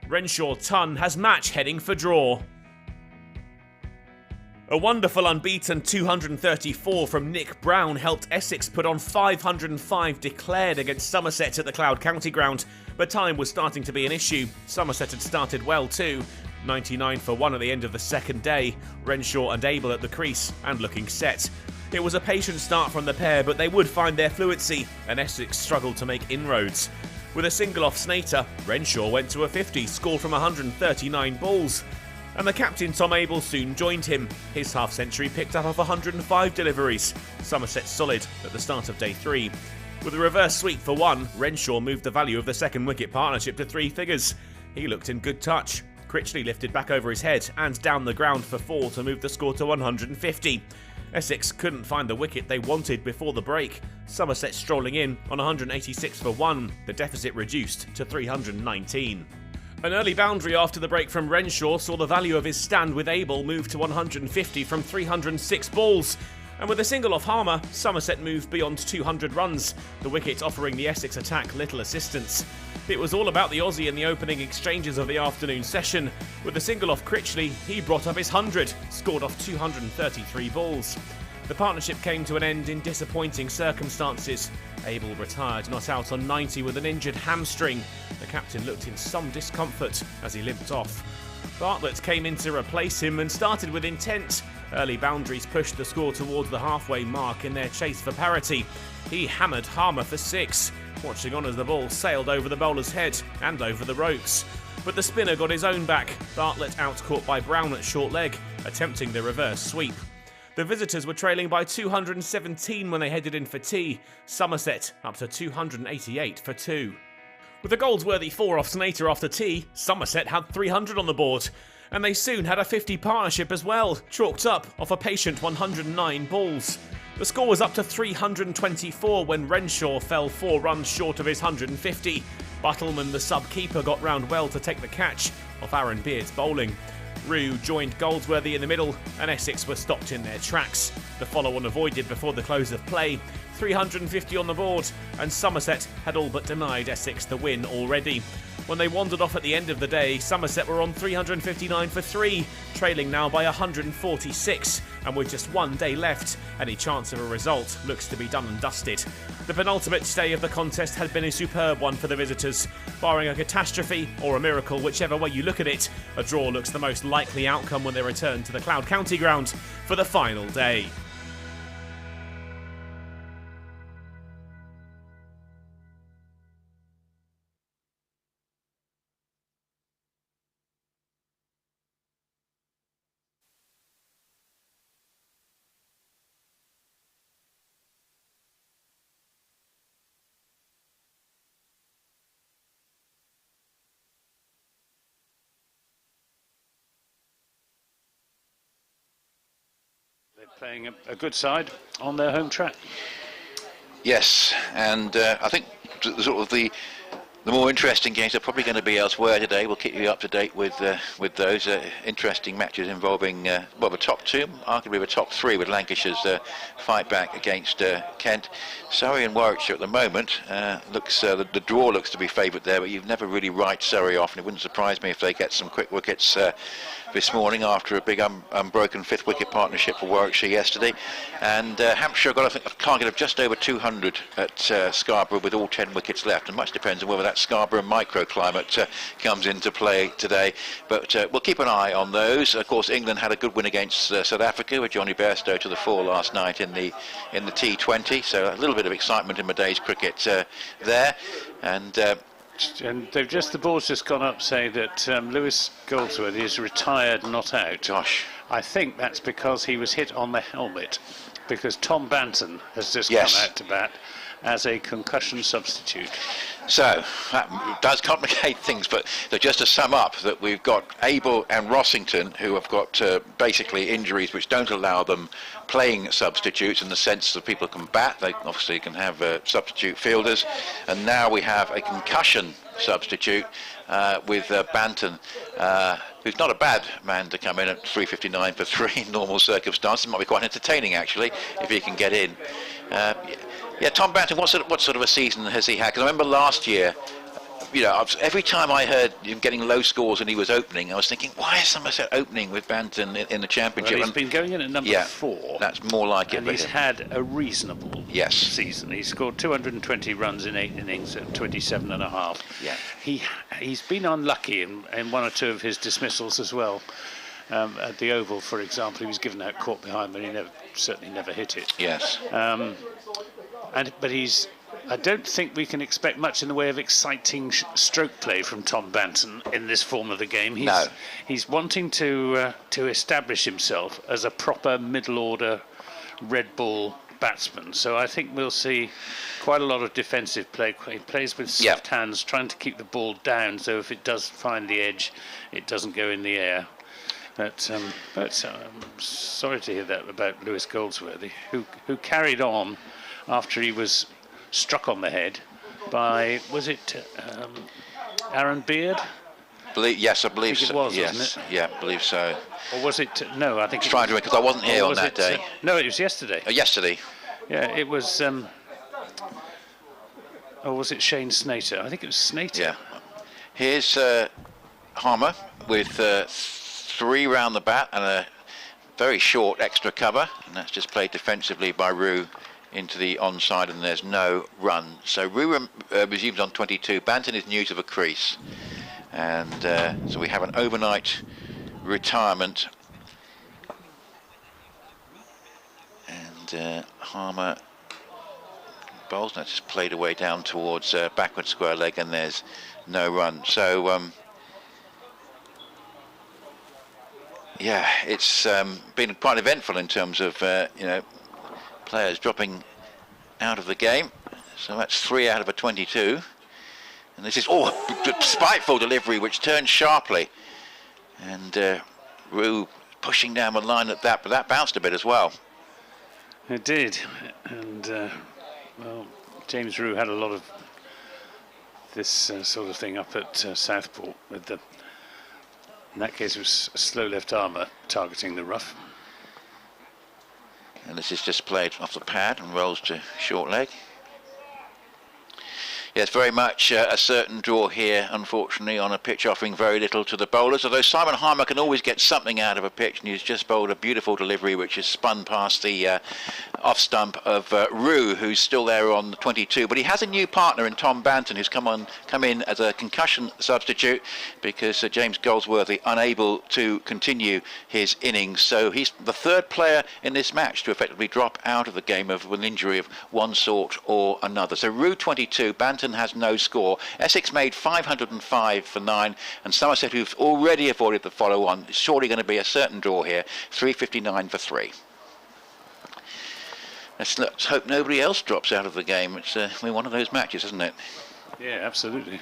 Renshaw Ton has match heading for draw. A wonderful unbeaten 234 from Nick Brown helped Essex put on 505 declared against Somerset at the Cloud County Ground, but time was starting to be an issue. Somerset had started well too. 99 for 1 at the end of the second day, Renshaw and Abel at the crease and looking set. It was a patient start from the pair, but they would find their fluency, and Essex struggled to make inroads. With a single off Snater, Renshaw went to a 50, scored from 139 balls. And the captain Tom Abel soon joined him. His half-century picked up off 105 deliveries. Somerset solid at the start of day 3. With a reverse sweep for 1, Renshaw moved the value of the second wicket partnership to 3 figures. He looked in good touch. Critchley lifted back over his head and down the ground for 4 to move the score to 150. Essex couldn't find the wicket they wanted before the break. Somerset strolling in on 186 for 1. The deficit reduced to 319. An early boundary after the break from Renshaw saw the value of his stand with Abel move to 150 from 306 balls. And with a single off Harmer, Somerset moved beyond 200 runs, the wicket offering the Essex attack little assistance. It was all about the Aussie in the opening exchanges of the afternoon session. With a single off Critchley, he brought up his 100, scored off 233 balls. The partnership came to an end in disappointing circumstances. Abel retired not out on 90 with an injured hamstring. The captain looked in some discomfort as he limped off. Bartlett came in to replace him and started with intent. Early boundaries pushed the score towards the halfway mark in their chase for parity. He hammered Harmer for 6, watching on as the ball sailed over the bowler's head and over the ropes. But the spinner got his own back. Bartlett out-caught by Brown at short leg, attempting the reverse sweep. The visitors were trailing by 217 when they headed in for tea. Somerset up to 288 for 2. With a Goldsworthy 4 off Snater after tea, Somerset had 300 on the board. And they soon had a 50 partnership as well, chalked up off a patient 109 balls. The score was up to 324 when Renshaw fell 4 runs short of his 150. Buttleman, the sub-keeper, got round well to take the catch off Aaron Beard's bowling. Rew joined Goldsworthy in the middle, and Essex were stopped in their tracks. The follow-on avoided before the close of play. 350 on the board, and Somerset had all but denied Essex the win already. When they wandered off at the end of the day, Somerset were on 359 for 3, trailing now by 146, and with just 1 day left, any chance of a result looks to be done and dusted. The penultimate day of the contest had been a superb one for the visitors. Barring a catastrophe or a miracle, whichever way you look at it, a draw looks the most likely outcome when they return to the Cloud County Ground for the final day. They're playing a good side on their home track. Yes, and I think sort of the more interesting games are probably going to be elsewhere today. We'll keep you up to date with those interesting matches involving well, the top 2, arguably the top 3, with Lancashire's fight back against Kent. Surrey and Warwickshire at the moment looks the draw looks to be favoured there, but you've never really write Surrey off, and it wouldn't surprise me if they get some quick wickets this morning after a big unbroken 5th wicket partnership for Warwickshire yesterday. And Hampshire got a target of just over 200 at Scarborough with all 10 wickets left, and much depends on whether that Scarborough microclimate comes into play today. But we'll keep an eye on those. Of course, England had a good win against South Africa with Johnny Bairstow to the fore last night in the T20, so a little bit of excitement in the day's cricket there. And they've the ball's just gone up saying that Lewis Goldsworthy is retired, not out. Gosh. I think that's because he was hit on the helmet, because Tom Banton has just Yes. come out to bat as a concussion substitute. So that does complicate things, but just to sum up, that we've got Abel and Rossington who have got basically injuries which don't allow them playing substitutes in the sense that people can bat. They obviously can have substitute fielders, and now we have a concussion substitute with Banton who's not a bad man to come in at 3.59 for 3 in normal circumstances. Might be quite entertaining actually if he can get in. Yeah, Tom Banton, what sort of a season has he had? Because I remember last year, you know, every time I heard him getting low scores and he was opening, I was thinking, why is Somerset opening with Banton in the Championship? Well, he's been going in at number 4. That's more like it. And he's had a reasonable season. He scored 220 runs in 8 innings at 27.5. Yeah. He's been unlucky in 1 or 2 of his dismissals as well. At the Oval, for example, he was given out caught behind, but he certainly never hit it. Yes. But I don't think we can expect much in the way of exciting stroke play from Tom Banton in this form of the game. He's wanting to establish himself as a proper middle order red ball batsman. So I think we'll see quite a lot of defensive play. He plays with soft hands, trying to keep the ball down, so if it does find the edge, it doesn't go in the air. But I'm sorry to hear that about Lewis Goldsworthy, who carried on after he was struck on the head by, was it Aaron Beard? Yes, I believe so. It was, yes, wasn't it? yeah, I believe so. Or was it? No, I think. Trying to because I wasn't here on that day. No, it was yesterday. Yesterday. Yeah, it was. Or was it Shane Snater? I think it was Snater. Yeah. Here's Harmer with 3 round the bat and a very short extra cover, and that's just played defensively by Rew into the onside, and there's no run. So Rew resumes on 22. Banton is new to the crease, and so we have an overnight retirement. And Harmer bowls, that's just played away down towards backward square leg, and there's no run. So yeah, it's been quite eventful in terms of you know, players dropping out of the game. So that's 3 out of a 22, and this is spiteful delivery which turns sharply, and Rew pushing down the line at that, but that bounced a bit as well. It did, and well, James Rew had a lot of this sort of thing up at Southport with the. In that case, it was a slow left armour targeting the rough. And this is just played off the pad and rolls to short leg. Yes, very much a certain draw here, unfortunately, on a pitch offering very little to the bowlers, although Simon Harmer can always get something out of a pitch, and he's just bowled a beautiful delivery which is spun past the off stump of Rew, who's still there on the 22, but he has a new partner in Tom Banton, who's come in as a concussion substitute because James Goldsworthy unable to continue his innings, so he's the 3rd player in this match to effectively drop out of the game with an injury of one sort or another. So Rew 22, Banton has no score. Essex made 505 for 9, and Somerset, who've already avoided the follow-on, is surely going to be a certain draw here. 359 for 3. Let's hope nobody else drops out of the game. It's one of those matches, isn't it? Yeah, absolutely,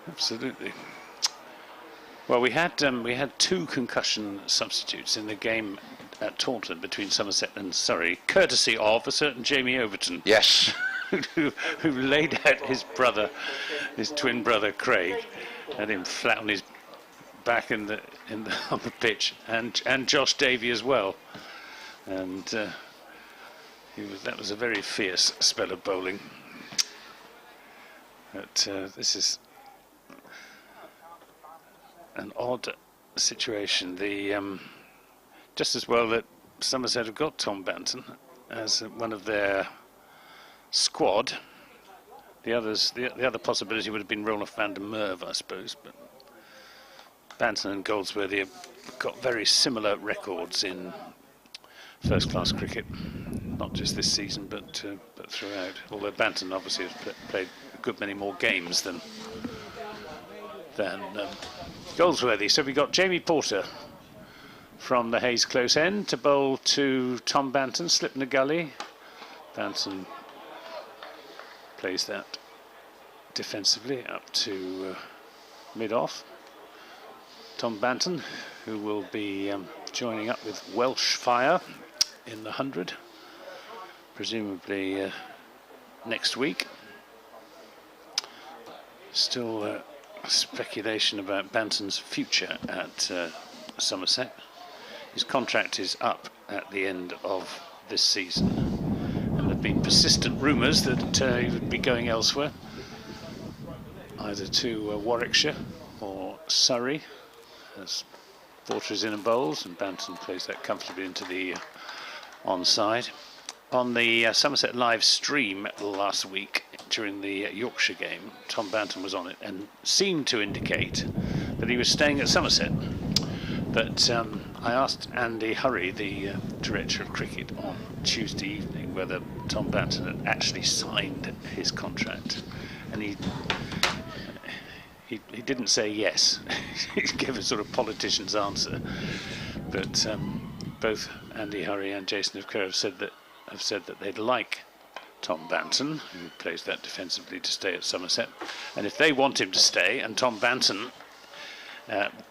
absolutely. Well, we had 2 concussion substitutes in the game at Taunton between Somerset and Surrey, courtesy of a certain Jamie Overton. Yes. who laid out his twin brother Craig, had him flat on his back on the pitch, and Josh Davey as well, and that was a very fierce spell of bowling. But this is an odd situation. Just as well that Somerset have got Tom Banton as one of their squad. The other possibility would have been Roland van der Merwe, I suppose, but Banton and Goldsworthy have got very similar records in first-class cricket, not just this season, but throughout. Although Banton obviously has played a good many more games than Goldsworthy. So we got Jamie Porter from the Hayes close end to bowl to Tom Banton, slip in the gully. Banton plays that defensively up to mid-off. Tom Banton, who will be joining up with Welsh Fire in the 100, presumably next week. Still speculation about Banton's future at Somerset. His contract is up at the end of this season, and there have been persistent rumours that he would be going elsewhere, either to Warwickshire or Surrey, as Porter is in and bowls, and Banton plays that comfortably into the onside. On the Somerset live stream last week during the Yorkshire game, Tom Banton was on it and seemed to indicate that he was staying at Somerset. But I asked Andy Hurry, the director of cricket, on Tuesday evening whether Tom Banton had actually signed his contract, and he didn't say yes. He gave a sort of politician's answer. But both Andy Hurry and Jason of Kerr have said that they'd like Tom Banton, who plays that defensively, to stay at Somerset. And if they want him to stay, and Tom Banton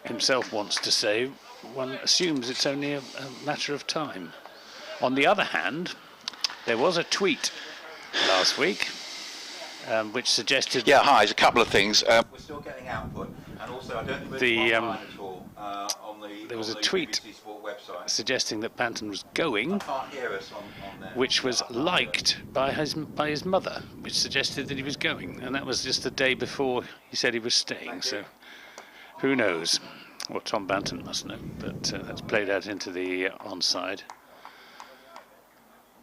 himself wants to stay, one assumes it's only a matter of time. On the other hand, there was a tweet last week which suggested... Yeah, hi, there's a couple of things. We're still getting output, and also I don't think there's one line at all on the... There was a tweet suggesting that Banton was going, which was liked by his mother, which suggested that he was going, and that was just the day before he said he was staying. So who knows? Well, Tom Banton must know, but that's played out into the onside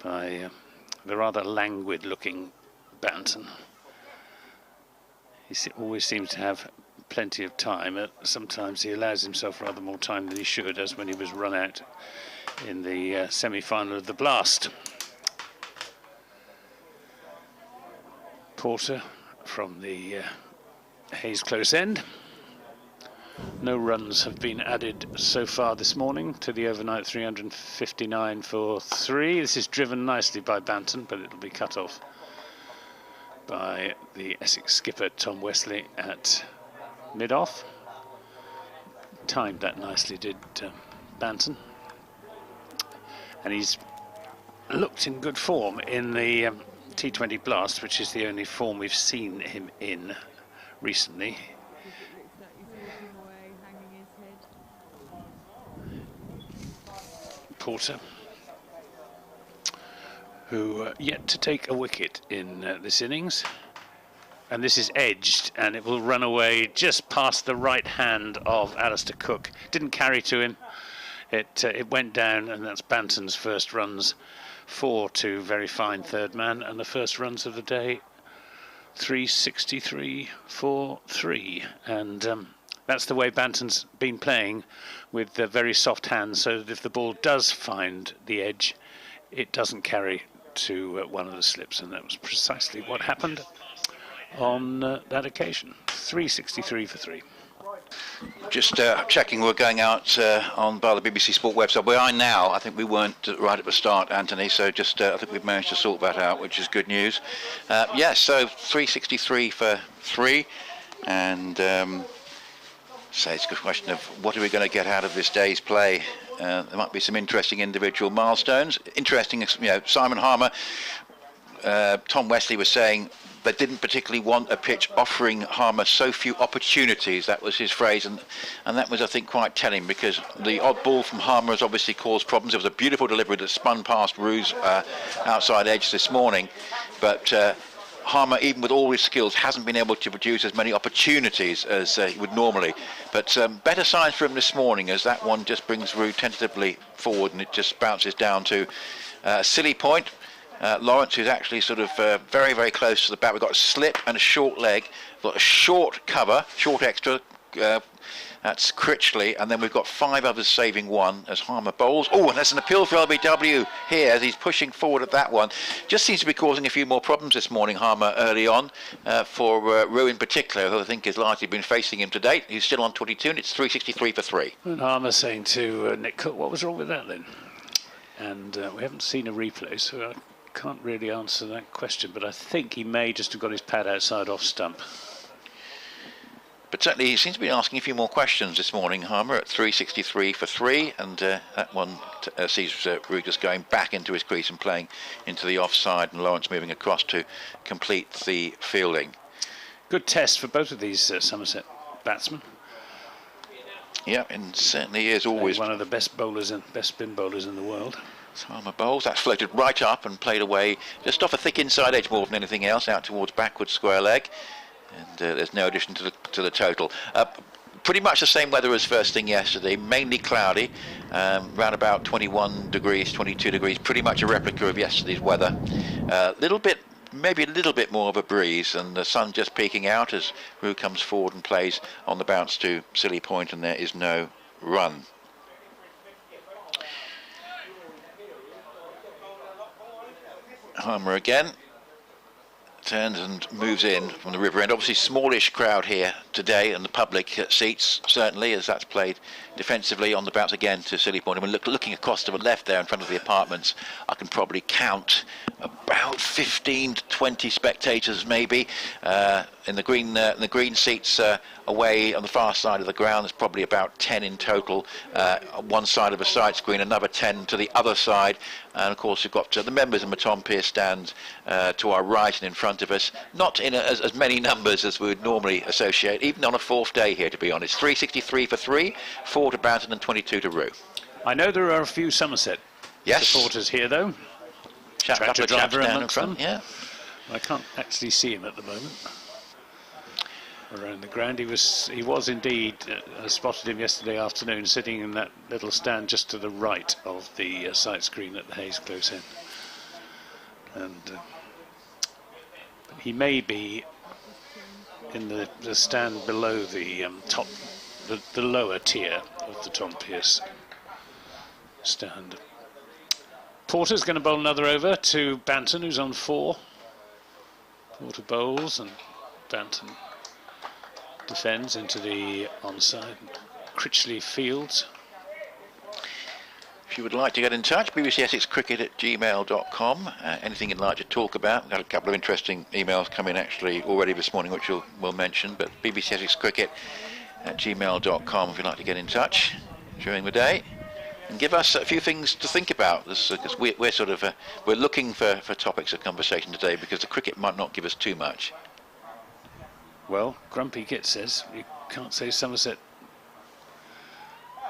by the rather languid-looking Banton. He always seems to have plenty of time. Sometimes he allows himself rather more time than he should, as when he was run out in the semi-final of the Blast. Porter from the Hayes close end. No runs have been added so far this morning to the overnight 359 for 3. This is driven nicely by Banton, but it'll be cut off by the Essex skipper Tom Wesley at mid-off. Timed that nicely, did Banton. And he's looked in good form in the T20 Blast, which is the only form we've seen him in recently. Porter, who yet to take a wicket in this innings, and this is edged, and it will run away just past the right hand of Alistair Cook. Didn't carry to him. It went down, and that's Banton's first runs, 4 to very fine third man, and the first runs of the day, 363 for 3, and that's the way Banton's been playing, with very soft hands, so that if the ball does find the edge, it doesn't carry to one of the slips, and that was precisely what happened on that occasion. 363 for 3. Just checking, we're going out on by the BBC Sport website. We are now. I think we weren't right at the start, Anthony, so just I think we've managed to sort that out, which is good news. Yes, so 363 for 3, and so it's a question of what are we going to get out of this day's play. There might be some interesting individual milestones. Interesting, Simon Harmer, Tom Wesley was saying they didn't particularly want a pitch offering Harmer so few opportunities. That was his phrase, and that was, I think, quite telling, because the odd ball from Harmer has obviously caused problems. There was a beautiful delivery that spun past Rew's outside edge this morning, but Harmer, even with all his skills, hasn't been able to produce as many opportunities as he would normally. But better signs for him this morning, as that one just brings Rew tentatively forward, and it just bounces down to a silly point. Lawrence, who's actually sort of very, very close to the bat. We've got a slip and a short leg. We've got a short cover, short extra. That's Critchley, and then we've got 5 others saving 1 as Harmer bowls. Oh, and there's an appeal for LBW here as he's pushing forward at that one. Just seems to be causing a few more problems this morning, Harmer, early on, for Rew in particular, who I think has largely been facing him to date. He's still on 22, and it's 363 for 3. And Harmer saying to Nick Cook, what was wrong with that then? And we haven't seen a replay, so I can't really answer that question, but I think he may just have got his pad outside off stump. But certainly he seems to be asking a few more questions this morning, Harmer, at 363 for 3, and that one sees Rew just going back into his crease and playing into the offside, and Lawrence moving across to complete the fielding. Good test for both of these Somerset batsmen. Yeah, and certainly is always one of the best spin bowlers in the world. Palmer bowls. That's floated right up and played away just off a thick inside edge more than anything else, out towards backward square leg. And there's no addition to the total. Pretty much the same weather as first thing yesterday, mainly cloudy, around about 21 degrees, 22 degrees, pretty much a replica of yesterday's weather. Maybe a little bit more of a breeze, and the sun just peeking out as Rew comes forward and plays on the bounce to Silly Point, and there is no run. Palmer again. Turns and moves in from the river end. Obviously smallish crowd here today, and the public seats certainly, as that's played defensively on the bounce again to Silly Point. And looking across to the left there in front of the apartments, I can probably count about 15 to 20 spectators maybe. In the green seats away on the far side of the ground, there's probably about 10 in total. On one side of a side screen, another 10 to the other side. And of course, we've got the members of the Tom Pearce stand to our right and in front of us. Not in as many numbers as we would normally associate, even on a fourth day here, to be honest. 363 for 3, 4 to Banton and 22 to Rew. I know there are a few Somerset supporters here, though. Tractor driver down in front, yeah. I can't actually see him at the moment. Around the ground, he was indeed. I spotted him yesterday afternoon sitting in that little stand just to the right of the side screen at the Hayes close end, and he may be in the stand below the top, the lower tier of the Tom Pearce stand. Porter's going to bowl another over to Banton, who's on 4. Porter bowls and Banton defends into the onside. Critchley fields. If you would like to get in touch, bbcessexcricket@gmail.com. Anything you'd like to talk about. We've got a couple of interesting emails coming actually already this morning, which we'll mention. But bbcessexcricket@gmail.com if you'd like to get in touch during the day. And give us a few things to think about, because we're looking for topics of conversation today, because the cricket might not give us too much. Well, Grumpy Kit says you can't say Somerset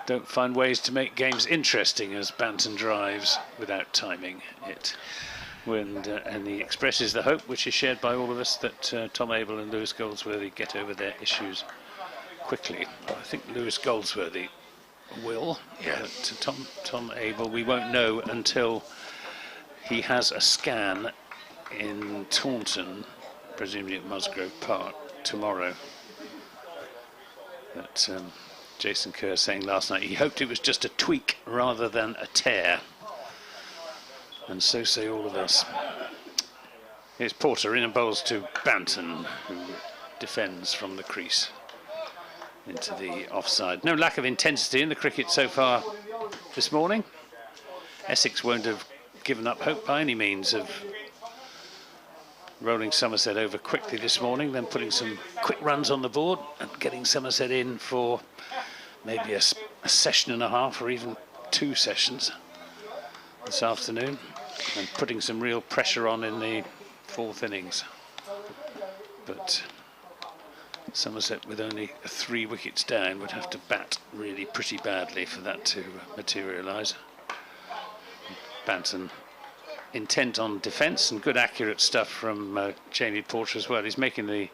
don't find ways to make games interesting as Banton drives without timing it. And he expresses the hope, which is shared by all of us, that Tom Abel and Lewis Goldsworthy get over their issues quickly. I think Lewis Goldsworthy will. Yeah. To Tom Abel, we won't know until he has a scan in Taunton, presumably at Musgrove Park, tomorrow. But Jason Kerr saying last night he hoped it was just a tweak rather than a tear, and so say all of us. Here's Porter in and bowls to Banton, who defends from the crease into the offside. No lack of intensity in the cricket so far this morning. Essex won't have given up hope by any means of rolling Somerset over quickly this morning, then putting some quick runs on the board and getting Somerset in for maybe a session and a half or even 2 sessions this afternoon, and putting some real pressure on in the 4th innings. But Somerset, with only 3 wickets down, would have to bat really pretty badly for that to materialise. Banton intent on defence, and good accurate stuff from Jamie Porter as well. He's making the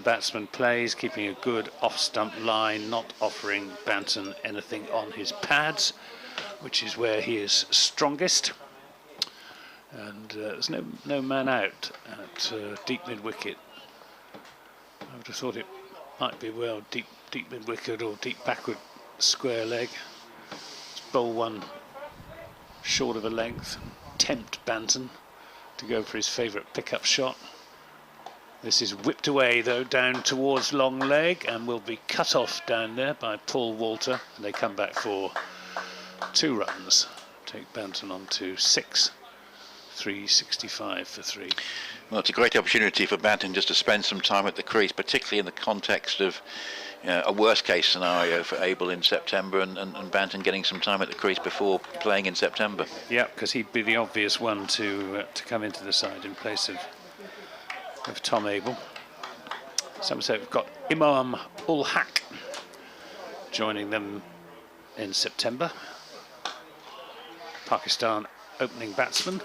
batsman play, he's keeping a good off-stump line, not offering Banton anything on his pads, which is where he is strongest. And there's no man out at deep mid-wicket. I would have thought it might be well deep mid-wicket or deep backward square leg. Let's bowl one short of a length, tempt Banton to go for his favourite pickup shot. This is whipped away though down towards long leg and will be cut off down there by Paul Walter, and they come back for 2 runs. Take Banton on to 6. 365 for 3. Well, it's a great opportunity for Banton just to spend some time at the crease, particularly in the context of a worst-case scenario for Abel in September, and Banton getting some time at the crease before playing in September. Yeah, because he'd be the obvious one to come into the side in place of Tom Abel. Somerset have got Imam ul Haq joining them in September. Pakistan opening batsman.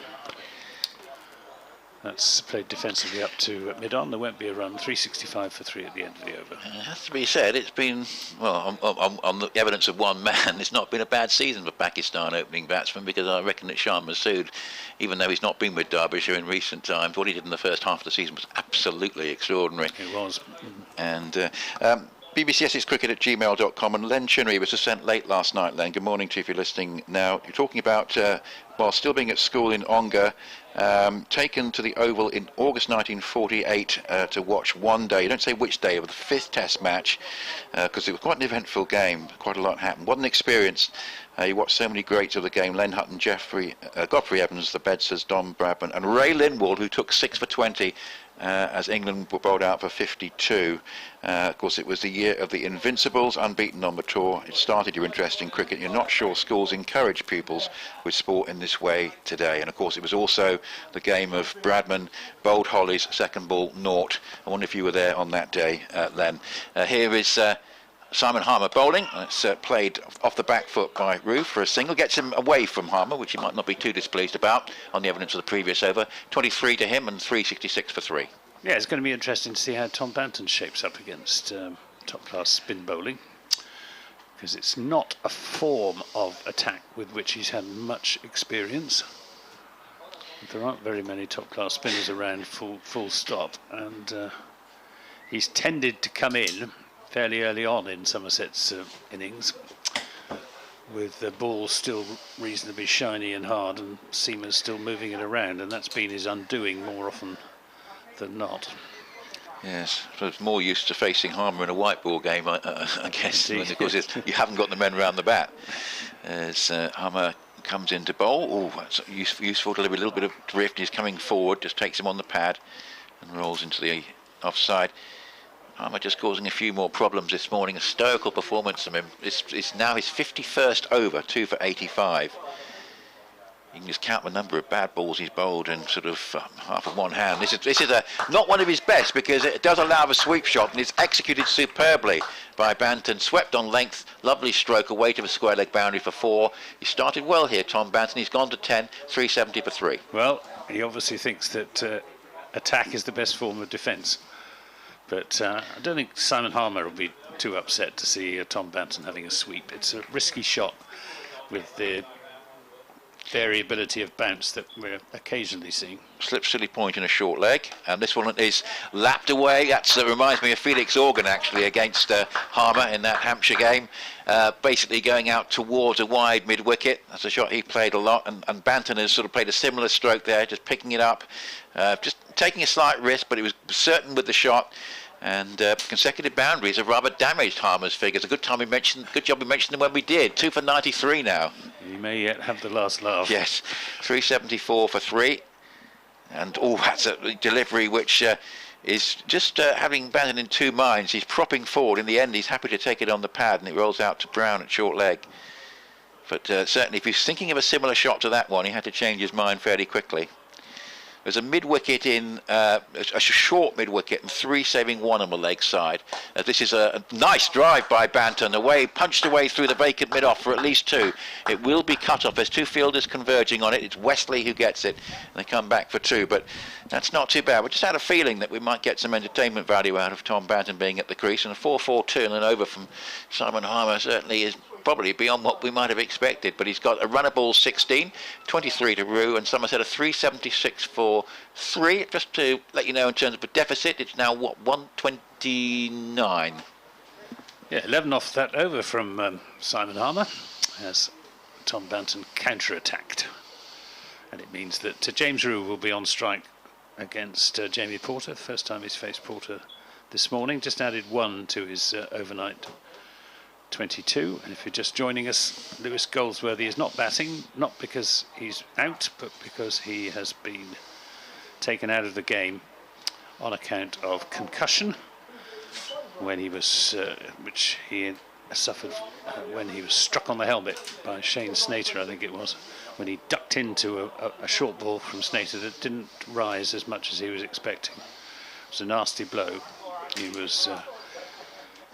That's played defensively up to mid-on. There won't be a run. 365 for 3 at the end of the over. It has to be said, it's been, well, on the evidence of one man, it's not been a bad season for Pakistan opening batsmen, because I reckon that Shah Massood, even though he's not been with Derbyshire in recent times, what he did in the first half of the season was absolutely extraordinary. It was. And bbcscricket@gmail.com, and Len Chinnery was sent late last night. Len, good morning to you if you're listening now. You're talking about, while still being at school in Ongar, taken to the Oval in August 1948 to watch one day, you don't say which day, of the 5th Test match, because it was quite an eventful game, quite a lot happened. What an experience. You watched so many greats of the game: Len Hutton, Godfrey Evans, the Bedsers, Don Bradman, and Ray Lindwall, who took 6 for 20 as England were bowled out for 52. Of course, it was the year of the Invincibles, unbeaten on the tour. It started your interest in cricket. You're not sure schools encourage pupils with sport in this way today. And of course, it was also the game of Bradman bowled Holly's second ball naught. I wonder if you were there on that day, Len. Here is Simon Harmer bowling. It's played off the back foot by Rew for a single. Gets him away from Harmer, which he might not be too displeased about on the evidence of the previous over. 23 to him and 366 for 3. Yeah, it's going to be interesting to see how Tom Banton shapes up against top-class spin bowling, because it's not a form of attack with which he's had much experience. There aren't very many top-class spinners around, full stop, and he's tended to come in fairly early on in Somerset's innings, with the ball still reasonably shiny and hard, and seamers still moving it around, and that's been his undoing more often than not. Yes, so it's more used to facing Harmer in a white ball game, I guess, because you haven't got the men around the bat. As Harmer comes into bowl, that's useful delivery, a little bit of drift. He's coming forward, just takes him on the pad and rolls into the offside. Harmer just causing a few more problems this morning. A stoical performance from him. It's now his 51st over, 2 for 85. You can just count the number of bad balls he's bowled in sort of half of one hand. This is not one of his best, because it does allow a sweep shot, and it's executed superbly by Banton. Swept on length, lovely stroke away to the square leg boundary for 4. He started well here, Tom Banton. He's gone to 10, 370 for 3. Well, he obviously thinks that attack is the best form of defence. But I don't think Simon Harmer will be too upset to see Tom Banton having a sweep. It's a risky shot with the variability of bounce that we're occasionally seeing. Slip silly point in a short leg, and this one is lapped away. That reminds me of Felix Organ actually against Harmer in that Hampshire game. Basically going out towards a wide mid-wicket. That's a shot he played a lot, and Banton has sort of played a similar stroke there, just picking it up, just taking a slight risk, but he was certain with the shot. And consecutive boundaries have rather damaged Harmer's figures. Good job we mentioned them when we did. 2 for 93 now. He may yet have the last laugh. Yes, 374 for 3. And that's a delivery which is just having Banton in two minds. He's propping forward. In the end, he's happy to take it on the pad, and it rolls out to Brown at short leg. But certainly, if he's thinking of a similar shot to that one, he had to change his mind fairly quickly. There's a mid-wicket a short mid-wicket, and 3 saving 1 on the leg side. This is a nice drive by Banton, punched away through the vacant mid-off for at least 2. It will be cut off. There's 2 fielders converging on it. It's Wesley who gets it, and they come back for 2. But that's not too bad. We just had a feeling that we might get some entertainment value out of Tom Banton being at the crease, and a 4-4-2 and an over from Simon Harmer certainly is probably beyond what we might have expected. But he's got a runner ball 16, 23 to Rew, and Somerset a 376 for 3. Just to let you know, in terms of a deficit, it's now 129. Yeah, 11 off that over from Simon Harmer as Tom Banton counter-attacked, and it means that James Rew will be on strike against Jamie Porter. First time he's faced Porter this morning. Just added 1 to his overnight 22. And if you're just joining us, Lewis Goldsworthy is not batting, not because he's out, but because he has been taken out of the game on account of concussion when he was, which he suffered when he was struck on the helmet by Shane Snater, I think it was, when he ducked into a short ball from Snater that didn't rise as much as he was expecting. It was a nasty blow. He was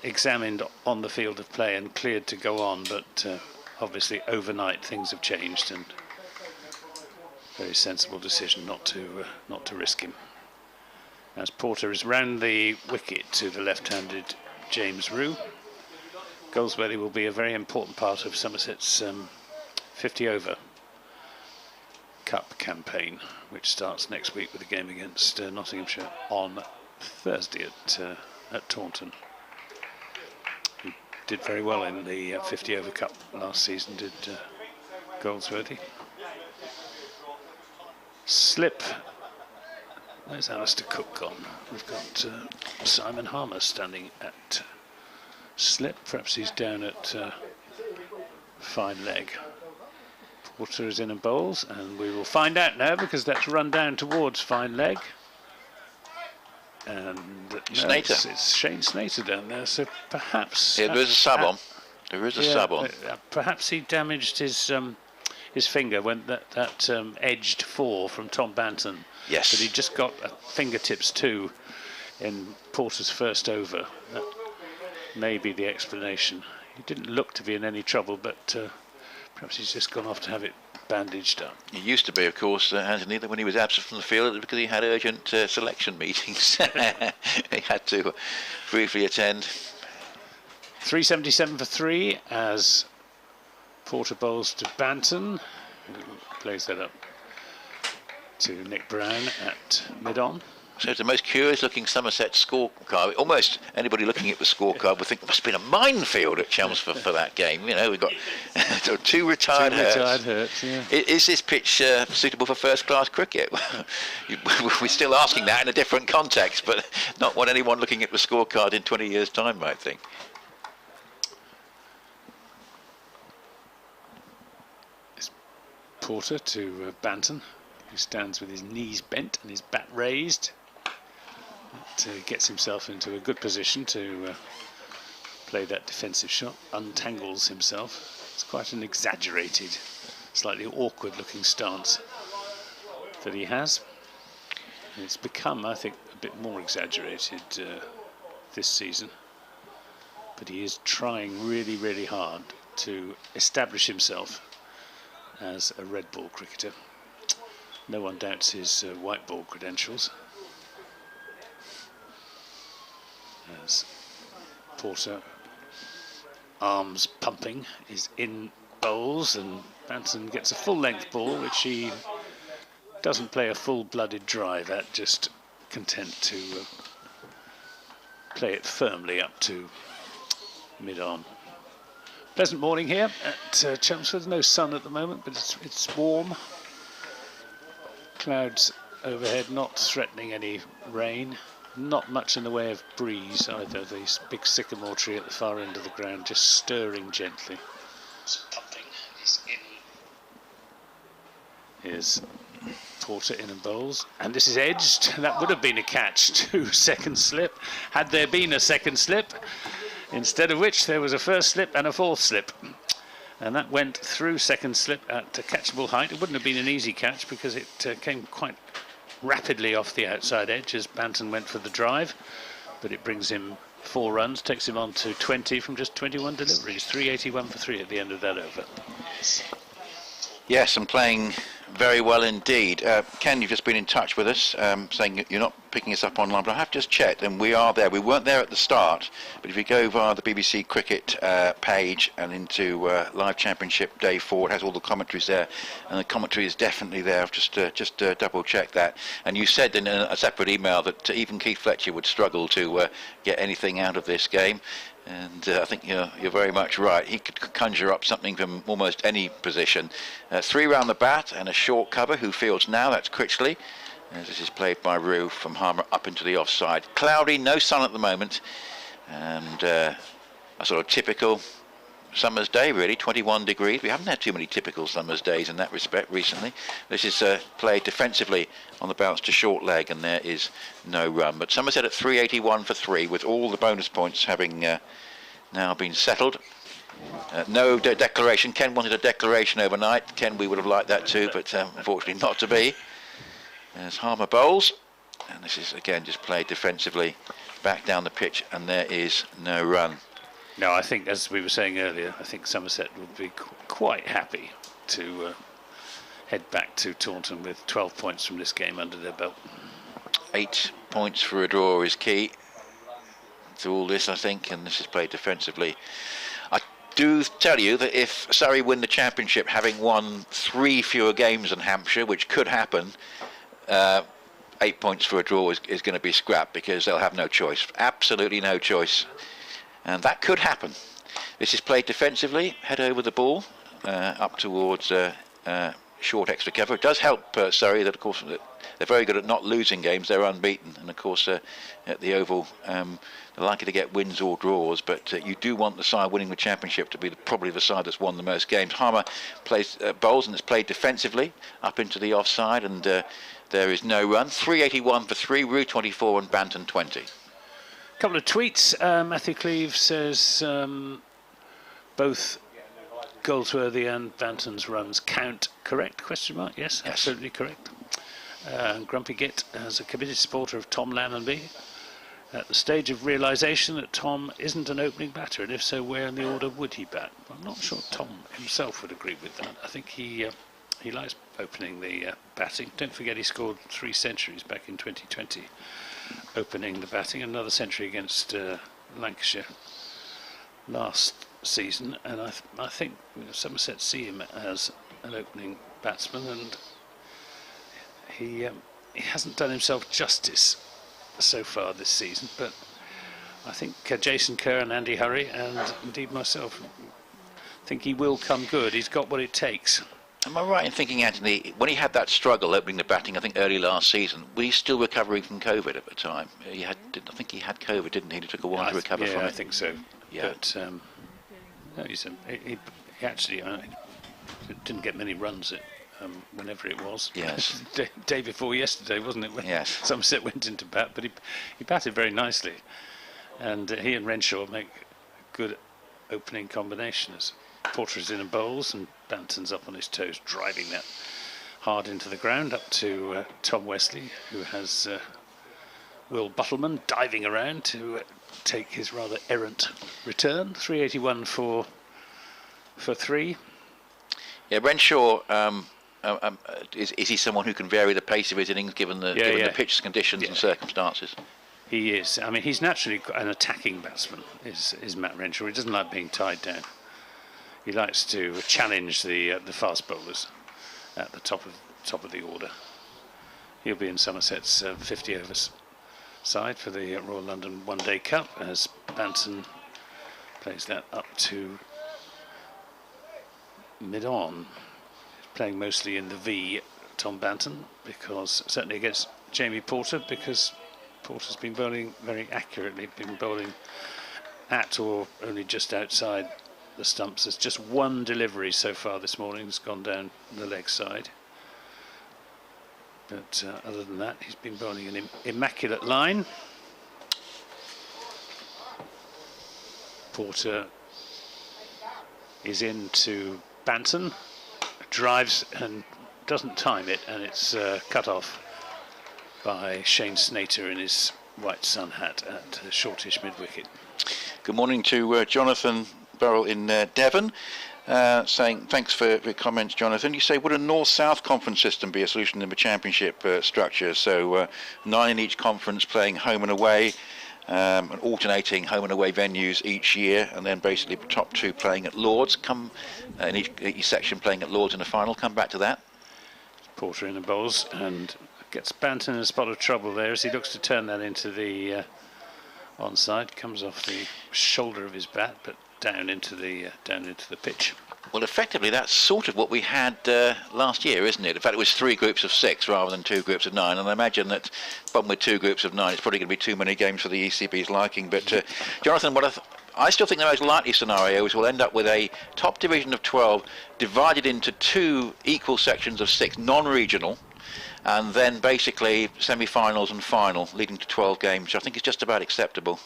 examined on the field of play and cleared to go on, but obviously overnight things have changed, and very sensible decision not to risk him. As Porter is round the wicket to the left-handed James Rew. Goldsworthy will be a very important part of Somerset's 50-over Cup campaign, which starts next week with a game against Nottinghamshire on Thursday at Taunton. He did very well in the 50-over Cup last season, did Goldsworthy. Slip. Where's Alistair Cook gone? We've got Simon Harmer standing at slip. Perhaps he's down at fine leg. Porter is in and bowls, and we will find out now, because that's run down towards fine leg. And it's Shane Snater down there, so perhaps... Yeah, there is a sub on. There is a sub on. Perhaps he damaged his finger when that edged four from Tom Banton. Yes. But he just got fingertips too in Porter's first over. That may be the explanation. He didn't look to be in any trouble, but perhaps he's just gone off to have it bandaged up. He used to be, of course, Anthony, that when he was absent from the field because he had urgent selection meetings. He had to briefly attend. 377 for 3 as Porter bowls to Banton, who plays that up to Nick Brown at mid-on. So it's the most curious-looking Somerset scorecard. Almost anybody looking at the scorecard would think there must have been a minefield at Chelmsford for that game. You know, we've got two retired Hurts. Yeah. Is this pitch suitable for first-class cricket? We're still asking that in a different context, but not what anyone looking at the scorecard in 20 years' time might think. It's Porter to Banton, who stands with his knees bent and his bat raised. It gets himself into a good position to play that defensive shot, untangles himself. It's quite an exaggerated, slightly awkward looking stance that he has. And it's become, I think, a bit more exaggerated this season. But he is trying really, really hard to establish himself as a red ball cricketer. No one doubts his white ball credentials. As Porter, arms pumping, is in bowls, and Banton gets a full-length ball, which he doesn't play a full-blooded drive at, just content to play it firmly up to mid-on. Pleasant morning here at Chelmsford. No sun at the moment, but it's warm. Clouds overhead, not threatening any rain. Not much in the way of breeze either. The big sycamore tree at the far end of the ground just stirring gently. Here's Porter in and bowls, and this is edged. That would have been a catch to second slip had there been a second slip, instead of which there was a first slip and a fourth slip. And that went through second slip at a catchable height. It wouldn't have been an easy catch because it came quite rapidly off the outside edge as Banton went for the drive, but it brings him 4 runs, takes him on to 20 from just 21 deliveries. 381 for 3 at the end of that over. Yes, and playing very well indeed. Ken, you've just been in touch with us, saying you're not picking us up online, but I have just checked, and we are there. We weren't there at the start, but if you go via the BBC Cricket page and into Live Championship Day 4, it has all the commentaries there, and the commentary is definitely there. I've just double-checked that. And you said in a separate email that even Keith Fletcher would struggle to get anything out of this game. And I think you're very much right. He could conjure up something from almost any position. 3 round the bat and a short cover. Who fields now? That's Critchley. As this is played by Rew from Harmer up into the offside. Cloudy, no sun at the moment. And a sort of typical summer's day, really. 21 degrees. We haven't had too many typical summer's days in that respect recently. This is played defensively on the bounce to short leg, and there is no run. But Somerset at 381 for 3, with all the bonus points having now been settled. No declaration. Ken wanted a declaration overnight. Ken, we would have liked that too, but unfortunately not to be. There's Harmer bowls, and this is again just played defensively back down the pitch, and there is no run. No, I think, as we were saying earlier, I think Somerset would be quite happy to head back to Taunton with 12 points from this game under their belt. 8 points for a draw is key to all this, I think, and this is played defensively. I do tell you that if Surrey win the championship, having won 3 fewer games than Hampshire, which could happen, 8 points for a draw is going to be scrapped, because they'll have no choice, absolutely no choice, and that could happen. This is played defensively, head over the ball, up towards short extra cover. It does help Surrey that, of course, they're very good at not losing games. They're unbeaten, and of course at the Oval they're likely to get wins or draws, but you do want the side winning the championship to be probably the side that's won the most games. Harmer plays bowls, and it's played defensively up into the offside, and there is no run. 381 for 3, Rew 24 and Banton 20. A couple of tweets. Matthew Cleave says both Goldsworthy and Banton's runs count. Correct? Question mark. Yes, absolutely correct. Grumpy Git, as a committed supporter of Tom Lammonby, at the stage of realisation that Tom isn't an opening batter, and if so, where in the order would he bat? I'm not sure Tom himself would agree with that. I think he likes opening the batting. Don't forget he scored 3 centuries back in 2020, opening the batting. Another century against Lancashire last season, and I think Somerset see him as an opening batsman, and he hasn't done himself justice so far this season, but I think Jason Kerr and Andy Hurry, and indeed myself, think he will come good. He's got what it takes. Am I right in thinking, Anthony, when he had that struggle opening the batting, I think early last season, was he still recovering from COVID at the time? I think he had COVID, didn't he? He took a while to recover from it. Yeah, I think so. Yeah. But no, he actually didn't get many runs at whenever it was. Yes. Day before yesterday, wasn't it? When yes. Somerset went into bat, but he batted very nicely, and he and Renshaw make a good opening combination as Porter is in and bowls, and Banton's up on his toes, driving that hard into the ground up to Tom Wesley, who has Will Buttleman diving around to take his rather errant return. 381 for 3. Yeah, Renshaw. Is he someone who can vary the pace of his innings given the pitch conditions and circumstances? He is. I mean, he's naturally an attacking batsman, is Matt Renshaw. He doesn't like being tied down. He likes to challenge the fast bowlers at the top of the order. He'll be in Somerset's 50 overs side for the Royal London One Day Cup, as Banton plays that up to mid-on. Playing mostly in the V, Tom Banton, because certainly against Jamie Porter, because Porter's been bowling very accurately, been bowling at or only just outside the stumps. There's just one delivery so far this morning that's gone down the leg side, but other than that, he's been bowling an immaculate line. Porter is into Banton, drives and doesn't time it, and it's cut off by Shane Snater in his white sun hat at the shortish mid-wicket. Good morning to Jonathan Burrell in Devon, saying thanks for your comments, Jonathan. You say, would a north-south conference system be a solution in the championship structure? So 9 in each conference playing home and away, and alternating home and away venues each year, and then basically the top 2 playing at Lords, in each section playing at Lords in the final. Come back to that. Porter in the bowls and gets Banton in a spot of trouble there as he looks to turn that into the onside. Comes off the shoulder of his bat, but down into the pitch. Well, effectively, that's sort of what we had last year, isn't it? In fact, it was 3 groups of 6 rather than 2 groups of 9. And I imagine that, problem with 2 groups of 9, it's probably going to be too many games for the ECB's liking. But, Jonathan, I still think the most likely scenario is we'll end up with a top division of 12 divided into 2 equal sections of 6, non-regional, and then basically semi-finals and final, leading to 12 games, which I think is just about acceptable.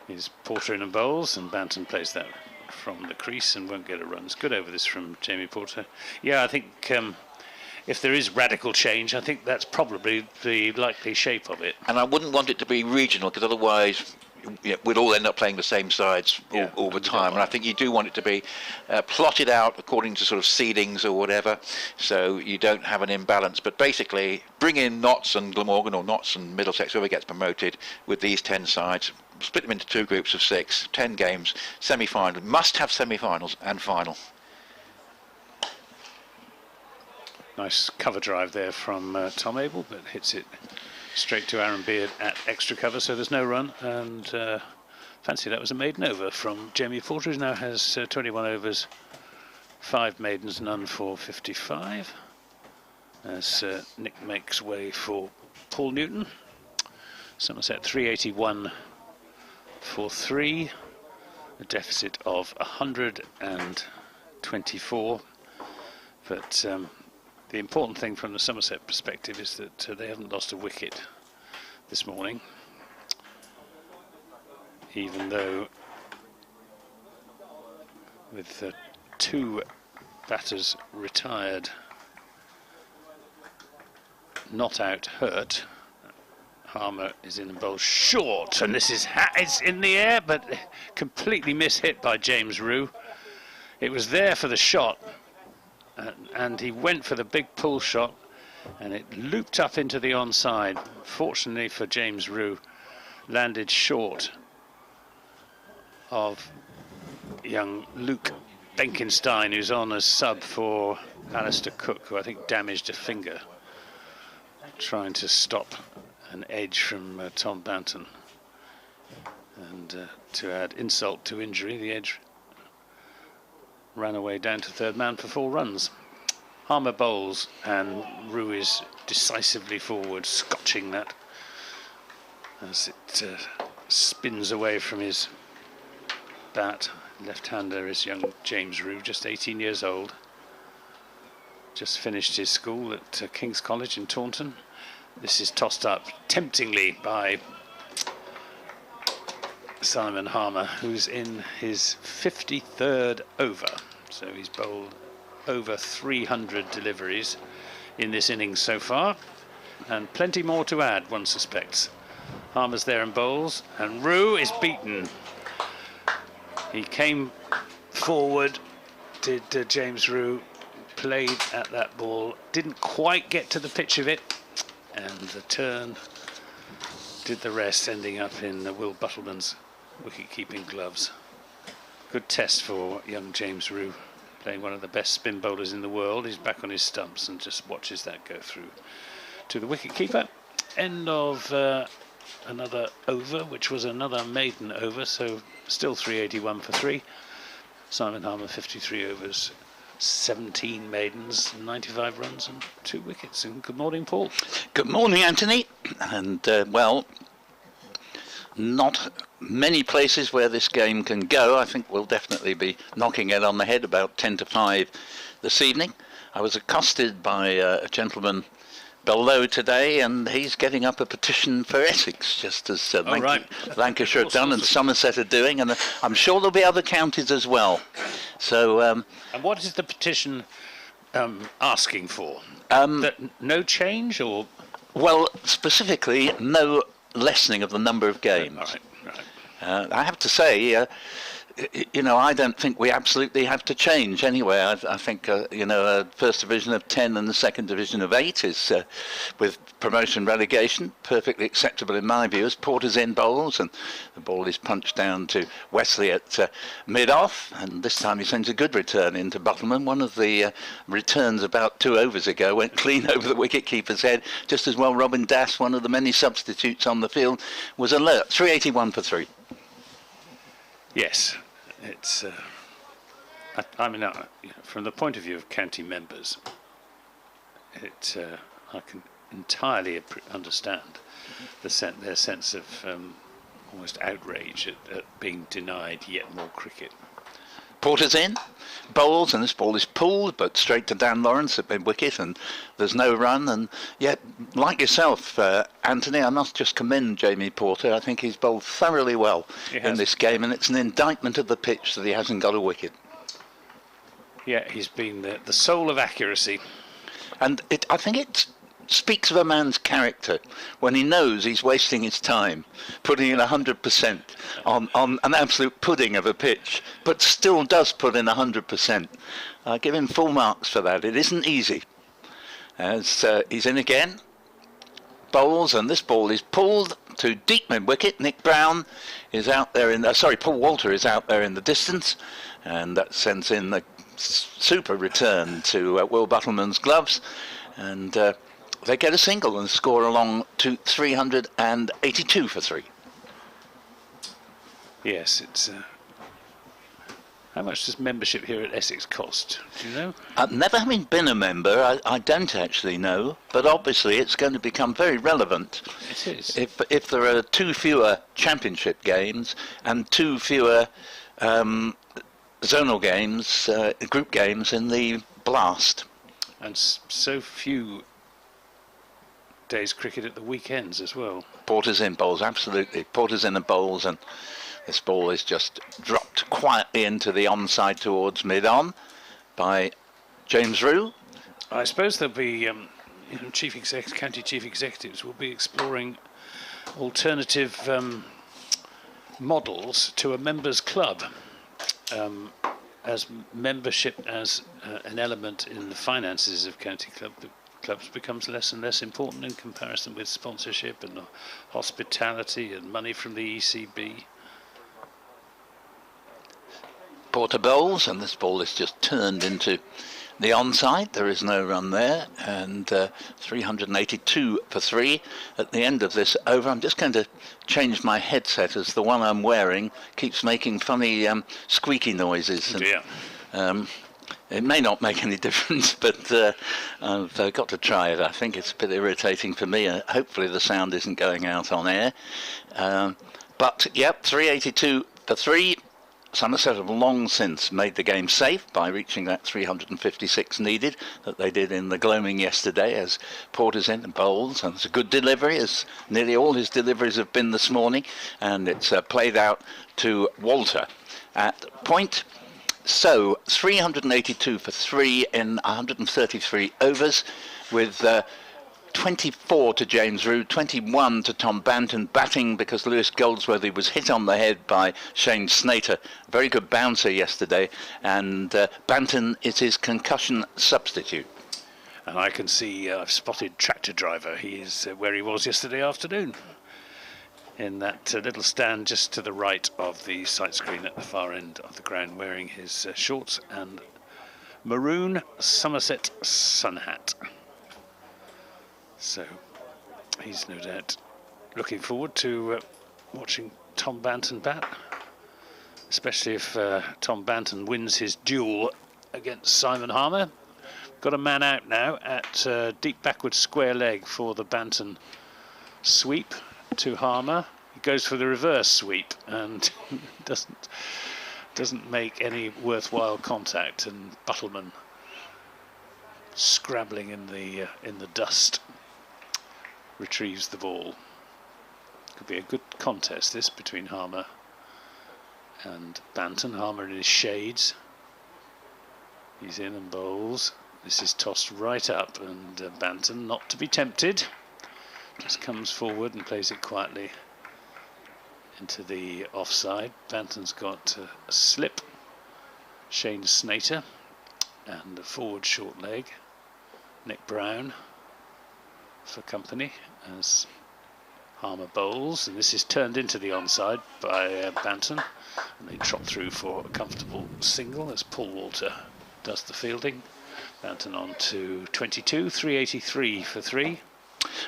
Here's Porter in and bowls, and Banton plays that from the crease and won't get a run. It's good over this from Jamie Porter. Yeah, I think if there is radical change, I think that's probably the likely shape of it. And I wouldn't want it to be regional, because otherwise we'd all end up playing the same sides all the time. And I think you do want it to be plotted out according to sort of seedings or whatever, so you don't have an imbalance. But basically, bring in Notts and Glamorgan, or Notts and Middlesex, whoever gets promoted, with these 10 sides. Split them into 2 groups of 6, 10 games, semi-final. Must have semi-finals and final. Nice cover drive there from Tom Abel, but hits it straight to Aaron Beard at extra cover, so there's no run. And fancy that was a maiden over from Jamie Porter, who now has 21 overs, 5 maidens, none for 55. As Nick makes way for Paul Newton. Somerset 381 for 3, a deficit of 124. But the important thing from the Somerset perspective is that they haven't lost a wicket this morning, even though with 2 batters retired, not out, hurt, Harmer is in the bowl short, and this is it's in the air, but completely mishit by James Rew. It was there for the shot, and he went for the big pull shot, and it looped up into the onside. Fortunately for James Rew, landed short of young Luke Benkenstein, who's on as sub for Alistair Cook, who I think damaged a finger trying to stop an edge from Tom Banton. And to add insult to injury, the edge ran away down to third man for 4 runs. Harmer bowls, and Rew is decisively forward, scotching that as it spins away from his bat. Left-hander is young James Rew, just 18 years old. Just finished his school at King's College in Taunton. This is tossed up temptingly by Simon Harmer, who's in his 53rd over. So he's bowled over 300 deliveries in this innings so far, and plenty more to add, one suspects. Harmer's there and bowls, and Rew is beaten. He came forward, did James Rew, played at that ball, didn't quite get to the pitch of it, and the turn did the rest, ending up in Will Buttleman's wicket-keeping gloves. Good test for young James Rew, playing one of the best spin bowlers in the world. He's back on his stumps and just watches that go through to the wicket-keeper. End of another over, which was another maiden over, so still 381 for 3. Simon Harmer, 53 overs, 17 maidens, 95 runs and 2 wickets. And good morning, Paul. Good morning, Anthony. And well, not many places where this game can go. I think we'll definitely be knocking it on the head about 10 to 5 this evening. I was accosted by a gentleman below today, and he's getting up a petition for Essex, just as Lancashire have done and Somerset are doing, and I'm sure there'll be other counties as well. So, and what is the petition asking for? That no change, or? Well, specifically, no lessening of the number of games. All right. I have to say, you know, I don't think we absolutely have to change anyway. I think, you know, a first division of 10 and the second division of 8 is, with promotion relegation, perfectly acceptable in my view, as Porter's in bowls, and the ball is punched down to Wesley at mid-off, and this time he sends a good return into Buttleman. One of the returns about 2 overs ago went clean over the wicket-keeper's head, just as well Robin Dass, one of the many substitutes on the field, was alert. 381 for 3. Yes, it's. I mean, from the point of view of county members, I can entirely understand their sense of almost outrage at being denied yet more cricket. Porter's in, bowls, and this ball is pulled, but straight to Dan Lawrence at mid-wicket, and there's no run. And yet, like yourself, Anthony, I must just commend Jamie Porter. I think he's bowled thoroughly well in this game, and it's an indictment of the pitch that he hasn't got a wicket. Yeah, he's been the soul of accuracy. And I think it speaks of a man's character when he knows he's wasting his time putting in 100% on an absolute pudding of a pitch, but still does put in 100%. I give him full marks for that. It isn't easy. As he's in again, bowls, and this ball is pulled to deep mid wicket. Nick Brown is out there in Paul Walter is out there in the distance, and that sends in the super return to Will Buttleman's gloves, and they get a single and score along to 382 for 3. Yes, it's. How much does membership here at Essex cost? Do you know? Never having been a member, I don't actually know, but obviously it's going to become very relevant. It is. If there are 2 fewer championship games and 2 fewer zonal games, group games in the Blast. And so few days cricket at the weekends as well. Porters in, bowls, absolutely. Porters in and bowls, and this ball is just dropped quietly into the onside towards mid-on by James Rew. I suppose there'll be county chief executives will be exploring alternative models to a members' club, as membership as an element in the finances of county clubs becomes less and less important in comparison with sponsorship and hospitality and money from the ECB. Porter bowls, and this ball is just turned into the onside. There is no run there, and 382 for 3 at the end of this over. I'm just going to change my headset, as the one I'm wearing keeps making funny squeaky noises. And, it may not make any difference, but I've got to try it. I think it's a bit irritating for me. Hopefully the sound isn't going out on air. But, yep, 382 for 3. Somerset have long since made the game safe by reaching that 356 needed that they did in the gloaming yesterday, as Porter's in and bowls, and it's a good delivery, as nearly all his deliveries have been this morning, and it's played out to Walter at point. So 382 for 3 in 133 overs, with 24 to James Rew, 21 to Tom Banton, batting because Lewis Goldsworthy was hit on the head by Shane Snater. Very good bouncer yesterday, and Banton is his concussion substitute. And I can see I've spotted Tractor Driver. He is where he was yesterday afternoon, in that little stand just to the right of the sight screen at the far end of the ground, wearing his shorts and maroon Somerset sun hat. So he's no doubt looking forward to watching Tom Banton bat, especially if Tom Banton wins his duel against Simon Harmer. Got a man out now at deep backward square leg for the Banton sweep to Harmer. He goes for the reverse sweep and doesn't make any worthwhile contact, and Buttleman scrabbling in the dust retrieves the ball. Could be a good contest, this, between Harmer and Banton. Harmer in his shades. He's in and bowls. This is tossed right up, and Banton, not to be tempted, just comes forward and plays it quietly into the offside. Banton's got a slip. Shane Snater and a forward short leg. Nick Brown for company as Harmer bowls, and this is turned into the onside by Banton, and they trot through for a comfortable single as Paul Walter does the fielding. Banton on to 22, 383 for 3.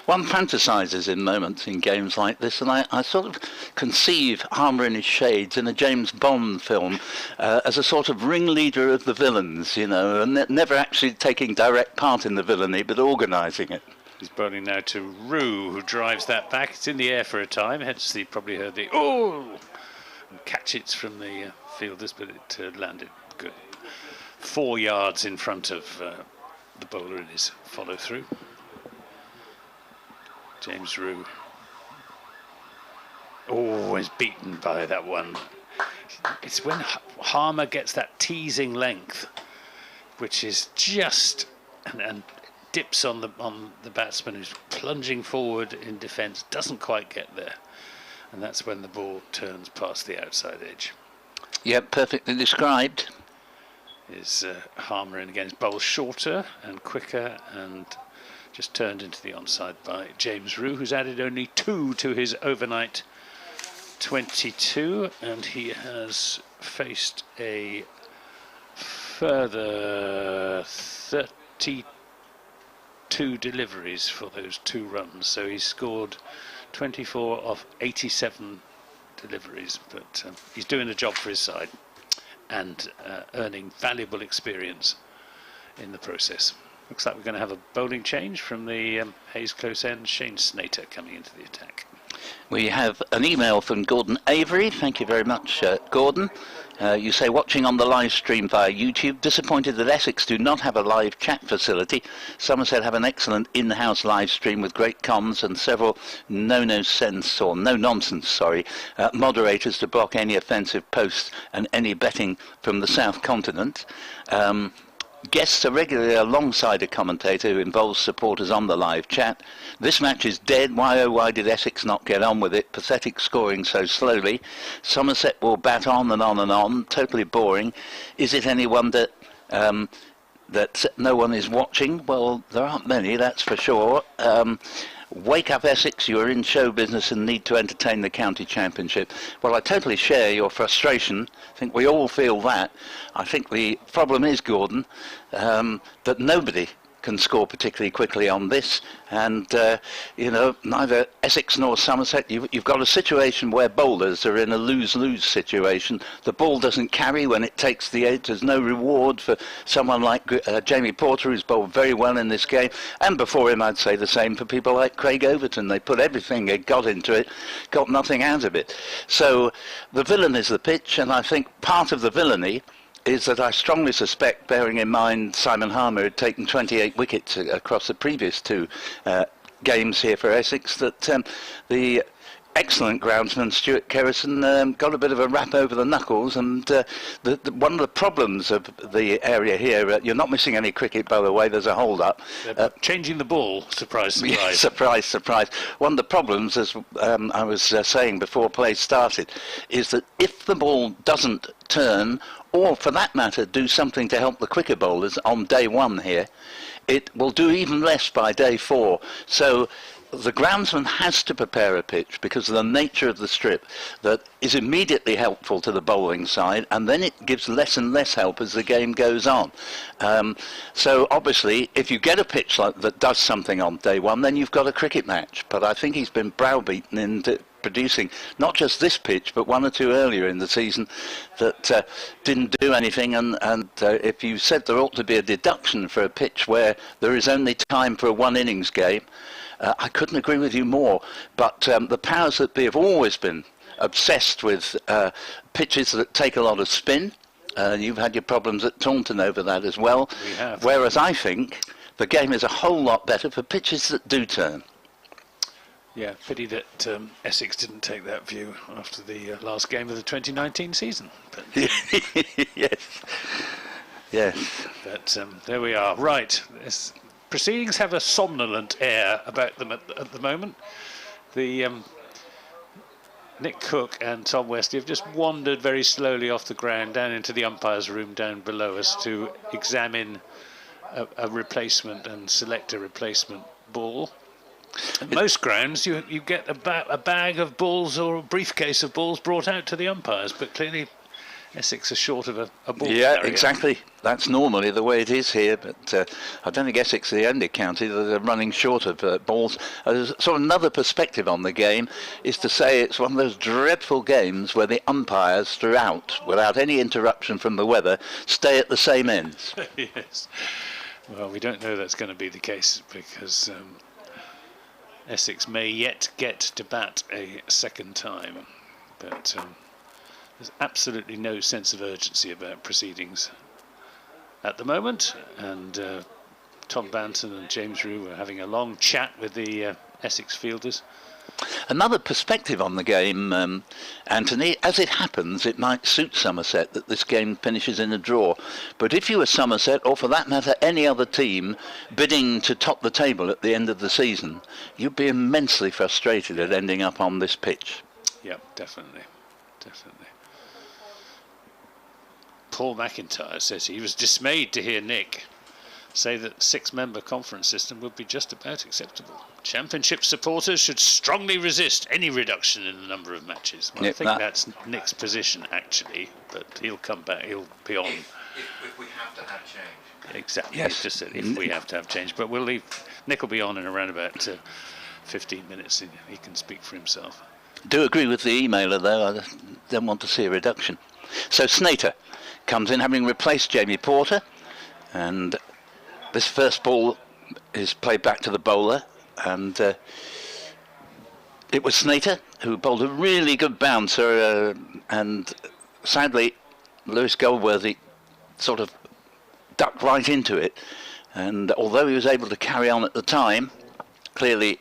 One fantasises in moments in games like this, and I sort of conceive Harmer in his shades in a James Bond film as a sort of ringleader of the villains, you know, and never actually taking direct part in the villainy, but organising it. He's bowling now to Rew, who drives that back. It's in the air for a time, hence you probably heard the "oh" and catch it from the fielders, but it landed good. 4 yards in front of the bowler in his follow-through. James Rew. Oh, is beaten by that one. It's when Harmer gets that teasing length, which is just and dips on the batsman who's plunging forward in defence, doesn't quite get there, and that's when the ball turns past the outside edge. Yep, perfectly described. Is Harmer in again, bowls shorter and quicker, and just turned into the onside by James Rew, who's added only 2 to his overnight 22, and he has faced a further 32 deliveries for those 2 runs, so he scored 24 of 87 deliveries, but he's doing the job for his side and earning valuable experience in the process. Looks like we're going to have a bowling change from the Hayes close end. Shane Snater coming into the attack. We have an email from Gordon Avery. Thank you very much, Gordon. You say, watching on the live stream via YouTube, disappointed that Essex do not have a live chat facility. Somerset have an excellent in-house live stream with great comms and several no-nonsense moderators to block any offensive posts and any betting from the South Continent. Guests are regularly alongside a commentator who involves supporters on the live chat. This match is dead. Why, oh, why did Essex not get on with it? Pathetic scoring so slowly. Somerset will bat on and on and on. Totally boring. Is it any wonder that no one is watching? Well, there aren't many, that's for sure. Wake up, Essex, you are in show business and need to entertain the county championship. Well, I totally share your frustration. I think we all feel that. I think the problem is, Gordon, that nobody can score particularly quickly on this, and neither Essex nor Somerset. You've got a situation where bowlers are in a lose-lose situation. The ball doesn't carry when it takes the edge. There's no reward for someone like Jamie Porter, who's bowled very well in this game, and before him I'd say the same for people like Craig Overton. They put everything they got into it, got nothing out of it. So the villain is the pitch, and I think part of the villainy is that I strongly suspect, bearing in mind Simon Harmer had taken 28 wickets across the previous 2 games here for Essex, that the excellent groundsman Stuart Kerrison got a bit of a rap over the knuckles, and one of the problems of the area here, you're not missing any cricket, by the way, there's a hold-up. Changing the ball, surprise, surprise. Yeah, surprise, surprise. One of the problems, as I was saying before play started, is that if the ball doesn't turn, or for that matter do something to help the quicker bowlers on day 1 here, it will do even less by day 4. So the groundsman has to prepare a pitch because of the nature of the strip that is immediately helpful to the bowling side, and then it gives less and less help as the game goes on. So obviously if you get a pitch like that does something on day 1, then you've got a cricket match. But I think he's been browbeaten into producing not just this pitch but 1 or 2 earlier in the season that didn't do anything, and if you said there ought to be a deduction for a pitch where there is only time for a 1 innings game, I couldn't agree with you more. But the powers that be have always been obsessed with pitches that take a lot of spin. You've had your problems at Taunton over that as well. We have. Whereas I think the game is a whole lot better for pitches that do turn. Yeah, pity that Essex didn't take that view after the last game of the 2019 season. But, yes. But there we are. Right. Proceedings have a somnolent air about them at the moment. The Nick Cook and Tom Westley have just wandered very slowly off the ground down into the umpire's room down below us to examine a replacement and select a replacement ball. At most grounds, you get a bag of balls or a briefcase of balls brought out to the umpires, but clearly Essex are short of a ball Yeah, carrier. exactly. That's normally the way it is here, but I don't think Essex are the only county that are running short of balls. So another perspective on the game is to say it's one of those dreadful games where the umpires throughout, without any interruption from the weather, stay at the same ends. Yes. Well, we don't know that's going to be the case because Essex may yet get to bat a second time, but there's absolutely no sense of urgency about proceedings at the moment, and Tom Banton and James Rew were having a long chat with the Essex fielders. Another perspective on the game, Anthony, as it happens, it might suit Somerset that this game finishes in a draw. But if you were Somerset, or for that matter any other team, bidding to top the table at the end of the season, you'd be immensely frustrated at ending up on this pitch. Yep, definitely. Paul McIntyre says he was dismayed to hear Nick say that 6-member conference system would be just about acceptable. Championship supporters should strongly resist any reduction in the number of matches. Well, I think that's Nick's position, actually, but he'll come back, he'll be on. If we have to have change. Exactly, yes. He's just said if we have to have change. But we'll leave, Nick will be on in around about 15 minutes, and he can speak for himself. Do agree with the emailer, though. I don't want to see a reduction. So Snater comes in having replaced Jamie Porter, and this first ball is played back to the bowler, and it was Snater who bowled a really good bouncer, and sadly Lewis Goldworthy sort of ducked right into it, and although he was able to carry on at the time, clearly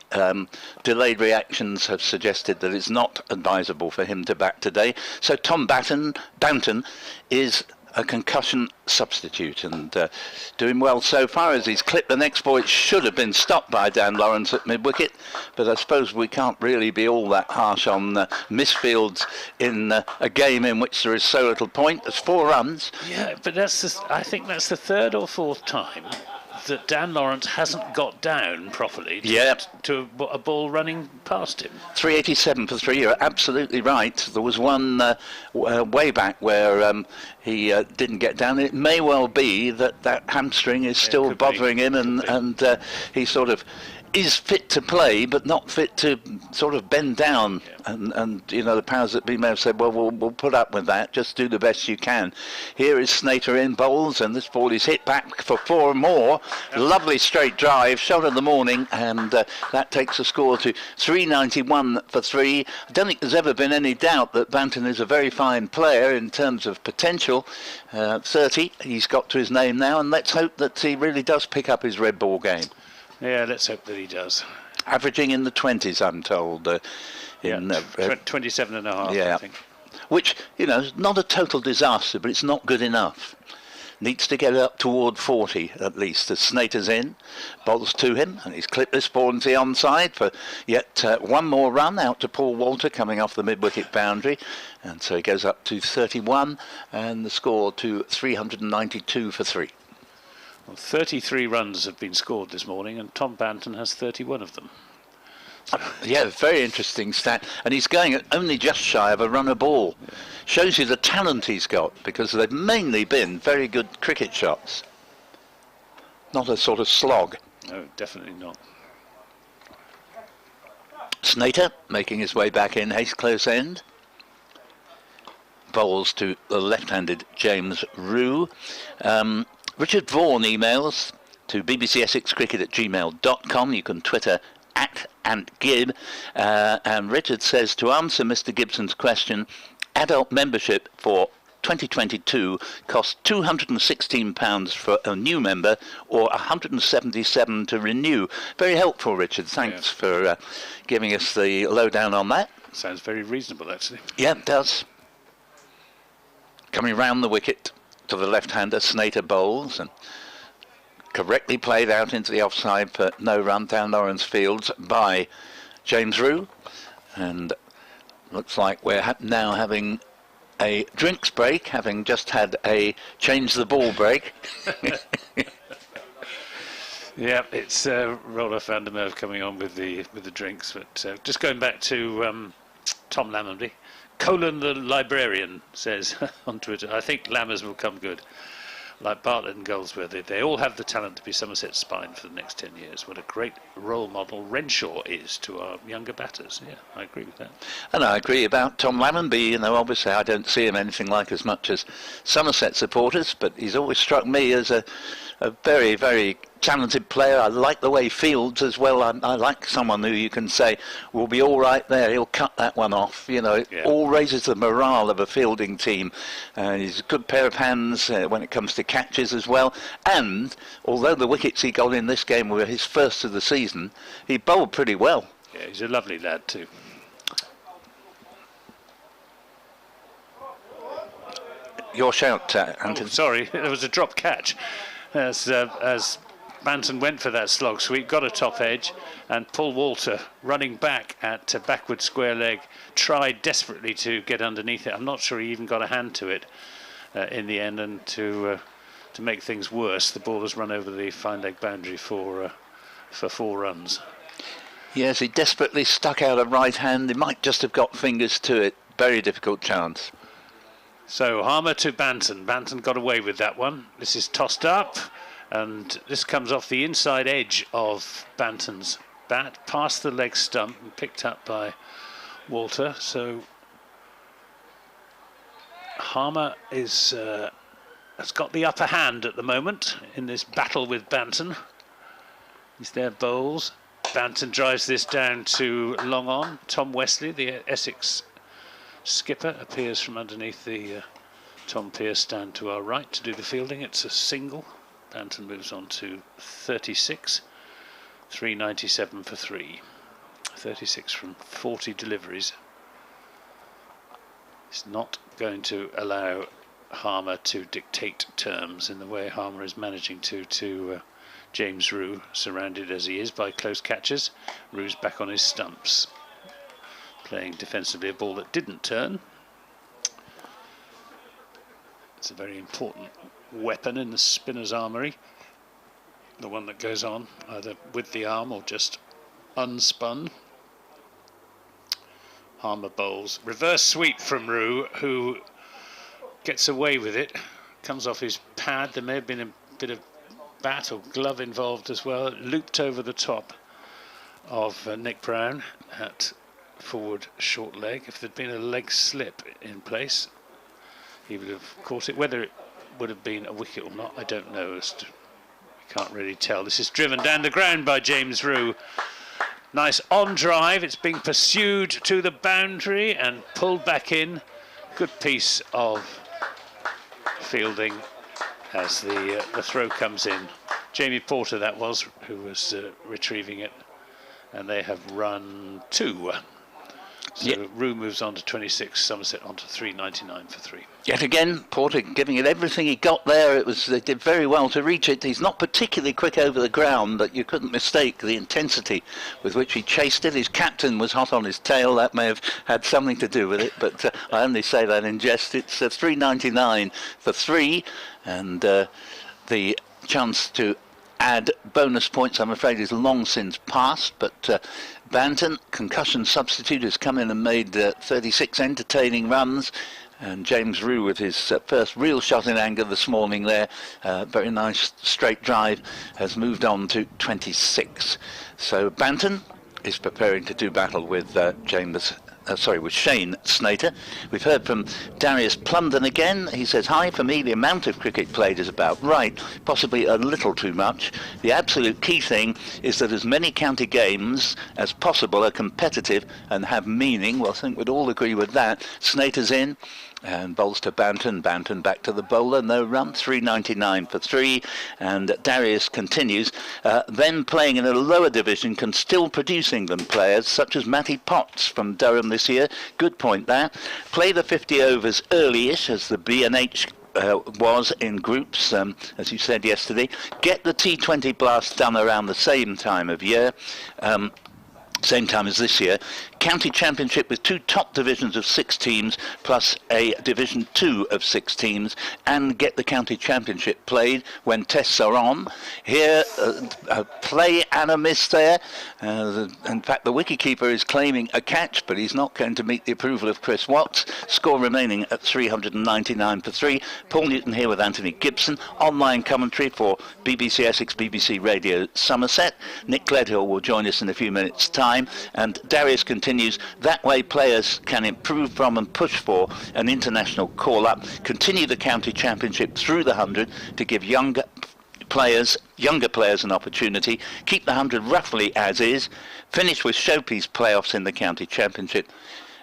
delayed reactions have suggested that it's not advisable for him to bat today. So Tom Banton is a concussion substitute, and doing well so far as he's clipped the next ball. It should have been stopped by Dan Lawrence at mid-wicket, but I suppose we can't really be all that harsh on misfields in a game in which there is so little point. There's 4 runs. Yeah, but I think that's the 3rd or 4th time that Dan Lawrence hasn't got down properly to a ball running past him. 387 for 3. You're absolutely right. There was one way back where he didn't get down. It may well be that hamstring is still bothering him, and he sort of is fit to play, but not fit to sort of bend down. And you know, the powers that be may have said, well, we'll put up with that. Just do the best you can. Here is Snater in bowls, and this ball is hit back for 4 more. Lovely straight drive, shot in the morning, and that takes the score to 391 for 3. I don't think there's ever been any doubt that Banton is a very fine player in terms of potential. 30, he's got to his name now, and let's hope that he really does pick up his red ball game. Yeah, let's hope that he does. Averaging in the 20s, I'm told. 27 and a half, yeah. I think. Which, you know, is not a total disaster, but it's not good enough. Needs to get up toward 40 at least. As Snater's in, bowls to him, and he's clipped this ball into the onside for yet one more run out to Paul Walter coming off the mid-wicket boundary. And so he goes up to 31, and the score to 392 for 3. Well, 33 runs have been scored this morning, and Tom Banton has 31 of them. Yeah, very interesting stat. And he's going at only just shy of a run a ball. Yeah. Shows you the talent he's got, because they've mainly been very good cricket shots. Not a sort of slog. No, definitely not. Snater making his way back in, Hayes close end. Bowls to the left-handed James Rew. Richard Vaughan emails to bbcsexcricket@gmail.com. You can Twitter @AntGib. And Richard says, to answer Mr. Gibson's question, adult membership for 2022 costs £216 for a new member, or £177 to renew. Very helpful, Richard. Thanks for giving us the lowdown on that. Sounds very reasonable, actually. Yeah, it does. Coming round the wicket to the left-hander, Snater bowls, and correctly played out into the offside for no run down Lawrence Fields by James Rew. And looks like we're now having a drinks break, having just had a change the ball break. Yeah, it's Rollo van der Merwe coming on with the drinks. But just going back to Tom Lammonby, Colin the librarian says on Twitter, I think Lammers will come good. Like Bartlett and Goldsworthy, they all have the talent to be Somerset's spine for the next 10 years. What a great role model Renshaw is to our younger batters. Yeah, I agree with that. And I agree about Tom Lammonby. You know, obviously I don't see him anything like as much as Somerset supporters, but he's always struck me as a very, very talented player. I like the way he fields as well. I like someone who you can say will be all right there. He'll cut that one off. You know, it all raises the morale of a fielding team. He's a good pair of hands when it comes to catches as well. And although the wickets he got in this game were his first of the season, he bowled pretty well. Yeah, he's a lovely lad too. Your shout, Anthony. Oh, sorry, there was a drop catch as Banton went for that slog sweep, got a top edge, and Paul Walter, running back at backward square leg, tried desperately to get underneath it. I'm not sure he even got a hand to it in the end, and to make things worse, the ball has run over the fine leg boundary for 4 runs. Yes, he desperately stuck out a right hand. He might just have got fingers to it. Very difficult chance. So Harmer to Banton. Banton got away with that one. This is tossed up, and this comes off the inside edge of Banton's bat, past the leg stump and picked up by Walter. So Harmer has got the upper hand at the moment in this battle with Banton. He's there, bowls. Banton drives this down to long on. Tom Wesley, the Essex skipper, appears from underneath the Tom Pearce stand to our right to do the fielding. It's a single. Banton moves on to 36, 397 for 3. 36 from 40 deliveries. It's not going to allow Harmer to dictate terms in the way Harmer is managing to James Rew, surrounded as he is by close catches. Rew's back on his stumps, playing defensively a ball that didn't turn. It's a very important weapon in the spinner's armoury, the one that goes on either with the arm or just unspun. Harmer bowls. Reverse sweep from Rew, who gets away with it. Comes off his pad. There may have been a bit of bat or glove involved as well. Looped over the top of Nick Brown at forward short leg. If there'd been a leg slip in place, he would have caught it. Whether it would have been a wicket or not, I don't know. We can't really tell. This is driven down the ground by James Rew. Nice on drive. It's being pursued to the boundary and pulled back in. Good piece of fielding as the throw comes in. Jamie Porter that was, who was retrieving it, and they have run 2. So Rew moves on to 26, Somerset on to 399 for 3. Yet again, Porter giving it everything he got there. They did very well to reach it. He's not particularly quick over the ground, but you couldn't mistake the intensity with which he chased it. His captain was hot on his tail. That may have had something to do with it, but I only say that in jest. It's 399 for 3, and the chance to add bonus points, I'm afraid, is long since past, but Banton, concussion substitute, has come in and made 36 entertaining runs, and James Rew with his first real shot in anger this morning there, very nice straight drive, has moved on to 26. So Banton is preparing to do battle with with Shane Snater. We've heard from Darius Plunden again. He says, hi, for me the amount of cricket played is about right, possibly a little too much. The absolute key thing is that as many county games as possible are competitive and have meaning. Well, I think we'd all agree with that. Snater's in and bowls to Banton. Banton back to the bowler, no run, 399 for 3, and Darius continues. Then playing in a lower division can still produce England players such as Matty Potts from Durham this year. Good point there. Play the 50 overs early-ish as the B&H was in groups, as you said yesterday. Get the T20 blast done around the same time of year. Same time as this year. County Championship with 2 top divisions of 6 teams plus a Division 2 of 6 teams, and get the County Championship played when tests are on. Here, a play and a miss there. In fact, the wicketkeeper is claiming a catch, but he's not going to meet the approval of Chris Watts. Score remaining at 399 for 3. Paul Newton here with Anthony Gibson. Online commentary for BBC Essex, BBC Radio Somerset. Nick Gledhill will join us in a few minutes' time, and Darius continues. That way players can improve from and push for an international call-up, continue the county championship through the 100 to give younger players, younger players, an opportunity. Keep the 100 roughly as is. Finish with showpiece playoffs in the county championship.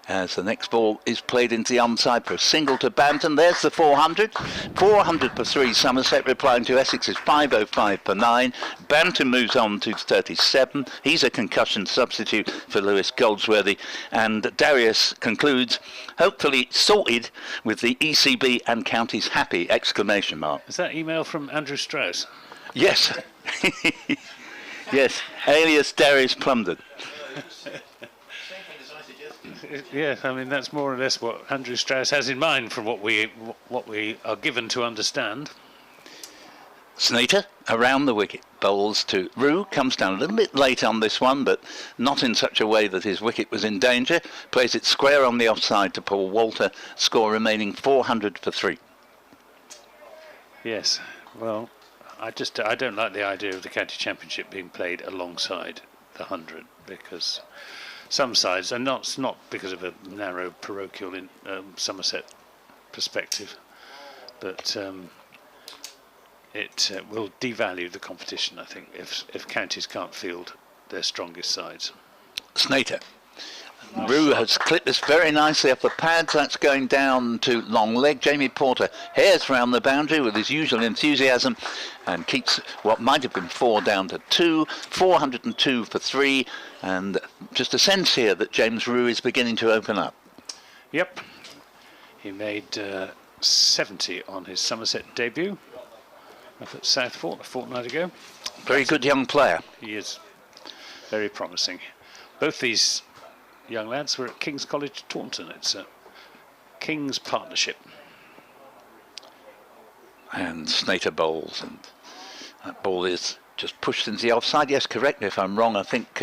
As the next ball is played into the onside for a single to Banton. There's the 400. 400 per 3. Somerset replying to Essex's 505 per 9. Banton moves on to 37. He's a concussion substitute for Lewis Goldsworthy. And Darius concludes, hopefully sorted, with the ECB and counties happy! Exclamation mark. Is that email from Andrew Strauss? Yes. Yes. Alias Darius Plumden. Yeah, I mean that's more or less what Andrew Strauss has in mind from what we are given to understand. Snater around the wicket, bowls to Rew, comes down a little bit late on this one, but not in such a way that his wicket was in danger. Plays it square on the offside to Paul Walter, score remaining 400 for 3. Yes, well, I don't like the idea of the county championship being played alongside the 100, because some sides, and it's not because of a narrow parochial in Somerset perspective, but it will devalue the competition, I think, if counties can't field their strongest sides. Snater. Rew has clipped this very nicely off the pads. That's going down to long leg. Jamie Porter hairs round the boundary with his usual enthusiasm and keeps what might have been 4 down to 2. 402 for 3. And just a sense here that James Rew is beginning to open up. Yep. He made 70 on his Somerset debut up at Southport a fortnight ago. Very good young player. He is very promising. Both these young lads were at King's College, Taunton. It's a King's partnership. And Snater bowls, and that ball is just pushed into the offside. Yes, correct me if I'm wrong. I think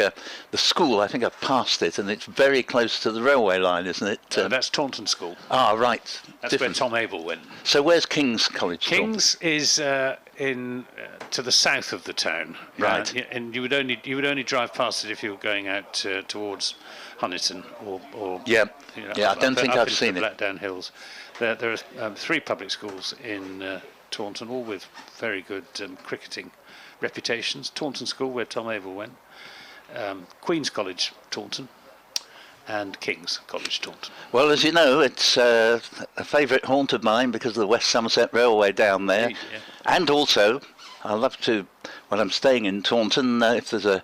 the school, I think I've passed it, and it's very close to the railway line, isn't it? That's Taunton School. Ah, right. That's different. where Tom Abel went. So where's King's College? King's is in to the south of the town. Right. And you would only drive past it if you were going out towards Honiton or yeah. You know, Yeah, I don't think I've seen it. Blackdown Hills. There are 3 public schools in Taunton, all with very good cricketing reputations. Taunton School, where Tom Abel went, Queen's College, Taunton, and King's College, Taunton. Well, as you know, it's a favourite haunt of mine because of the West Somerset Railway down there. Indeed, yeah. And also, I love to, when I'm staying in Taunton, if there's a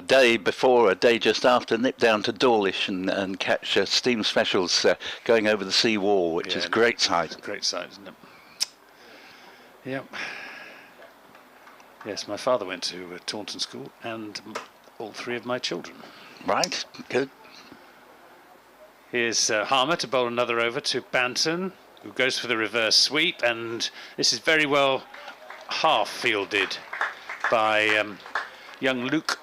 day before, a day just after, nip down to Dawlish and catch steam specials going over the sea wall, which is a great sight. It's a great sight, isn't it? Yep. Yes, my father went to Taunton School, and all 3 of my children. Right, good. Here's Harmer to bowl another over to Banton, who goes for the reverse sweep, and this is very well half fielded by young Luke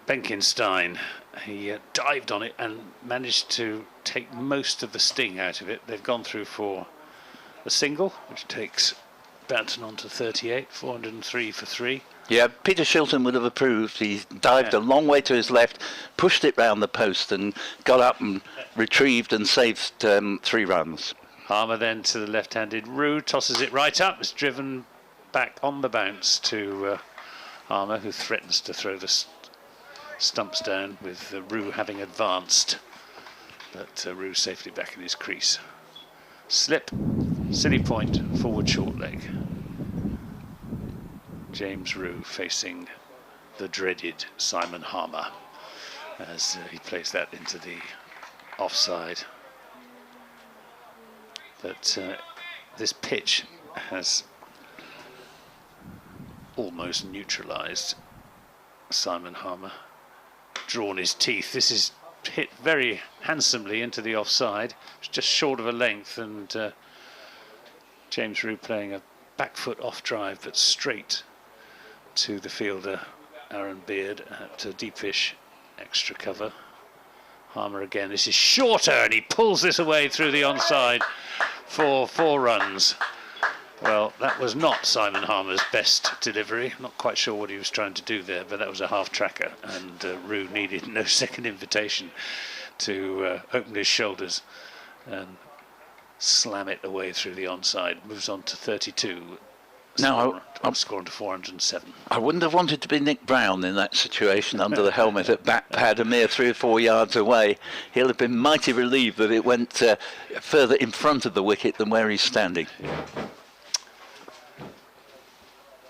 Benkenstein. He dived on it and managed to take most of the sting out of it. They've gone through for a single, which takes Banton on to 38, 403 for 3. Yeah, Peter Shilton would have approved. He dived a long way to his left, pushed it round the post and got up and retrieved and saved 3 runs. Harmer then to the left-handed Rew, tosses it right up. It's driven back on the bounce to Harmer, who threatens to throw the stumps down with Rew having advanced. But Rew safely back in his crease. Slip, silly point, forward short leg. James Rew facing the dreaded Simon Harmer as he plays that into the offside. But this pitch has almost neutralised Simon Harmer. Drawn his teeth. This is hit very handsomely into the offside. It's just short of a length, and James Rew playing a back foot off drive, but straight to the fielder Aaron Beard at deepish extra cover. Harmer again. This is shorter, and he pulls this away through the onside for 4 runs. Well, that was not Simon Harmer's best delivery. Not quite sure what he was trying to do there, but that was a half tracker, and Rew needed no second invitation to open his shoulders and slam it away through the onside. Moves on to 32. scoring to 407. I wouldn't have wanted to be Nick Brown in that situation under the helmet at bat pad a mere 3 or 4 yards away. He'll have been mighty relieved that it went further in front of the wicket than where he's standing.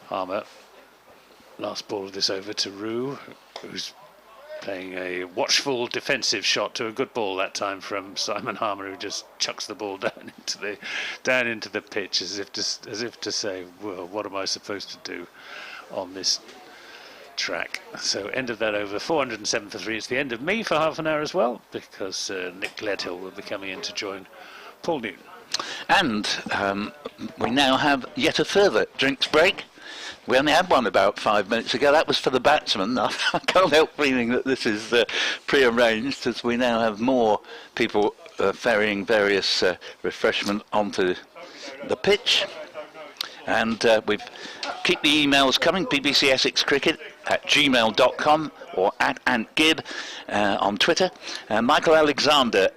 Harmer, last ball of this over to Rew, who's playing a watchful defensive shot to a good ball that time from Simon Harmer, who just chucks the ball down into the pitch as if to say, well, what am I supposed to do on this track? So end of that over, 407 for 3. It's the end of me for half an hour as well, because Nick Gledhill will be coming in to join Paul Newton. And we now have yet a further drinks break. We only had one about 5 minutes ago. That was for the batsman. I can't help feeling that this is pre-arranged, as we now have more people ferrying various refreshment onto the pitch. And we've keep the emails coming, BBC Essex Cricket @gmail.com or @AntGib on Twitter. Michael Alexander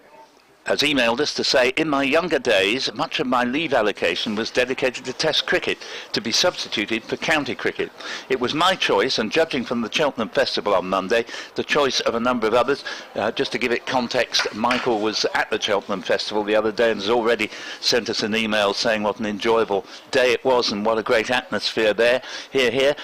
has emailed us to say, in my younger days, much of my leave allocation was dedicated to Test cricket, to be substituted for county cricket. It was my choice, and judging from the Cheltenham Festival on Monday, the choice of a number of others. Just to give it context, Michael was at the Cheltenham Festival the other day and has already sent us an email saying what an enjoyable day it was and what a great atmosphere there. Here.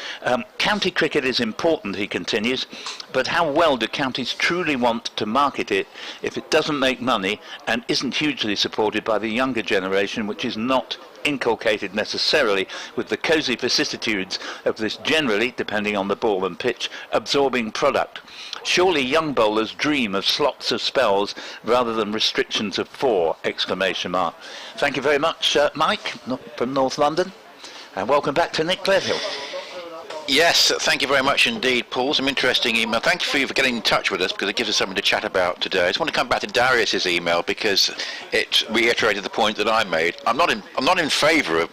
County cricket is important, he continues, but how well do counties truly want to market it if it doesn't make money and isn't hugely supported by the younger generation, which is not inculcated necessarily with the cosy vicissitudes of this generally, depending on the ball and pitch, absorbing product? Surely young bowlers dream of slots of spells rather than restrictions of 4! Thank you very much, Mike, from North London, and welcome back to Nick Gledhill. Yes, thank you very much indeed, Paul. Some interesting email. Thank you for getting in touch with us, because it gives us something to chat about today. I just want to come back to Darius's email because it reiterated the point that I made. I'm not in favour of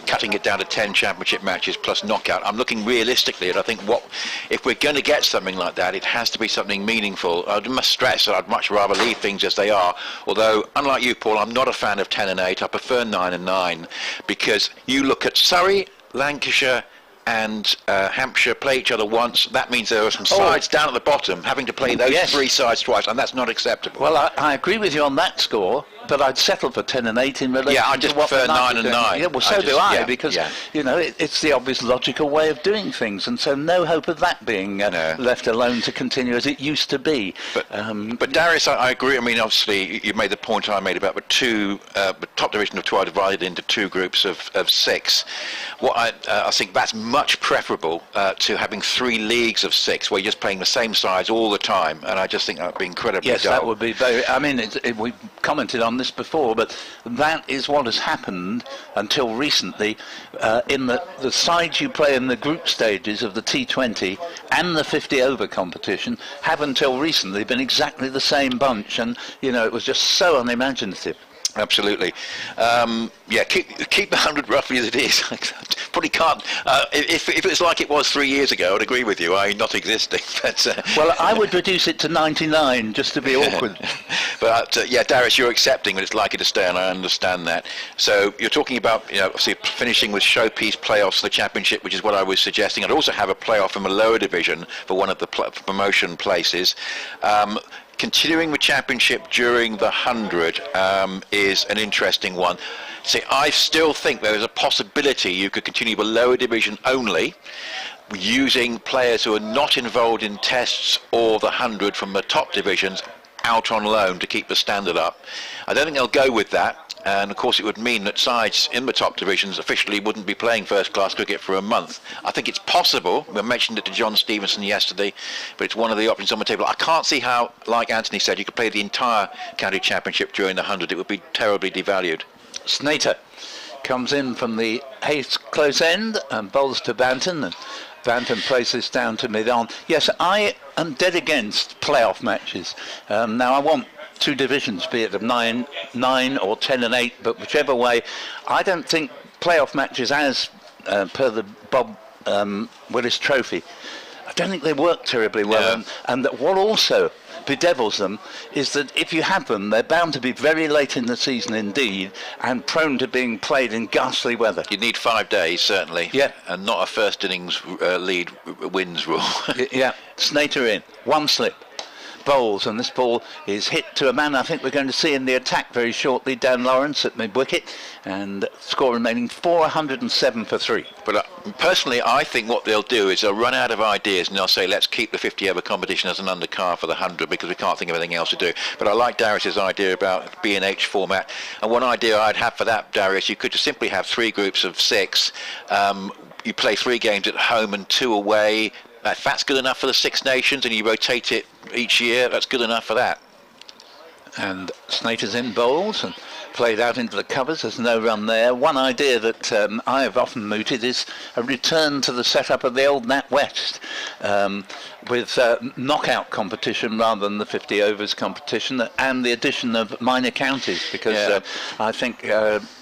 cutting it down to 10 championship matches plus knockout. I'm looking realistically, and I think if we're going to get something like that, it has to be something meaningful. I must stress that I'd much rather leave things as they are. Although, unlike you, Paul, I'm not a fan of 10 and 8. I prefer 9 and 9 because you look at Surrey, Lancashire and Hampshire play each other once. That means there are some sides down at the bottom having to play those 3 sides twice, and that's not acceptable. Well, I agree with you on that score, but I'd settle for 10 and 8 in relation to I just prefer 9 and 9. Yeah, well, so do I, because it's the obvious logical way of doing things, and so no hope of that being left alone to continue as it used to be. But Darius, I agree. I mean, obviously, you made the point I made about the top division of 12 divided into 2 groups of 6. What I think that's much preferable to having 3 leagues of 6 where you're just playing the same sides all the time, and I just think that would be incredibly dull. That would be very. I mean, we commented on this before, but that is what has happened until recently in the sides you play in the group stages of the T20 and the 50 over competition have until recently been exactly the same bunch, and it was just so unimaginative. Absolutely. Keep the 100 roughly as it is. Probably can't. If it was like it was 3 years ago, I'd agree with you, not existing. But, well, I would reduce it to 99 just to be awkward. But Darius, you're accepting that it's likely to stay, and I understand that. So you're talking about, obviously finishing with showpiece playoffs for the championship, which is what I was suggesting. I'd also have a playoff from a lower division for one of the promotion places. Continuing the championship during the 100 is an interesting one. See, I still think there is a possibility you could continue the lower division only, using players who are not involved in tests or the 100 from the top divisions out on loan to keep the standard up. I don't think they'll go with that. And of course it would mean that sides in the top divisions officially wouldn't be playing first class cricket for a month. I think it's possible. We mentioned it to John Stevenson yesterday, but it's one of the options on the table. I can't see how, like Anthony said, you could play the entire county championship during the 100. It would be terribly devalued. Snater comes in from the Hayes close end and bowls to Banton, and Banton plays this down to mid-on. Yes, I am dead against playoff matches. Now I want 2 divisions, be it of 9 or 10 and 8, but whichever way, I don't think playoff matches, as per the Bob Willis Trophy, I don't think they work terribly well. And that what also bedevils them is that if you have them, they're bound to be very late in the season indeed, and prone to being played in ghastly weather. You need 5 days, certainly. Yeah. And not a first innings lead wins rule. Yeah. Snater in. One slip. Bowls, and this ball is hit to a man I think we're going to see in the attack very shortly, Dan Lawrence at mid-wicket, and score remaining 407 for 3. But personally, I think what they'll do is they'll run out of ideas and they'll say, let's keep the 50-over competition as an undercar for the 100 because we can't think of anything else to do. But I like Darius's idea about B&H format, and one idea I'd have for that, Darius, you could just simply have 3 groups of 6. You play 3 games at home and 2 away. If that's good enough for the 6 nations and you rotate it each year, that's good enough for that. And Snater's in bowls and played out into the covers. There's no run there. One idea that I have often mooted is a return to the setup of the old Nat West, with knockout competition rather than the 50 overs competition, and the addition of minor counties, because I think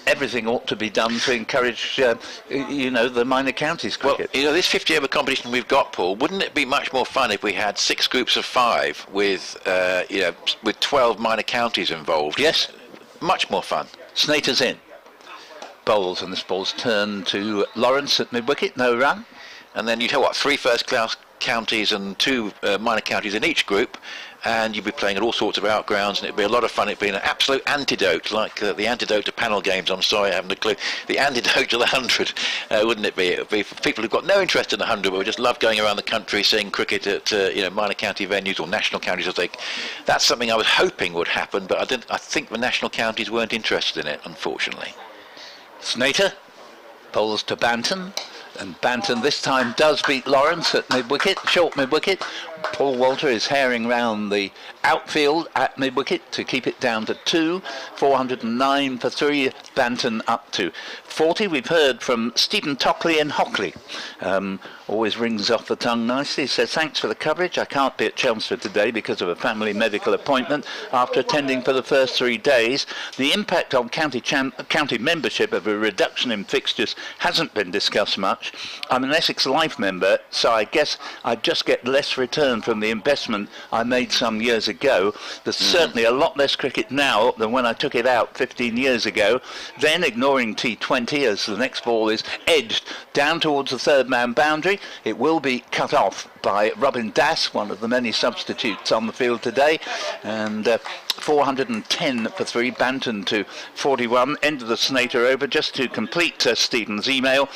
everything ought to be done to encourage the minor counties cricket. Well, this 50 over competition we've got, Paul, wouldn't it be much more fun if we had 6 groups of 5 with 12 minor counties involved? Yes. Much more fun. Snater's in. Bowls, and this ball's turned to Lawrence at mid-wicket, no run. And then you'd have, 3 first-class counties and 2 minor counties in each group, and you'd be playing at all sorts of outgrounds, and it'd be a lot of fun. It'd be an absolute antidote, like the antidote to panel games. I'm sorry, I haven't a clue. The antidote to the 100, wouldn't it be? It would be for people who've got no interest in the 100, but just love going around the country seeing cricket at minor county venues or national counties. That's something I was hoping would happen, but I think the national counties weren't interested in it, unfortunately. Snater bowls to Banton, and Banton this time does beat Lawrence at mid-wicket, short mid-wicket. Paul Walter is herring round the outfield at mid-wicket to keep it down to 2, 409 for 3, Banton up to 40. We've heard from Stephen Tockley and Hockley. Always rings off the tongue nicely. He says, thanks for the coverage. I can't be at Chelmsford today because of a family medical appointment after attending for the first 3 days. The impact on county membership of a reduction in fixtures hasn't been discussed much. I'm an Essex Life member, so I guess I'd just get less return from the investment I made some years ago. There's certainly a lot less cricket now than when I took it out 15 years ago. Then, ignoring T20 as the next ball is edged down towards the third man boundary, it will be cut off by Robin Das, one of the many substitutes on the field today, and 410 for 3, Banton to 41. End of the Snater over. Just to complete Stephen's email,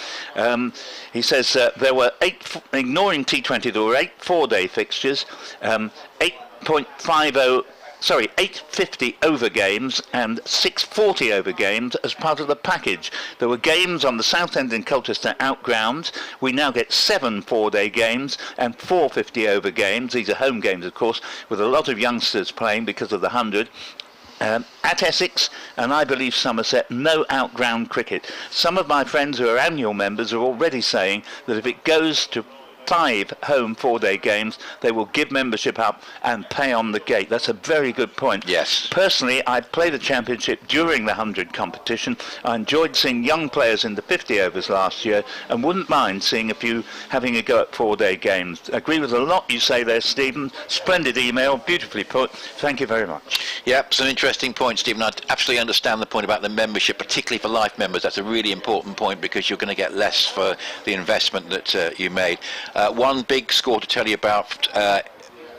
he says there were 8, ignoring T20, there were 8 4-day fixtures, 850 over games and 640 over games as part of the package. There were games on the Southend and Colchester outgrounds. We now get 7 4-day games and 450 over games. These are home games, of course, with a lot of youngsters playing because of the 100. At Essex and I believe Somerset, no outground cricket. Some of my friends who are annual members are already saying that if it goes to 5 home 4-day games, they will give membership up and pay on the gate. That's a very good point. Yes. Personally, I played the championship during the 100 competition. I enjoyed seeing young players in the 50 overs last year and wouldn't mind seeing a few having a go at 4-day games. Agree with a lot you say there, Stephen. Splendid email, beautifully put. Thank you very much. Yep, some interesting points, Stephen. I absolutely understand the point about the membership, particularly for life members. That's a really important point because you're going to get less for the investment that you made. One big score to tell you about,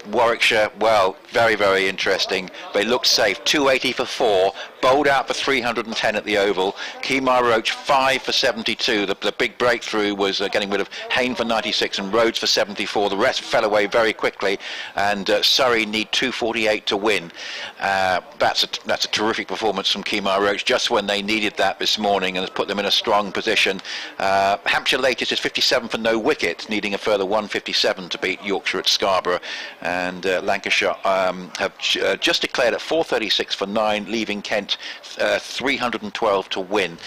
Warwickshire, well, very, very interesting. They looked safe. 280 for 4, bowled out for 310 at the Oval. Kemar Roach 5 for 72. The big breakthrough was getting rid of Hayne for 96 and Rhodes for 74. The rest fell away very quickly, and Surrey need 248 to win. That's a terrific performance from Kemar Roach just when they needed that this morning, and has put them in a strong position. Hampshire latest is 57 for no wicket, needing a further 157 to beat Yorkshire at Scarborough. And Lancashire have just declared at 436 for 9, leaving Kent 312 to win.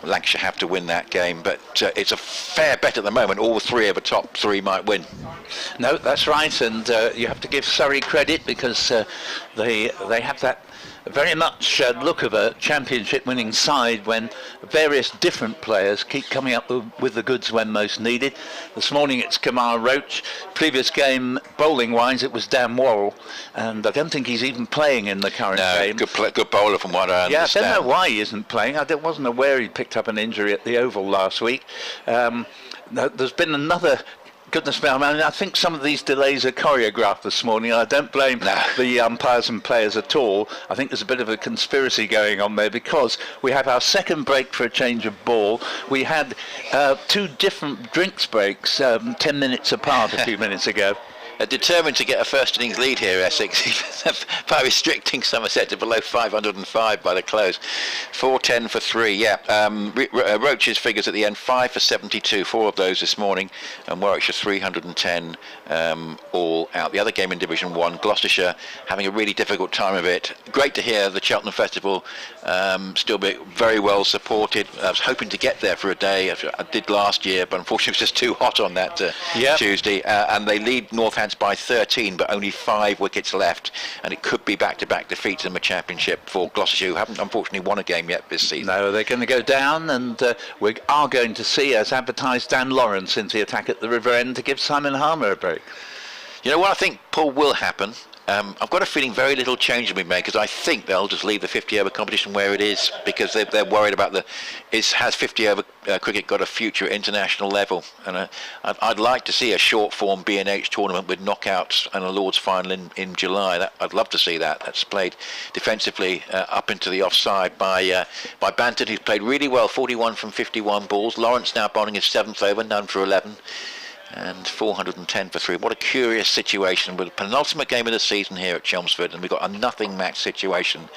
Lancashire have to win that game, but it's a fair bet at the moment. All 3 of the top 3 might win. No, that's right, and you have to give Surrey credit because they have that very much look of a championship winning side when various different players keep coming up with the goods when most needed. This morning it's Kamar Roach. Previous game, bowling wise, it was Dan Worrell, and I don't think he's even playing in the current game. Good bowler from what I understand. Yeah, I don't know why he isn't playing. I wasn't aware he picked up an injury at the Oval last week. There's been another. Goodness me, I think some of these delays are choreographed this morning. I don't blame the umpires and players at all. I think there's a bit of a conspiracy going on there because we have our second break for a change of ball. We had 2 different drinks breaks 10 minutes apart a few minutes ago. Determined to get a first innings lead here, Essex, by restricting Somerset to below 505 by the close. 410 for 3, yeah. Roach's figures at the end, 5 for 72, 4 of those this morning, and Warwickshire 310 all out. The other game in Division 1, Gloucestershire having a really difficult time of it. Great to hear the Cheltenham Festival still be very well supported. I was hoping to get there for a day, as I did last year, but unfortunately it was just too hot on that Tuesday, and they lead Northampton by 13, but only 5 wickets left, and it could be back-to-back defeats in the championship for Gloucestershire, who haven't unfortunately won a game yet this season. No, they're going to go down, and we are going to see, as advertised, Dan Lawrence into the attack at the River End to give Simon Harmer a break. You know what I think, Paul, will happen? I've got a feeling very little change will be made, because I think they'll just leave the 50-over competition where it is, because they're worried about has 50-over cricket got a future at international level? And I'd like to see a short-form B&H tournament with knockouts and a Lord's final in July. I'd love to see that. That's played defensively up into the offside by Banton, who's played really well, 41 from 51 balls. Lawrence now bowling his 7th over, none for 11. And 410 for 3. What a curious situation. With the penultimate game of the season here at Chelmsford, and we've got a nothing match situation.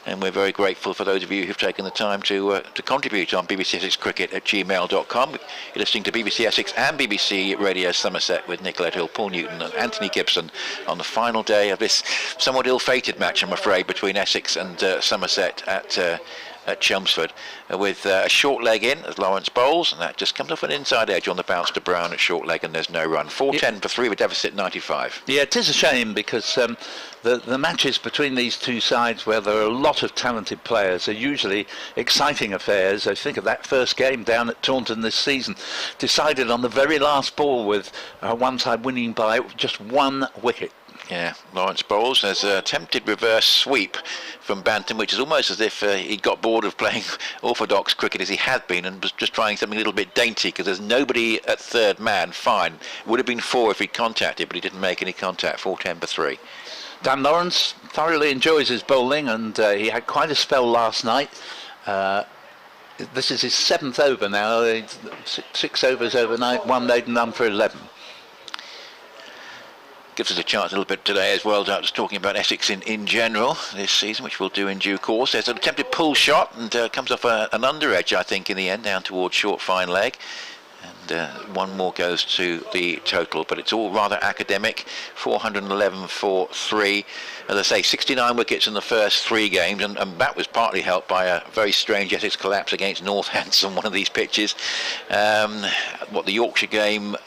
And we're very grateful for those of you who've taken the time to contribute on BBC Essex Cricket at gmail.com. You're listening to BBC Essex and BBC Radio Somerset with Nicolette Hill, Paul Newton and Anthony Gibson on the final day of this somewhat ill-fated match, I'm afraid, between Essex and Somerset at Chelmsford, with a short leg in as Lawrence bowls, and that just comes off an inside edge on the bounce to Brown at short leg, and there's no run. 410 for 3 with deficit 95. Yeah, it is a shame because the matches between these two sides, where there are a lot of talented players, are usually exciting affairs. I think of that first game down at Taunton this season, decided on the very last ball with one side winning by just 1 wicket. Yeah, Lawrence bowls. There's a attempted reverse sweep from Banton, which is almost as if he got bored of playing orthodox cricket as he had been and was just trying something a little bit dainty, because there's nobody at third man. Fine. Would have been 4 if he'd contacted, but he didn't make any contact. 410 for 3. Dan Lawrence thoroughly enjoys his bowling, and he had quite a spell last night. This is his 7th over now. 6 overs overnight, 1 laden, none for 11. Gives us a chance a little bit today as well, just talking about Essex in general this season, which we'll do in due course. There's an attempted pull shot, and comes off an under edge, I think, in the end, down towards short fine leg. And 1 more goes to the total, but it's all rather academic. 411 for 3. As I say, 69 wickets in the first 3 games, and that was partly helped by a very strange Essex collapse against Northampton on one of these pitches. The Yorkshire game,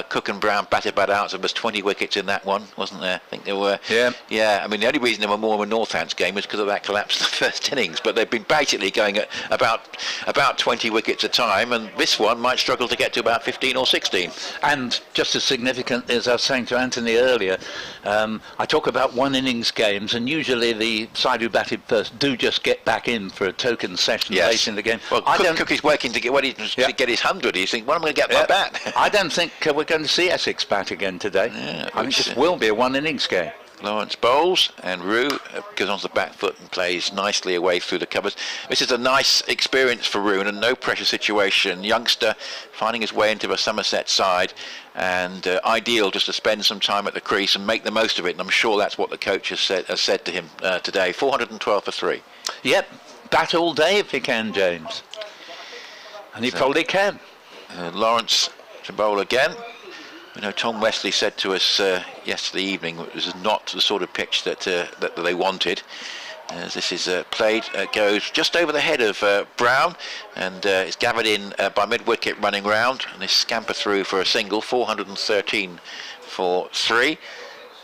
Cook and Brown batted out, so there was 20 wickets in that one, wasn't there? I think there were. Yeah, I mean, the only reason there were more in the Northampton game was because of that collapse in the first innings, but they've been basically going at about 20 wickets a time, and this one might struggle to get to about 15 or 16. And just as significant, as I was saying to Anthony earlier, I talk about 1 innings games, and usually the side who batted first do just get back in for a token session late in the game. Well, Cook is working to get to get his 100. He's thinking, well, I'm going to get my bat. I don't think we're going to see Essex bat again today. I think this will be a 1 innings game. Lawrence bowls, and Rew goes onto the back foot and plays nicely away through the covers. This is a nice experience for Rew, and a no pressure situation. Youngster finding his way into a Somerset side, and ideal just to spend some time at the crease and make the most of it, and I'm sure that's what the coach has said to him today. 412 for 3. Yep, bat all day if he can, James. And he probably can. Lawrence to bowl again. You know, Tom Wesley said to us yesterday evening it was not the sort of pitch that they wanted. As this is played, goes just over the head of Brown, and is gathered in by mid-wicket running round, and they scamper through for a single. 413 for 3.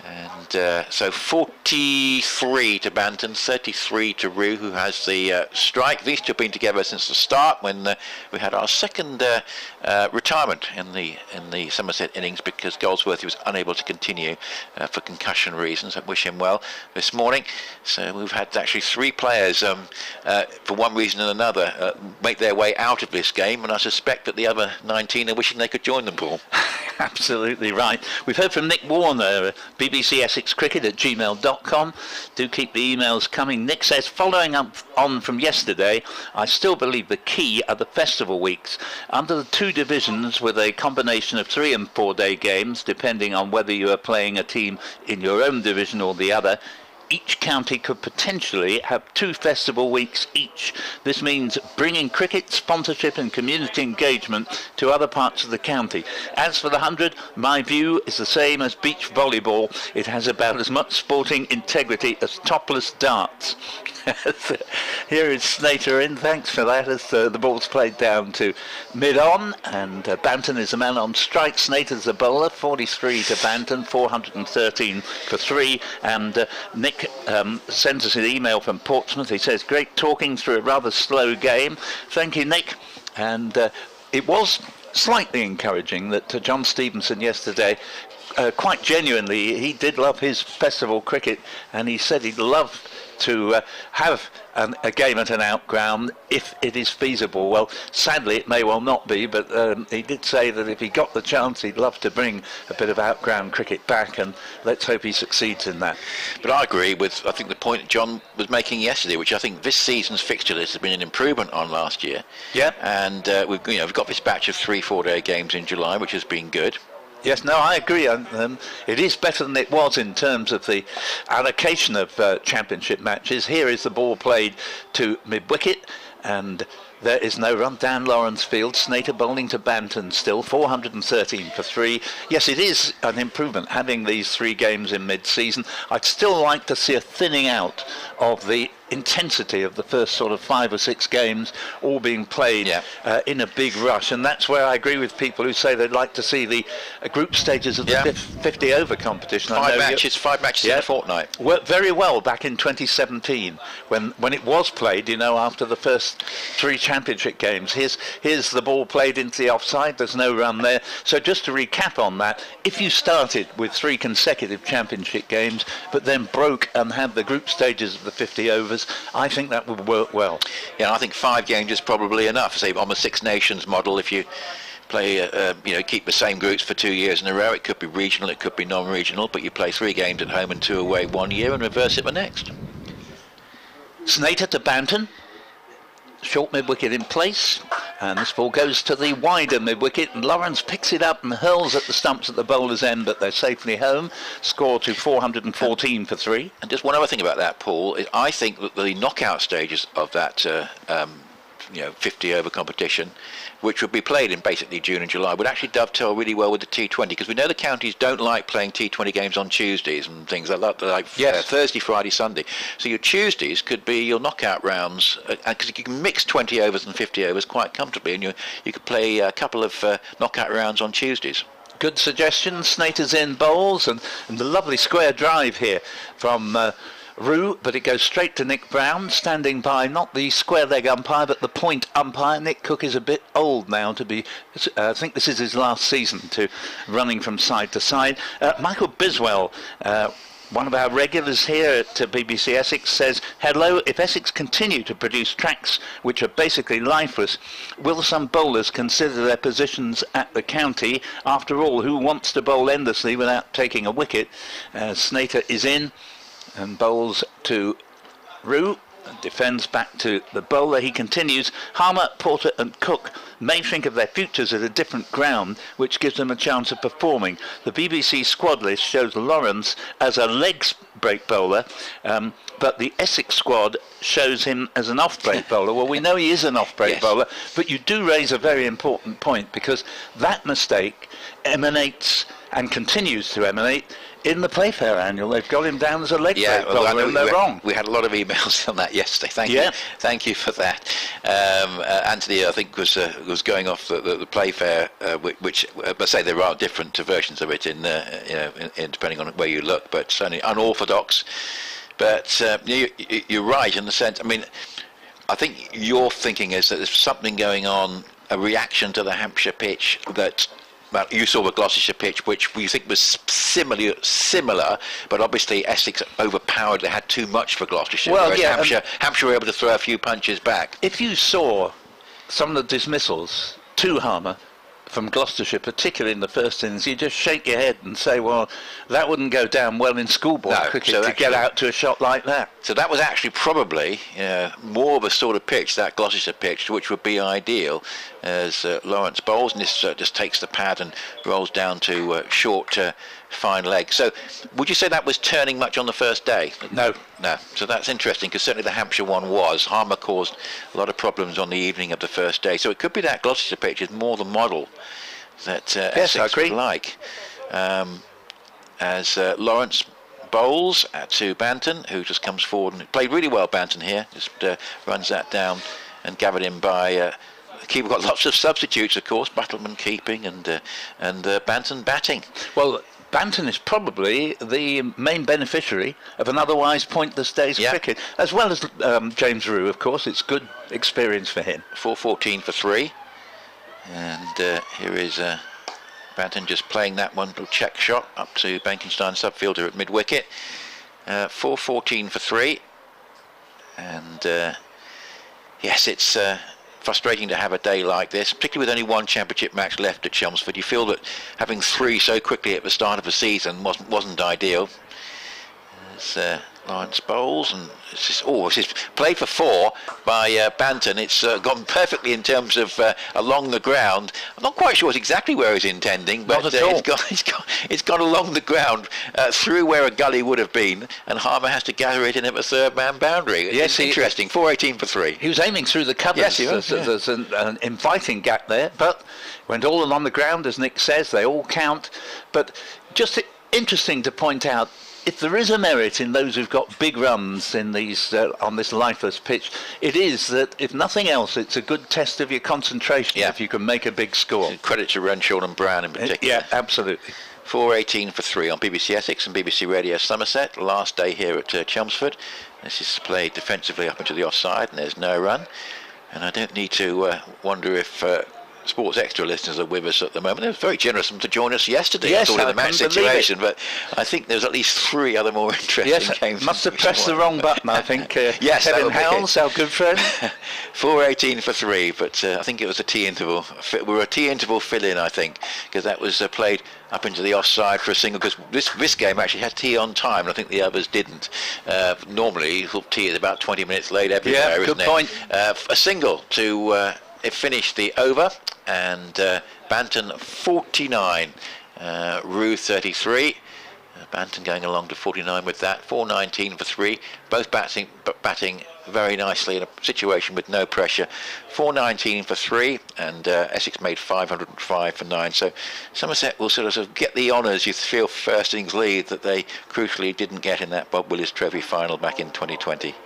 And so 43 to Banton, 33 to Rew, who has the strike. These two have been together since the start when we had our second retirement in the Somerset innings because Goldsworthy was unable to continue for concussion reasons. I wish him well this morning. So we've had actually 3 players, for one reason and another, make their way out of this game, and I suspect that the other 19 are wishing they could join them, Paul. Absolutely right. We've heard from Nick Warner, BBC Essex Cricket at gmail.com. Do keep the emails coming. Nick says, following up on from yesterday, I still believe the key are the festival weeks. Under the 2 divisions with a combination of 3 and 4 day games, depending on whether you are playing a team in your own division or the other, each county could potentially have 2 festival weeks each. This means bringing cricket, sponsorship and community engagement to other parts of the county. As for the 100, my view is the same as beach volleyball. It has about as much sporting integrity as topless darts. Here is Snater in. Thanks for that as the ball's played down to mid-on, and Banton is the man on strike. Snater's the bowler, 43 to Banton, 413 for 3, and Nick sends us an email from Portsmouth. He says, great talking through a rather slow game. Thank you, Nick. And it was slightly encouraging that John Stevenson yesterday, quite genuinely, he did love his festival cricket, and he said he'd love to have a game at an outground if it is feasible. Well, sadly it may well not be, but he did say that if he got the chance he'd love to bring a bit of outground cricket back, and let's hope he succeeds in that. But I agree with, I think, the point John was making yesterday, which I think this season's fixture list has been an improvement on last year. Yeah. And we've got this batch of 3-4 day games in July, which has been good. Yes, no, I agree. It is better than it was in terms of the allocation of championship matches. Here is the ball played to mid-wicket, and there is no run down Lawrence Field. Snater bowling to Banton still, 413 for 3. Yes, it is an improvement having these 3 games in mid-season. I'd still like to see a thinning out of the intensity of the first sort of 5 or 6 games all being played in a big rush, and that's where I agree with people who say they'd like to see the group stages of the 50 over competition. 5 matches in a fortnight. Worked very well back in 2017 when it was played, after the first 3 championship games. Here's the ball played into the offside, there's no run there. So just to recap on that, if you started with 3 consecutive championship games but then broke and had the group stages of the 50 overs, I think that would work well. Yeah, I think 5 games is probably enough. Say on the 6 Nations model, if you play, keep the same groups for 2 years in a row, it could be regional, it could be non-regional, but you play 3 games at home and 2 away 1 year and reverse it the next. Snater to Banton. Short mid-wicket in place, and this ball goes to the wider mid-wicket, and Lawrence picks it up and hurls at the stumps at the bowler's end, but they're safely home. Score to 414 for 3. And just one other thing about that, Paul, is I think that the knockout stages of that 50 over competition, which would be played in basically June and July, would actually dovetail really well with the T20, because we know the counties don't like playing T20 games on Tuesdays and things like Thursday, Friday, Sunday. So your Tuesdays could be your knockout rounds, because you can mix 20 overs and 50 overs quite comfortably, and you could play a couple of knockout rounds on Tuesdays. Good suggestion. Snater's in bowls, and the lovely square drive here from Rew, but it goes straight to Nick Brown, standing by not the square leg umpire but the point umpire. Nick Cook is a bit old now to be, I think this is his last season, to running from side to side. Michael Biswell, one of our regulars here at BBC Essex, says, hello, if Essex continue to produce tracks which are basically lifeless, will some bowlers consider their positions at the county? After all, who wants to bowl endlessly without taking a wicket? Snater is in and bowls to Rew, defends back to the bowler. He continues, Harmer, Porter and Cook may think of their futures at a different ground, which gives them a chance of performing. The BBC squad list shows Lawrence as a legs break bowler, but the Essex squad shows him as an off-break bowler. Well, we know he is an off-break bowler, but you do raise a very important point, because that mistake emanates and continues to emanate in the Playfair Annual. They've got him down as a leg break bowler, and they're wrong. We had a lot of emails on that yesterday. Thank you for that. Anthony, I think, was going off the Playfair, which I say there are different versions of it in depending on where you look, but certainly unorthodox. But you're right in the sense. I mean, I think your thinking is that there's something going on, a reaction to the Hampshire pitch that. Well, you saw the Gloucestershire pitch, which we think was similar, but obviously Essex overpowered. They had too much for Gloucestershire. Well, Hampshire were able to throw a few punches back. If you saw some of the dismissals to Harmer from Gloucestershire, particularly in the first innings, you just shake your head and say, well, that wouldn't go down well in schoolboy cricket to get out to a shot like that. So that was actually probably more of a sort of pitch, that Gloucestershire pitch, which would be ideal as Lawrence bowls, and this just takes the pad and rolls down to short, fine leg. So would you say that was turning much on the first day? No. So that's interesting, because certainly the Hampshire one was. Harmer caused a lot of problems on the evening of the first day. So it could be that Gloucestershire pitch is more the model that Essex would like. As Lawrence bowls to Banton, who just comes forward and played really well. Banton here just runs that down and gathered in by we've got lots of substitutes, of course. Battleman keeping and Banton batting. Well, Banton is probably the main beneficiary of an otherwise pointless day's cricket, as well as James Rew, of course. It's good experience for him. 4-14 for 3, and here is Banton just playing that one little check shot up to Benkenstein, subfielder at mid-wicket. 4-14 for 3, and yes, it's frustrating to have a day like this, particularly with only one championship match left at Chelmsford. You feel that having 3 so quickly at the start of the season wasn't ideal. As Lawrence bowls, and it's played for 4 by Banton. It's gone perfectly in terms of along the ground. I'm not quite sure exactly where he's intending, but it's gone along the ground through where a gully would have been, and Harmer has to gather it in at the third man boundary. It's interesting. 4-18 for 3. He was aiming through the covers. Yes, there's an inviting gap there, but went all along the ground, as Nick says. They all count, but just interesting to point out, if there is a merit in those who've got big runs in these on this lifeless pitch, it is that, if nothing else, it's a good test of your concentration if you can make a big score. Credit to Renshaw and Brown in particular. Yeah, absolutely. 4-18 for 3 on BBC Essex and BBC Radio Somerset. Last day here at Chelmsford. This is played defensively up into the offside, and there's no run. And I don't need to wonder if Sports Extra listeners are with us at the moment. It was very generous of them to join us yesterday. Yes, I thought of the match situation, but I think there's at least 3 other more interesting games. Must have pressed the wrong button, I think. Yes, Kevin Howells, our good friend. 4-18 for 3, but I think it was a tea interval. We were a tea interval fill-in, I think, because that was played up into the offside for a single, because this game actually had tea on time, and I think the others didn't. Normally, tea is about 20 minutes late everywhere, isn't it? Good point. A single to finish the over, and Banton 49, Rew 33. Banton going along to 49 with that. 4-19 for 3, both batting very nicely in a situation with no pressure. 4-19 for 3, and Essex made 505 for 9. So Somerset will sort of get the honours, you feel, first innings lead that they crucially didn't get in that Bob Willis Trophy final back in 2020.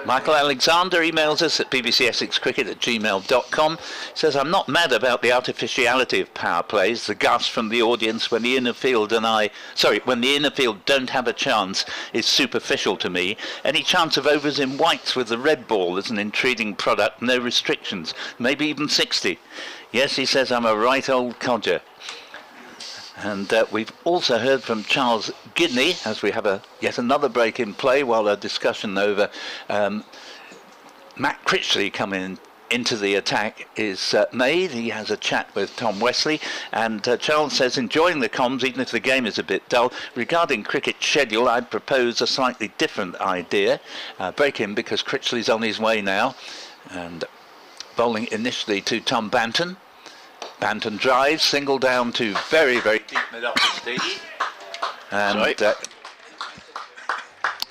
Michael Alexander emails us at bbcessexcricket@gmail.com. Says, I'm not mad about the artificiality of power plays, the gas from the audience when the inner field don't have a chance is superficial to me. Any chance of overs in whites with the red ball as an intriguing product, no restrictions, maybe even 60. Yes, he says, I'm a right old codger. And we've also heard from Charles Gidney, as we have yet another break in play while a discussion over Matt Critchley coming into the attack is made. He has a chat with Tom Wesley, and Charles says, enjoying the comms even if the game is a bit dull. Regarding cricket schedule, I'd propose a slightly different idea. Break him because Critchley's on his way now, and bowling initially to Tom Banton. Banton drives, single down to very, very deep mid-off indeed. And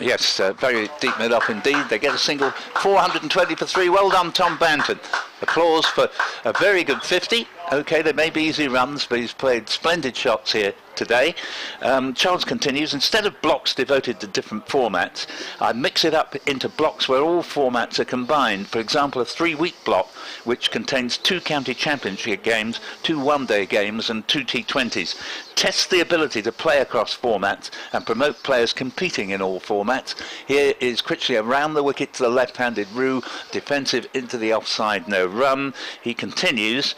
yes, very deep mid-off indeed. They get a single, 420 for 3. Well done, Tom Banton. Applause for a very good 50 OK, they may be easy runs, but he's played splendid shots here today. Charles continues, instead of blocks devoted to different formats, I mix it up into blocks where all formats are combined. For example, a 3-week block, which contains 2 county championship games, 2 one-day games and 2 T20s. Tests the ability to play across formats and promote players competing in all formats. Here is Critchley around the wicket to the left-handed Rew, defensive into the offside, no run. He continues.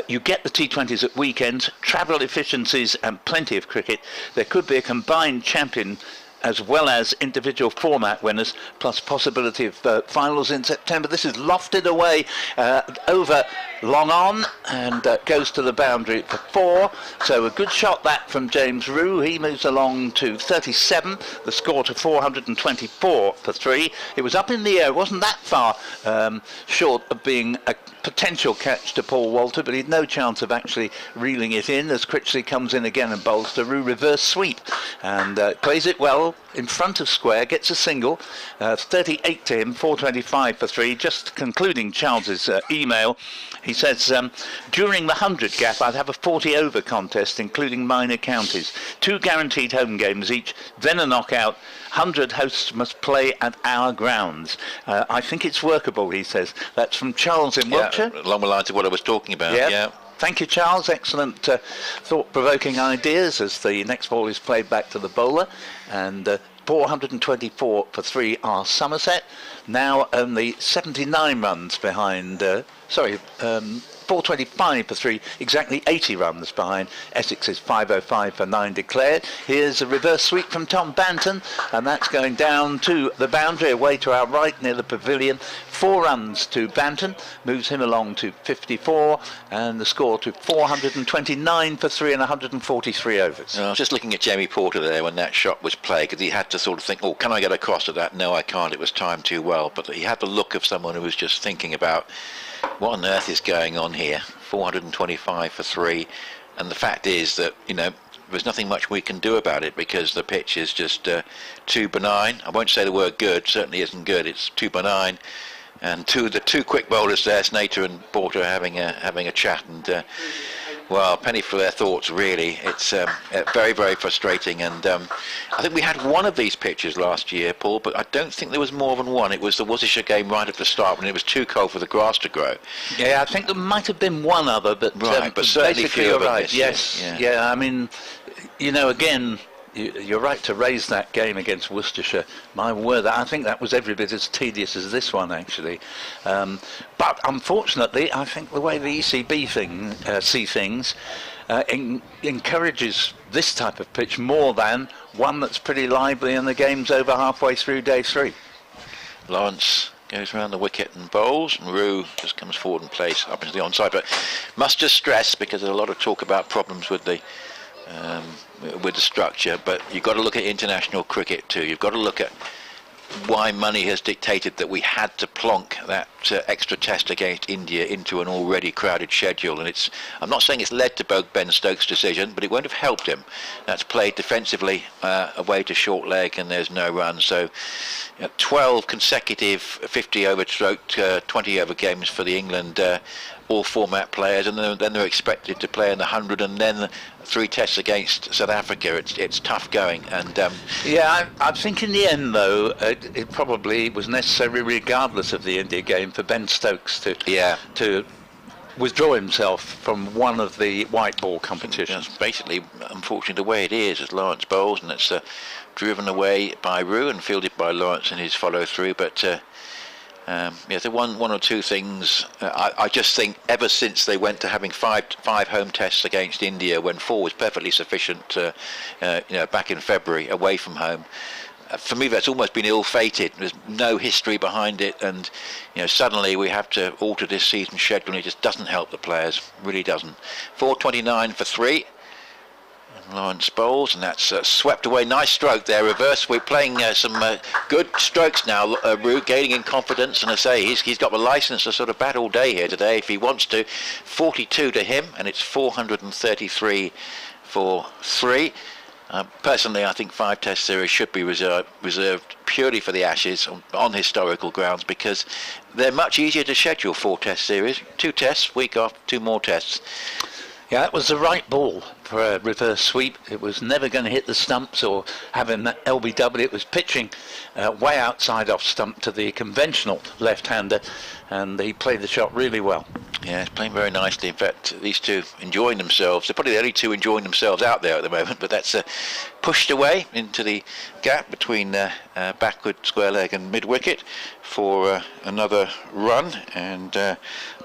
You get the T20s at weekends, travel efficiencies and plenty of cricket. There could be a combined champion as well as individual format winners, plus possibility of finals in September. This is lofted away over long on and goes to the boundary for 4. So a good shot that from James Rew. He moves along to 37, the score to 424 for 3. It was up in the air, it wasn't that far short of being a potential catch to Paul Walter, but he'd no chance of actually reeling it in as Critchley comes in again and bowls to Rew, reverse sweep, and plays it well in front of square, gets a single, 38 to him, 425 for 3. Just concluding Charles's email, he says, during the 100 gap I'd have a 40 over contest including minor counties, 2 guaranteed home games each, then a knockout. 100 hosts must play at our grounds. I think it's workable, he says. That's from Charles in Wiltshire. Along the lines of what I was talking about. Yeah. Thank you, Charles. Excellent thought-provoking ideas as the next ball is played back to the bowler. And 424 for 3 are Somerset. Now only 79 runs behind... 425 for 3, exactly 80 runs behind Essex's 505 for 9 declared. Here's a reverse sweep from Tom Banton, and that's going down to the boundary, away to our right near the pavilion. 4 runs to Banton, moves him along to 54, and the score to 429 for 3 and 143 overs. I was just looking at Jamie Porter there when that shot was played, because he had to sort of think, oh, can I get across to that? No, I can't. It was timed too well. But he had the look of someone who was just thinking about what on earth is going on here. 425 for 3, and the fact is that, you know, there's nothing much we can do about it because the pitch is just too benign. I won't say the word good, certainly isn't good. It's too benign, and the two quick bowlers there, Snater and Porter, having a chat, and well, penny for their thoughts, really. It's very, very frustrating, and I think we had one of these pitches last year, Paul, but I don't think there was more than one. It was the Worcestershire game right at the start when it was too cold for the grass to grow. Yeah, I think there might have been one other, but but certainly basically you're right. This, yes, yeah. I mean, you know, again, you're right to raise that game against Worcestershire. My word, I think that was every bit as tedious as this one, actually. But unfortunately, I think the way the ECB see things encourages this type of pitch more than one that's pretty lively and the game's over halfway through day 3. Lawrence goes around the wicket and bowls, and Rew just comes forward and plays up into the onside. But must just stress, because there's a lot of talk about problems with the structure, but you've got to look at international cricket too. You've got to look at why money has dictated that we had to plonk that extra test against India into an already crowded schedule, and I'm not saying it's led to Ben Stokes' decision, but it won't have helped him. That's played defensively away to short leg, and there's no run. So 12 consecutive 50 over stroke 20 over games for the England all format players, and then they're expected to play in the 100 and then 3 tests against South Africa. It's tough going, and yeah, I think in the end though it probably was necessary, regardless of the India game, for Ben Stokes to withdraw himself from one of the white ball competitions. That's basically, unfortunately, the way it is as Lawrence bowls, and it's driven away by Rew and fielded by Lawrence in his follow through, but the one or two things. I just think ever since they went to having five home tests against India, when 4 was perfectly sufficient, back in February away from home. For me, that's almost been ill-fated. There's no history behind it, and suddenly we have to alter this season schedule, and it just doesn't help the players. Really doesn't. 429 for 3. Lawrence bowls, and that's swept away. Nice stroke there, reverse. We're playing some good strokes now. Rew gaining in confidence, and I say he's got the licence to sort of bat all day here today if he wants to. 42 to him, and it's 433 for 3. Personally, I think 5 Test series should be reserved purely for the Ashes on historical grounds, because they're much easier to schedule. 4 Test series, 2 tests, week off, 2 more tests. Yeah, that was the right ball for a reverse sweep. It was never going to hit the stumps or have an LBW. It was pitching way outside off stump to the conventional left-hander, and he played the shot really well. Yeah, he's playing very nicely. In fact, these two enjoying themselves. They're probably the only two enjoying themselves out there at the moment, but that's pushed away into the gap between backward square leg and mid-wicket for another run, and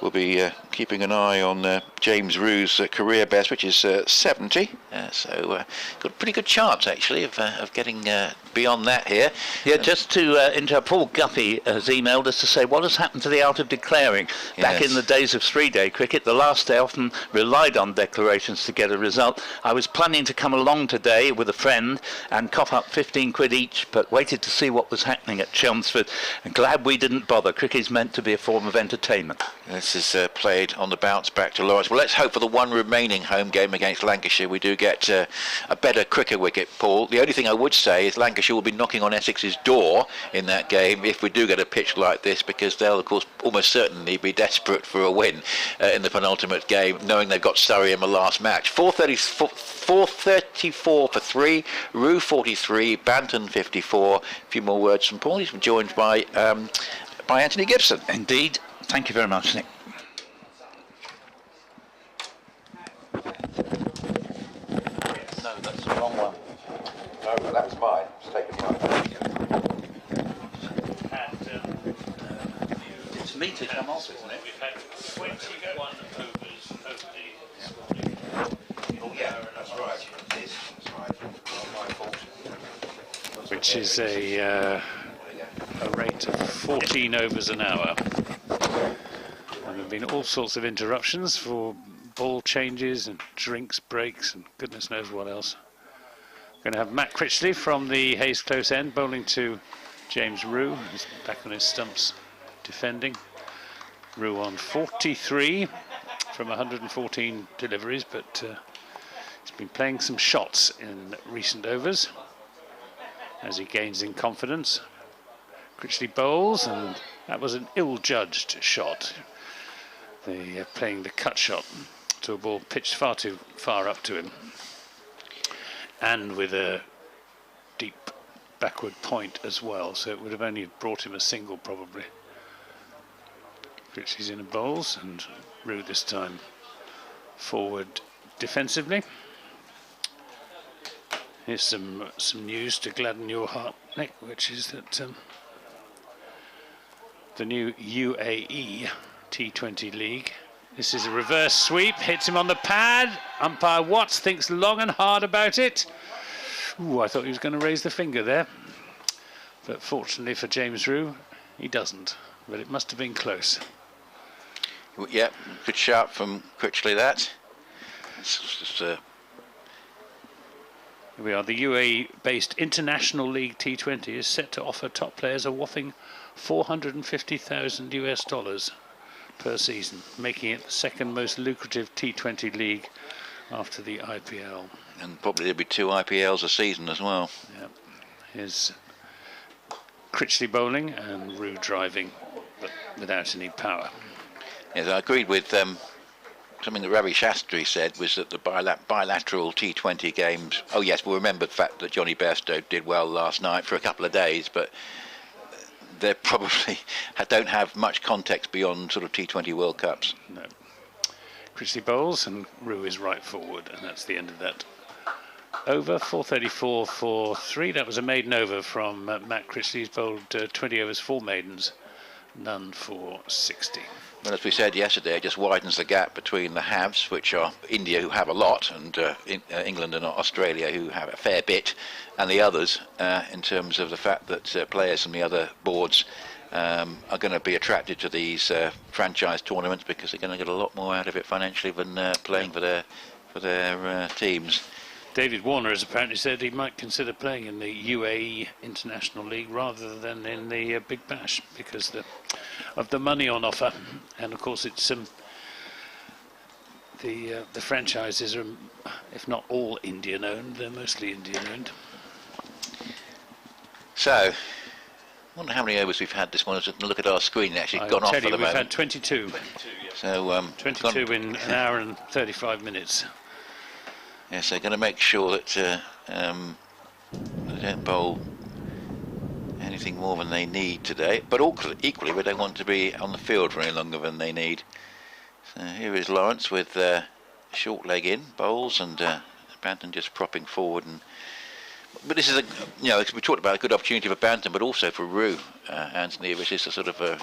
we'll be keeping an eye on James Rew's career best, which is 70. So got a pretty good chance actually of getting beyond that here. Yeah, just to interrupt, Paul Guppy has emailed us to say what has happened to the art of declaring. Back in the days of 3-day cricket, the last day often relied on declarations to get a result. I was planning to come along today with a friend and cough up 15 quid each, but waited to see what was happening at Chelmsford, and glad we didn't bother. Cricket is meant to be a form of entertainment. This is played on the bounce back to Lawrence. Well, let's hope for the one remaining home game against Lancashire we do get a better cricket wicket, Paul. The only thing I would say is Lancashire will be knocking on Essex's door in that game if we do get a pitch like this, because they'll of course almost certainly be desperate for a win in the penultimate game, knowing they've got Surrey in the last match. 434 for 3, Rew 43, Banton 54. A few more words from Paul. He's joined by Anthony Gibson. Indeed. Thank you very much, Nick. No, that's the wrong one. No, that's mine. It's taken mine. It's me to come off, isn't it? We've had 21 overs over the Oh yeah, that's right. It is. That's right. Not my fault. which is a rate of 14 overs an hour. And there have been all sorts of interruptions for ball changes and drinks breaks and goodness knows what else. We're going to have Matt Critchley from the Hayes close end bowling to James Rew. He's back on his stumps defending. Rew on 43 from 114 deliveries, but he's been playing some shots in recent overs as he gains in confidence. Critchley bowls, and that was an ill-judged shot. They're playing the cut shot to a ball pitched far too far up to him, and with a deep backward point as well, so it would have only brought him a single probably. Critchley's in a bowls, and Rew this time forward defensively. Here's some news to gladden your heart, Nick, which is that the new UAE T20 League. This is a reverse sweep, hits him on the pad. Umpire Watts thinks long and hard about it. Ooh, I thought he was going to raise the finger there. But fortunately for James Rew, he doesn't. But it must have been close. Yeah, good shout from Critchley, that. It's just, Here we are. The UAE-based International League T20 is set to offer top players a whopping $450,000 US per season, making it the second most lucrative T20 league after the IPL. and probably there'll be 2 IPLs a season as well. Yeah. Here's Critchley bowling and Rew driving, but without any power. Yes, I agreed with something that Ravi Shastri said, was that the bilateral T20 games, oh yes, we'll remember the fact that Johnny Bairstow did well last night for a couple of days, but they probably don't have much context beyond sort of T20 World Cups. No. Critchley bowls and Rew is right forward, and that's the end of that over. 434 for 3. That was a maiden over from Matt Critchley. He's bowled 20 overs, 4 maidens, none for 60. Well, as we said yesterday, it just widens the gap between the haves, which are India, who have a lot, and England and Australia, who have a fair bit, and the others, in terms of the fact that players from the other boards are going to be attracted to these franchise tournaments, because they're going to get a lot more out of it financially than playing for their teams. David Warner has apparently said he might consider playing in the UAE International League rather than in the Big Bash because of the money on offer, and of course it's the franchises are, if not all Indian owned, they're mostly Indian owned. So, I wonder how many overs we've had this morning. Just look at our screen, actually gone off for the moment. We've had 22. So 22 in an hour and 35 minutes. Yes, they're going to make sure that they don't bowl anything more than they need today. But equally, we don't want to be on the field for any longer than they need. So here is Lawrence with short leg in bowls, and Banton just propping forward. But this is we talked about a good opportunity for Banton, but also for Rew, Anthony, which is a sort of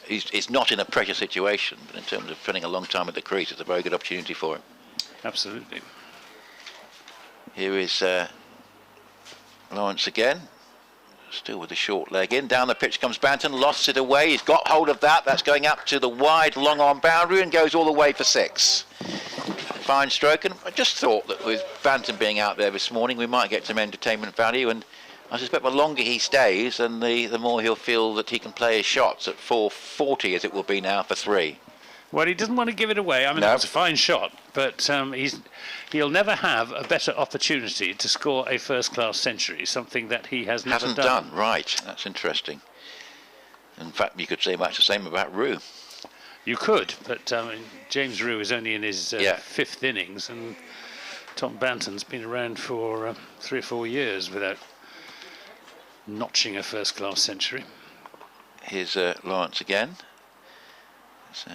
it's not in a pressure situation, but in terms of spending a long time at the crease, it's a very good opportunity for him. Absolutely. Here is Lawrence again, still with the short leg in. Down the pitch comes Banton, lost it away. He's got hold of that. That's going up to the wide long on boundary and goes all the way for 6. Fine stroke, and I just thought that with Banton being out there this morning, we might get some entertainment value, and I suspect the longer he stays, and the more he'll feel that he can play his shots at 440 as it will be now for 3. Well, he doesn't want to give it away. I mean, It's a fine shot, but he'll never have a better opportunity to score a first-class century, something that he hasn't done. Right, that's interesting. In fact, you could say much the same about Rew. You could, but James Rew is only in his 5th innings, and Tom Banton's been around for 3 or 4 years without notching a first-class century. Here's Lawrence again. So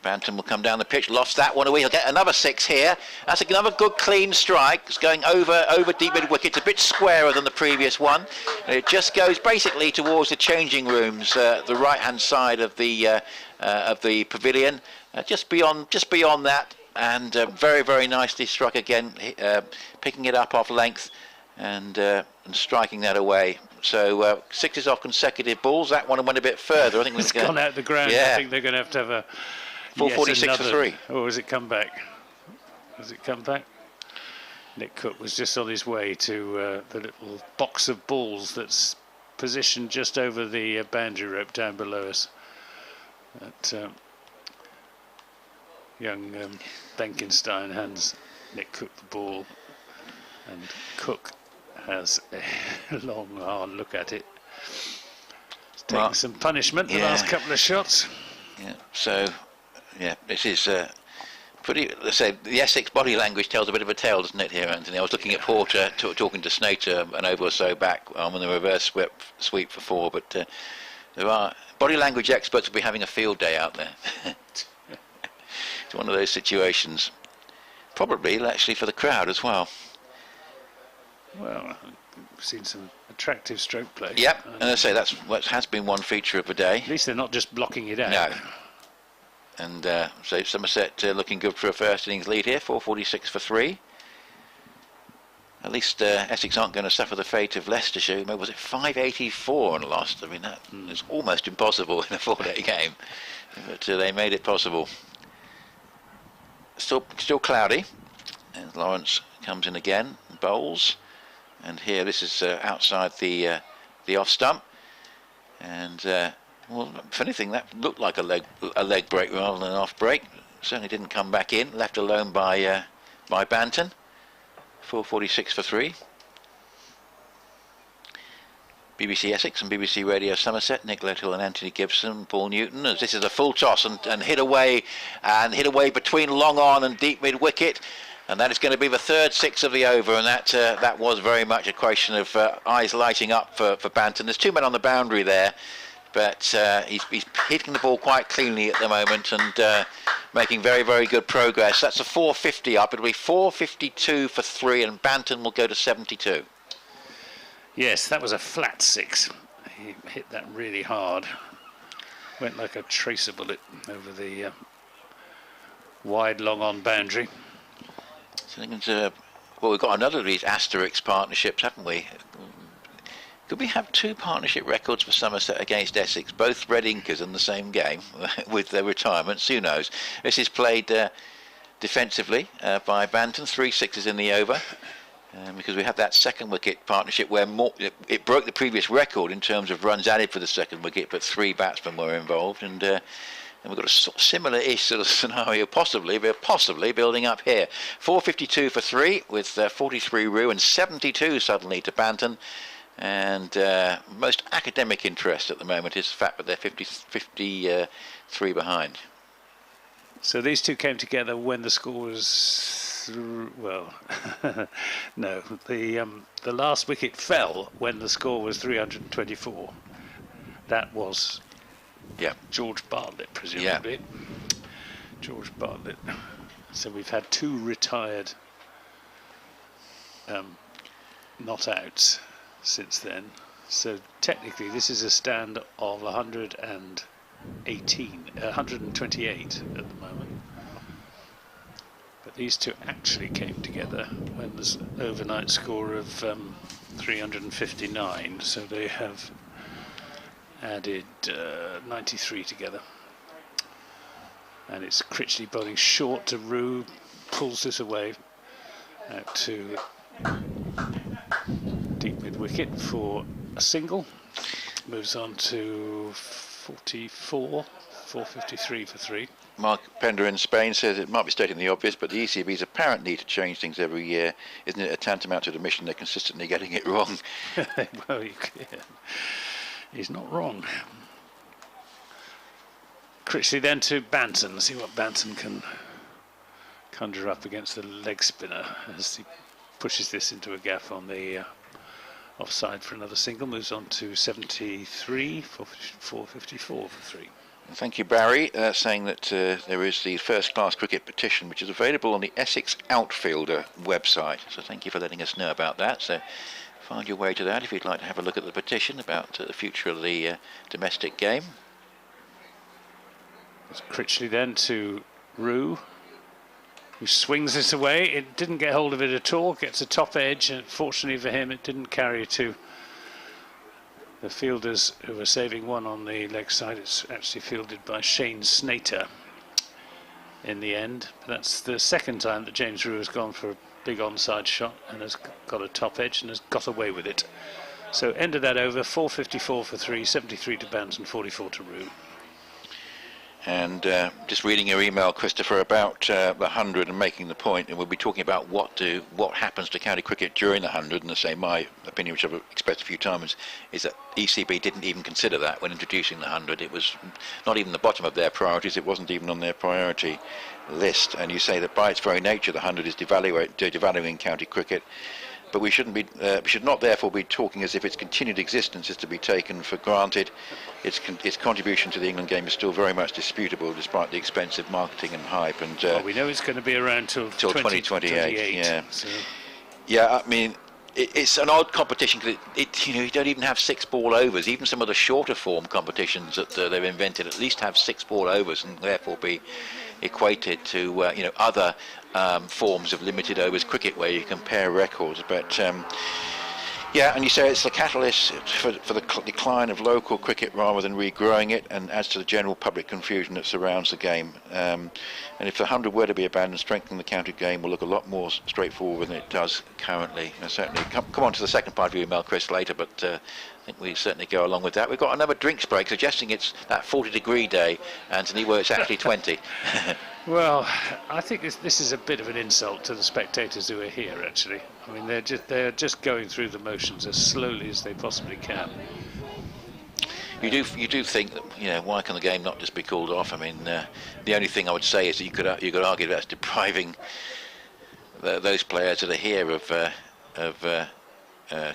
Banton will come down the pitch, lost that one away. He'll get another 6 here. That's another good clean strike. It's going over deep mid wicket. It's a bit squarer than the previous one. It just goes basically towards the changing rooms, the right-hand side of the pavilion, just beyond that, and very, very nicely struck again, picking it up off length and striking that away. So 6 off consecutive balls. That one went a bit further. I think it's gone out the ground. Yeah. I think they're going to have a 446 for 3. Or has it come back? Nick Cook was just on his way to the little box of balls that's positioned just over the boundary rope down below us. That young Benkenstein hands Nick Cook the ball, and Cook has a long, hard look at it. He's taking some punishment the last couple of shots. Yeah. So, this is pretty. Let's say the Essex body language tells a bit of a tale, doesn't it? Here, Anthony. I was looking at Porter talking to Snater an over or so back on the reverse sweep for 4, but there are body language experts will be having a field day out there. It's one of those situations. Probably actually for the crowd as well. Well, we've seen some attractive stroke play. Yep, and I say that's what has been one feature of the day. At least they're not just blocking it out. No. And so Somerset looking good for a first innings lead here, 446 for 3. At least Essex aren't going to suffer the fate of Leicestershire. Was it 584 and lost? I mean, that is almost impossible in a 4-day game. But they made it possible. Still cloudy. And Lawrence comes in again and bowls. And here, this is outside the off stump. And, well, if anything, that looked like a leg break rather than an off break. Certainly didn't come back in. Left alone by Banton. 446 for 3. BBC Essex and BBC Radio Somerset, Nick Lethill and Anthony Gibson, Paul Newton, as this is a full toss and hit away between long on and deep mid wicket, and that is going to be the third 6 of the over, and that was very much a question of eyes lighting up for Banton. There's 2 men on the boundary there, but he's hitting the ball quite cleanly at the moment and making very, very good progress. That's a 450 up. It'll be 452 for 3, and Banton will go to 72. Yes, that was a flat 6. He hit that really hard. Went like a tracer bullet over the wide long-on boundary. So well, we've got another of these Asterix partnerships, haven't we? Could we have 2 partnership records for Somerset against Essex, both red inkers in the same game with their retirements? Who knows? This is played defensively by Banton, 3 6s in the over. Because we have that second wicket partnership where it broke the previous record in terms of runs added for the second wicket, but 3 batsmen were involved, and And we've got a sort of similar-ish sort of scenario, possibly building up here. 4.52 for 3 with 43 Rew and 72 suddenly to Banton. And most academic interest at the moment is the fact that they're 53 behind. So these two came together when the score was, well, no, the last wicket fell when the score was 324. That was George Bartlett, presumably. Yeah. George Bartlett. So we've had 2 retired not outs since then. So technically this is a stand of 128 at the moment. But these two actually came together when there's an overnight score of 359, so they have added 93 together. And it's Critchley bowling short to Rew, pulls this away out to deep mid wicket for a single. Moves on to 453 for 3. Mark Pender in Spain says it might be stating the obvious, but the ECB's apparent need to change things every year, isn't it a tantamount to the mission they're consistently getting it wrong? Well, he's not wrong. Critchley then to Banton. See what Banton can conjure up against the leg spinner as he pushes this into a gap on the offside for another single. Moves on to 73 for 454 for 3. Thank you, Barry, saying that there is the First Class Cricket petition, which is available on the Essex Outfielder website. So thank you for letting us know about that. So find your way to that if you'd like to have a look at the petition about the future of the domestic game. It's Critchley then to Rew, who swings this away. It didn't get hold of it at all, gets a top edge, and fortunately for him it didn't carry to the fielders who were saving one on the leg side. It's actually fielded by Shane Snater in the end. But that's the second time that James Rew has gone for a big onside shot and has got a top edge and has got away with it. So end of that over, 454 for 3, 73 to Banton, 44 to Rew. And just reading your email, Christopher, about the 100 and making the point, and we'll be talking about what happens to county cricket during the 100. And I say my opinion, which I've expressed a few times, is that ECB didn't even consider that when introducing the 100. It was not even the bottom of their priorities. It wasn't even on their priority list. And you say that by its very nature, the 100 is devaluing county cricket. But we should not therefore be talking as if its continued existence is to be taken for granted. Its contribution to the England game is still very much disputable, despite the expensive marketing and hype. And well, we know it's going to be around till 2028. Yeah, so. Yeah. I mean, it's an odd competition because you don't even have 6 ball overs. Even some of the shorter form competitions that they've invented at least have 6 ball overs, and therefore be equated to other forms of limited overs cricket where you compare records. But yeah, and you say it's the catalyst for the decline of local cricket rather than regrowing it, and adds to the general public confusion that surrounds the game. And if the 100 were to be abandoned, strengthening the county game will look a lot more straightforward than it does currently. And certainly come on to the second part of your email, Chris, later, but I think we certainly go along with that. We've got another drinks break suggesting it's that 40-degree day, Anthony, where it's actually 20. Well, I think this is a bit of an insult to the spectators who are here, actually. I mean, they're just going through the motions as slowly as they possibly can. You do think that, why can the game not just be called off? I mean, the only thing I would say is that you could argue that's depriving those players that are here of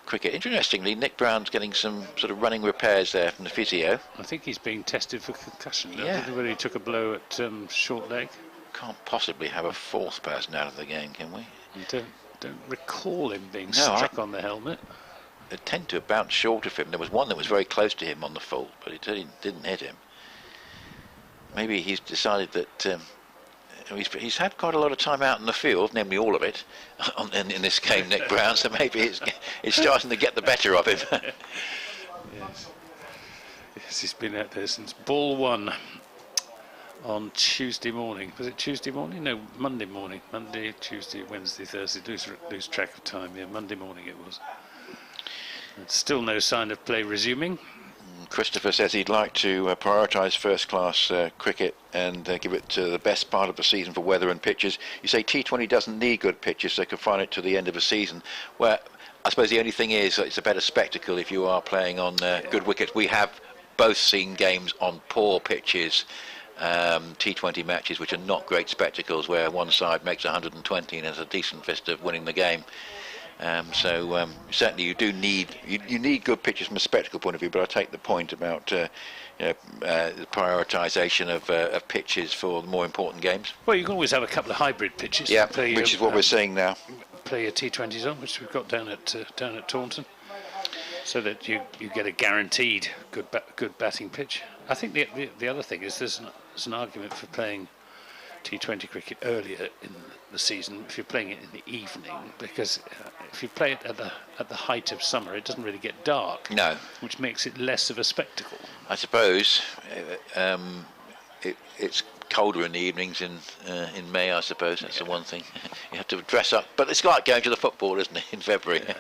cricket. Interestingly, Nick Brown's getting some sort of running repairs there from the physio. I think he's being tested for concussion. Yeah. I don't know whether he took a blow at short leg. Can't possibly have a fourth person out of the game, can we? I don't recall him being struck on the helmet. They tend to bounce short of him. There was one that was very close to him on the full, but it didn't hit him. Maybe he's decided that he's had quite a lot of time out in the field, namely all of it, in this game, Nick Brown, so maybe it's starting to get the better of him. Yes, he's been out there since ball 1 on Tuesday morning. Was it Tuesday morning? No, Monday morning. Monday, Tuesday, Wednesday, Thursday. Lose track of time. Yeah, Monday morning it was. And still no sign of play resuming. Christopher says he'd like to prioritise first-class cricket and give it to the best part of the season for weather and pitches. You say T20 doesn't need good pitches, so confine it to the end of the season. Where I suppose the only thing is it's a better spectacle if you are playing on good wickets. We have both seen games on poor pitches, T20 matches, which are not great spectacles, where one side makes 120 and has a decent fist of winning the game. So certainly you do need you need good pitches from a spectacle point of view, but I take the point about the prioritisation of pitches for the more important games. Well, you can always have a couple of hybrid pitches. Yeah, which is what we're seeing now. Play your T20s on, which we've got down at Taunton, so that you get a guaranteed good batting pitch. I think the other thing is there's an argument for playing T20 cricket earlier in the season if you're playing it in the evening, because if you play it at the height of summer, it doesn't really get dark. No, which makes it less of a spectacle. I suppose it's colder in the evenings in May. I suppose that's the one thing you have to dress up. But it's like going to the football, isn't it, in February? Yeah.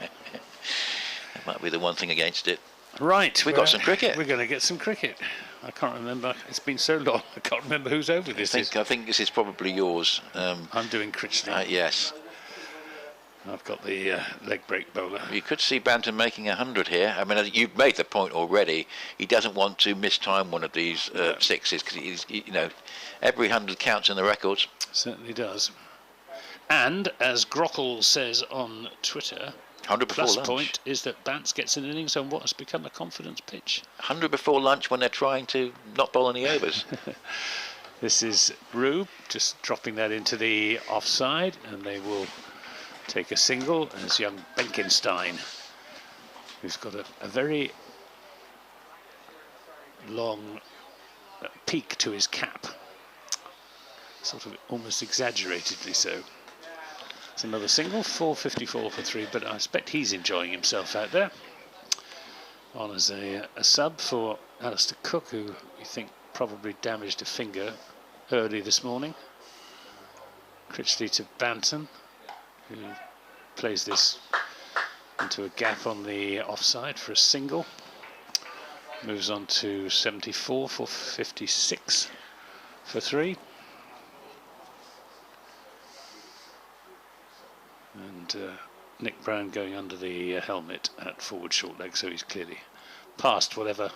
That might be the one thing against it. Right, we've got some cricket. We're going to get some cricket. I can't remember. It's been so long. I can't remember who's over this. I think this is probably yours. I'm doing Critchley. Yes. I've got the leg break bowler. You could see Banton making 100 here. I mean, you've made the point already. He doesn't want to mistime one of these sixes, because every 100 counts in the records. Certainly does. And as Grockle says on Twitter, 100 before plus lunch. point is that Bants gets an innings on what has become a confidence pitch. 100 before lunch when they're trying to not bowl any overs. This is Rew just dropping that into the offside, and they will take a single as young Benkenstein, who's got a very long peak to his cap, sort of almost exaggeratedly so. It's another single, 454 for 3, but I expect he's enjoying himself out there. On as a sub for Alistair Cook, who you think probably damaged a finger early this morning. Critchley to Banton, who plays this into a gap on the offside for a single. Moves on to 74 for 56 for 3. And Nick Brown going under the helmet at forward short leg, so he's clearly passed whatever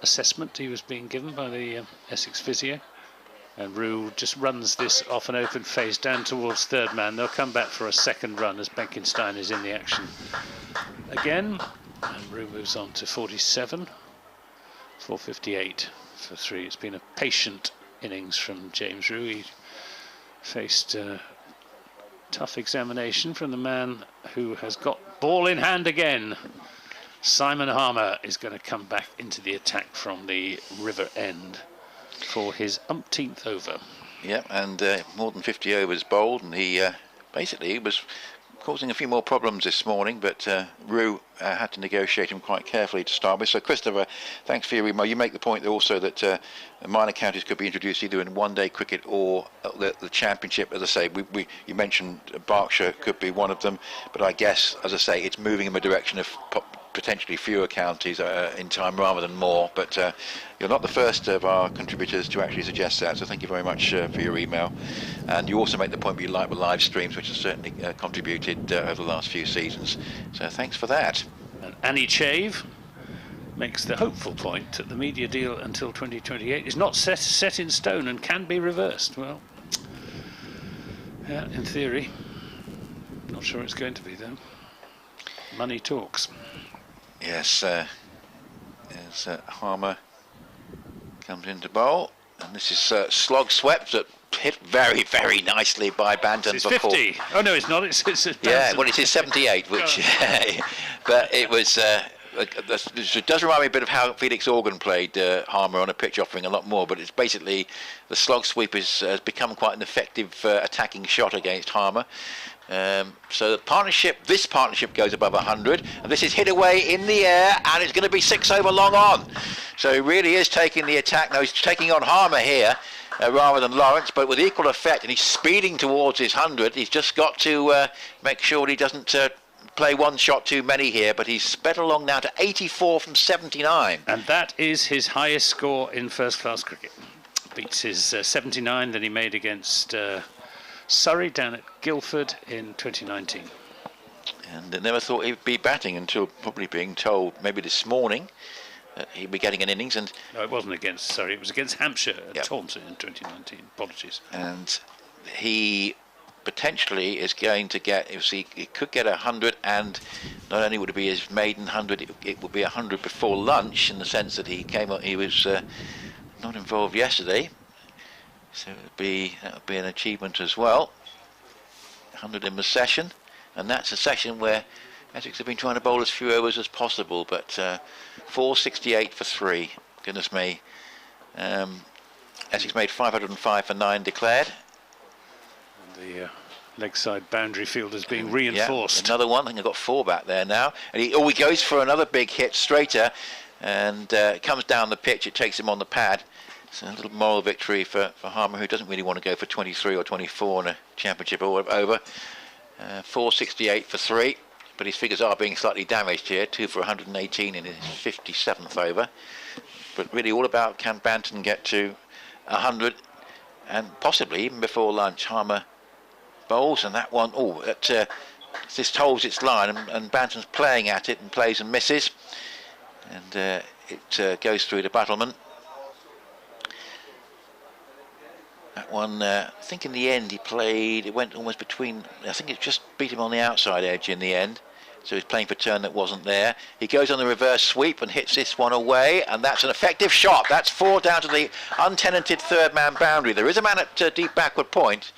assessment he was being given by the Essex physio. And Rew just runs this off an open face down towards third man. They'll come back for a second run as Benkenstein is in the action again. And Rew moves on to 47, 458 for 3. It's been a patient innings from James Rew. He faced tough examination from the man who has got ball in hand again. Simon Harmer is going to come back into the attack from the river end for his umpteenth over. Yeah, and more than 50 overs bowled, and he basically was causing a few more problems this morning, but Rew had to negotiate him quite carefully to start with. So Christopher, thanks for your email. You make the point also that minor counties could be introduced either in one-day cricket or the championship. As I say, you mentioned Berkshire could be one of them, but I guess, as I say, it's moving in the direction of potentially fewer counties in time rather than more. But you're not the first of our contributors to actually suggest that, so thank you very much for your email. And you also make the point that you like the live streams, which has certainly contributed over the last few seasons, so thanks for that. And Annie Chave makes the hopeful point that the media deal until 2028 is not set in stone and can be reversed. Well, yeah, in theory. Not sure it's going to be, though. Money talks. Yes, as Harmer comes into bowl, and this is slog swept that hit very, very nicely by Banton. It's 50. Oh no, it's not. It's yeah, well, it is 78, which, but it was. It does remind me a bit of how Felix Organ played Harmer on a pitch, offering a lot more. But it's basically the slog sweep has become quite an effective attacking shot against Harmer. So this partnership goes above 100, and this is hit away in the air, and it's going to be 6 over long on. So he really is taking the attack. Now he's taking on Harmer here rather than Lawrence, but with equal effect, and he's speeding towards his 100. He's just got to make sure he doesn't play one shot too many here, but he's sped along now to 84 from 79. And that is his highest score in first-class cricket. Beats his 79 that he made against Surrey down at Guildford in 2019. And I never thought he'd be batting until probably being told maybe this morning that he'd be getting an innings. And no, it wasn't against Surrey, it was against Hampshire at Taunton in 2019. Apologies. And he potentially is going to get, he could get 100, and not only would it be his maiden 100, it would be 100 before lunch, in the sense that he was not involved yesterday, so that would be an achievement as well. 100 in the session, and that's a session where Essex have been trying to bowl as few overs as possible, but 468 for 3, goodness me. Essex made 505 for 9 declared. The leg side boundary field is being reinforced. Yeah, another one. I think I've got 4 back there now. And he goes for another big hit straighter, and it comes down the pitch. It takes him on the pad. It's a little moral victory for Harmer, who doesn't really want to go for 23 or 24 in a championship over. 468 for 3, but his figures are being slightly damaged here. 2 for 118 in his 57th over. But really all about, can Banton get to 100, and possibly even before lunch. Harmer bowls, and that one, this holds its line, and Banton's playing at it and plays and misses, and it goes through the battlement. That one, I think in the end it went almost between, I think it just beat him on the outside edge in the end, so he's playing for turn that wasn't there. He goes on the reverse sweep and hits this one away, and that's an effective shot. That's 4 down to the untenanted third man boundary. There is a man at deep backward point,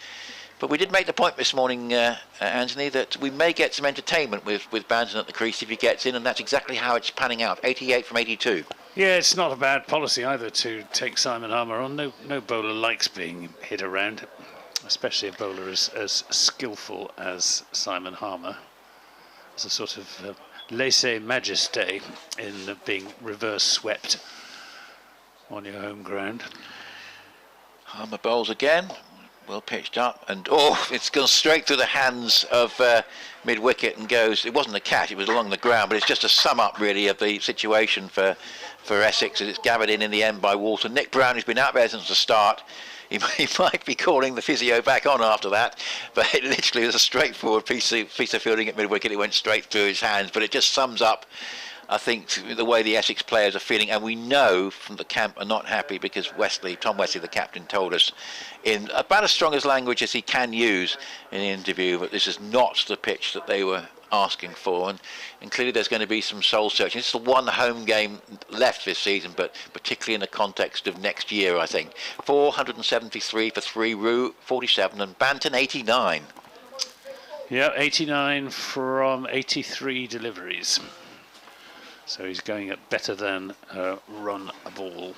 but we did make the point this morning, Anthony, that we may get some entertainment with Banton at the crease if he gets in, and that's exactly how it's panning out. 88 from 82. Yeah, it's not a bad policy either to take Simon Harmer on. No bowler likes being hit around, especially a bowler as skillful as Simon Harmer. There's a sort of lèse-majesté in being reverse swept on your home ground. Harmer bowls again. Well pitched up, and it's gone straight through the hands of mid-wicket and goes. It wasn't a catch, it was along the ground, but it's just a sum up really of the situation for Essex, as it's gathered in the end by Walter. Nick Brown, who's been out there since the start, he might be calling the physio back on after that, but it literally was a straightforward piece of fielding at mid-wicket. It went straight through his hands, but it just sums up, I think, the way the Essex players are feeling, and we know from the camp are not happy, because Tom Wesley, the captain, told us in about as strong as language as he can use in the interview that this is not the pitch that they were asking for, and clearly there's going to be some soul searching. This is the one home game left this season, but particularly in the context of next year, I think. 473 for 3, Rew 47, and Banton 89. Yeah, 89 from 83 deliveries. So he's going at better than run a ball,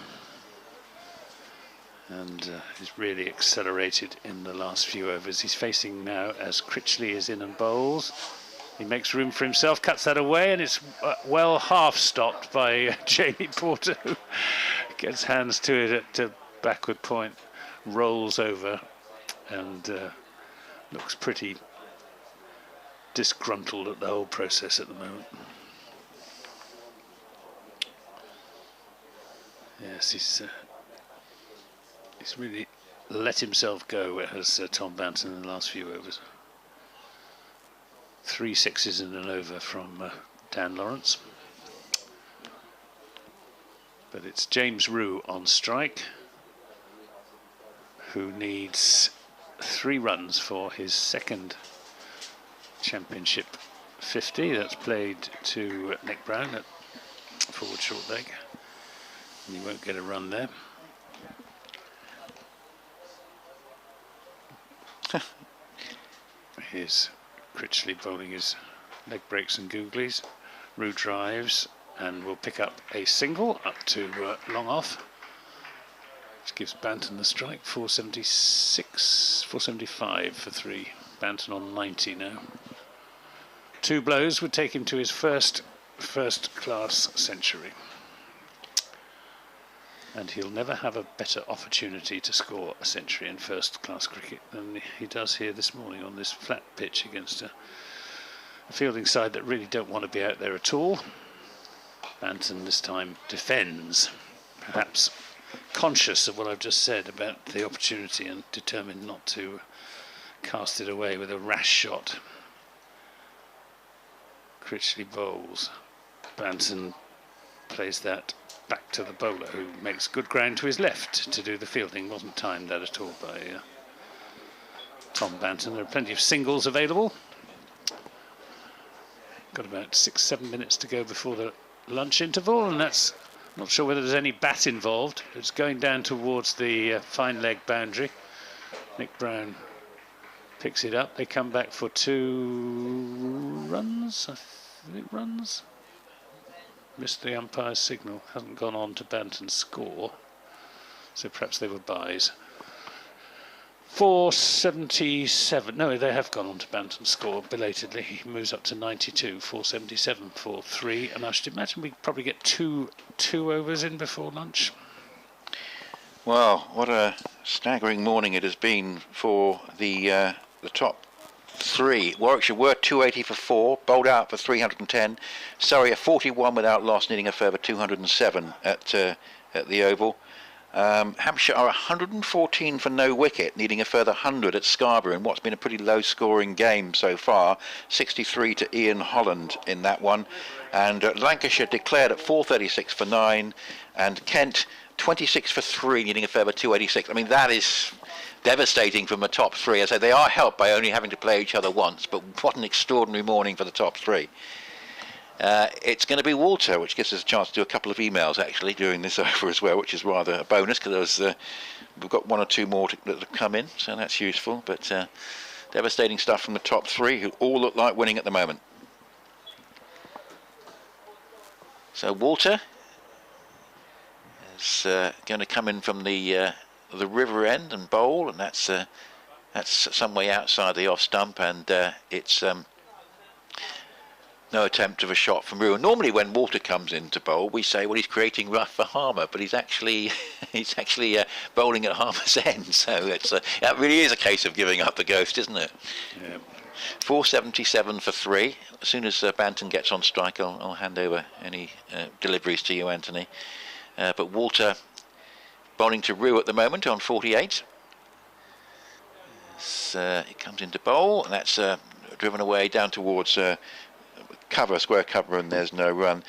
and he's really accelerated in the last few overs. He's facing now as Critchley is in and bowls. He makes room for himself, cuts that away, and it's well half stopped by Jamie Porter, who gets hands to it at backward point, rolls over, and looks pretty disgruntled at the whole process at the moment. Yes, he's really let himself go, as Tom Banton, in the last few overs. 3 sixes in an over from Dan Lawrence. But it's James Rew on strike, who needs 3 runs for his second championship 50. That's played to Nick Brown at forward short leg. And he won't get a run there. Here's Critchley bowling his leg breaks and googlies. Rew drives and will pick up a single up to long off, which gives Banton the strike. 475 for 3. Banton on 90 now. 2 blows would take him to his first class century. And he'll never have a better opportunity to score a century in first-class cricket than he does here this morning on this flat pitch against a a fielding side that really don't want to be out there at all. Banton this time defends, perhaps conscious of what I've just said about the opportunity and determined not to cast it away with a rash shot. Critchley bowls. Banton plays that back to the bowler, who makes good ground to his left to do the fielding. Wasn't timed that at all by Tom Banton. There are plenty of singles available. Got about 6-7 minutes to go before the lunch interval, and that's not sure whether there's any bat involved. It's going down towards the fine leg boundary. Nick Brown picks it up. They come back for 2 runs. I think runs. Missed the umpire's signal. Hasn't gone on to Banton's score, so perhaps they were byes. 477. No, they have gone on to Banton's score belatedly. He moves up to 92. 477 for 3, and I should imagine we probably get two overs in before lunch. Well, what a staggering morning it has been for the top 3. Warwickshire were 280 for 4, bowled out for 310. Surrey a 41 without loss, needing a further 207 at the Oval. Hampshire are 114 for no wicket, needing a further 100 at Scarborough in what's been a pretty low-scoring game so far. 63 to Ian Holland in that one. And Lancashire declared at 436 for 9, and Kent 26 for 3, needing a further 286. I mean, that is devastating from the top 3. I say they are helped by only having to play each other once, but what an extraordinary morning for the top 3. It's going to be Walter, which gives us a chance to do a couple of emails actually during this over as well, which is rather a bonus because we've got 1 or 2 more that have come in, so that's useful. But devastating stuff from the top 3, who all look like winning at the moment. So Walter is going to come in from the river end and bowl, and that's some way outside the off stump, and it's no attempt of a shot from Rew. Normally when Walter comes in to bowl, we say, well, he's creating rough for Harmer, but he's actually bowling at Harmer's end. So that really is a case of giving up the ghost, isn't it? Yeah. 477 for 3. As soon as Banton gets on strike, I'll hand over any deliveries to you, Anthony. But Walter bowling to Rew at the moment on 48. It comes into bowl, and that's driven away down towards square cover, and there's no run.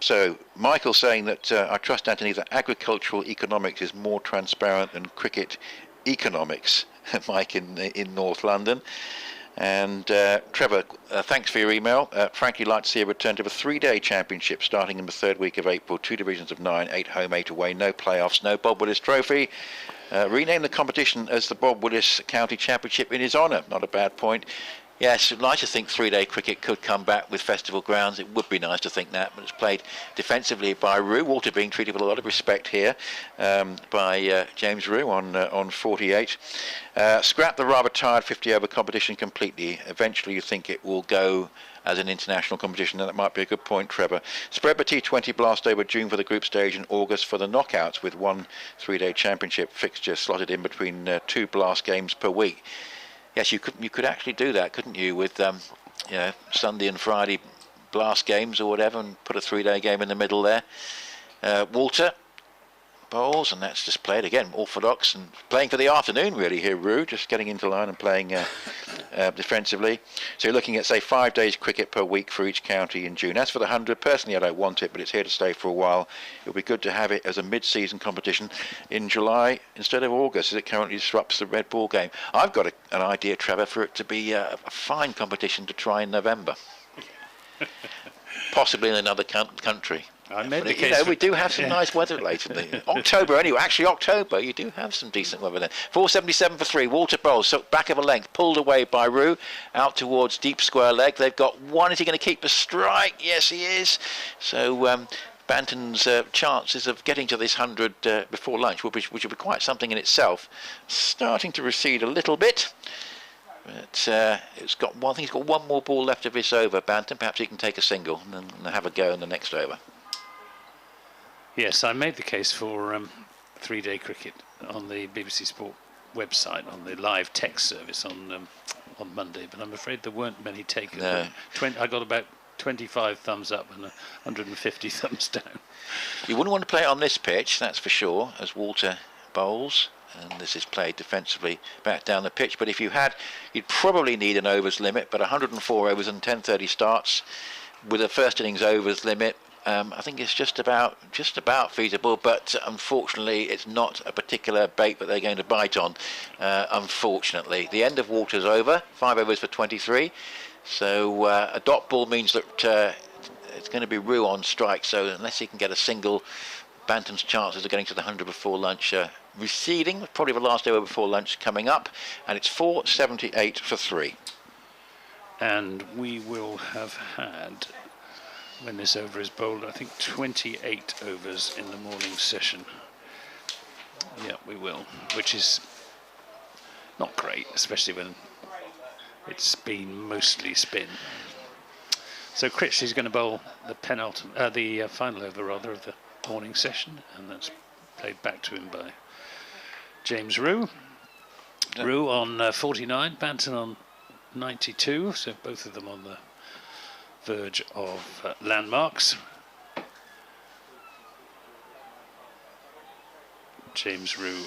So Michael saying that I trust Anthony that agricultural economics is more transparent than cricket economics. Mike in North London. And Trevor, thanks for your email. Frankly, like to see a return to the 3-day championship starting in the 3rd week of April. 2 divisions of 9, 8 home, 8 away, no playoffs, no Bob Willis Trophy. Rename the competition as the Bob Willis County Championship in his honour. Not a bad point. Yes, I'd like to think 3-day cricket could come back with festival grounds. It would be nice to think that, but it's played defensively by Rew. Walter being treated with a lot of respect here by James Rew on 48. Scrap the rather tired 50-over competition completely. Eventually you think it will go as an international competition, and that might be a good point, Trevor. Spread the T20 blast over June for the group stage and August for the knockouts, with 1 3-day championship fixture slotted in between 2 blast games per week. Yes, you could actually do that, couldn't you, with Sunday and Friday blast games or whatever, and put a 3-day game in the middle there. Walter bowls, and that's just played again, orthodox, and playing for the afternoon really here, Rew, just getting into line and playing defensively. So you're looking at, say, 5 days cricket per week for each county in June. As for the 100, personally I don't want it, but it's here to stay for a while. It'll be good to have it as a mid-season competition in July instead of August, as it currently disrupts the red ball game. I've got an idea, Trevor, for it to be a fine competition to try in November. Possibly in another country. I made the case. We do have some nice weather later. October, anyway. Actually, October, you do have some decent weather then. 477 for 3. Walter bowls, so back of a length, pulled away by Rew, out towards deep square leg. They've got 1. Is he going to keep the strike? Yes, he is. So Banton's chances of getting to this 100 before lunch, which will be quite something in itself, starting to recede a little bit. But it's got one. I think he's got 1 more ball left of this over, Banton. Perhaps he can take a single and have a go in the next over. Yes, I made the case for 3-day cricket on the BBC Sport website, on the live text service on on Monday, but I'm afraid there weren't many taken. No. I got about 25 thumbs up and 150 thumbs down. You wouldn't want to play it on this pitch, that's for sure, as Walter bowls. And this is played defensively back down the pitch. But if you had, you'd probably need an overs limit. But 104 overs and 10:30 starts with a first innings overs limit, I think it's just about feasible. But unfortunately, it's not a particular bait that they're going to bite on. Unfortunately, the end of Walter's over, 5 overs for 23. So a dot ball means that it's going to be Rew on strike. So unless he can get a single, Banton's chances of getting to the 100 before lunch receding. Probably the last over before lunch coming up, and it's 478 for 3. And we will have had, when this over is bowled, I think 28 overs in the morning session. Yeah, we will, which is not great, especially when it's been mostly spin. So Critchley's going to bowl the final over rather of the morning session, and that's played back to him by James Rew. Yeah. Rew on 49, Banton on 92, so both of them on the verge of landmarks. James Rew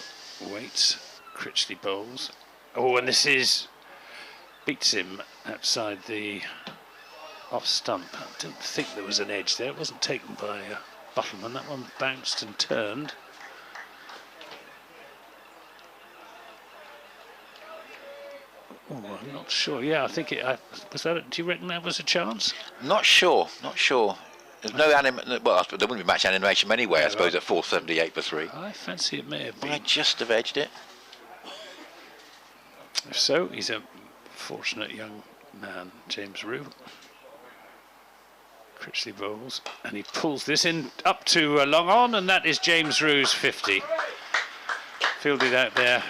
waits, Critchley bowls. Oh, and this beats him outside the off stump. I don't think there was an edge there. It wasn't taken by Buttleman. That one bounced and turned. Oh, I'm not sure. Yeah, I think it. Was that? Do you reckon that was a chance? Not sure. There's no well, there wouldn't be match animation anyway. I suppose at 478 for 3. I fancy it may have been. I just have edged it. If so, he's a fortunate young man, James Rew. Critchley bowls, and he pulls this in up to long on, and that is James Rew's 50. Fielded out there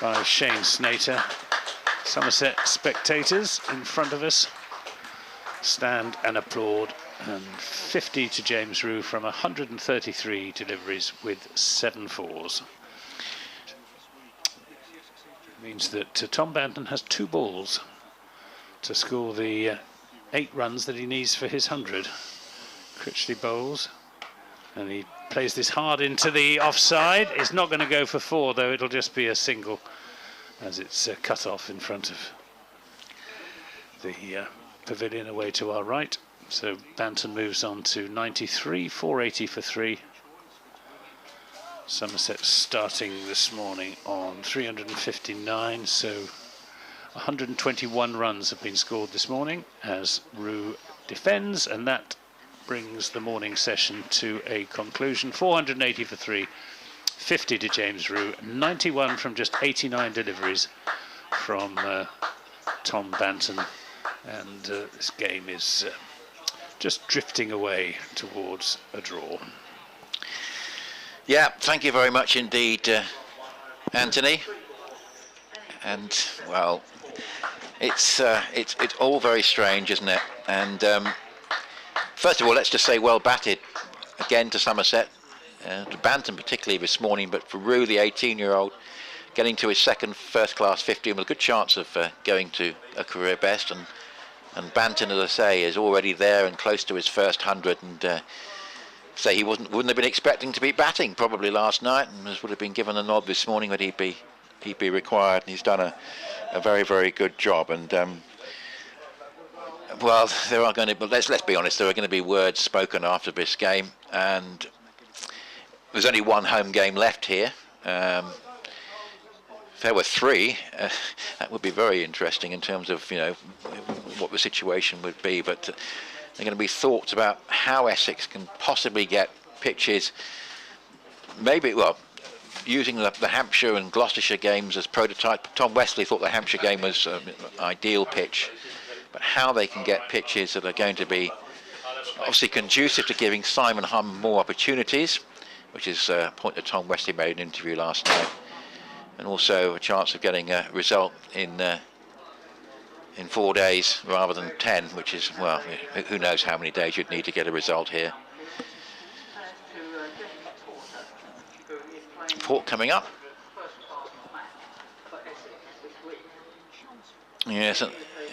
by Shane Snater. Somerset spectators in front of us stand and applaud, and 50 to James Rew from 133 deliveries with 7 fours. Means that Tom Banton has 2 balls to score the 8 runs that he needs for his 100. Critchley bowls, and he plays this hard into the offside. It's not going to go for 4, though. It'll just be a single, as it's cut off in front of the pavilion away to our right. So Banton moves on to 93, 480 for 3. Somerset starting this morning on 359, so 121 runs have been scored this morning as Rew defends, and that brings the morning session to a conclusion. 480 for 3, 50 to James Rew, 91 from just 89 deliveries from Tom Banton, and this game is just drifting away towards a draw. Yeah, thank you very much indeed, Anthony. And well, it's all very strange, isn't it? And first of all, let's just say well batted again to Somerset, to Banton particularly this morning, but for Rew, the 18-year-old, getting to his second first-class 50 with a good chance of going to a career best. And Banton, as I say, is already there and close to his first 100. And say he wouldn't have been expecting to be batting probably last night, and would have been given a nod this morning that he'd be required, and he's done a very, very good job. And well, there are going to, but let's be honest, there are going to be words spoken after this game, and there's only one home game left here. If there were 3, that would be very interesting in terms of what the situation would be. But there are going to be thoughts about how Essex can possibly get pitches, maybe, well, using the Hampshire and Gloucestershire games as prototype. Tom Wesley thought the Hampshire game was an ideal pitch, but how they can get pitches that are going to be obviously conducive to giving Simon Humm more opportunities, which is a point that Tom Wesley made in an interview last night, and also a chance of getting a result in 4 days rather than 10, which is, well, who knows how many days you'd need to get a result here. Port coming up. Yes,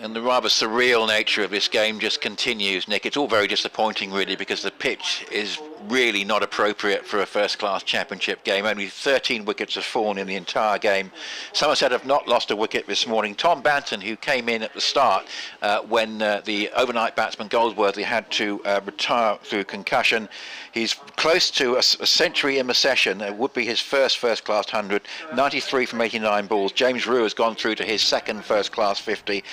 and the rather surreal nature of this game just continues, Nick. It's all very disappointing, really, because the pitch is really not appropriate for a first-class championship game. Only 13 wickets have fallen in the entire game. Somerset have not lost a wicket this morning. Tom Banton, who came in at the start when the overnight batsman Goldsworthy had to retire through concussion, he's close to a century in the session. It would be his first-class 100, 93 from 89 balls. James Rew has gone through to his second first-class 50.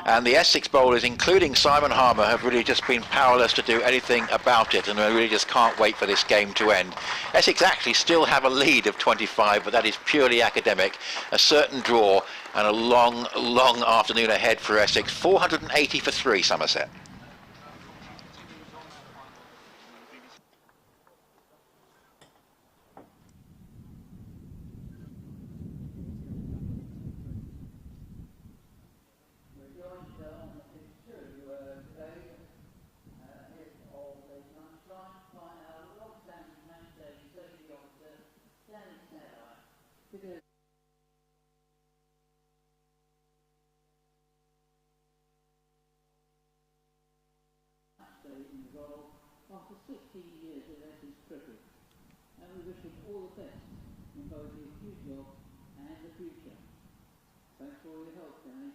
And the Essex bowlers, including Simon Harmer, have really just been powerless to do anything about it, and they really just can't wait for this game to end. Essex actually still have a lead of 25, but that is purely academic. A certain draw and a long, long afternoon ahead for Essex. 480 for 3, Somerset. After 16 years of Essex cricket, and we wish him all the best in both his new job and the future. Thanks for all your help, Danny.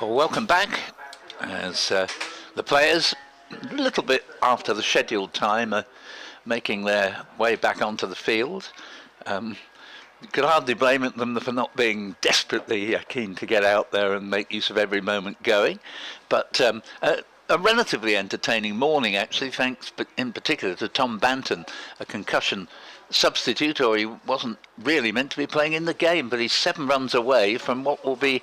Well, welcome back as the players, a little bit after the scheduled time, are making their way back onto the field. You could hardly blame them for not being desperately keen to get out there and make use of every moment going. But a relatively entertaining morning, actually, thanks in particular to Tom Banton, a concussion substitute, or he wasn't really meant to be playing in the game, but he's 7 runs away from what will be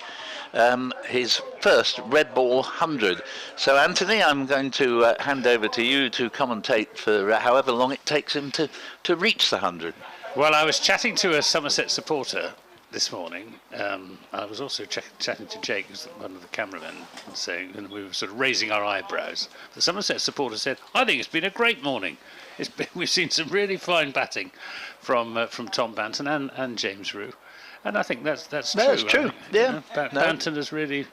his first red ball 100. So, Anthony, I'm going to hand over to you to commentate for however long it takes him to reach the 100. Well, I was chatting to a Somerset supporter this morning. I was also chatting to Jake, who's one of the cameramen, and we were sort of raising our eyebrows. The Somerset supporter said, "I think it's been a great morning. We've seen some really fine batting from Tom Banton and James Rew, and I think that's true. That's true. Yeah, Banton has really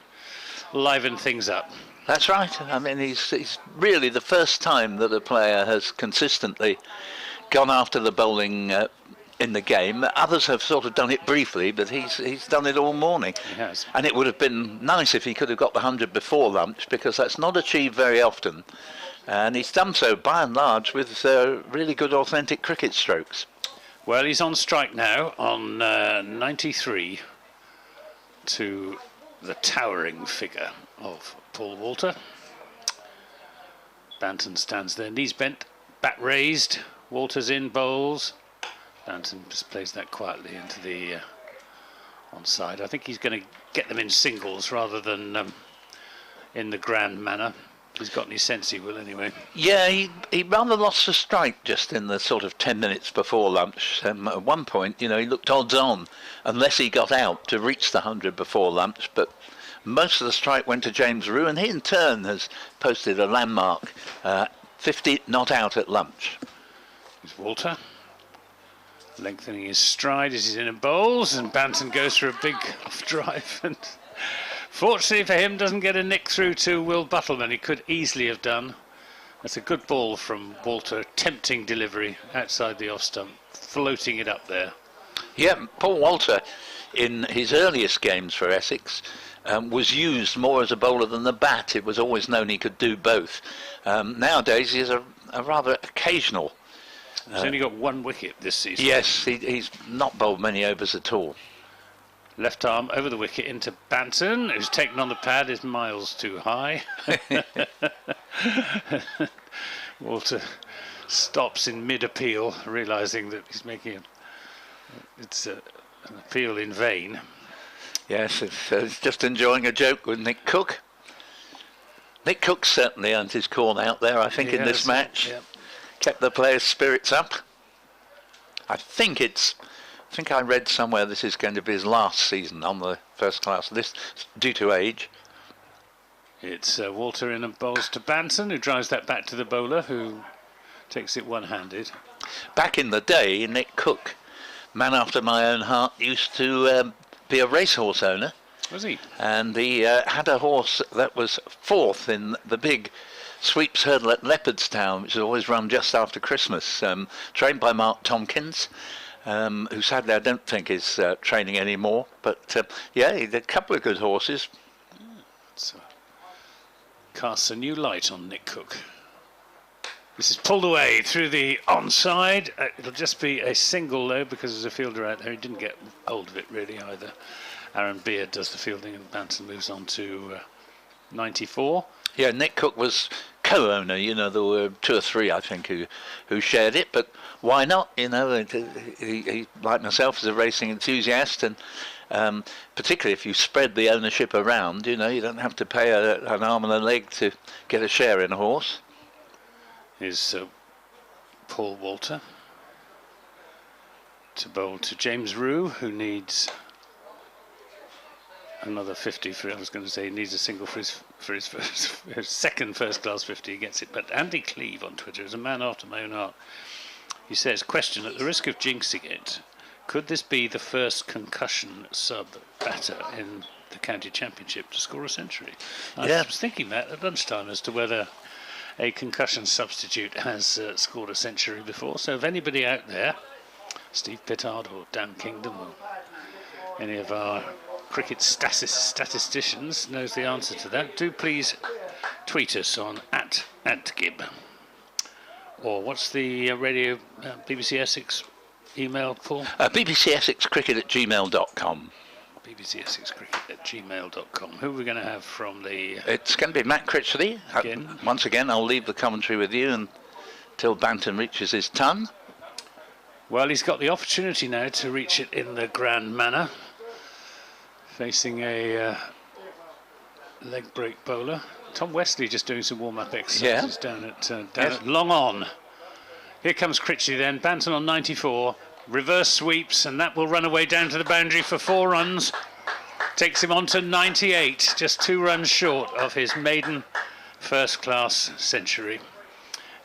livened things up." That's right. I mean, he's really the first time that a player has consistently gone after the bowling in the game. Others have sort of done it briefly, but he's done it all morning. He has. And it would have been nice if he could have got the 100 before lunch, because that's not achieved very often. And he's done so, by and large, with really good authentic cricket strokes. Well, he's on strike now on 93 to the towering figure of Paul Walter. Banton stands there, knees bent, bat raised. Walter's in, bowls. Banton just plays that quietly into the onside. I think he's going to get them in singles rather than in the grand manner. If he's got any sense, he will anyway. Yeah, he rather lost a strike just in the sort of 10 minutes before lunch. At one point, he looked odds on, unless he got out to reach the 100 before lunch. But most of the strike went to James Rew, and he in turn has posted a landmark 50 not out at lunch. Here's Walter, lengthening his stride as he's in and bowls, and Banton goes for a big off drive, and fortunately for him doesn't get a nick through to Will Buttleman. He could easily have done. That's a good ball from Walter, tempting delivery outside the off stump, floating it up there. Yeah, Paul Walter in his earliest games for Essex was used more as a bowler than the bat. It was always known he could do both. Nowadays he's a rather occasional. He's only got 1 wicket this season. Yes, he's not bowled many overs at all. Left arm over the wicket into Banton, who's taken on the pad, is miles too high. Walter stops in mid-appeal, realising that he's making an appeal in vain. Yes, it's just enjoying a joke with Nick Cook. Nick Cook certainly earned his corn out there, I think, in this match. Yep. Kept the players' spirits up. I think I read somewhere this is going to be his last season on the first class list due to age. It's Walter in and bowls to Banton, who drives that back to the bowler, who takes it one-handed. Back in the day, Nick Cook, man after my own heart, used to be a racehorse owner. Was he? And he had a horse that was 4th in the big sweeps hurdle at Leopardstown, which is always run just after Christmas, trained by Mark Tompkins, who sadly I don't think is training anymore. But yeah, he had a couple of good horses. So casts a new light on Nick Cook. This is pulled away through the onside. It'll just be a single though, because there's a fielder out there. He didn't get hold of it really either. Aaron Beard does the fielding, and Banton moves on to 94. Yeah, Nick Cook was co-owner. There were 2 or 3, I think, who shared it. But why not? He like myself, is a racing enthusiast, and particularly if you spread the ownership around, you don't have to pay an arm and a leg to get a share in a horse. Here's Paul Walter to bowl to James Rew, who needs another 50 for, I was going to say he needs a single for his second first class 50. He gets it. But Andy Cleve on Twitter is a man after my own heart. He says, question, at the risk of jinxing it, could this be the first concussion sub batter in the county championship to score a century? I was thinking that at lunchtime as to whether a concussion substitute has scored a century before. So if anybody out there, Steve Pittard or Dan Kingdom or any of our cricket statisticians knows the answer to that. Do please tweet us on @Gib. Or what's the radio BBC Essex email, Paul? bbcsexcricket@gmail.com. bbcsexcricket@gmail.com. Who are we going to have from the... It's going to be Matt Critchley. Once again, I'll leave the commentary with you until Banton reaches his ton. Well, he's got the opportunity now to reach it in the grand manner, facing a leg break bowler. Tom Westley just doing some warm-up exercises down at long on. Here comes Critchley then. Banton on 94. Reverse sweeps, and that will run away down to the boundary for 4 runs. Takes him on to 98, just 2 runs short of his maiden first-class century.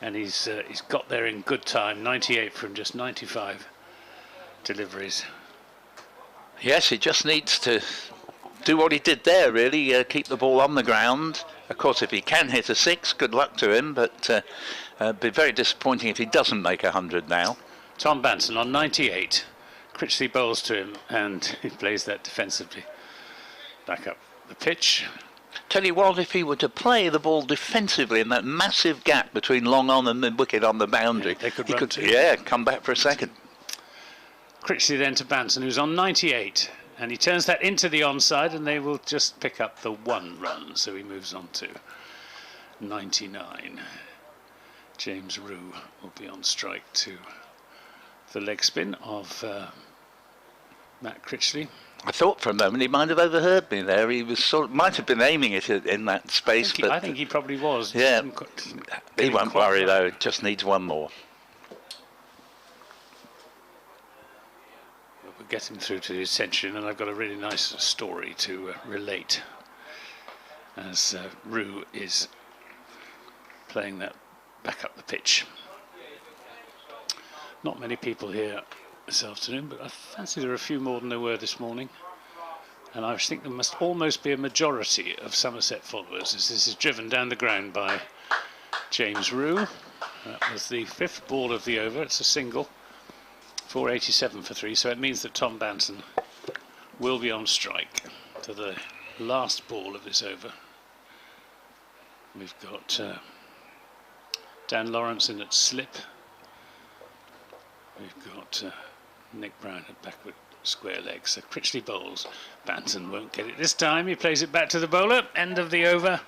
And he's got there in good time, 98 from just 95 deliveries. Yes, he just needs to do what he did there, really, keep the ball on the ground. Of course, if he can hit a 6, good luck to him, but be very disappointing if he doesn't make 100 now. Tom Banton on 98. Critchley bowls to him, and he plays that defensively. Back up the pitch. Tell you what, if he were to play the ball defensively in that massive gap between long on and the wicket on the boundary, he could come back for a second. Critchley then to Banton, who's on 98. And he turns that into the onside, and they will just pick up the 1 run. So he moves on to 99. James Rew will be on strike to the leg spin of Matt Critchley. I thought for a moment he might have overheard me there. He was might have been aiming it in that space. I think he probably was. Yeah, he won't worry though. Just needs 1 more. We'll get him through to his century, and I've got a really nice story to relate as Rew is playing that back up the pitch. Not many people here this afternoon, but I fancy there are a few more than there were this morning. And I think there must almost be a majority of Somerset followers as this is driven down the ground by James Rew. That was the 5th ball of the over. It's a single. 487 for 3, so it means that Tom Banton will be on strike to the last ball of this over. We've got Dan Lawrence in at slip. We've got Nick Brown at backward square leg. So Critchley bowls. Banton won't get it this time. He plays it back to the bowler. End of the over.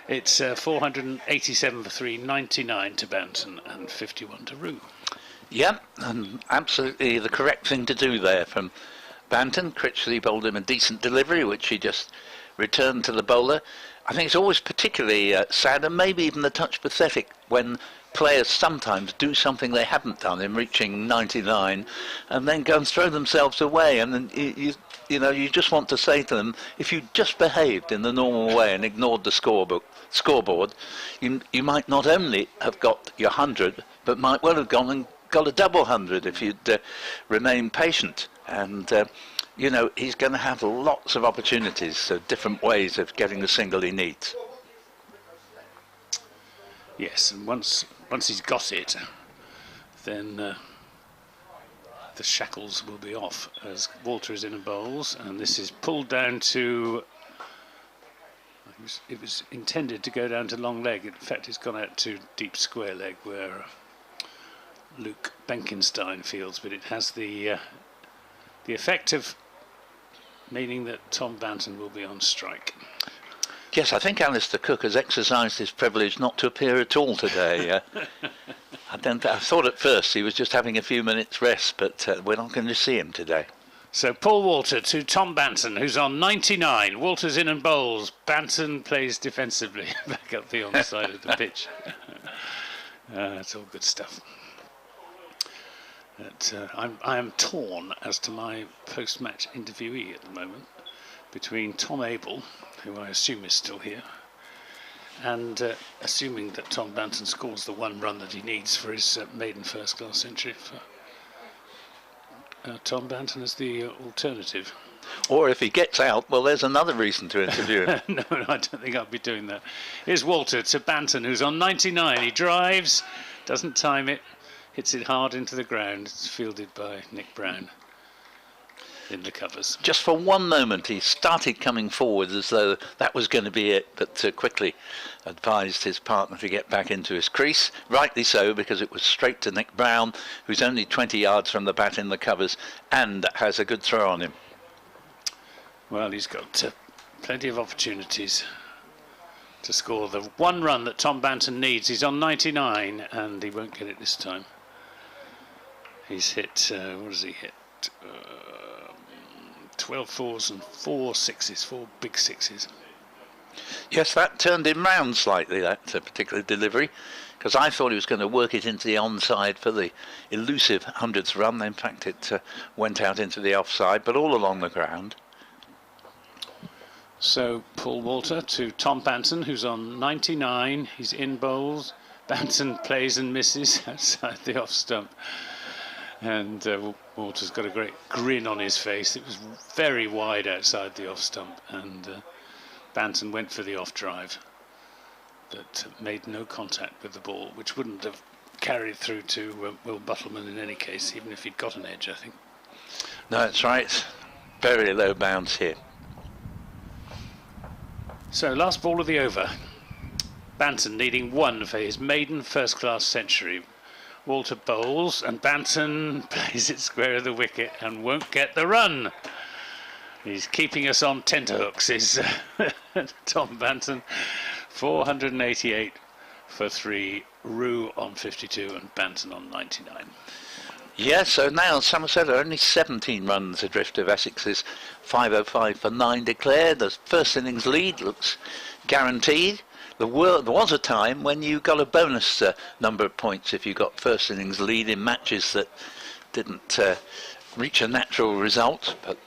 It's 487 for 3, 99 to Banton and 51 to Rew. Yep, and absolutely the correct thing to do there from Banton. Critchley bowled him a decent delivery, which he just returned to the bowler. I think it's always particularly sad and maybe even a touch pathetic when players sometimes do something they haven't done in reaching 99 and then go and throw themselves away. And then you just want to say to them, if you just behaved in the normal way and ignored the scoreboard, you might not only have got your 100, but might well have gone and got a double 100 if you'd remained patient. And he's going to have lots of opportunities, so different ways of getting the single he needs. Yes, and once he's got it, then the shackles will be off as Walter is in and bowls, and this is pulled down to. It was intended to go down to long leg. In fact, it's gone out to deep square leg where Luke Benkenstein fields, but it has the effect of meaning that Tom Banton will be on strike. Yes, I think Alistair Cook has exercised his privilege not to appear at all today. I thought at first he was just having a few minutes rest, but we're not going to see him today. So Paul Walter to Tom Banton, who's on 99. Walter's in and bowls. Banton plays defensively back up the onside of the pitch. It's all good stuff. I am torn as to my post-match interviewee at the moment between Tom Abel, who I assume is still here, and assuming that Tom Banton scores the 1 run that he needs for his maiden first-class century, for Tom Banton as the alternative. Or if he gets out, well, there's another reason to interview him. No, I don't think I'll be doing that. Here's Walter to Banton, who's on 99. He drives, doesn't time it, hits it hard into the ground. It's fielded by Nick Brown. in the covers. Just for one moment, he started coming forward as though that was going to be it, but quickly advised his partner to get back into his crease. Rightly so, because it was straight to Nick Brown, who's only 20 yards from the bat in the covers and has a good throw on him. Well, he's got plenty of opportunities to score the one run that Tom Banton needs. He's on 99 and he won't get it this time. He's hit, what has he hit? 12 fours and 4 sixes, 4 big sixes. Yes, that turned him round slightly, that particular delivery, because I thought he was going to work it into the onside for the elusive hundredth run. In fact, it went out into the offside, but all along the ground. So Paul Walter to Tom Banton, who's on 99. He's in bowls. Banton plays and misses outside the off stump. And Walter's got a great grin on his face. It was very wide outside the off stump, and Banton went for the off drive, but made no contact with the ball, which wouldn't have carried through to Will Buttleman in any case, even if he'd got an edge, I think. No, that's right. Very low bounce here. So, last ball of the over. Banton needing 1 for his maiden first-class century. Walter bowls, and Banton plays it square of the wicket and won't get the run. He's keeping us on tenterhooks, is Tom Banton. 488 for 3. Rew on 52 and Banton on 99. Yes, so now Somerset are only 17 runs adrift of Essex's 505 for 9 declared. The first innings lead looks guaranteed. There was a time when you got a bonus number of points if you got first innings lead in matches that didn't reach a natural result, but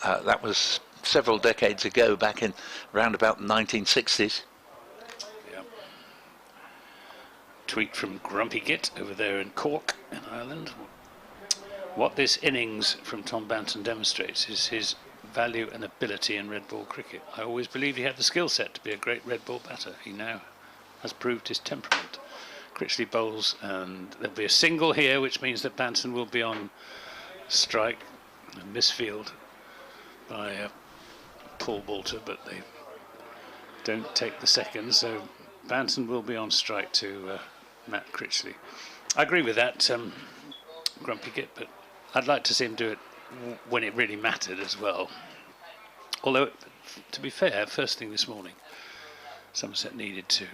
that was several decades ago, back in around about the 1960s. Yeah. Tweet from Grumpy Git over there in Cork in Ireland. What this innings from Tom Banton demonstrates is his value and ability in red ball cricket. I always believed he had the skill set to be a great red ball batter. He now has proved his temperament. Critchley bowls, and there'll be a single here, which means that Banton will be on strike. A misfield by Paul Walter, but they don't take the second, so Banton will be on strike to Matt Critchley. I agree with that, Grumpy Git, but I'd like to see him do it when it really mattered as well. Although, to be fair, first thing this morning, Somerset needed to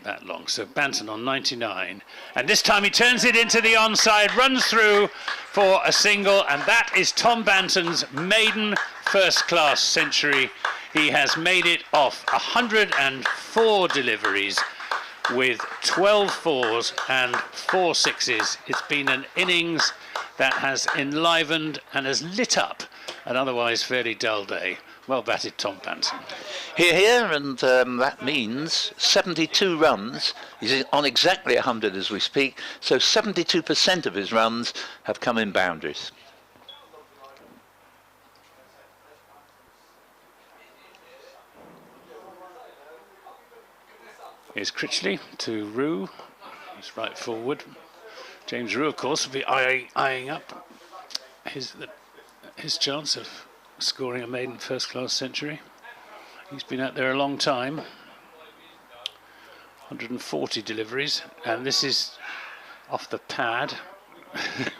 bat long. So Banton on 99, and this time he turns it into the onside, runs through for a single, and that is Tom Banton's maiden first-class century. He has made it off 104 deliveries with 12 fours and 4 sixes. It's been an innings that has enlivened and has lit up an otherwise fairly dull day. Well batted, Tom Banton. Here, and that means 72 runs. He's on exactly 100 as we speak, so 72% of his runs have come in boundaries. Here's Critchley to Rew. He's right forward. James Rew, of course, will be eyeing up his chance of scoring a maiden first-class century. He's been out there a long time. 140 deliveries, and this is off the pad.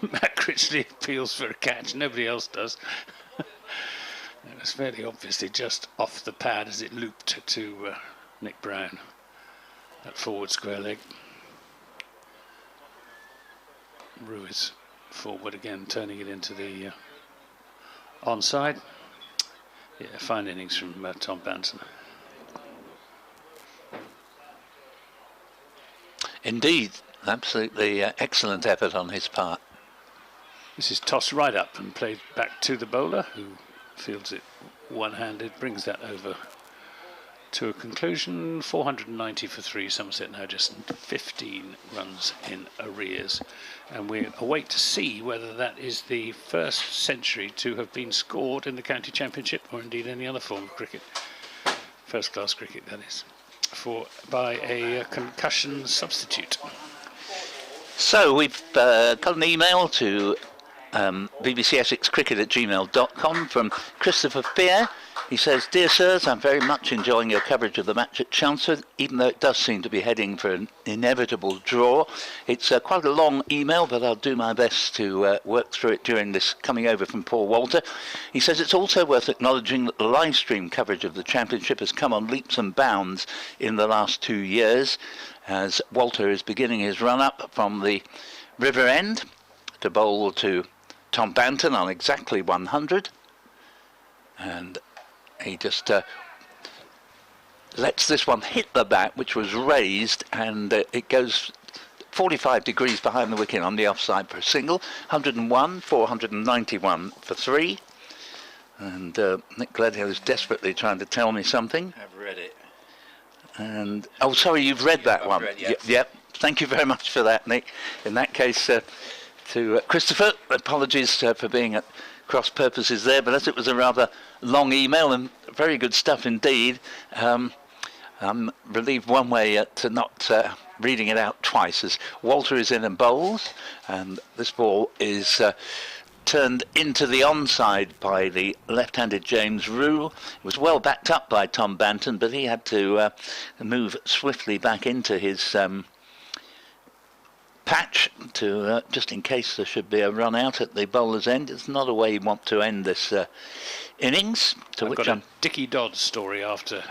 Matt Critchley appeals for a catch. Nobody else does. It was fairly obviously just off the pad as it looped to Nick Brown. That forward square leg. Rew is forward again, turning it into the onside. Yeah, fine innings from Tom Banton. Indeed, absolutely excellent effort on his part. This is tossed right up and played back to the bowler, who fields it one-handed, brings that over to a conclusion. 490 for 3. Somerset now just 15 runs in arrears, and we await to see whether that is the first century to have been scored in the county championship, or indeed any other form of cricket, first class cricket that is, by a concussion substitute. So we've got an email to BBC Essex Cricket at gmail.com from Christopher Fear. He says, "Dear sirs, I'm very much enjoying your coverage of the match at Chelmsford, even though it does seem to be heading for an inevitable draw." It's quite a long email, but I'll do my best to work through it during this coming over from Paul Walter. He says it's also worth acknowledging that the live stream coverage of the championship has come on leaps and bounds in the last 2 years, as Walter is beginning his run-up from the River End to bowl to Tom Banton on exactly 100. And he just lets this one hit the bat, which was raised, and it goes 45 degrees behind the wicket on the offside for a single. 101, 491 for 3. And Nick Gledhill is desperately trying to tell me something. I've read it. And oh, sorry, you've read that one. Yep. Thank you very much for that, Nick. In that case, to Christopher, apologies for being at cross purposes there, but as it was a rather long email and very good stuff indeed, I'm relieved one way to not reading it out twice, as Walter is in and bowls, and this ball is turned into the onside by the left-handed James Rew. It was well backed up by Tom Banton, but he had to move swiftly back into his patch to just in case there should be a run out at the bowler's end. It's not a way you want to end this innings. I've got a Dickie Dodds story after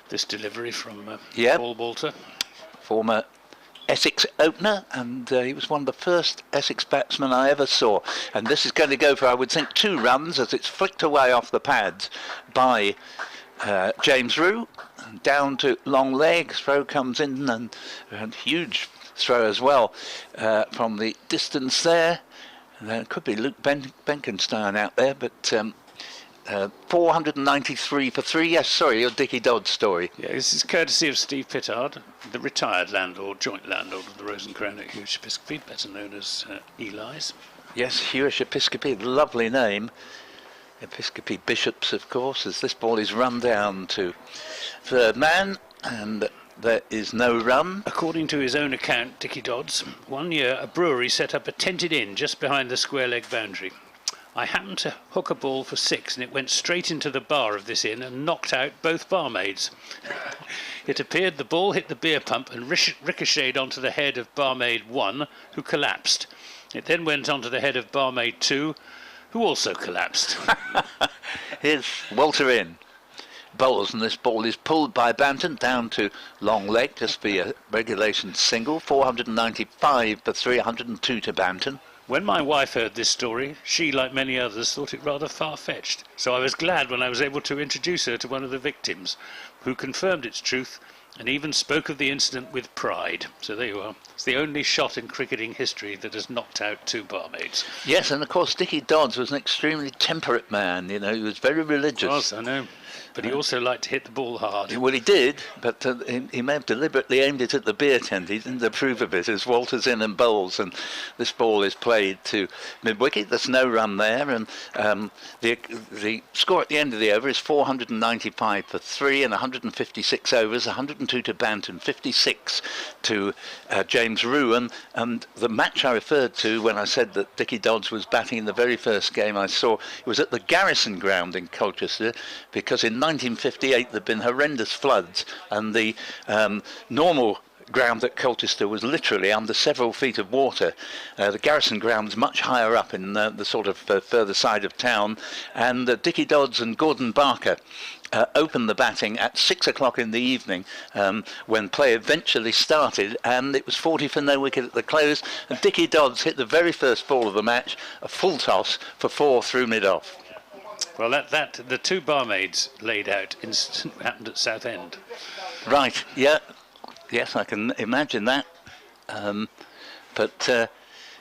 this delivery from Paul Walter. Former Essex opener, and he was one of the first Essex batsmen I ever saw. And this is going to go for, I would think, 2 runs, as it's flicked away off the pads by James Rew. Down to long leg, throw comes in, and huge throw as well from the distance there. And there could be Luke Benkenstein out there, but 493 for 3. Yes, sorry, your Dickie Dodds story. Yeah, this is courtesy of Steve Pittard, the retired landlord, joint landlord of the Rose and Crown at Hewish Episcopi, better known as Eli's. Yes, Hewish Episcopi, lovely name. Episcopi Bishops, of course, as this ball is run down to third man, and there is no run. According to his own account, Dickie Dodds, one year a brewery set up a tented inn just behind the square leg boundary. I happened to hook a ball for 6, and it went straight into the bar of this inn and knocked out both barmaids. It appeared the ball hit the beer pump and ricocheted onto the head of barmaid 1, who collapsed. It then went onto the head of barmaid 2, who also collapsed. Here's Walter in. Bowls, and this ball is pulled by Banton down to long leg, just be a regulation single. 495 for 3, 102 to Banton. When my wife heard this story, she, like many others, thought it rather far-fetched. So I was glad when I was able to introduce her to one of the victims, who confirmed its truth and even spoke of the incident with pride. So there you are. It's the only shot in cricketing history that has knocked out 2 barmaids. Yes, and of course Dickie Dodds was an extremely temperate man. You know, he was very religious. Yes, I know. But he also liked to hit the ball hard. Well, he did, but he may have deliberately aimed it at the beer tent. He didn't approve of it, as Walter's in and bowls, and this ball is played to mid-wicket. There's no run there, and the score at the end of the over is 495 for 3 and 156 overs, 102 to Banton, 56 to James Rew. And the match I referred to when I said that Dickie Dodds was batting in the very first game I saw, it was at the Garrison Ground in Colchester, because in 1958 there'd been horrendous floods, and the normal ground at Colchester was literally under several feet of water. The Garrison Ground's much higher up in the sort of further side of town, and Dickie Dodds and Gordon Barker opened the batting at 6 o'clock in the evening when play eventually started, and it was 40 for no wicket at the close, and Dickie Dodds hit the very first ball of the match, a full toss for 4 through mid-off. Well, the 2 barmaids laid out happened at Southend. Right, yeah. Yes, I can imagine that. But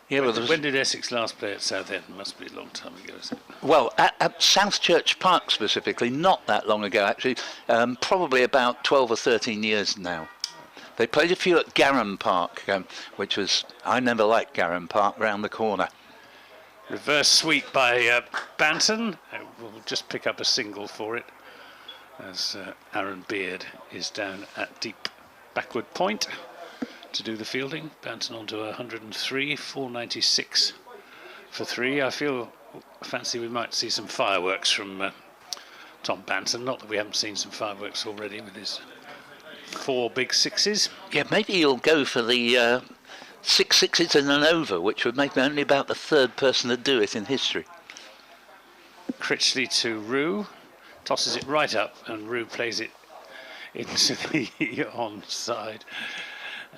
when did Essex last play at Southend? It must be a long time ago, isn't it? Well, at South Church Park specifically, not that long ago, actually. Probably about 12 or 13 years now. They played a few at Garum Park, which was, I never liked Garum Park, round the corner. Reverse sweep by Banton. We'll just pick up a single for it, as Aaron Beard is down at deep backward point to do the fielding. Banton onto 103, 496 for 3. I fancy we might see some fireworks from Tom Banton. Not that we haven't seen some fireworks already with his 4 big sixes. Yeah, maybe he'll go for the 6 sixes in an over, which would make me only about the 3rd person to do it in history. Critchley to Rew, tosses it right up, and Rew plays it into the onside.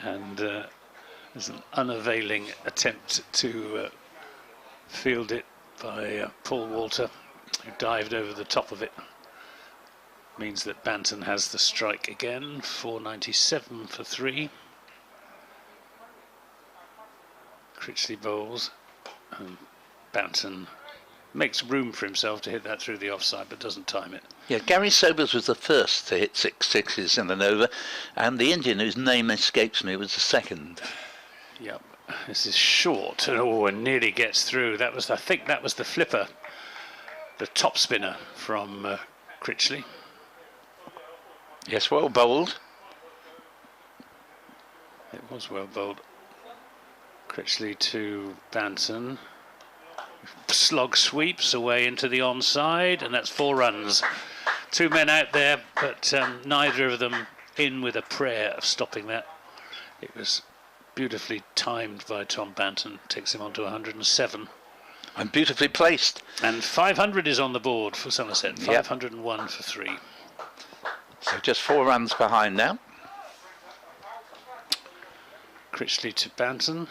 And there's an unavailing attempt to field it by Paul Walter, who dived over the top of it. Means that Banton has the strike again, 497 for 3. Critchley bowls, and Banton makes room for himself to hit that through the offside, but doesn't time it. Yeah, Gary Sobers was the first to hit 6 sixes in an over, and the Indian whose name escapes me was the second. Yep, this is short. Oh, and nearly gets through. I think that was the flipper, the top spinner from Critchley. Yes, well bowled. It was well bowled. Critchley to Banton. Slog sweeps away into the onside, and that's 4 runs. 2 men out there, but neither of them in with a prayer of stopping that. It was beautifully timed by Tom Banton, takes him on to 107. And beautifully placed. And 500 is on the board for Somerset, 501 for 3. So just 4 runs behind now. Critchley to Banton.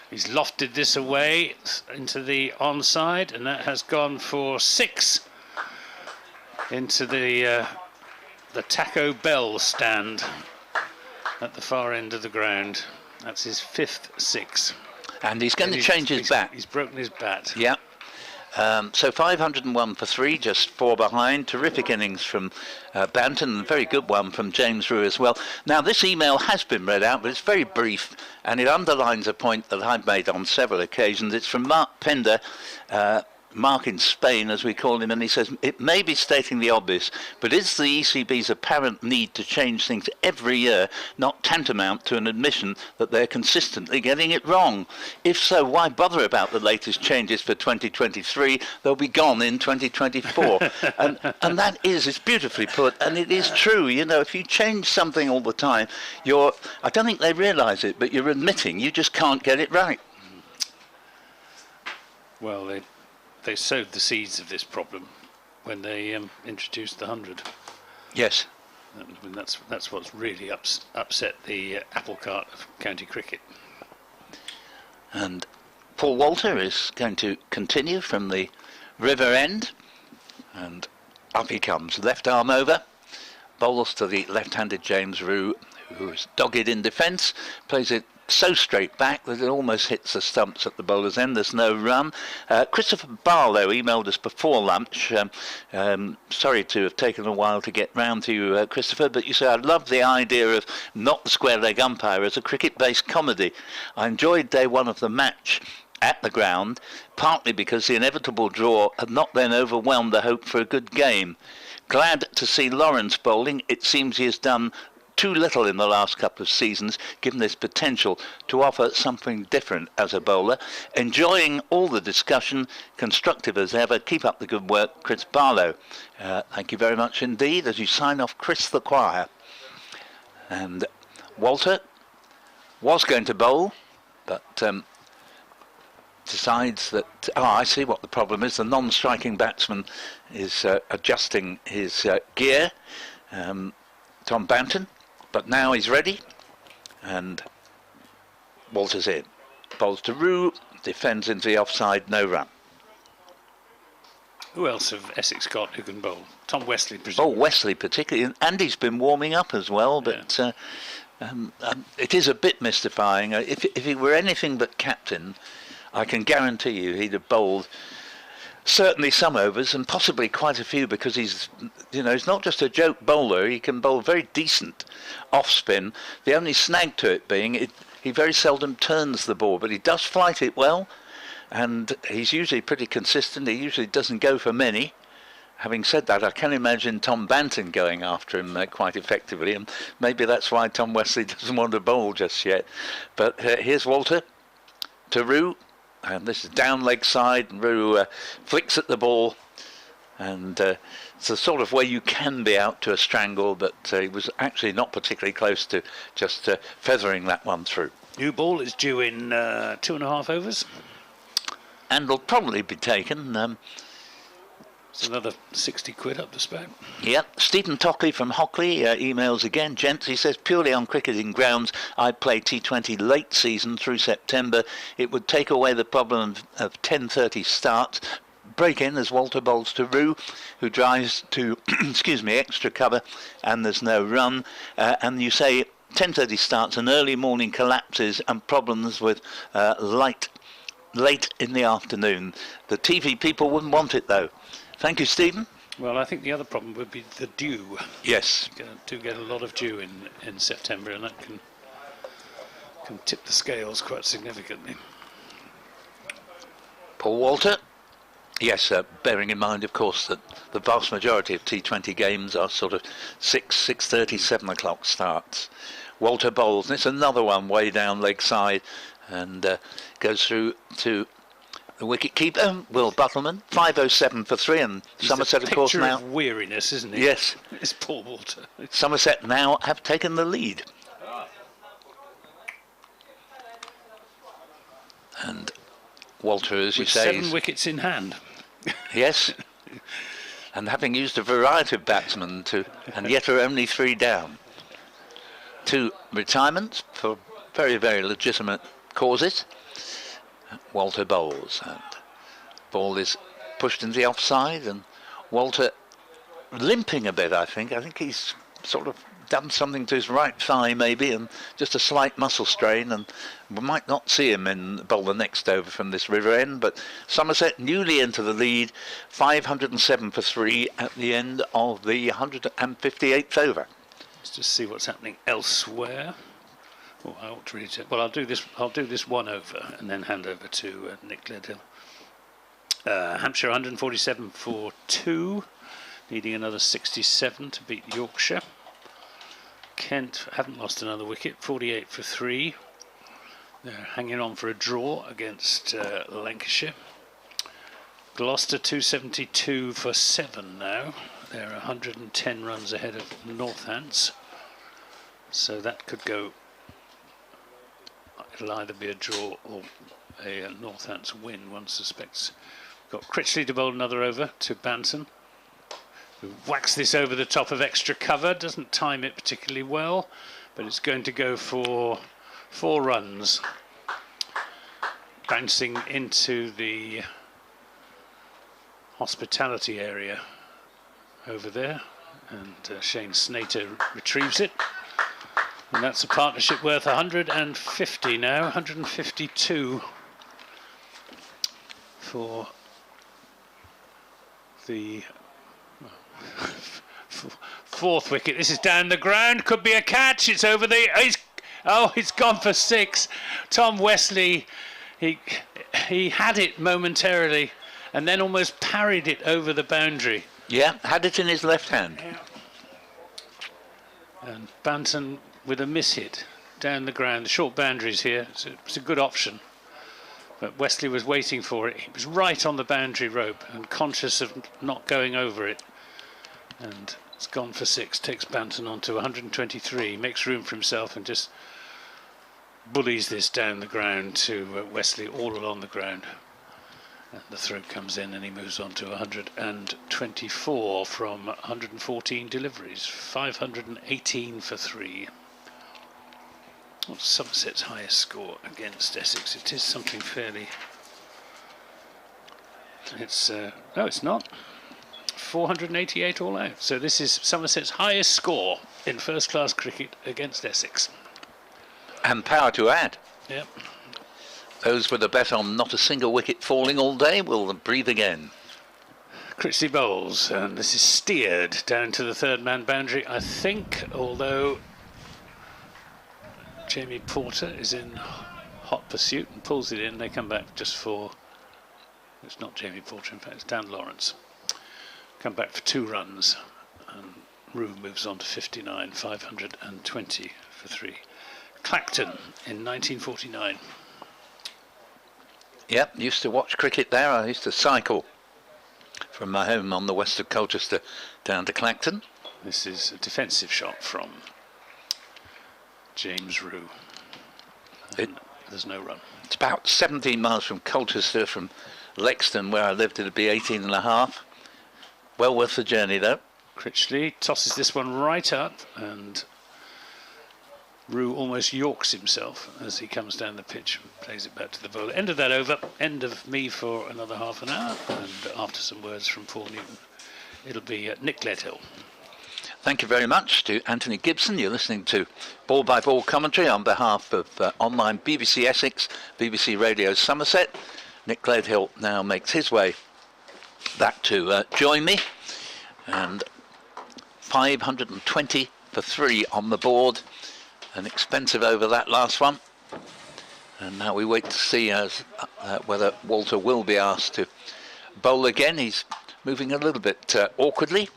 He's lofted this away into the onside, and that has gone for 6 into the Taco Bell stand at the far end of the ground. That's his 5th 6. And he's going to change his bat. He's broken his bat. Yeah. So 501 for 3, just 4 behind. Terrific innings from Banton, and a very good one from James Rew as well. Now, this email has been read out, but it's very brief, and it underlines a point that I've made on several occasions. It's from Mark Pender, Mark in Spain, as we call him, and he says, it may be stating the obvious, but is the ECB's apparent need to change things every year not tantamount to an admission that they're consistently getting it wrong? If so, why bother about the latest changes for 2023? They'll be gone in 2024. and that it's beautifully put, and it is true. You know, if you change something all the time, I don't think they realise it, but you're admitting you just can't get it right. Well, they sowed the seeds of this problem when they introduced the 100. Yes. I mean, that's what's really upset the apple cart of county cricket. And Paul Walter is going to continue from the river end, and up he comes, left arm over, bowls to the left-handed James Rew, who is dogged in defence, plays it so straight back that it almost hits the stumps at the bowler's end. There's no run. Christopher Barlow emailed us before lunch. Sorry to have taken a while to get round to you, Christopher, but you say, I love the idea of not the square leg umpire as a cricket-based comedy. I enjoyed day 1 of the match at the ground, partly because the inevitable draw had not then overwhelmed the hope for a good game. Glad to see Lawrence bowling. It seems he has done too little in the last couple of seasons, given his potential to offer something different as a bowler. Enjoying all the discussion, constructive as ever. Keep up the good work, Chris Barlow. Thank you very much indeed, as you sign off Chris the Choir. And Walter was going to bowl, but decides that, I see what the problem is. The non-striking batsman is adjusting his gear, Tom Banton. But now he's ready, and Walter's in. Bowls to Rew, defends into the offside, no run. Who else have Essex got who can bowl? Tom Wesley, presumably. Oh, Wesley particularly, and he's been warming up as well, but it is a bit mystifying. If he were anything but captain, I can guarantee you he'd have bowled certainly some overs, and possibly quite a few, because he's not just a joke bowler. He can bowl very decent off spin. The only snag to it being he very seldom turns the ball, but he does flight it well, and he's usually pretty consistent. He usually doesn't go for many. Having said that, I can imagine Tom Banton going after him quite effectively, and maybe that's why Tom Wesley doesn't want to bowl just yet. But here's Walter to Rew, And this is down leg side, and Rew flicks at the ball, and it's the sort of way you can be out to a strangle, but he was actually not particularly close to just feathering that one through. New ball is due in 2.5 overs. And will probably be taken. It's another 60 quid up the spout. Yep. Stephen Tockley from Hockley emails again. Gents, he says, purely on cricketing grounds, I play T20 late season through September. It would take away the problem of 10:30 starts. Break in as Walter bowls to Rew, who drives to, excuse me, extra cover, and there's no run. And you say 10:30 starts and early morning collapses and problems with late in the afternoon. The TV people wouldn't want it, though. Thank you, Stephen. Well, I think the other problem would be the dew. Yes. You do get a lot of dew in September, and that can tip the scales quite significantly. Paul Walter. Yes, bearing in mind, of course, that the vast majority of T20 games are sort of 6:30, 7 o'clock starts. Walter bowls, and it's another one way down leg side, and goes through to the wicket keeper, Will Buttleman. 5:07 for 3, and He's Somerset, of course, now. Of weariness, isn't he? Yes. It's Paul Walter. Somerset now have taken the lead. And Walter, as you With say, 7 wickets in hand. yes, and having used a variety of batsmen and yet are only 3 down. 2 retirements for very, very legitimate causes. Walter bowls, and ball is pushed into the offside, and Walter limping a bit, I think. I think he's sort of done something to his right thigh maybe, and just a slight muscle strain, and we might not see him in bowl the next over from this river end. But Somerset newly into the lead, 507 for 3 at the end of the 158th over. Let's just see what's happening elsewhere. Oh, I ought to read it. Well, I'll do this 1 over and then hand over to Nick Gledhill. Hampshire 147 for 2, needing another 67 to beat Yorkshire. Kent haven't lost another wicket, 48 for 3. They're hanging on for a draw against Lancashire. Gloucester 272 for 7 now. They're 110 runs ahead of Northants. So that could go. It'll either be a draw or a Northants win, one suspects. Got Critchley to bowl another over to Banton, who whacks this over the top of extra cover. Doesn't time it particularly well, but it's going to go for 4 runs. Bouncing into the hospitality area over there, and Shane Snater retrieves it. And that's a partnership worth 150 now, 152 for the 4th wicket. This is down the ground, could be a catch. It's over the. It's gone for 6. Tom Wesley, he had it momentarily, and then almost parried it over the boundary. Yeah, had it in his left hand. Yeah. And Banton with a miss hit down the ground. The short boundaries here, it's a good option. But Wesley was waiting for it. He was right on the boundary rope and conscious of not going over it. And it's gone for 6, takes Banton on to 123, makes room for himself and just bullies this down the ground to Wesley all along the ground. And the throw comes in and he moves on to 124 from 114 deliveries, 518 for 3. What's Somerset's highest score against Essex? It is something fairly. It's no, it's not. 488 all out. So this is Somerset's highest score in first-class cricket against Essex. And power to add. Yep. Those with a bet on not a single wicket falling all day will breathe again. Critchley bowls, and this is steered down to the 3rd man boundary, I think, although Jamie Porter is in hot pursuit and pulls it in. They come back just for. It's not Jamie Porter, in fact, it's Dan Lawrence. Come back for 2 runs, and Rew moves on to 59, 520 for 3. Clacton in 1949. Yep, used to watch cricket there. I used to cycle from my home on the west of Colchester down to Clacton. This is a defensive shot from James Rew. There's no run. It's about 17 miles from Colchester. From Lexton, where I lived, it'd be 18 and a half. Well worth the journey, though. Critchley tosses this one right up, and Rew almost yorks himself as he comes down the pitch and plays it back to the bowler. End of that over. End of me for another half an hour, and after some words from Paul Newton, it'll be Nick Gledhill. Thank you very much to Anthony Gibson. You're listening to Ball by Ball commentary on behalf of online BBC Essex, BBC Radio Somerset. Nick Gledhill now makes his way back to join me, and 520 for 3 on the board. An expensive over that last one, and now we wait to see as whether Walter will be asked to bowl again. He's moving a little bit awkwardly.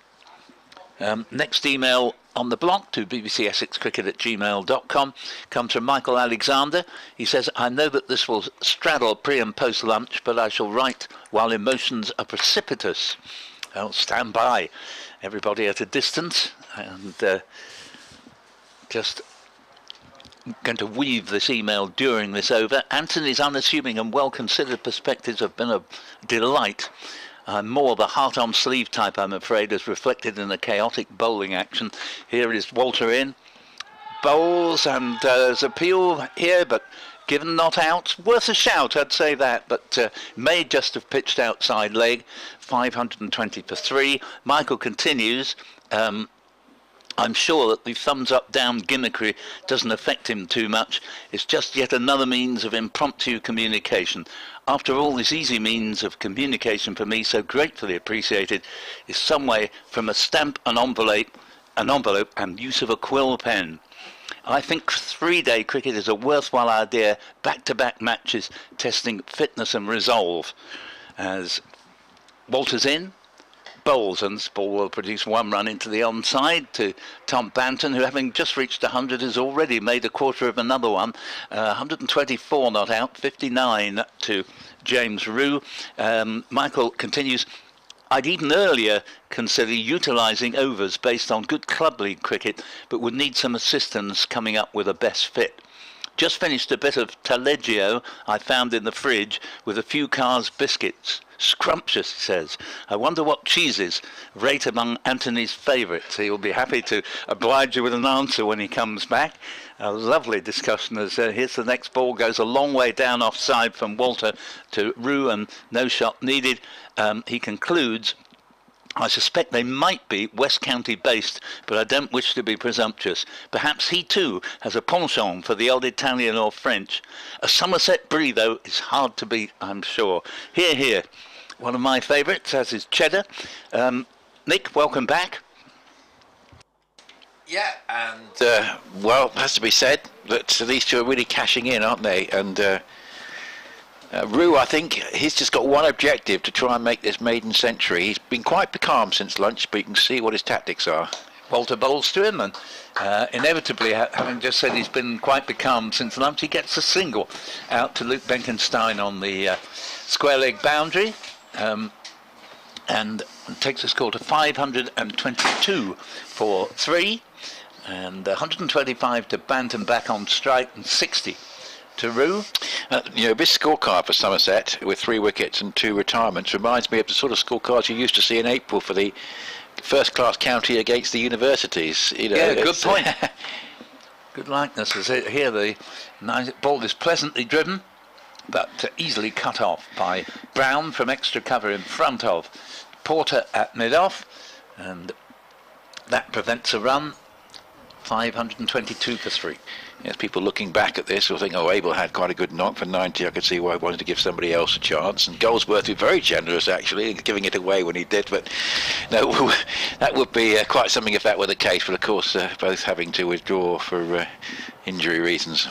Next email on the block to bbcessexcricket@gmail.com comes from Michael Alexander. He says, I know that this will straddle pre and post lunch, but I shall write while emotions are precipitous. I'll stand by, everybody at a distance, and just going to weave this email during this over. Anthony's unassuming and well-considered perspectives have been a delight. I'm more the heart-on-sleeve type, I'm afraid, as reflected in the chaotic bowling action. Here is Walter in. Bowls, and there's appeal here, but given not out. Worth a shout, I'd say that, but may just have pitched outside leg. 520 for 3. Michael continues. I'm sure that the thumbs-up-down gimmickry doesn't affect him too much. It's just yet another means of impromptu communication. After all, this easy means of communication for me, so gratefully appreciated, is some way from a stamp, an envelope, and use of a quill pen. I think 3-day cricket is a worthwhile idea, back-to-back matches, testing fitness and resolve. As Walter's in, bowls, and this ball will produce 1 run into the onside to Tom Banton, who, having just reached 100, has already made a quarter of another one. 124 not out, 59 to James Rew. Michael continues, I'd even earlier consider utilising overs based on good club league cricket, but would need some assistance coming up with a best fit. Just finished a bit of taleggio I found in the fridge with a few Carr's biscuits. Scrumptious, he says. I wonder what cheeses rate among Anthony's favourites. He'll be happy to oblige you with an answer when he comes back. A lovely discussion as here's the next ball, goes a long way down offside from Walter to Rew, and no shot needed. He concludes, I suspect they might be West County based, but I don't wish to be presumptuous. Perhaps he too has a penchant for the old Italian or French. A Somerset brie, though, is hard to beat, I'm sure. Here, here. One of my favourites, as is Cheddar. Nick, welcome back. Yeah, and well, it has to be said that these two are really cashing in, aren't they? And Rew, I think he's just got one objective, to try and make this maiden century. He's been quite calm since lunch, but you can see what his tactics are. Walter bowls to him, and inevitably, having just said he's been quite calm since lunch, he gets a single out to Luke Benkenstein on the square leg boundary, and takes the score to 522 for 3, and 125 to Banton back on strike, and 60 to Rew. This scorecard for Somerset with 3 wickets and 2 retirements reminds me of the sort of scorecards you used to see in April for the first-class county against the universities. Yeah, good point. Good likeness. As here, the ball is pleasantly driven, but easily cut off by Brown from extra cover in front of Porter at mid-off, and that prevents a run. 522 for 3. Yes, people looking back at this will think, oh, Abel had quite a good knock for 90. I could see why he wanted to give somebody else a chance. And Goldsworth was very generous, actually, giving it away when he did. But no, that would be quite something if that were the case. But of course, both having to withdraw for injury reasons.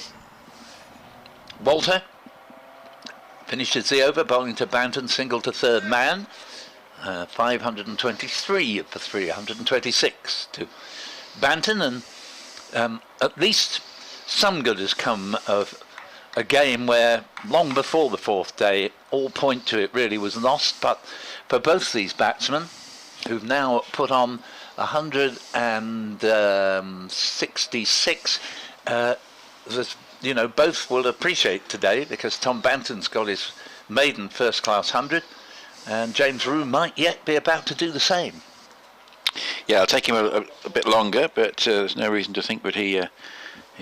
Walter finishes the over, bowling to Banton, single to third man. 523 for 3, 126 to Banton, and at least some good has come of a game where long before the fourth day, all point to it really was lost. But for both these batsmen, who've now put on 166, both will appreciate today, because Tom Banton's got his maiden first-class 100, and James Rew might yet be about to do the same. Yeah, it'll take him a bit longer, but there's no reason to think that he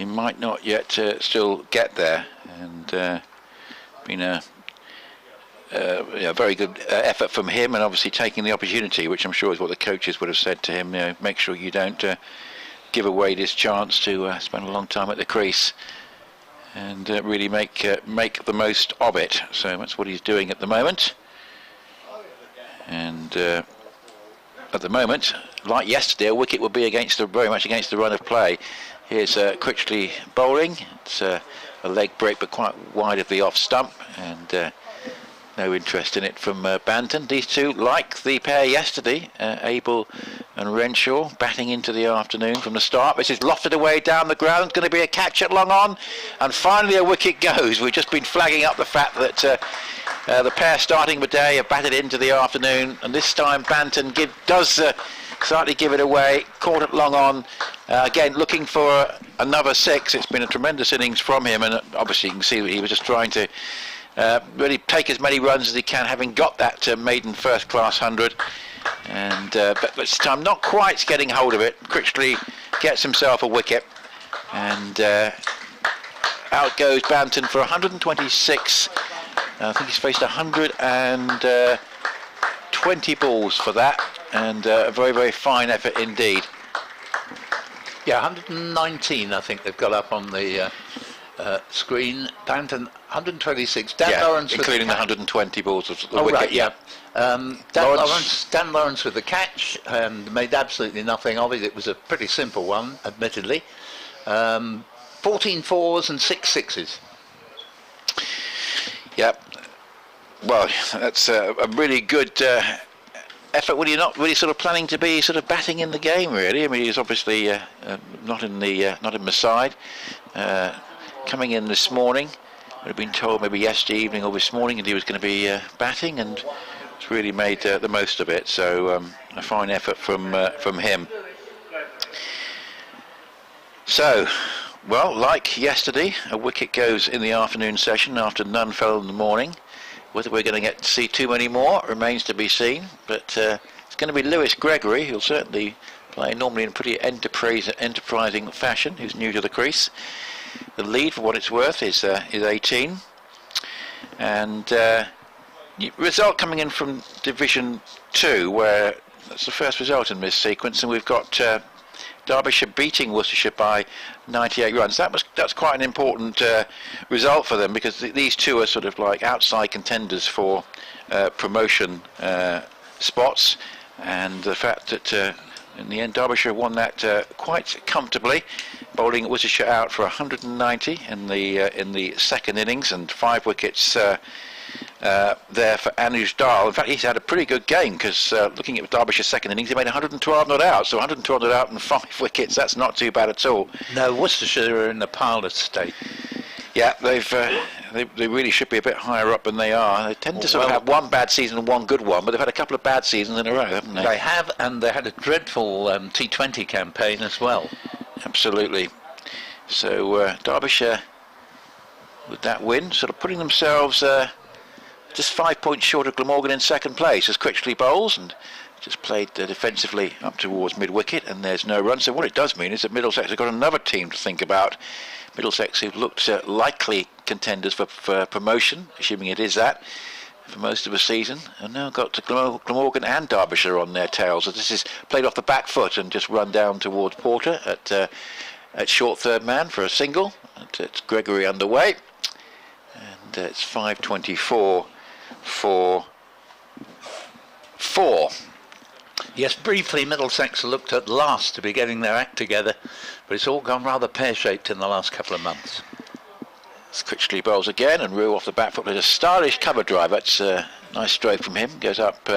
might not yet still get there. And been a very good effort from him, and obviously taking the opportunity, which I'm sure is what the coaches would have said to him. Make sure you don't give away this chance to spend a long time at the crease, and really make the most of it. So that's what he's doing at the moment. And at the moment, like yesterday, a wicket would be very much against the run of play. Here's Critchley bowling. It's a leg break, but quite wide of the off stump, and no interest in it from Banton. These two, like the pair yesterday, Abel and Renshaw, batting into the afternoon from the start. This is lofted away down the ground. Going to be a catch at long on, and finally a wicket goes. We've just been flagging up the fact that the pair starting the day have batted into the afternoon, and this time Banton does slightly give it away. Caught it long on. Again, looking for another 6. It's been a tremendous innings from him, and obviously you can see that he was just trying to really take as many runs as he can, having got that maiden first-class 100. And but this time not quite getting hold of it. Critchley gets himself a wicket, and out goes Banton for 126. I think he's faced 120 balls for that, and a very, very fine effort indeed. Yeah, 119 I think they've got up on the screen. Banton 126. Dan Lawrence, including the 120 balls of the wicket. Right, yeah. Dan Lawrence with the catch, and made absolutely nothing of it. It was a pretty simple one, admittedly. 14 fours and 6 sixes. Yep. Well, that's a really good effort when you're not really sort of planning to be sort of batting in the game, really. I mean, he's obviously not in the side. Coming in this morning, would have been told maybe yesterday evening or this morning that he was going to be batting, and it's really made the most of it. So a fine effort from him. So, well, like yesterday, a wicket goes in the afternoon session after none fell in the morning. Whether we're going to get to see too many more remains to be seen, but it's going to be Lewis Gregory, who'll certainly play normally in pretty enterprising fashion, who's new to the crease. The lead, for what it's worth, is 18, and result coming in from Division 2, where that's the first result in this sequence, and we've got Derbyshire beating Worcestershire by 98 runs. That's quite an important result for them, because these two are sort of like outside contenders for promotion spots, and the fact that in the end Derbyshire won that quite comfortably, bowling Worcestershire out for 190 in the second innings, and 5 wickets there for Anuj Dal. In fact, he's had a pretty good game, because looking at Derbyshire's second innings, he made 112 not out, so 112 not out and 5 wickets. That's not too bad at all. No, Worcestershire are in the pilot state. Yeah, they really should be a bit higher up than they are. They tend to sort of have one bad season and one good one, but they've had a couple of bad seasons in a row, haven't they? They have, and they had a dreadful T20 campaign as well. Absolutely. So Derbyshire, with that win, sort of putting themselves just 5 points short of Glamorgan in second place as Critchley bowls, and just played defensively up towards mid-wicket, and there's no run. So what it does mean is that Middlesex have got another team to think about. Middlesex, who've looked likely contenders for promotion, assuming it is that, for most of the season, and now got to Glamorgan and Derbyshire on their tails. So this is played off the back foot and just run down towards Porter at short third man for a single. It's Gregory underway, and it's 5:24 for 4. Yes, briefly Middlesex looked at last to be getting their act together, but it's all gone rather pear-shaped in the last couple of months. Critchley bowls again, and Rew off the back foot with a stylish cover drive. That's a nice stroke from him. Goes up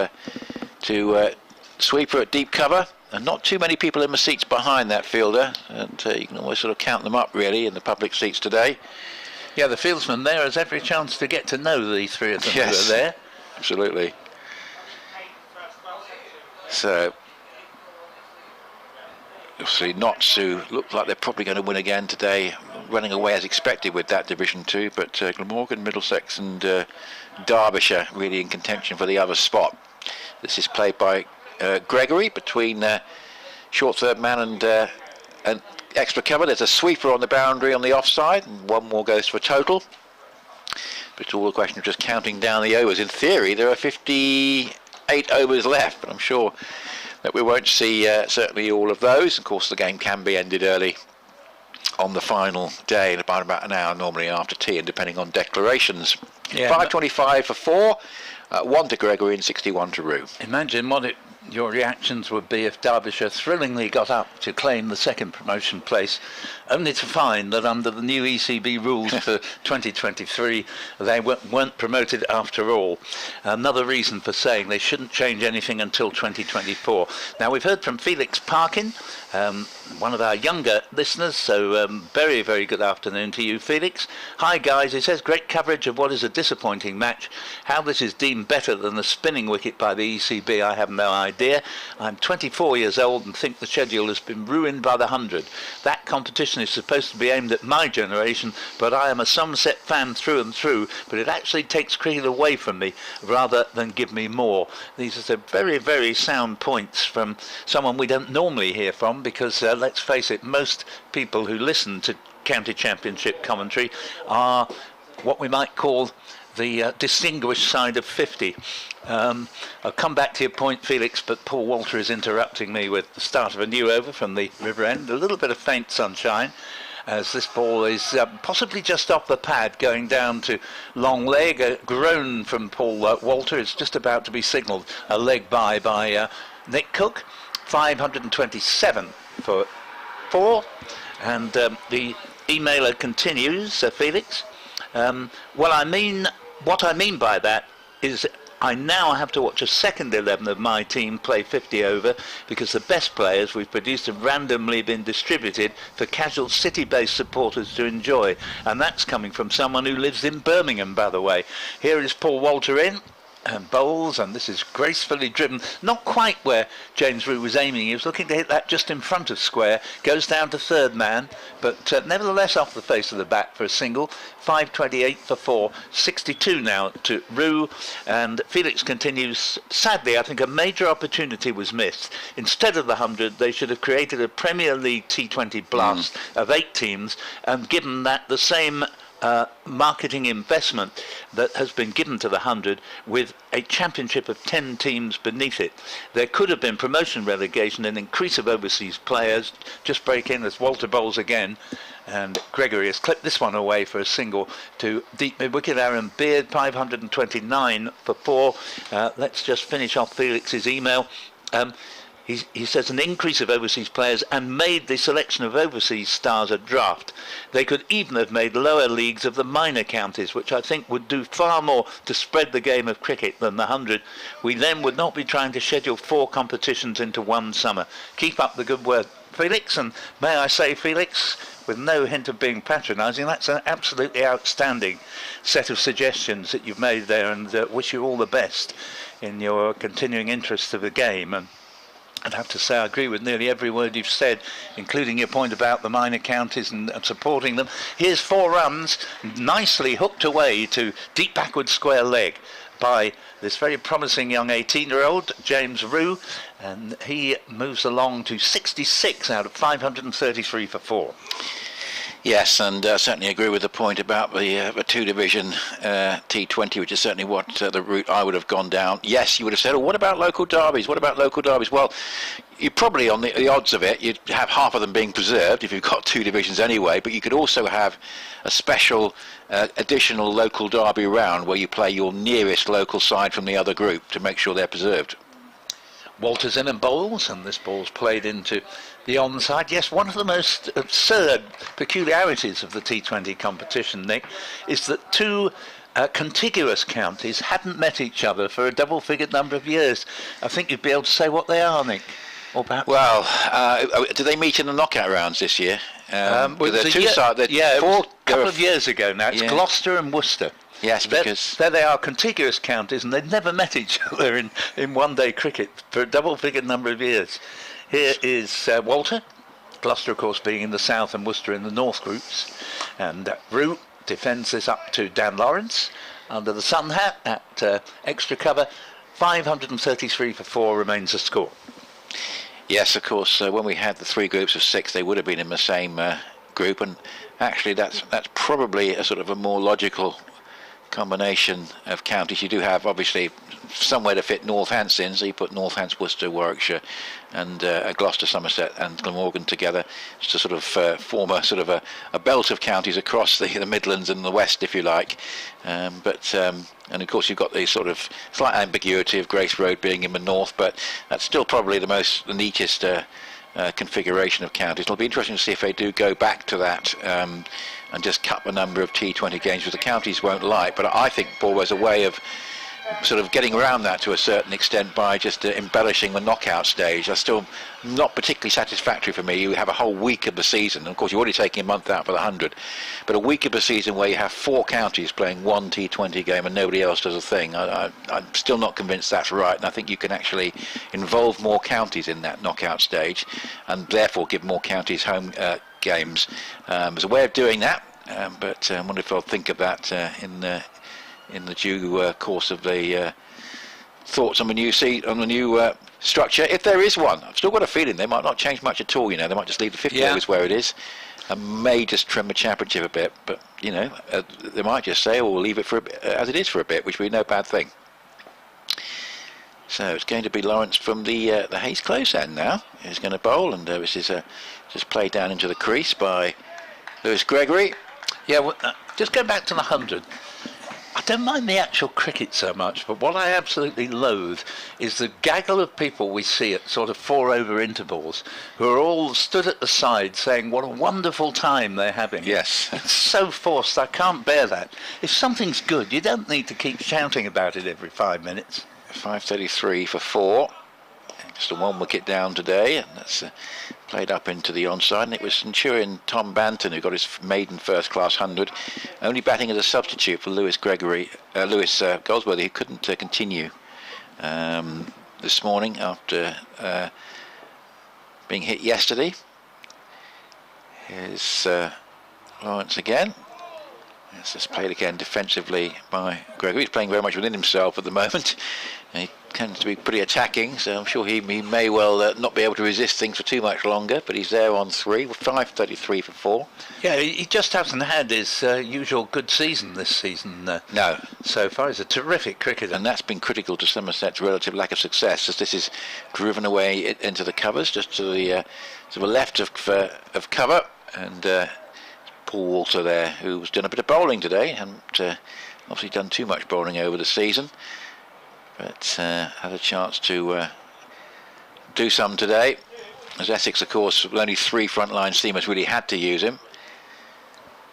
to sweeper at deep cover, and not too many people in the seats behind that fielder, and you can almost sort of count them up really in the public seats today. Yeah, the fieldsman there has every chance to get to know the three of them who are there. Absolutely. So you'll see Notts, who look like they're probably going to win again today, running away as expected with that Division 2, but Glamorgan, Middlesex and Derbyshire really in contention for the other spot. This is played by Gregory between short third man and extra cover. There's a sweeper on the boundary on the offside, and one more goes for a total. But it's all a question of just counting down the overs. In theory, there are 58 overs left, but I'm sure that we won't see certainly all of those. Of course, the game can be ended early on the final day in about an hour, normally after tea, and depending on declarations. Yeah, 5.25 for 4, 1 to Gregory and 61 to Rew. Imagine what your reactions would be if Derbyshire thrillingly got up to claim the second promotion place, only to find that under the new ECB rules for 2023 they weren't promoted after all. Another reason for saying they shouldn't change anything until 2024. Now, we've heard from Felix Parkin, one of our younger listeners, so very, very good afternoon to you, Felix. Hi guys, he says, great coverage of what is a disappointing match. How this is deemed better than the spinning wicket by the ECB, I have no idea. I'm 24 years old and think the schedule has been ruined by the 100. That competition is supposed to be aimed at my generation, but I am a Somerset fan through and through, but it actually takes cricket away from me rather than give me more. These are some very, very sound points from someone we don't normally hear from, because let's face it, most people who listen to county championship commentary are what we might call the distinguished side of 50. I'll come back to your point, Felix, but Paul Walter is interrupting me with the start of a new over from the river end. A little bit of faint sunshine as this ball is possibly just off the pad going down to long leg. A groan from Paul Walter is just about to be signalled a leg by Nick Cook. 527 for 4, and the emailer continues, Felix. What I mean by that is I now have to watch a second 11 of my team play 50 over, because the best players we've produced have randomly been distributed for casual city-based supporters to enjoy, and that's coming from someone who lives in Birmingham, by the way. Here is Paul Walter in. And bowls, and this is gracefully driven, not quite where James Rew was aiming. He was looking to hit that just in front of square, goes down to third man, but nevertheless off the face of the bat for a single. 5.28 for 4, 62 now to Rew, and Felix continues. Sadly, I think a major opportunity was missed. Instead of the 100, they should have created a Premier League T20 blast of 8 teams and given that the same marketing investment that has been given to the 100, with a championship of 10 teams beneath it. There could have been promotion, relegation, and increase of overseas players. Just break in as Walter bowls again, and Gregory has clipped this one away for a single to deep mid-wicket. Aaron Beard, 529 for 4. Let's just finish off Felix's email. He says an increase of overseas players and made the selection of overseas stars a draft. They could even have made lower leagues of the minor counties, which I think would do far more to spread the game of cricket than the 100. We then would not be trying to schedule 4 competitions into one summer. Keep up the good work, Felix, and may I say, Felix, with no hint of being patronising, that's an absolutely outstanding set of suggestions that you've made there, and wish you all the best in your continuing interest of the game. And I'd have to say I agree with nearly every word you've said, including your point about the minor counties and supporting them. Here's 4 runs, nicely hooked away to deep backward square leg by this very promising young 18-year-old, James Rew, and he moves along to 66 out of 533 for 4. Yes, and certainly agree with the point about the 2 division T20, which is certainly what the route I would have gone down. Yes, you would have said, oh, what about local derbies? What about local derbies? Well, you probably, on the odds of it, you'd have half of them being preserved if you've got 2 divisions anyway, but you could also have a special additional local derby round where you play your nearest local side from the other group to make sure they're preserved. Walter's in and bowls, and this ball's played into the onside. Yes, one of the most absurd peculiarities of the T20 competition, Nick, is that 2 contiguous counties hadn't met each other for a double-figured number of years. I think you'd be able to say what they are, Nick. or perhaps? Well, do they meet in the knockout rounds this year? Well, they're two sides. Yeah, it was a couple of years ago now. It's Gloucester and Worcester. Yes, because there they are, contiguous counties, and they've never met each other in one-day cricket for a double-figure number of years. Here is Walter, Gloucester, of course, being in the south and Worcester in the north groups, and Rew defends this up to Dan Lawrence under the sun hat at extra cover. 533 for 4 remains the score. Yes, of course. When we had the 3 groups of 6, they would have been in the same group, and actually that's probably a sort of a more logical combination of counties. You do have obviously somewhere to fit Northampton, so you put Northants, Worcester, Warwickshire, and Gloucester, Somerset, and Glamorgan together to sort of form a sort of a belt of counties across the Midlands and the West, if you like. And of course you've got the sort of slight ambiguity of Grace Road being in the north, but that's still probably the neatest configuration of counties. It'll be interesting to see if they do go back to that and just cut the number of T20 games, which the counties won't like. But I think there's a way of sort of getting around that to a certain extent by just embellishing the knockout stage. That's still not particularly satisfactory for me. You have a whole week of the season, and of course you're already taking a month out for the 100, but a week of the season where you have 4 counties playing one T20 game and nobody else does a thing. I'm still not convinced that's right, and I think you can actually involve more counties in that knockout stage and therefore give more counties home games. There's a way of doing that, but I wonder if I'll think of that in the due course of the thoughts on the new structure, if there is one. I've still got a feeling they might not change much at all. They might just leave the 50 overs where it is, and may just trim the championship a bit. But they might just say, "Oh, we'll leave it for as it is for a bit," which would be no bad thing. So it's going to be Lawrence from the Hayes Close end now. He's going to bowl, and this is just played down into the crease by Lewis Gregory. Yeah, well, just go back to the 100. I don't mind the actual cricket so much, but what I absolutely loathe is the gaggle of people we see at sort of 4 over intervals who are all stood at the side saying what a wonderful time they're having. Yes. It's so forced, I can't bear that. If something's good, you don't need to keep shouting about it every 5 minutes. 533 for 4. Just a 1 wicket down today, and that's played up into the onside, and it was Centurion Tom Banton who got his maiden first-class 100, only batting as a substitute for Lewis Goldsworthy, who couldn't continue this morning after being hit yesterday. Here's Lawrence again. It's just played again defensively by Gregory. He's playing very much within himself at the moment. He tends to be pretty attacking, so I'm sure he may well not be able to resist things for too much longer, but he's there on 3, with 533 for 4. Yeah, he just hasn't had his usual good season this season. No. So far, he's a terrific cricketer. And that's been critical to Somerset's relative lack of success, as this is driven away into the covers, just to the left of cover, and Paul Walter there, who's done a bit of bowling today, and obviously done too much bowling over the season, but had a chance to do some today, as Essex, of course, with only 3 frontline seamers, really had to use him.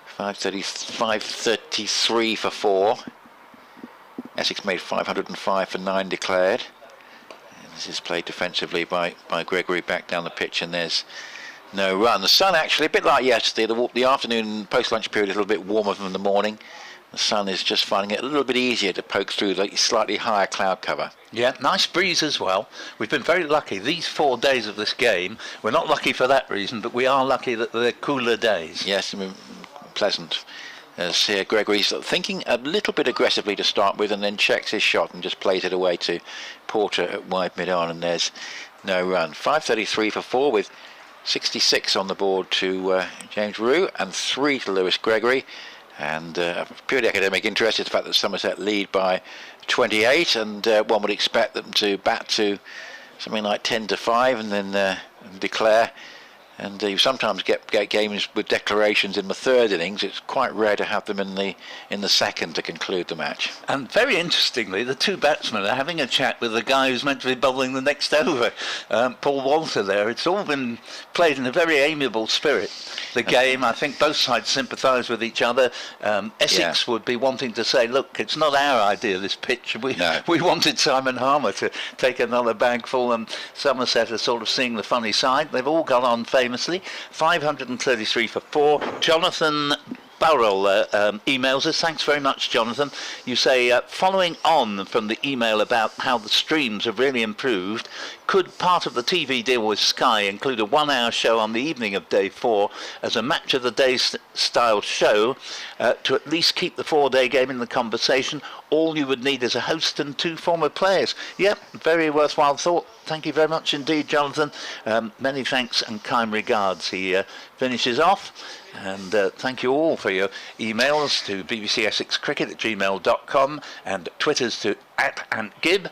533 for 4. Essex made 505 for 9 declared. And this is played defensively by Gregory back down the pitch, and there's no run. The sun actually, a bit like yesterday, the afternoon post-lunch period is a little bit warmer than the morning. The sun is just finding it a little bit easier to poke through the slightly higher cloud cover. Yeah, nice breeze as well. We've been very lucky. These 4 days of this game, we're not lucky for that reason, but we are lucky that they're cooler days. Yes, I mean, pleasant. As here Gregory's thinking a little bit aggressively to start with, and then checks his shot and just plays it away to Porter at wide mid-on, and there's no run. 533 for 4 with 66 on the board to James Rew and 3 to Lewis Gregory. And purely academic interest is the fact that Somerset lead by 28, and one would expect them to bat to something like 10 to 5 and then declare And you sometimes get games with declarations in the third innings. It's quite rare to have them in the second to conclude the match. And very interestingly, the two batsmen are having a chat with the guy who's meant to be bowling the next over, Paul Walter there. It's all been played in a very amiable spirit. The game, I think both sides sympathise with each other. Essex would be wanting to say, look, it's not our idea, this pitch. We wanted Simon Harmer to take another bagful, and Somerset are sort of seeing the funny side. They've all gone on famously. 533 for 4. Jonathan Burrell emails us. Thanks very much, Jonathan. You say, following on from the email about how the streams have really improved, could part of the TV deal with Sky include a 1-hour show on the evening of day 4 as a match of the day style show to at least keep the 4-day game in the conversation? All you would need is a host and 2 former players. Yep, very worthwhile thought. Thank you very much indeed, Jonathan. Many thanks and kind regards. He finishes off. And thank you all for your emails to bbcessexcricket@gmail.com and Twitters to @AntGib,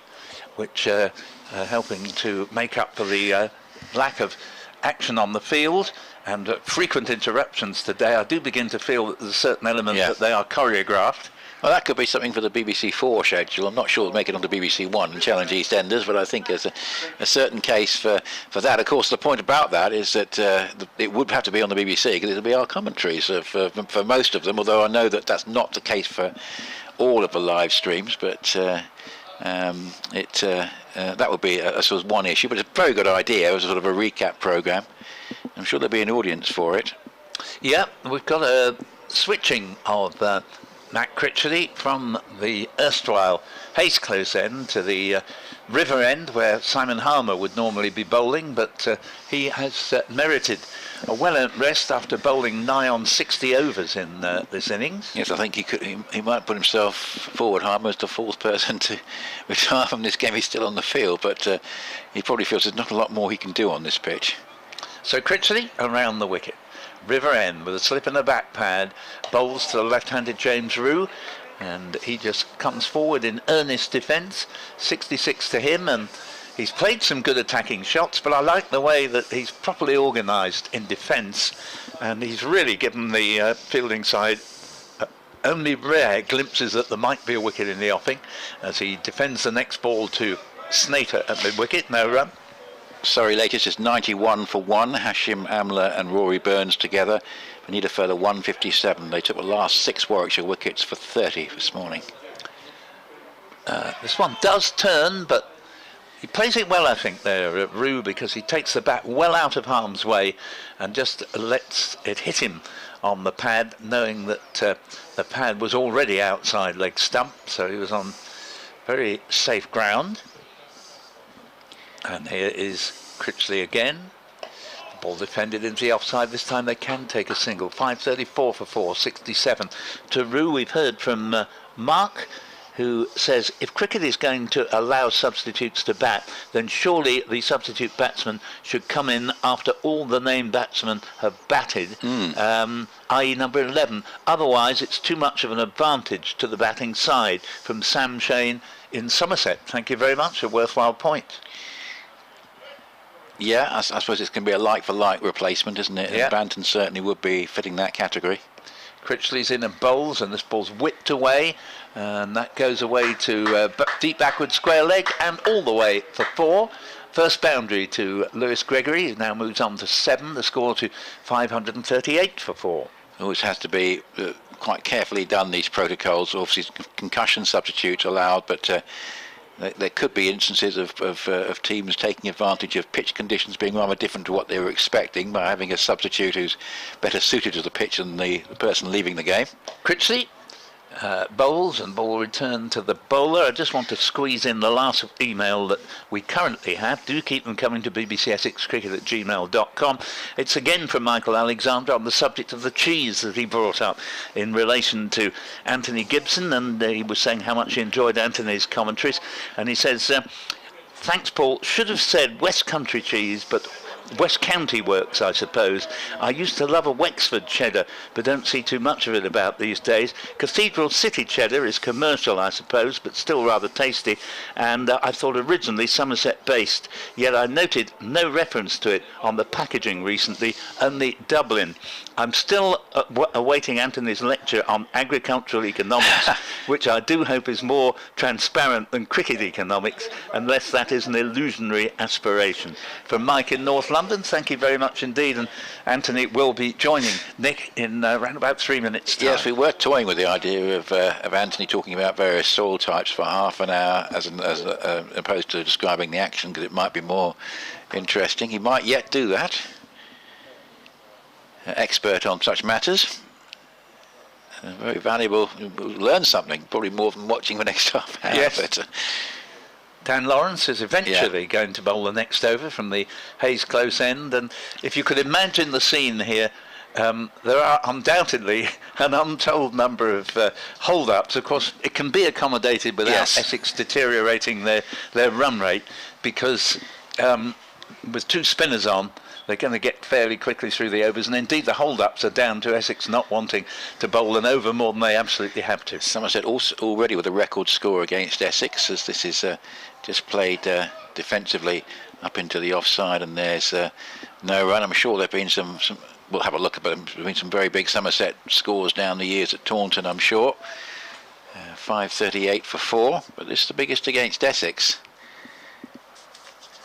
which are helping to make up for the lack of action on the field and frequent interruptions today. I do begin to feel that there's a certain element that they are choreographed. Well, that could be something for the BBC 4 schedule. I'm not sure it'll make it onto BBC 1 and challenge EastEnders, but I think there's a certain case for that. Of course, the point about that is that it would have to be on the BBC because it'll be our commentaries for most of them, although I know that that's not the case for all of the live streams, but that would be a sort of one issue. But it's a very good idea as a sort of a recap programme. I'm sure there'll be an audience for it. Yeah, we've got a switching of Matt Critchley from the erstwhile Hayes Close end to the River end where Simon Harmer would normally be bowling, but he has merited a well-earned rest after bowling nigh on 60 overs in this innings. Yes, I think he might put himself forward, Harmer, as the fourth person to retire from this game. He's still on the field, but he probably feels there's not a lot more he can do on this pitch. So Critchley around the wicket. River end with a slip in the back pad, bowls to the left-handed James Rew, and he just comes forward in earnest defence. 66 to him, and he's played some good attacking shots, but I like the way that he's properly organised in defence, and he's really given the fielding side only rare glimpses that there might be a wicket in the offing as he defends the next ball to Snater at mid-wicket. No run. Surrey latest is 91 for 1. Hashim Amla and Rory Burns together. We need a further 157. They took the last 6 Warwickshire wickets for 30 this morning. This one does turn, but he plays it well, I think, there at Rew, because he takes the bat well out of harm's way and just lets it hit him on the pad, knowing that the pad was already outside leg stump, so he was on very safe ground. And here is Critchley again. The ball defended into the offside. This time they can take a single. 534 for 4, 67 to Rew. We've heard from Mark, who says if cricket is going to allow substitutes to bat, then surely the substitute batsman should come in after all the named batsmen have batted, i.e. number 11. Otherwise, it's too much of an advantage to the batting side. From Sam Shane in Somerset. Thank you very much. A worthwhile point. Yeah, I suppose it's going to be a like-for-like replacement, isn't it? Yeah. Banton certainly would be fitting that category. Critchley's in and bowls, and this ball's whipped away, and that goes away to deep backward square leg and all the way for 4. First boundary to Lewis Gregory. He now moves on to 7. The score to 538 for 4. Always has to be quite carefully done, these protocols. Obviously, concussion substitutes allowed, but there could be instances of teams taking advantage of pitch conditions being rather different to what they were expecting by having a substitute who's better suited to the pitch than the person leaving the game. Critchley bowls, and ball return to the bowler. I just want to squeeze in the last email that we currently have. Do keep them coming to bbcessexcricket@gmail.com. It's again from Michael Alexander on the subject of the cheese that he brought up in relation to Anthony Gibson, and he was saying how much he enjoyed Anthony's commentaries, and he says, thanks Paul, should have said West Country cheese, but West County works, I suppose. I used to love a Wexford cheddar, but don't see too much of it about these days. Cathedral City cheddar is commercial, I suppose, but still rather tasty, and I thought originally Somerset based, yet I noted no reference to it on the packaging recently, only Dublin. I'm still awaiting Anthony's lecture on agricultural economics, which I do hope is more transparent than cricket economics, unless that is an illusionary aspiration. From Mike in North London, thank you very much indeed, and Anthony will be joining Nick in around about 3 minutes' time. Yes, we were toying with the idea of Anthony talking about various soil types for half an hour, as opposed to describing the action, because it might be more interesting. He might yet do that. Expert on such matters. Very valuable. We'll learn something, probably more than watching the next half hour. Yes. But, Dan Lawrence is eventually going to bowl the next over from the Hayes close end, and if you could imagine the scene here, there are undoubtedly an untold number of hold-ups. Of course, it can be accommodated without Essex deteriorating their run rate, because with 2 spinners on, they're going to get fairly quickly through the overs, and indeed the hold-ups are down to Essex not wanting to bowl an over more than they absolutely have to. Somerset also already with a record score against Essex, as this is just played defensively up into the offside, and there's no run. I'm sure there have been some we'll have a look at them. There have been some very big Somerset scores down the years at Taunton, I'm sure. 538 for 4, but this is the biggest against Essex.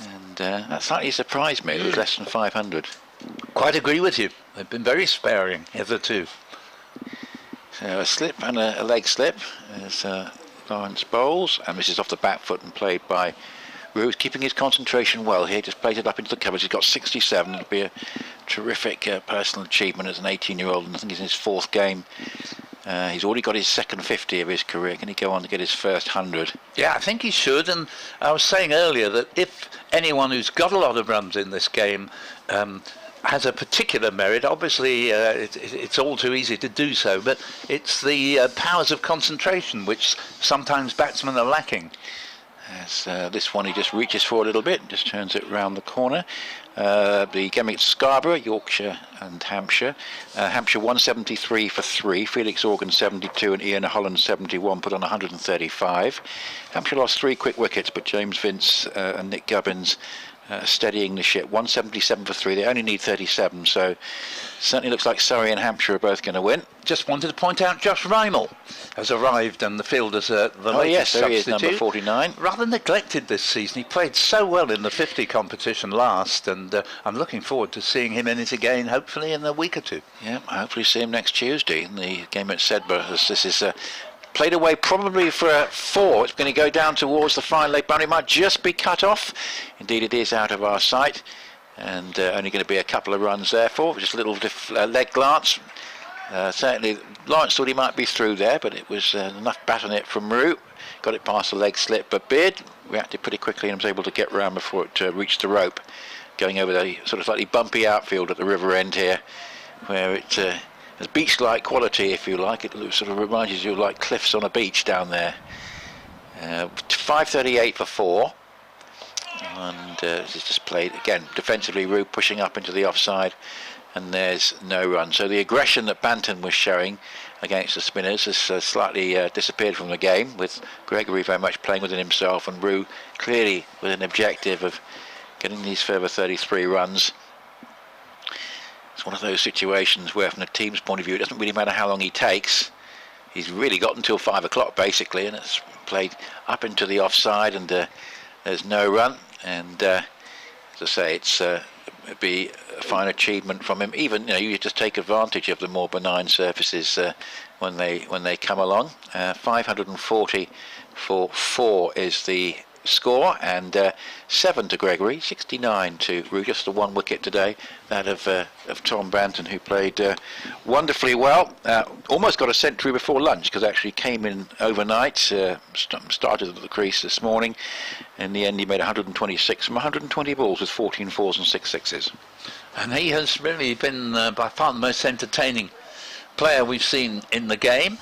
And that slightly surprised me. It was less than 500. Quite agree with you. They've been very sparing hitherto. So a slip and a leg slip as Lawrence bowls, and this is off the back foot and played by Rew. Keeping his concentration well here, just plays it up into the covers. He's got 67. It'll be a terrific personal achievement as an 18-year-old, and I think he's in his 4th game. He's already got his second 50 of his career. Can he go on to get his first 100? Yeah, I think he should. And I was saying earlier that if anyone who's got a lot of runs in this game has a particular merit, obviously it's all too easy to do so, but it's the powers of concentration which sometimes batsmen are lacking. As this one he just reaches for a little bit, just turns it round the corner. The game against Scarborough, Yorkshire and Hampshire. Hampshire 173 for 3, Felix Organ 72 and Ian Holland 71, put on 135. Hampshire lost 3 quick wickets, but James Vince and Nick Gubbins steadying the ship. 177 for 3, they only need 37, so certainly looks like Surrey and Hampshire are both going to win. Just wanted to point out Josh Rymel has arrived and the field as the latest there substitute. he is, number 49. Rather neglected this season. He played so well in the 50 competition last, and I'm looking forward to seeing him in it again, hopefully in a week or 2. Yeah, hopefully see him next Tuesday in the game at Sedbergh. This is played away probably for a 4. It's going to go down towards the fine leg boundary. Might just be cut off. Indeed, it is out of our sight, and only going to be a couple of runs therefore. Just a little leg glance. Certainly, Lawrence thought he might be through there, but it was enough bat on it from Rew. Got it past the leg slip, but Beard reacted pretty quickly and was able to get round before it reached the rope, going over the sort of slightly bumpy outfield at the river end here, where it has beach-like quality, if you like. It sort of reminds you of like cliffs on a beach down there. 538 for 4, and it's just played again defensively. Rew pushing up into the offside, and there's no run. So the aggression that Banton was showing against the spinners has slightly disappeared from the game, with Gregory very much playing within himself, and Rew clearly with an objective of getting these further 33 runs. It's one of those situations where, from the team's point of view, it doesn't really matter how long he takes. He's really got until 5 o'clock basically, and it's played up into the offside, and there's no run. And as I say, it'd be a fine achievement from him. Even you just take advantage of the more benign surfaces when they come along. 540 for 4 is the score, and 7 to Gregory, 69 to Rew. Just the 1 wicket today, that of Tom Banton, who played wonderfully well. Almost got a century before lunch, because actually came in overnight, started at the crease this morning. In the end he made 126 from 120 balls with 14 fours and 6 sixes. And he has really been by far the most entertaining player we've seen in the game.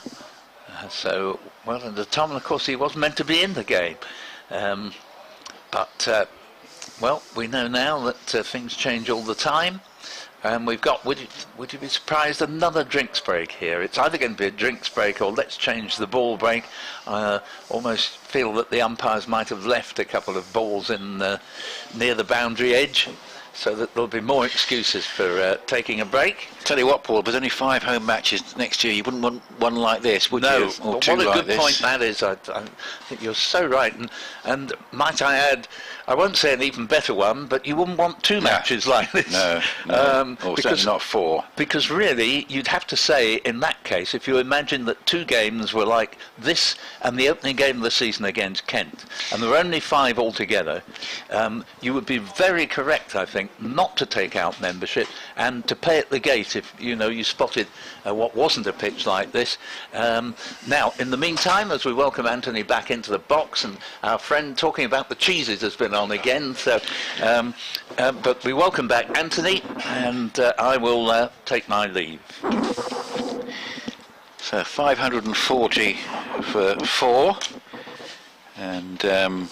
So, well, at the time, of course, he was meant to be in the game. But Well, we know now that things change all the time. And we've got, would you be surprised, another drinks break here. It's either going to be a drinks break or let's change the ball break. I almost feel that the umpires might have left a couple of balls in near the boundary edge, so that there'll be more excuses for taking a break. Tell you what, Paul, there's only 5 home matches next year. You wouldn't want one like this, would you? No, Or but 2 what a like good this. point that is. I think you're so right. And might I add, I won't say an even better one, but you wouldn't want 2 matches like this. No, or certainly not 4. Because really, you'd have to say, in that case, if you imagine that 2 games were like this and the opening game of the season against Kent, and there were only 5 altogether, you would be very correct, I think, not to take out membership and to pay at the gate if, you spotted what wasn't a pitch like this. Now, in the meantime, as we welcome Anthony back into the box, and our friend talking about the cheeses has been on again, so but we welcome back Anthony, and I will take my leave. So 540 for 4, and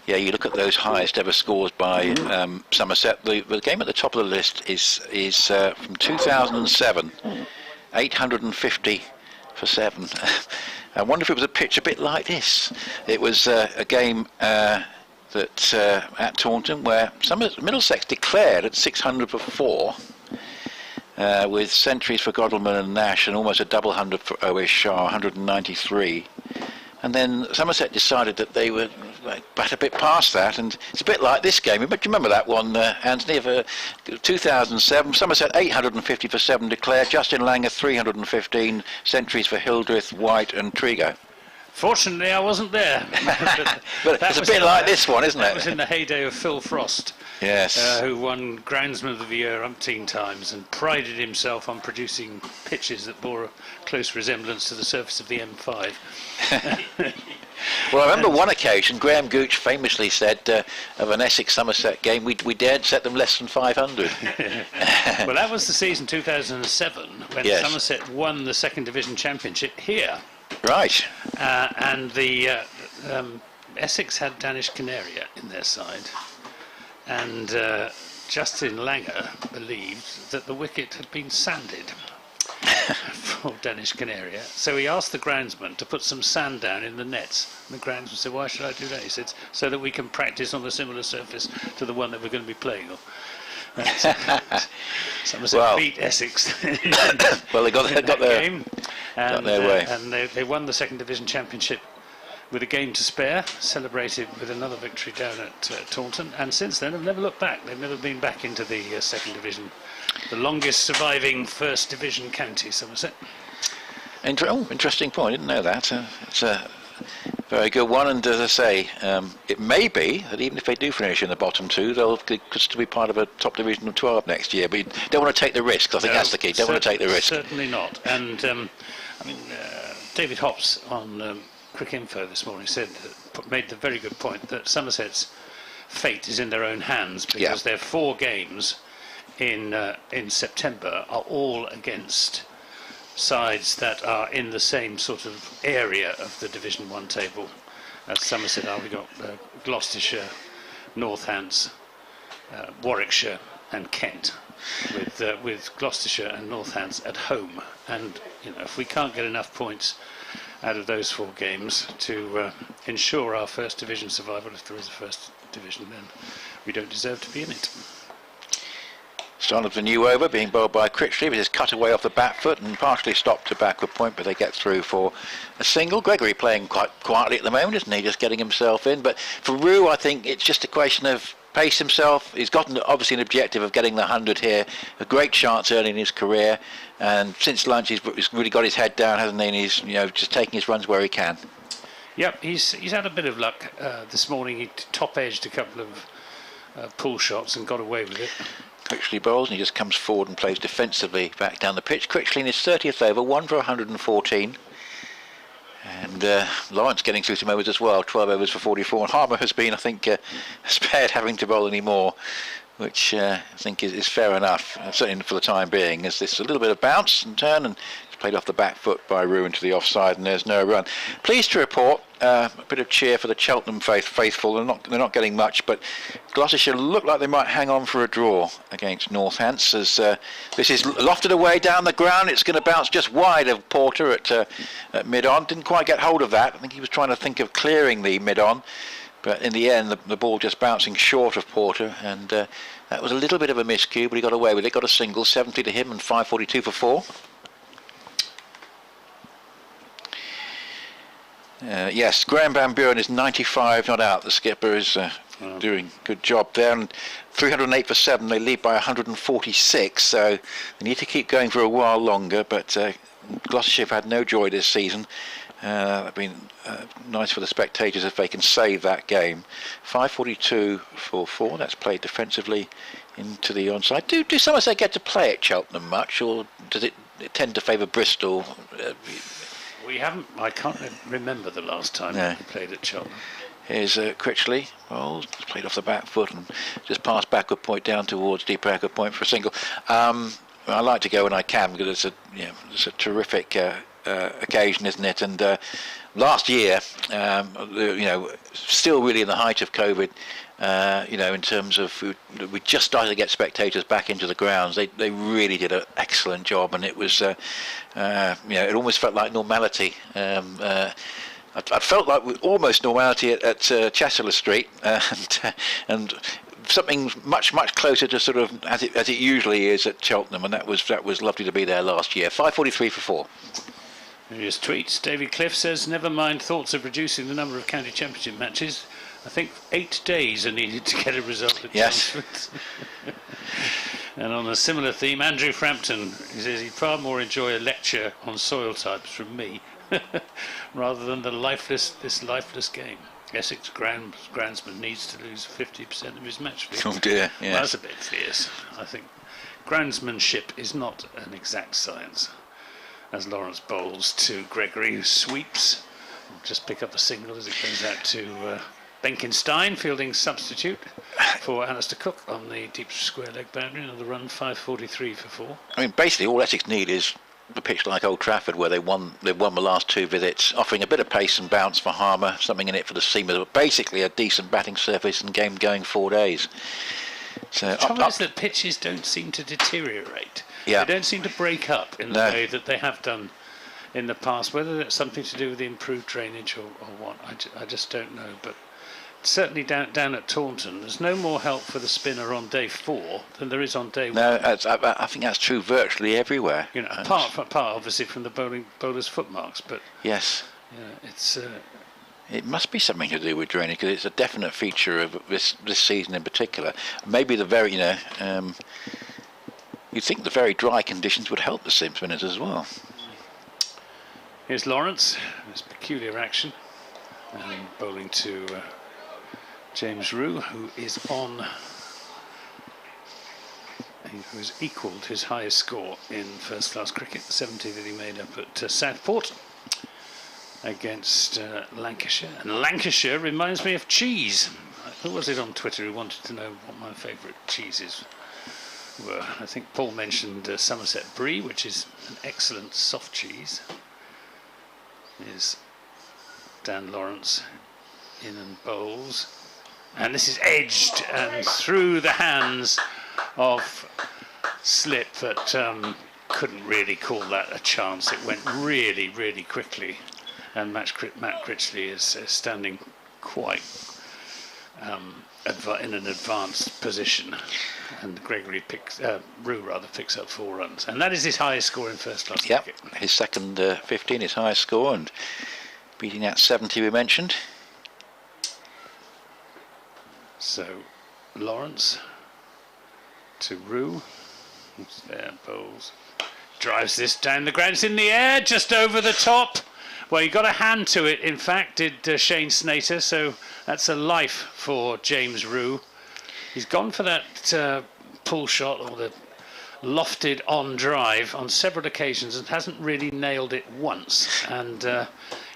yeah, you look at those highest ever scores by Somerset. The game at the top of the list is from 2007, 850 for 7. I wonder if it was a pitch a bit like this. It was a game that at Taunton where Middlesex declared at 600 for 4. With centuries for Godalming and Nash and almost a double 100 for O.S. Shah, 193. And then Somerset decided that they were bat a bit past that, and it's a bit like this game. But you remember that one, Anthony, of 2007? Somerset 850 for 7 declared, Justin Langer 315, centuries for Hildreth, White and Trigo. Fortunately, I wasn't there. But it's a bit like this one, isn't it? That was in the heyday of Phil Frost. Yes. Who won Groundsman of the Year umpteen times and prided himself on producing pitches that bore a close resemblance to the surface of the M5. Well, I remember one occasion, Graham Gooch famously said of an Essex-Somerset game, we dared set them less than 500. Well, that was the season 2007 when Yes. Somerset won the Second Division Championship here. Right. And the Essex had Danish Canaria in their side. And Justin Langer believed that the wicket had been sanded for Danish Canaria. So he asked the groundsman to put some sand down in the nets. And the groundsman said, "Why should I do that?" He said, "So that we can practice on a similar surface to the one that we're going to be playing on." Somerset beat Essex. Well, they got their game, and, way. And they won the Second Division Championship with a game to spare, celebrated with another victory down at Taunton, and since then have never looked back. They've never been back into the Second Division. The longest surviving First Division county, Somerset. Interesting point. I didn't know that. It's a very good one, and as I say, it may be that even if they do finish in the bottom 2, they could still be part of a top division of 12 next year. But you don't want to take the risk. I think that's the key. Don't want to take the risk. Certainly not. And David Hops on Quick Info this morning made the very good point that Somerset's fate is in their own hands, because their 4 games in September are all against sides that are in the same sort of area of the Division 1 table as Somerset are. We've got Gloucestershire, Northants, Warwickshire and Kent, with Gloucestershire and Northants at home. And if we can't get enough points out of those 4 games to ensure our First Division survival, if there is a First Division, then we don't deserve to be in it. Start of the new over, being bowled by Critchley, but is cut away off the back foot and partially stopped to backward point, but they get through for a single. Gregory playing quite quietly at the moment, isn't he? Just getting himself in. But for Rew, I think it's just a question of pace himself. He's gotten obviously an objective of getting the 100 here, a great chance early in his career, and since lunch he's really got his head down, hasn't he? And he's just taking his runs where he can. Yep, he's had a bit of luck this morning. He top-edged a couple of pull shots and got away with it. Critchley bowls and he just comes forward and plays defensively back down the pitch. Critchley in his 30th over, 1 for 114. And Lawrence getting through some overs as well, 12 overs for 44. And Harbour has been, I think, spared having to bowl any more, which I think is fair enough, certainly for the time being, as this a little bit of bounce and turn, and it's played off the back foot by Rew into the offside, and there's no run. Pleased to report a bit of cheer for the Cheltenham faithful. They're not getting much, but Gloucestershire look like they might hang on for a draw against Northants. As this is lofted away down the ground, it's going to bounce just wide of Porter at mid-on. Didn't quite get hold of that. I think he was trying to think of clearing the mid-on, but in the end, the ball just bouncing short of Porter, and that was a little bit of a miscue, but he got away with it. Got a single, 70 to him, and 5:42 for 4. Yes, Graham Van Buren is 95 not out. The skipper is doing a good job there. And 308 for 7, they lead by 146, so they need to keep going for a while longer. But Gloucestershire have had no joy this season. It's been nice for the spectators if they can save that game. 5:42 for 4, that's played defensively into the onside. Do Somerset get to play at Cheltenham much, or does it tend to favour Bristol? We haven't. I can't remember the last time we played at Cheltenham. Here's Critchley. Well, played off the back foot and just passed backward point down towards deep backward point for a single. I like to go when I can because it's a terrific occasion, isn't it? And last year, still really in the height of COVID. In terms of we just started to get spectators back into the grounds. They really did an excellent job, and it was it almost felt like normality. I felt like almost normality at Cheshire Street, and something much closer to sort of as it usually is at Cheltenham, and that was lovely to be there last year. 5:43 for 4. Here's tweets. David Cliff says, never mind thoughts of reducing the number of county championship matches. I think 8 days are needed to get a result at Chelmsford. And on a similar theme, Andrew Frampton says he'd far more enjoy a lecture on soil types from me rather than this lifeless game. Essex groundsman needs to lose 50% of his match fee. Oh dear, yes. Well, that's a bit fierce. I think groundsmanship is not an exact science. As Lawrence bowls to Gregory, who sweeps. Just pick up a single as it goes out to Benkenstein, fielding substitute for Alistair Cook on the deep square leg boundary. Another run, 5:43 for 4. I mean, basically all Essex need is a pitch like Old Trafford, where they've won the last 2 visits, offering a bit of pace and bounce for Harmer, something in it for the seamers, but basically a decent batting surface and game going 4 days. So the trouble is that pitches don't seem to deteriorate. Yeah. They don't seem to break up in the way that they have done in the past. Whether it's something to do with the improved drainage or what, I just don't know. But certainly down at Taunton, there's no more help for the spinner on day 4 than there is on day 1. No, I think that's true virtually everywhere. Apart obviously from the bowler's footmarks, but yes, it's. It must be something to do with drainage, because it's a definite feature of this season in particular. Maybe the very, you'd think the very dry conditions would help the seam spinners as well. Here's Lawrence, his peculiar action, and bowling to James Rew, who is who has equalled his highest score in first-class cricket, the 70 that he made up at Southport against Lancashire. And Lancashire reminds me of cheese. Who was it on Twitter who wanted to know what my favourite cheeses were? I think Paul mentioned Somerset Brie, which is an excellent soft cheese. Here's Dan Lawrence in and bowls. And this is edged and through the hands of Slip, but couldn't really call that a chance. It went really, really quickly. And Matt Critchley is standing quite in an advanced position, and Gregory Rew picks up 4 runs, and that is his highest score in first-class cricket. His second 15, his highest score, and beating that 70 we mentioned. So Lawrence to Rew, who's there, bowls, drives this down the ground. It's in the air, just over the top. Well, he got a hand to it, in fact, did Shane Snater, so that's a life for James Rew. He's gone for that pull shot, or the lofted on drive, on several occasions and hasn't really nailed it once. And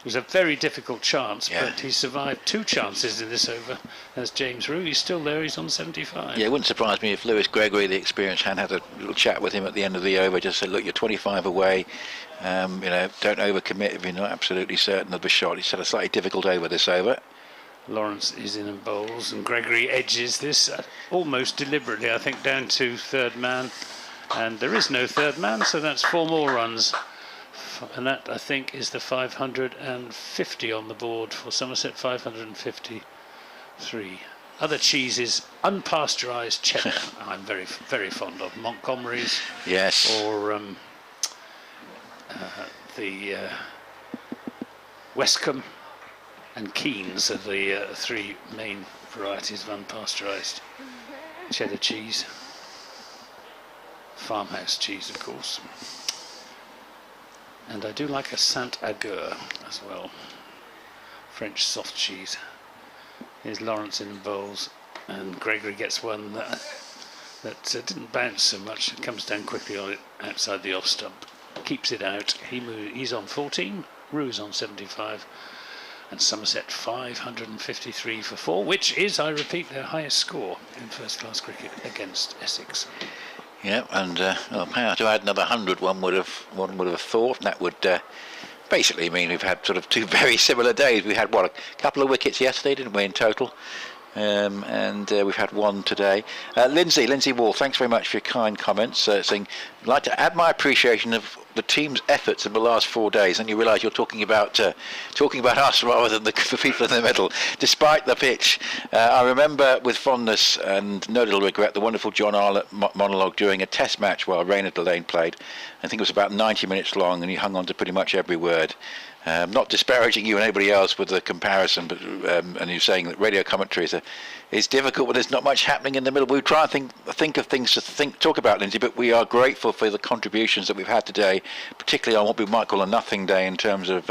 It was a very difficult chance, but he survived 2 chances in this over. As James Rew, he's still there, he's on 75. Yeah, it wouldn't surprise me if Lewis Gregory, the experienced hand, had a little chat with him at the end of the over, just said, look, you're 25 away, don't overcommit if you're not absolutely certain of the shot. He's had a slightly difficult over this over. Lawrence is in and bowls, and Gregory edges this almost deliberately, I think, down to third man. And there is no third man, so that's 4 more runs. And that, I think, is the 550 on the board for Somerset, 553. Other cheeses, unpasteurised cheddar, I'm very, very fond of. Montgomery's. Yes. Or the Westcombe and Keynes are the 3 main varieties of unpasteurised cheddar cheese. Farmhouse cheese, of course. And I do like a Saint-Agur as well. French soft cheese. Here's Lawrence in bowls, and Gregory gets one that didn't bounce so much. It comes down quickly on it outside the off stump. Keeps it out. He's on 14. Rew's on 75. And Somerset 553 for 4, which is, I repeat, their highest score in first-class cricket against Essex. Yeah, and power to add another 100, one would have thought. And that would basically mean we've had sort of 2 very similar days. We had, a couple of wickets yesterday, didn't we, in total? And we've had 1 today. Lindsay Wall, thanks very much for your kind comments, saying, I'd like to add my appreciation of the team's efforts in the last 4 days. And you realise you're talking about us rather than the people in the middle, despite the pitch. I remember with fondness and no little regret the wonderful John Arlott monologue during a test match while Raynard Delane played. I think it was about 90 minutes long, and he hung on to pretty much every word. Not disparaging you and anybody else with the comparison, but and you're saying that radio commentary is difficult when there's not much happening in the middle. We try and think of things to talk about, Lindsay, but we are grateful for the contributions that we've had today, particularly on what we might call a nothing day in terms of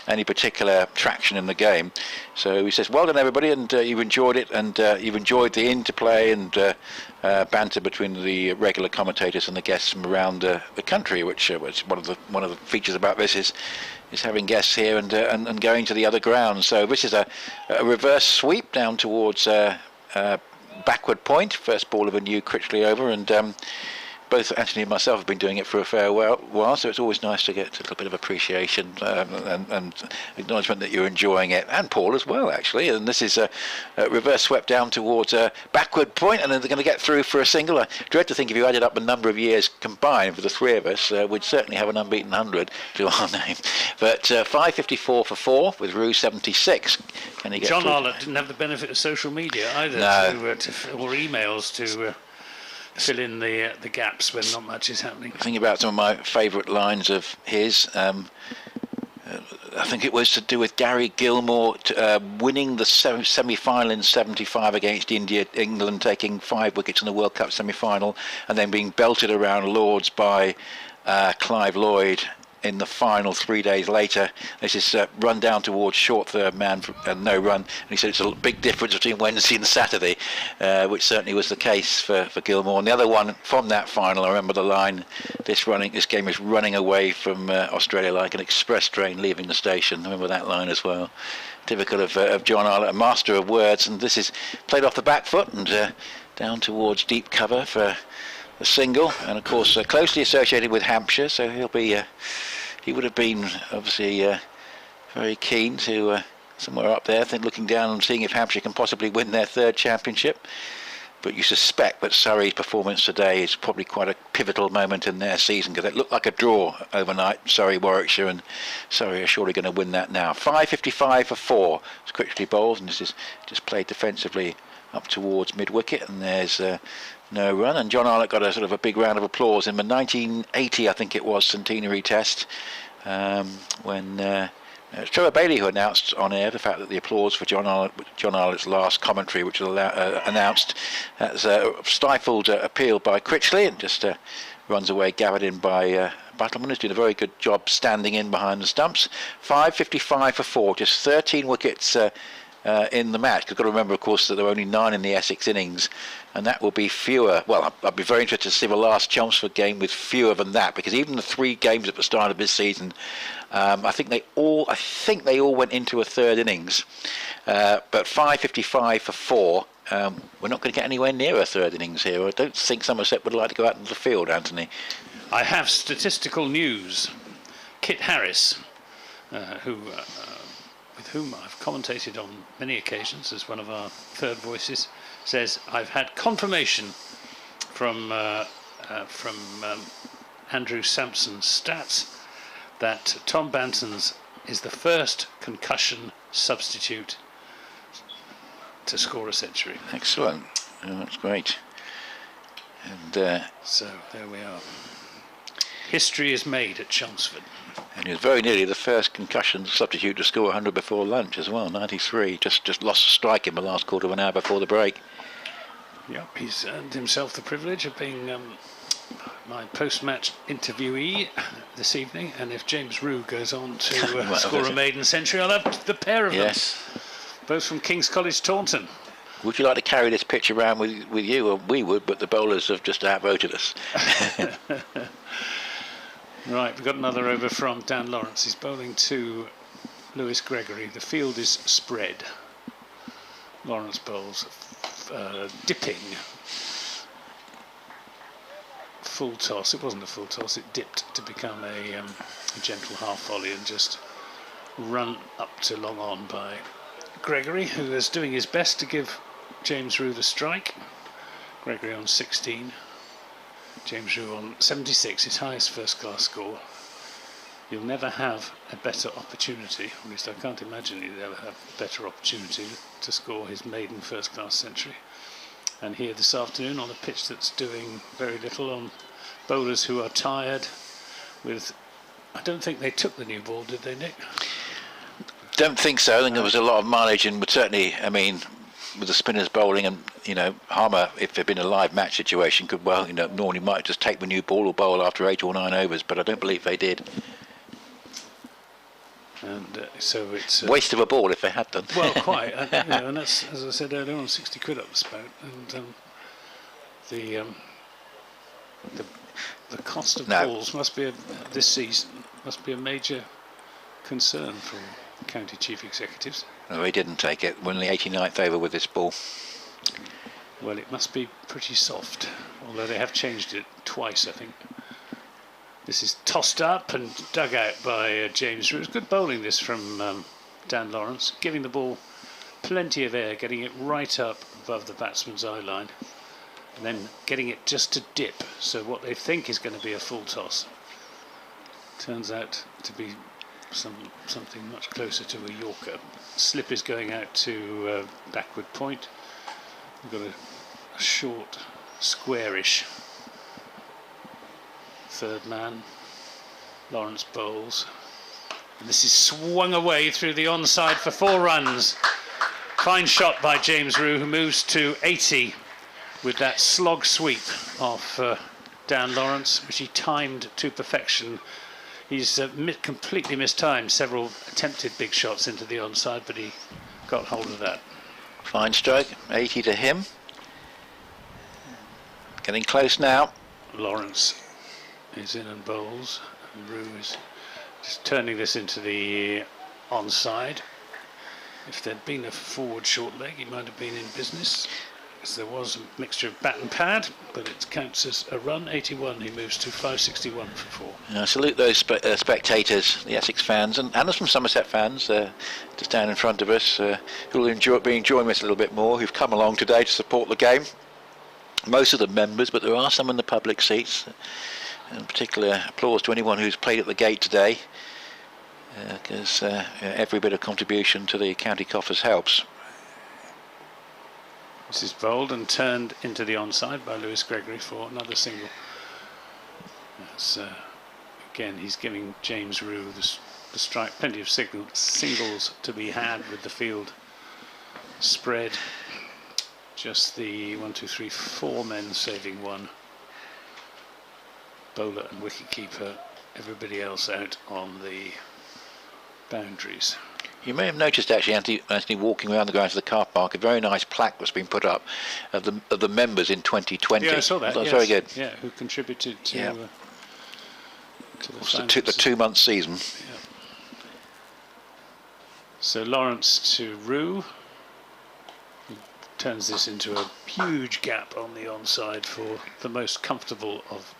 any particular traction in the game. So he says, well done everybody, and you've enjoyed it, and you've enjoyed the interplay and banter between the regular commentators and the guests from around the country, which one of the features about this is having guests here and going to the other grounds. So this is a reverse sweep down towards backward point, first ball of a new Critchley over, and both Anthony and myself have been doing it for a fair while, so it's always nice to get a little bit of appreciation and acknowledgement that you're enjoying it, and Paul as well, actually. And this is a reverse swept down towards a backward point, and then they're going to get through for a single. I dread to think if you added up a number of years combined for the 3 of us, we'd certainly have an unbeaten 100 to our name. But 554 for 4 with Rew 76. Can he get John through? Arlott didn't have the benefit of social media either, No. or emails to fill in the gaps when not much is happening. Think about some of my favourite lines of his. I think it was to do with Gary Gilmore winning the semi-final in 75 against England taking 5 wickets in the World Cup semi-final, and then being belted around Lords by Clive Lloyd in the final 3 days later. This is run down towards short third man and no run, and he said it's a big difference between Wednesday and Saturday, which certainly was the case for Gilmore. And the other one from that final, I remember the line, this game is running away from Australia like an express train leaving the station. I remember that line as well. Typical of John Arlott, a master of words, and this is played off the back foot and down towards deep cover for a single, and of course closely associated with Hampshire, so he would have been obviously very keen to somewhere up there, looking down and seeing if Hampshire can possibly win their 3rd championship. But you suspect that Surrey's performance today is probably quite a pivotal moment in their season, because it looked like a draw overnight, Surrey-Warwickshire, and Surrey are surely going to win that now. 555 for 4. It's Critchley bowls, and this is just played defensively up towards mid-wicket, and there's no run. And John Arlott got a sort of a big round of applause in the 1980, I think it was, centenary test, when it was Trevor Bailey who announced on air the fact that the applause for John Arlott's last commentary, which was announced as a stifled appeal by Critchley, and just runs away, gathered in by Battleman, who's doing a very good job standing in behind the stumps. 555 for 4, just 13 wickets in the match. You've got to remember, of course, that there were only 9 in the Essex innings, and that will be fewer. Well, I'd be very interested to see the last Chelmsford game with fewer than that, because even the 3 games at the start of this season, I think they all went into a third innings. But 5:55 for 4. We're not going to get anywhere near a third innings here. I don't think Somerset would like to go out into the field, Anthony. I have statistical news. Kit Harris, with whom I've commentated on many occasions as one of our third voices, says, I've had confirmation from Andrew Sampson's stats that Tom Banton's is the first concussion substitute to score a century. Excellent. Oh, that's great. And so there we are. History is made at Chelmsford. And he was very nearly the first concussion substitute to score 100 before lunch as well, 93. Just lost a strike in the last quarter of an hour before the break. Yep, he's earned himself the privilege of being my post-match interviewee this evening. And if James Rew goes on to score a maiden century, I'll have the pair of them. Both from King's College, Taunton. Would you like to carry this pitch around with you? Well, we would, but the bowlers have just outvoted us. Right, we've got another over from Dan Lawrence. He's bowling to Lewis Gregory. The field is spread. Lawrence bowls dipping. Full toss. It wasn't a full toss. It dipped to become a gentle half volley and just run up to long on by Gregory, who is doing his best to give James Rew the strike. Gregory on 16. James Rew on 76, his highest first-class score. You'll never have a better opportunity, at least I can't imagine he'd ever have a better opportunity to score his maiden first-class century. And here this afternoon on a pitch that's doing very little, on bowlers who are tired with... I don't think they took the new ball, did they, Nick? Don't think so. I think there was a lot of mileage, and but certainly, I mean, with the spinners bowling, and Harmer, if there'd been a live match situation, could normally might just take the new ball or bowl after 8 or 9 overs, but I don't believe they did. And so it's waste of a ball if they had done. Well, quite, and that's, as I said earlier on, 60 quid up the spout, and the cost of balls must be this season must be a major concern for county chief executives. No, he didn't take it. Won the 89th over with this ball. Well, it must be pretty soft, although they have changed it twice, I think. This is tossed up and dug out by James Rew. Good bowling this from Dan Lawrence, giving the ball plenty of air, getting it right up above the batsman's eye line, and then getting it just to dip. So what they think is going to be a full toss turns out to be something much closer to a Yorker. Slip is going out to backward point. We've got a short, squarish third man. Lawrence bowls. And this is swung away through the onside for 4 runs. Fine shot by James Rew, who moves to 80 with that slog sweep off Dan Lawrence, which he timed to perfection. He's completely mistimed several attempted big shots into the onside, but he got hold of that. Fine stroke, 80 to him. Getting close now. Lawrence is in and bowls, and Rew is just turning this into the onside. If there'd been a forward short leg, he might have been in business. There was a mixture of bat and pad, but it counts as a run. 81, he moves to 561 for 4. I salute those spectators, the Essex fans, and there's some Somerset fans just down in front of us who will be enjoying this a little bit more, who've come along today to support the game. Most of them members, but there are some in the public seats. In particular, applause to anyone who's played at the gate today, because every bit of contribution to the county coffers helps. This is bowled and turned into the onside by Lewis Gregory for another single. That's, again, he's giving James Rew the strike. Plenty of singles to be had with the field spread. Just the 4 men saving one. Bowler and wicketkeeper. Everybody else out on the boundaries. You may have noticed actually, Anthony, walking around the grounds of the car park, a very nice plaque was being put up of the members in 2020. Yeah, I saw that. That was yes. very good. Yeah, who contributed to, Yeah. To the It's the finances. 2-month season. Yeah. So Lawrence to Rew. He turns this into a huge gap on the onside for the most comfortable of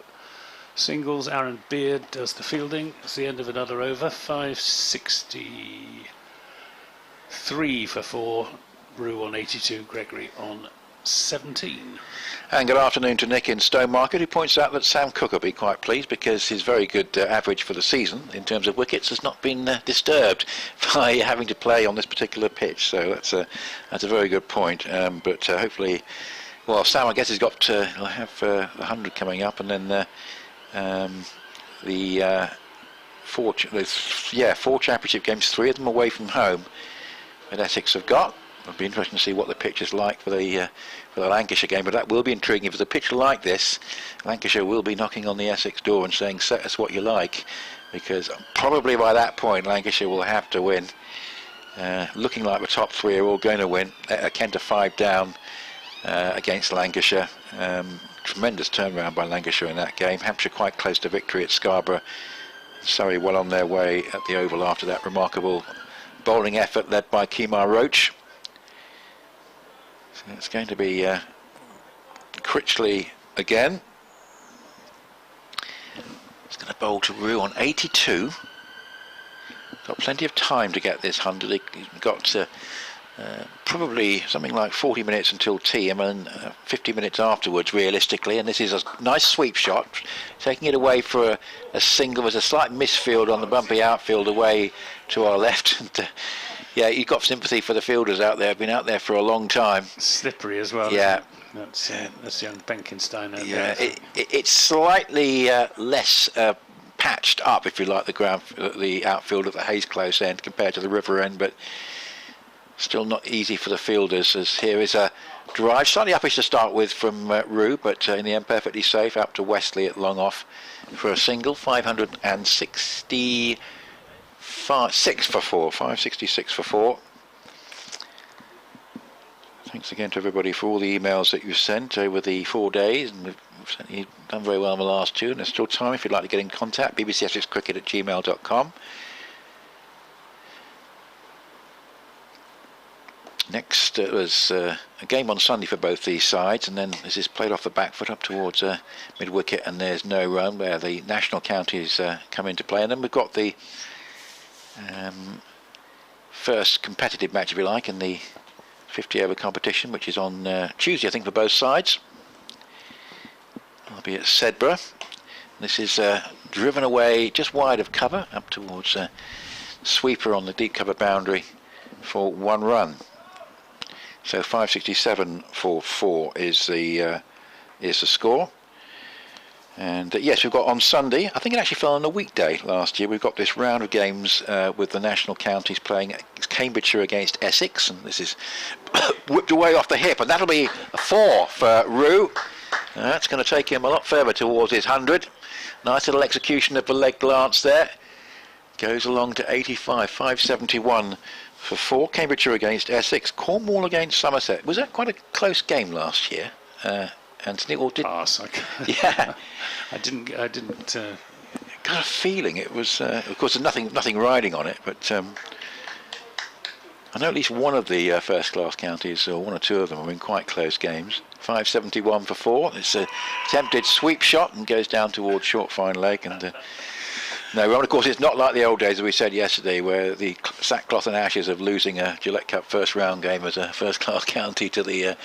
singles. Aaron Beard does the fielding. It's the end of another over. 563 for 4. Rew on 82. Gregory on 17. And good afternoon to Nick in Stowmarket, who points out that Sam Cook will be quite pleased because his very good average for the season in terms of wickets has not been disturbed by having to play on this particular pitch. So that's a very good point. But hopefully, well, Sam, I guess he'll have 100 coming up, and then the four championship games, 3 of them away from home that Essex have got. It'll be interesting to see what the pitch is like for the Lancashire game, but that will be intriguing. If it's a pitch like this, Lancashire will be knocking on the Essex door and saying, set us what you like, because probably by that point Lancashire will have to win. Looking like the top 3 are all going to win. Kent are 5 down against Lancashire. Tremendous turnaround by Lancashire in that game. Hampshire quite close to victory at Scarborough. Surrey well on their way at the Oval after that remarkable bowling effort led by Kemar Roach. So it's going to be Critchley again. He's going to bowl to Rew on 82. Got plenty of time to get this 100. He's got probably something like 40 minutes until tea, and then 50 minutes afterwards realistically, and this is a nice sweep shot, taking it away for a single. There's a slight misfield on the bumpy outfield away to our left. And, yeah, you've got sympathy for the fielders out there. Been out there for a long time. Slippery as well. Yeah. That's young Benkenstein. Yeah, it's slightly less patched up, if you like, the outfield at the Hayes Close end compared to the River end, but still not easy for the fielders, as here is a drive, slightly uppish to start with from Rew, but in the end perfectly safe, up to Wesley at long off for a single. 566 for 4. 566 for 4. Thanks again to everybody for all the emails that you've sent over the 4 days, and we've certainly done very well in the last 2, and there's still time if you'd like to get in contact. bbcscricket@gmail.com. Next was a game on Sunday for both these sides, and then this is played off the back foot up towards mid-wicket, and there's no run where the national counties come into play. And then we've got the first competitive match, if you like, in the 50-over competition, which is on Tuesday, I think, for both sides. I'll be at Sedbergh. This is driven away just wide of cover up towards sweeper on the deep cover boundary for 1 run. So 567 for 4 is the score. And yes, we've got on Sunday, I think it actually fell on a weekday last year, we've got this round of games with the national counties playing Cambridgeshire against Essex, and this is whipped away off the hip, and that'll be a 4 for Rew. That's going to take him a lot further towards his 100. Nice little execution of the leg glance there. Goes along to 85, 571 for 4. Cambridgeshire against Essex, Cornwall against Somerset. Was that quite a close game last year, Anthony? Or did pass? Yeah, I didn't. Got a feeling it was. Of course, there's nothing riding on it, but I know at least one of the first-class counties, or 1 or 2 of them, are in quite close games. 571 for 4. It's a attempted sweep shot and goes down towards short fine leg, and no, of course, it's not like the old days, as we said yesterday, where the sackcloth and ashes of losing a Gillette Cup first round game as a first-class county to the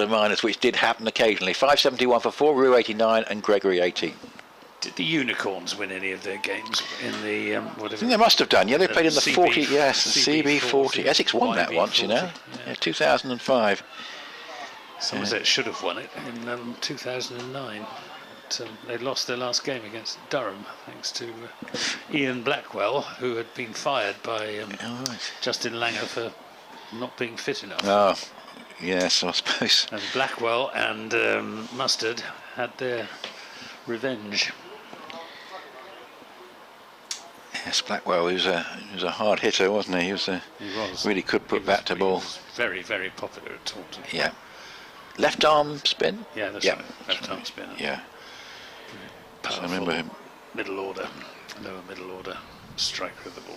minors, which did happen occasionally. 571 for 4, Rew 89 and Gregory 18. Did the Unicorns win any of their games in the I think they must have done. Yeah, they played in the CB 40. Yes, the CB 40. Essex won that YB once, 40, you know. yeah. 2005. Somerset should have won it in 2009. But, they lost their last game against Durham thanks to Ian Blackwell, who had been fired by Justin Langer for not being fit enough. Oh, yes, I suppose. And Blackwell and Mustard had their revenge. Yes, Blackwell was a hard hitter, wasn't he? He was. Really could put bat to ball. He was very, very popular at Taunton. Yeah. Left arm spin? Yeah, that's right. Left arm spinner. Yeah. Powerful. I remember him. Lower middle order striker of the ball.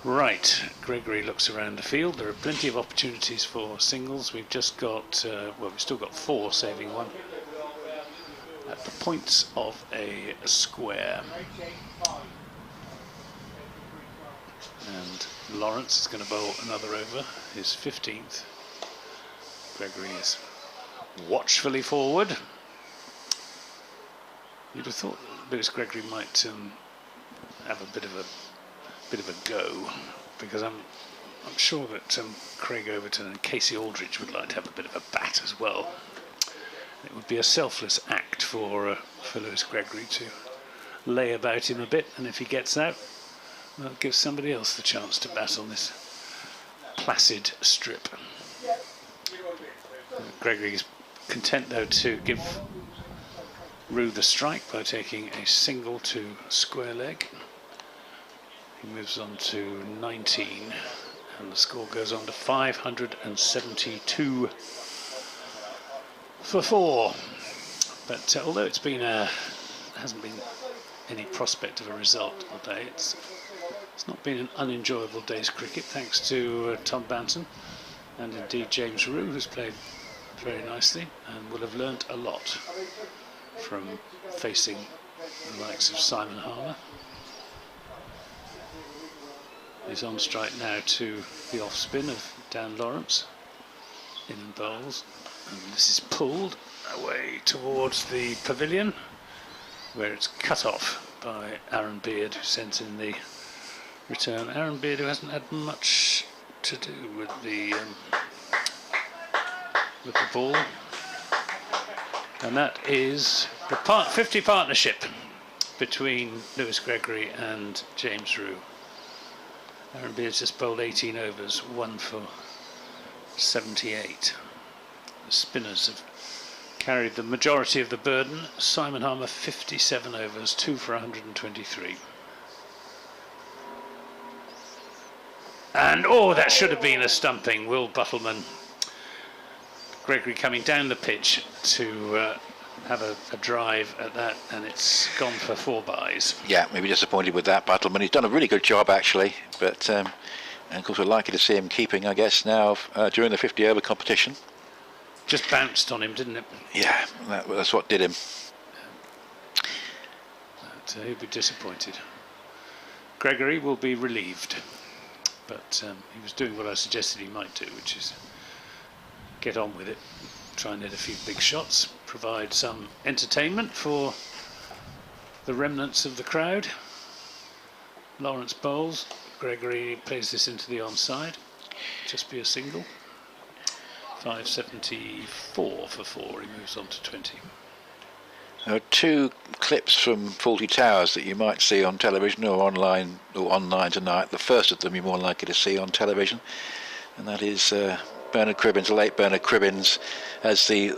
Right, Gregory looks around the field. There are plenty of opportunities for singles. We've just got, we've still got 4, saving 1. At the points of a square. And Lawrence is going to bowl another over, his 15th. Gregory is watchfully forward. You'd have thought Lewis Gregory might have a bit of a go, because I'm sure that Craig Overton and Casey Aldridge would like to have a bit of a bat as well. It would be a selfless act for Lewis Gregory to lay about him a bit, and if he gets out, well, it gives somebody else the chance to bat on this placid strip. Gregory's content though to give Rew the strike by taking a single to square leg. He moves on to 19, and the score goes on to 572 for 4. But although it's been hasn't been any prospect of a result all day, it's not been an unenjoyable day's cricket, thanks to Tom Banton and indeed James Rew, who's played very nicely and will have learnt a lot from facing the likes of Simon Harmer. He's on strike now to the off spin of Dan Lawrence, in and bowls, and this is pulled away towards the pavilion, where it's cut off by Aaron Beard, who sends in the return. Aaron Beard, who hasn't had much to do with the ball, and that is the 50 partnership between Lewis Gregory and James Rew. Aaron Beard's just bowled 18 overs, 1 for 78. The spinners have carried the majority of the burden. Simon Harmer 57 overs, 2 for 123. And that should have been a stumping. Will Buttleman. Gregory coming down the pitch to have a drive at that, and it's gone for 4 byes. Yeah, maybe disappointed with that, Battleman. He's done a really good job actually, but and of course we're likely to see him keeping, I guess, now during the 50 over competition. Just bounced on him, didn't it? Yeah, that's what did him. But he'll be disappointed. Gregory will be relieved, but he was doing what I suggested he might do, which is get on with it, try and hit a few big shots, provide some entertainment for the remnants of the crowd. Lawrence bowls, Gregory plays this into the onside, just be a single. 574 for 4, he moves on to 20. There are 2 clips from Fawlty Towers that you might see on television or online tonight. The first of them you're more likely to see on television, and that is Bernard Cribbins, the late Bernard Cribbins, as the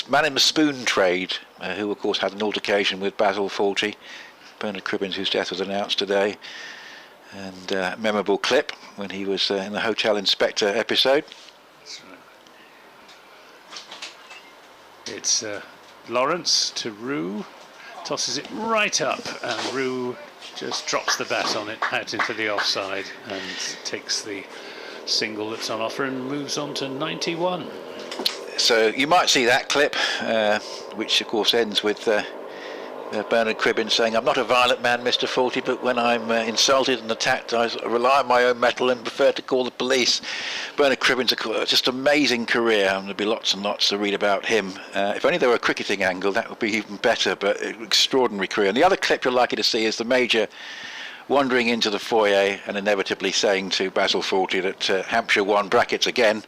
man in the spoon trade, who of course had an altercation with Basil Fawlty. Bernard Cribbins, whose death was announced today, and memorable clip when he was in the Hotel Inspector episode. That's right. It's Lawrence to Rew, tosses it right up, and Rew just drops the bat on it out into the offside and takes the single that's on offer and moves on to 91. So you might see that clip, which of course ends with Bernard Cribbins saying, "I'm not a violent man, Mr. Fawlty, but when I'm insulted and attacked, I rely on my own mettle and prefer to call the police." Bernard Cribbins, just amazing career, and there'll be lots and lots to read about him. If only there were a cricketing angle, that would be even better, but extraordinary career. And the other clip you're likely to see is the Major wandering into the foyer and inevitably saying to Basil Fawlty that Hampshire won, brackets again.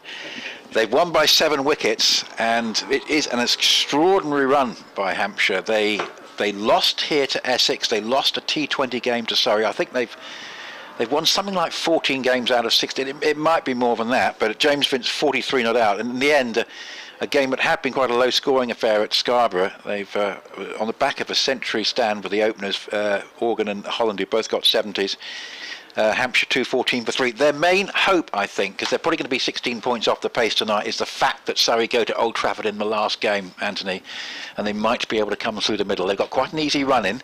They've won by 7 wickets, and it is an extraordinary run by Hampshire. They lost here to Essex. They lost a T20 game to Surrey. I think they've won something like 14 games out of 16. It might be more than that, but James Vince 43 not out. And in the end, a game that had been quite a low-scoring affair at Scarborough. They've on the back of a century stand with the openers, Organ and Holland, who both got 70s. Hampshire 2-14 for 3. Their main hope, I think, because they're probably going to be 16 points off the pace tonight, is the fact that Surrey go to Old Trafford in the last game, Anthony, and they might be able to come through the middle. They've got quite an easy run in,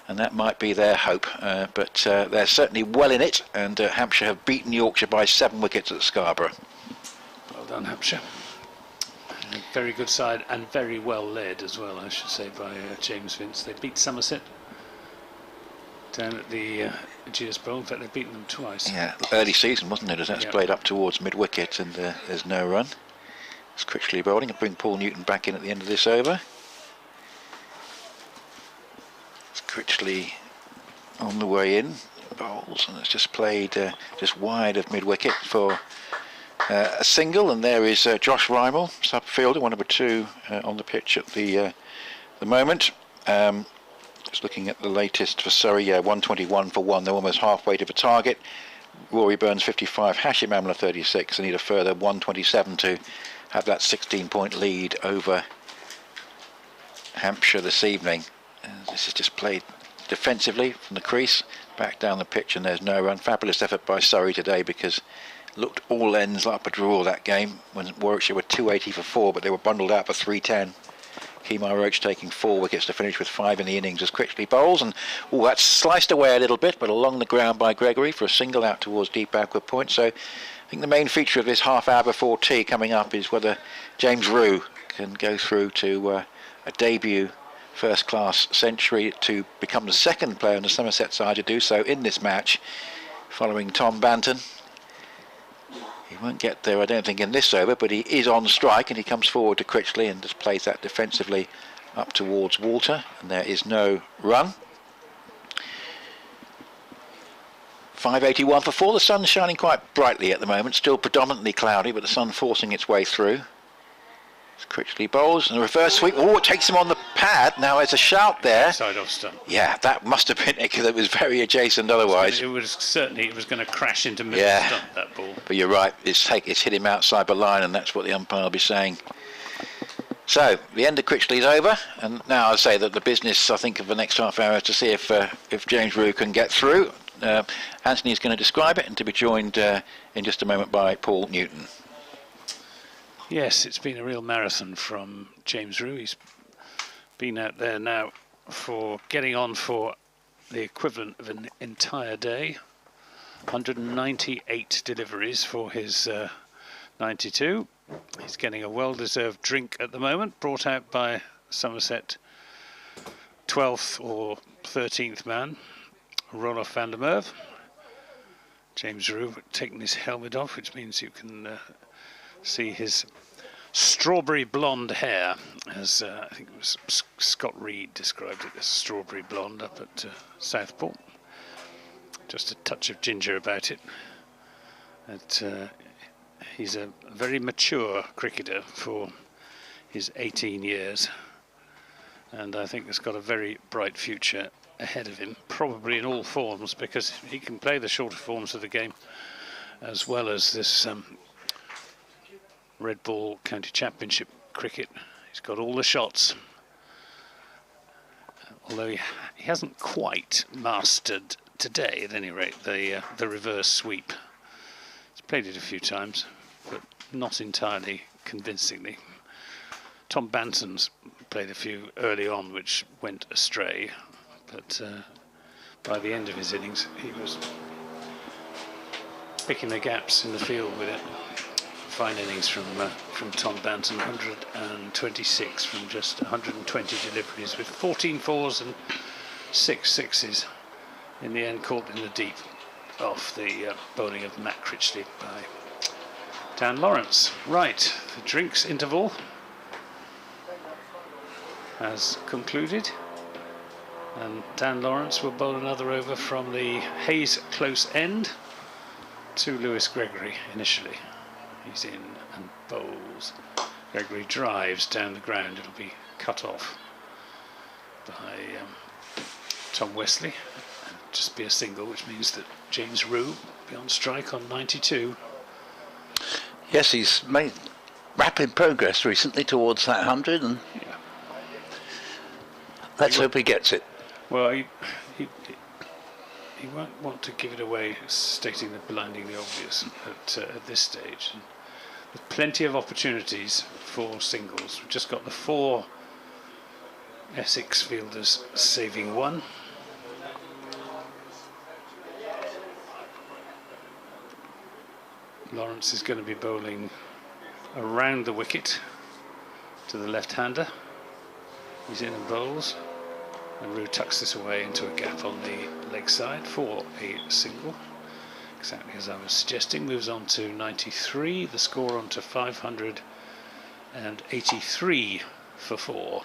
and that might be their hope. But they're certainly well in it, and Hampshire have beaten Yorkshire by 7 wickets at Scarborough. Well done, Hampshire. A very good side, and very well led as well, I should say, by James Vince. They beat Somerset down at the GS Bowl. In fact, they've beaten them twice. Yeah, early season, wasn't it, as that's played up towards mid-wicket, and there's no run. It's Critchley bowling, and bring Paul Newton back in at the end of this over. It's Critchley on the way in, bowls, and it's just played just wide of mid-wicket for a single, and there is Josh Rymel, sub-fielder, 1 number 2 on the pitch at the moment. Just looking at the latest for Surrey, 121 for 1. They're almost halfway to the target. Rory Burns 55, Hashim Amla 36. They need a further 127 to have that 16-point lead over Hampshire this evening. This is just played defensively from the crease, back down the pitch, and there's no run. Fabulous effort by Surrey today, because looked all ends like a draw that game when Warwickshire were 280 for 4, but they were bundled out for 310. Kemar Roach taking 4 wickets to finish with 5 in the innings as Critchley bowls, and that's sliced away a little bit, but along the ground by Gregory for a single out towards deep backward point. So I think the main feature of this half hour before tea coming up is whether James Rew can go through to a debut first-class century, to become the second player on the Somerset side to do so in this match, following Tom Banton. He won't get there, I don't think, in this over, but he is on strike, and he comes forward to Critchley and just plays that defensively up towards Walter, and there is no run. 581 for 4. The sun's shining quite brightly at the moment, still predominantly cloudy, but the sun forcing its way through. Critchley bowls and a reverse sweep. Oh, it takes him on the pad. Now there's a shout there. Side off stump. Yeah, that must have been it, because it was very adjacent otherwise. It was going to crash into middle stump, that ball. But you're right, it's hit him outside the line, and that's what the umpire will be saying. So the end of Critchley's over, and now I'll say that the business, I think, of the next half hour is to see if James Rew can get through. Anthony is going to describe it, and to be joined in just a moment by Paul Newton. Yes, it's been a real marathon from James Rew. He's been out there now for getting on for the equivalent of an entire day. 198 deliveries for his 92. He's getting a well-deserved drink at the moment, brought out by Somerset 12th or 13th man, Roloff van der Merwe. James Rew taking his helmet off, which means you can see his strawberry blonde hair, as I think it was Scott Reed described it as strawberry blonde up at Southport. Just a touch of ginger about it. He's a very mature cricketer for his 18 years, and I think he's got a very bright future ahead of him, probably in all forms, because he can play the shorter forms of the game as well as this Red Ball County Championship cricket. He's got all the shots, although he hasn't quite mastered today, at any rate, the reverse sweep. He's played it a few times, but not entirely convincingly. Tom Banton's played a few early on which went astray, but by the end of his innings he was picking the gaps in the field with it. Fine innings from Tom Banton, 126 from just 120 deliveries, with 14 fours and 6 sixes. In the end, caught in the deep off the bowling of Matt Critchley by Dan Lawrence. Right, the drinks interval has concluded, and Dan Lawrence will bowl another over from the Hayes close end to Lewis Gregory initially. He's in and bowls. Gregory drives down the ground. It'll be cut off by Tom Wesley. And just be a single, which means that James Rew will be on strike on 92. Yes, he's made rapid progress recently towards that 100, and let's hope he gets it. Well, he won't want to give it away, stating the blindingly obvious at this stage. With plenty of opportunities for singles. We've just got the 4 Essex fielders saving 1. Lawrence is going to be bowling around the wicket to the left-hander. He's in and bowls, and Rew tucks this away into a gap on the leg side for a single. Exactly as I was suggesting. Moves on to 93, the score on to 583 for 4.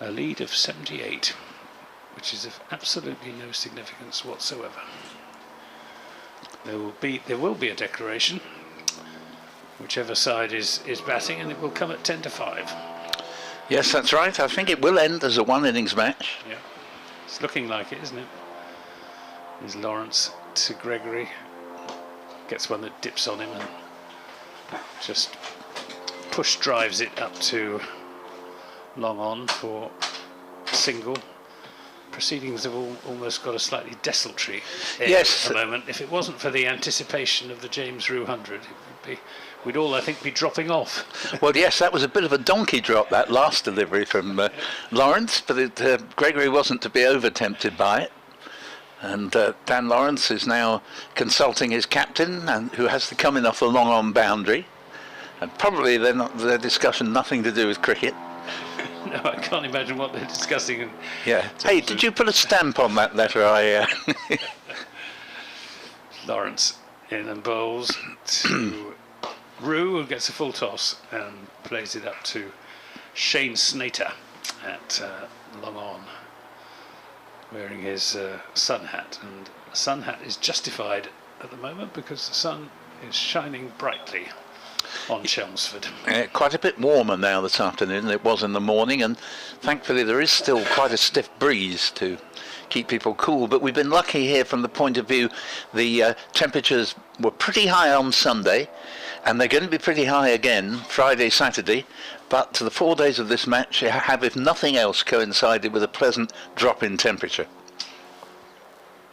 A lead of 78, which is of absolutely no significance whatsoever. There will be a declaration, whichever side is batting, and it will come at 10 to 5. Yes, that's right. I think it will end as a one-innings match. Yeah, it's looking like it, isn't it? There's Lawrence to Gregory, gets one that dips on him and just push drives it up to long on for single. Proceedings have almost got a slightly desultory air at the moment. If it wasn't for the anticipation of the James Rew 100, we'd all, I think, be dropping off. Well, yes, that was a bit of a donkey drop, that last delivery from Lawrence, but Gregory wasn't to be over-tempted by it. And Dan Lawrence is now consulting his captain, who has to come in off a long-on boundary. And probably their discussion nothing to do with cricket. No, I can't imagine what they're discussing. Yeah. Hey, did you put a stamp on that letter? Lawrence in and bowls to Rew, who gets a full toss and plays it up to Shane Snater at long on, wearing his sun hat. And the sun hat is justified at the moment because the sun is shining brightly on Chelmsford. Quite a bit warmer now this afternoon than it was in the morning, and thankfully there is still quite a stiff breeze to keep people cool, but we've been lucky here from the point of view the temperatures were pretty high on Sunday, and they're going to be pretty high again Friday, Saturday, but the 4 days of this match have, if nothing else, coincided with a pleasant drop in temperature.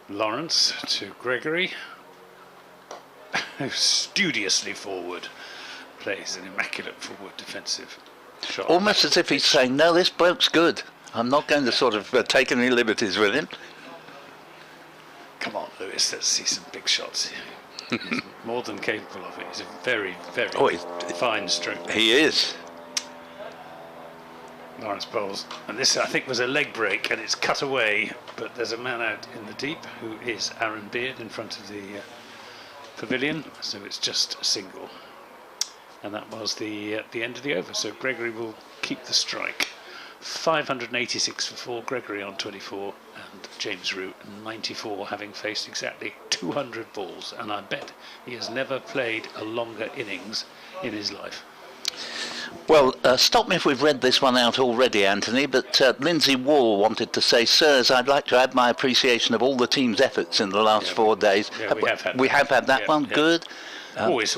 Lawrence to Gregory, studiously forward, plays an immaculate forward defensive shot. Almost as if he's saying, no, this bloke's good. I'm not going to sort of take any liberties with him. Come on, Lewis, let's see some big shots here. He's more than capable of it. He's a very, very fine stroke. He is. Lawrence bowls, and this I think was a leg break, and it's cut away, but there's a man out in the deep who is Aaron Beard in front of the pavilion, so it's just a single. And that was the end of the over, so Gregory will keep the strike. 586 for 4, Gregory on 24, and James Rew 94, having faced exactly 200 balls, and I bet he has never played a longer innings in his life. Well, stop me if we've read this one out already, Anthony, but Lindsay Wall wanted to say, sirs, I'd like to add my appreciation of all the team's efforts in the last 4 days. Yeah, we have had that one, yeah. good. It's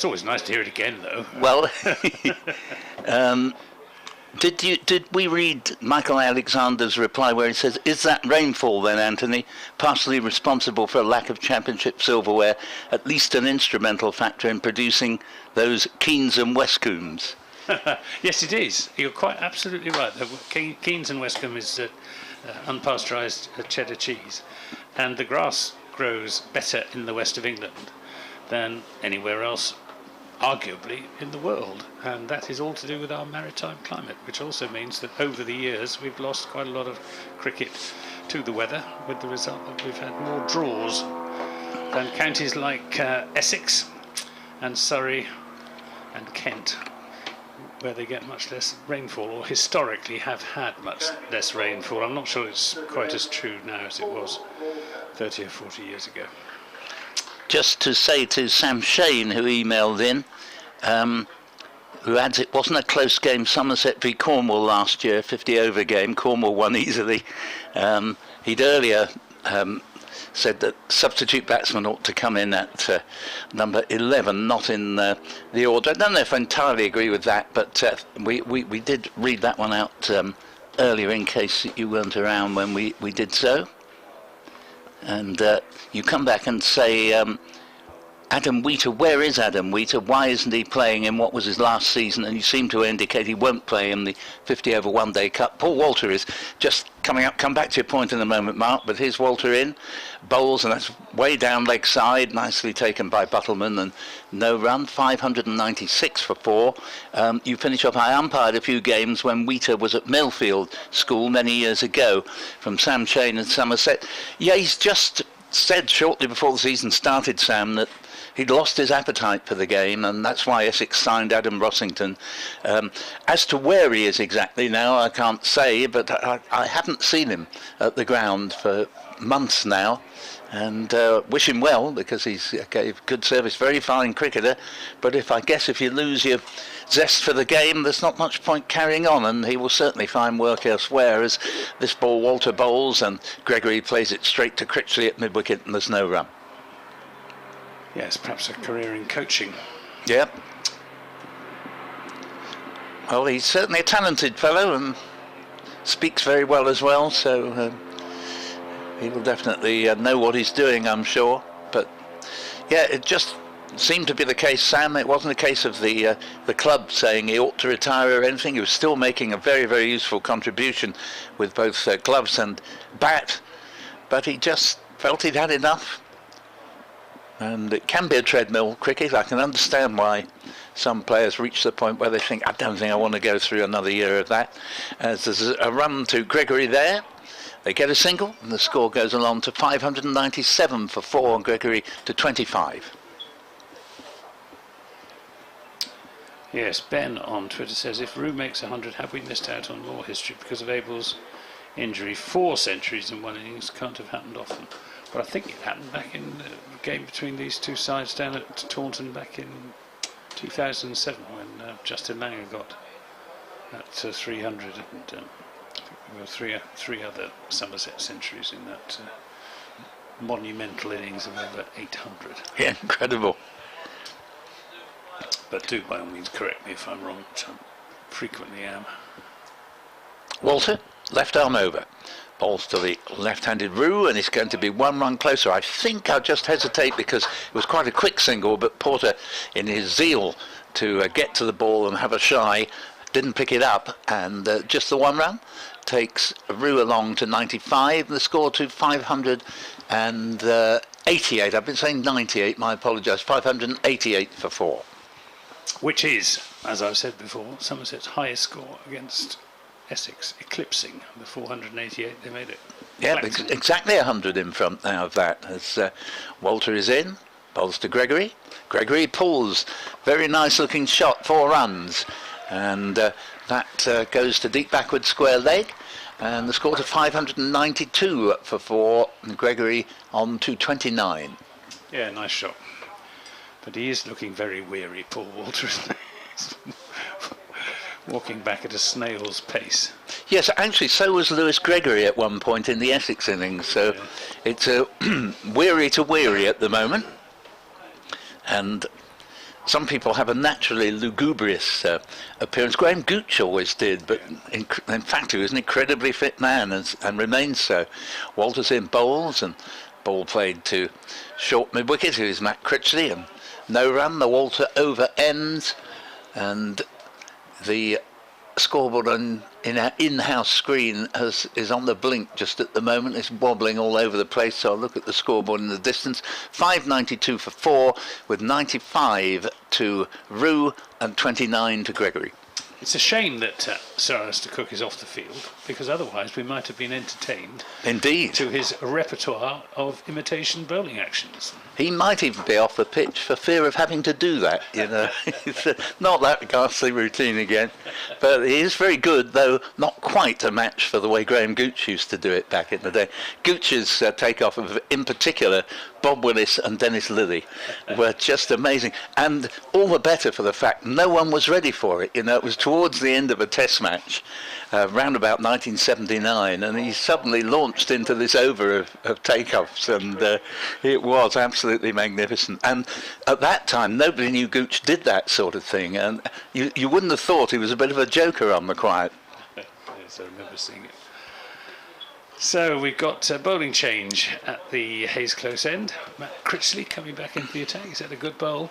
always nice to hear it again, though. Well, did we read Michael Alexander's reply where he says, is that rainfall then, Anthony, partially responsible for a lack of championship silverware, at least an instrumental factor in producing those Keens and Westcombs? Yes, it is. You're quite absolutely right. Keens and Westcombe is unpasteurised cheddar cheese, and the grass grows better in the west of England than anywhere else, arguably, in the world. And that is all to do with our maritime climate, which also means that over the years we've lost quite a lot of cricket to the weather, with the result that we've had more draws than counties like Essex and Surrey and Kent, where they get much less rainfall, or historically have had much less rainfall. I'm not sure it's quite as true now as it was 30 or 40 years ago. Just to say to Sam Shane, who emailed in, who adds it wasn't a close game, Somerset v Cornwall last year, 50 over game, Cornwall won easily. He'd earlier said that substitute batsmen ought to come in at number 11, not in the order. I don't know if I entirely agree with that, but we did read that one out earlier in case you weren't around when we did so. And you come back and say, Adam Wheater, where is Adam Wheater? Why isn't he playing in what was his last season? And you seem to indicate he won't play in the 50 over one day cup. Paul Walter is just coming up. Come back to your point in a moment, Mark, but here's Walter in, bowls, and that's way down leg side, nicely taken by Buttleman, and no run, 596 for 4. You finish off, I umpired a few games when Wheater was at Millfield School many years ago, from Sam Shane and Somerset. Yeah, he's just said shortly before the season started, Sam, that he'd lost his appetite for the game, and that's why Essex signed Adam Rossington. As to where he is exactly now, I can't say, but I haven't seen him at the ground for months now, and wish him well, because he's gave good service, very fine cricketer. But if you lose your zest for the game, there's not much point carrying on, and he will certainly find work elsewhere, as this ball Walter bowls and Gregory plays it straight to Critchley at mid-wicket, and there's no run. Yes, perhaps a career in coaching. Yep. Well, he's certainly a talented fellow and speaks very well as well, so he will definitely know what he's doing, I'm sure. But yeah, it just seemed to be the case, Sam. It wasn't a case of the club saying he ought to retire or anything. He was still making a very, very useful contribution with both gloves and bat, but he just felt he'd had enough. And it can be a treadmill cricket. I can understand why some players reach the point where they think, I don't think I want to go through another year of that. As there's a run to Gregory there, they get a single, and the score goes along to 597 for 4, and Gregory to 25. Yes, Ben on Twitter says, if Rew makes 100, have we missed out on more history because of Abel's injury? 4 centuries in one innings can't have happened often. But I think it happened back in the game between these two sides down at Taunton back in 2007 when Justin Langer got at 300, and there were three other Somerset centuries in that monumental innings of over 800. Yeah, incredible. But do by all means correct me if I'm wrong, which I frequently am. Walter, left arm over. Balls to the left-handed Rew, and it's going to be 1 run closer. I think I'll just hesitate because it was quite a quick single, but Porter, in his zeal to get to the ball and have a shy, didn't pick it up, and just the 1 run takes Rew along to 95, and the score to 588. I've been saying 98, I apologise. 588 for 4. Which is, as I've said before, Somerset's highest score against Essex, eclipsing the 488 they made it. Yeah, exactly 100 in front now of that, as Walter is in, bowls to Gregory. Gregory pulls, very nice looking shot, 4 runs, and that goes to deep backward square leg, and the score to 592 for 4, and Gregory on to 29. Yeah, nice shot. But he is looking very weary, Paul Walter, isn't he? Walking back at a snail's pace. Yes, actually, so was Lewis Gregory at one point in the Essex innings. So yeah. It's weary to weary at the moment. And some people have a naturally lugubrious appearance. Graham Gooch always did, but in fact he was an incredibly fit man and remains so. Walter's in bowls, and ball played to short mid-wicket, who is Matt Critchley, and no run. The Walter over ends, and the scoreboard in our in-house screen is on the blink just at the moment. It's wobbling all over the place, so I'll look at the scoreboard in the distance. 592 for 4, with 95 to Rew and 29 to Gregory. It's a shame that Sir Alistair Cook is off the field, because otherwise we might have been entertained. Indeed. To his repertoire of imitation bowling actions. He might even be off the pitch for fear of having to do that, you know. It's not that ghastly routine again. But he is very good, though not quite a match for the way Graham Gooch used to do it back in the day. Gooch's take-off of, in particular, Bob Willis and Dennis Lilly were just amazing. And all the better for the fact no one was ready for it. You know, it was towards towards the end of a test match, round about 1979, and he suddenly launched into this over of takeoffs, and it was absolutely magnificent. And at that time, nobody knew Gooch did that sort of thing, and you wouldn't have thought he was a bit of a joker on the quiet. Yes, I remember seeing it. So we've got a bowling change at the Hayes Close end. Matt Critchley coming back into the attack. He's had a good bowl.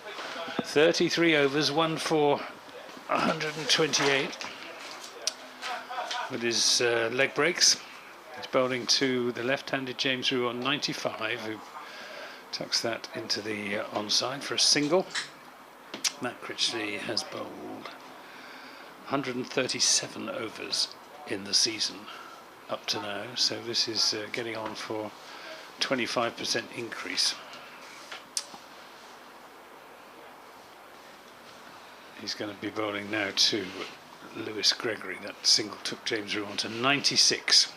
33 overs, 1 for 128 with his leg breaks. He's bowling to the left-handed James Rew on 95, who tucks that into the onside for a single. Matt Critchley has bowled 137 overs in the season up to now, so this is getting on for 25% increase. He's going to be bowling now to Lewis Gregory. That single took James Rew on to 96.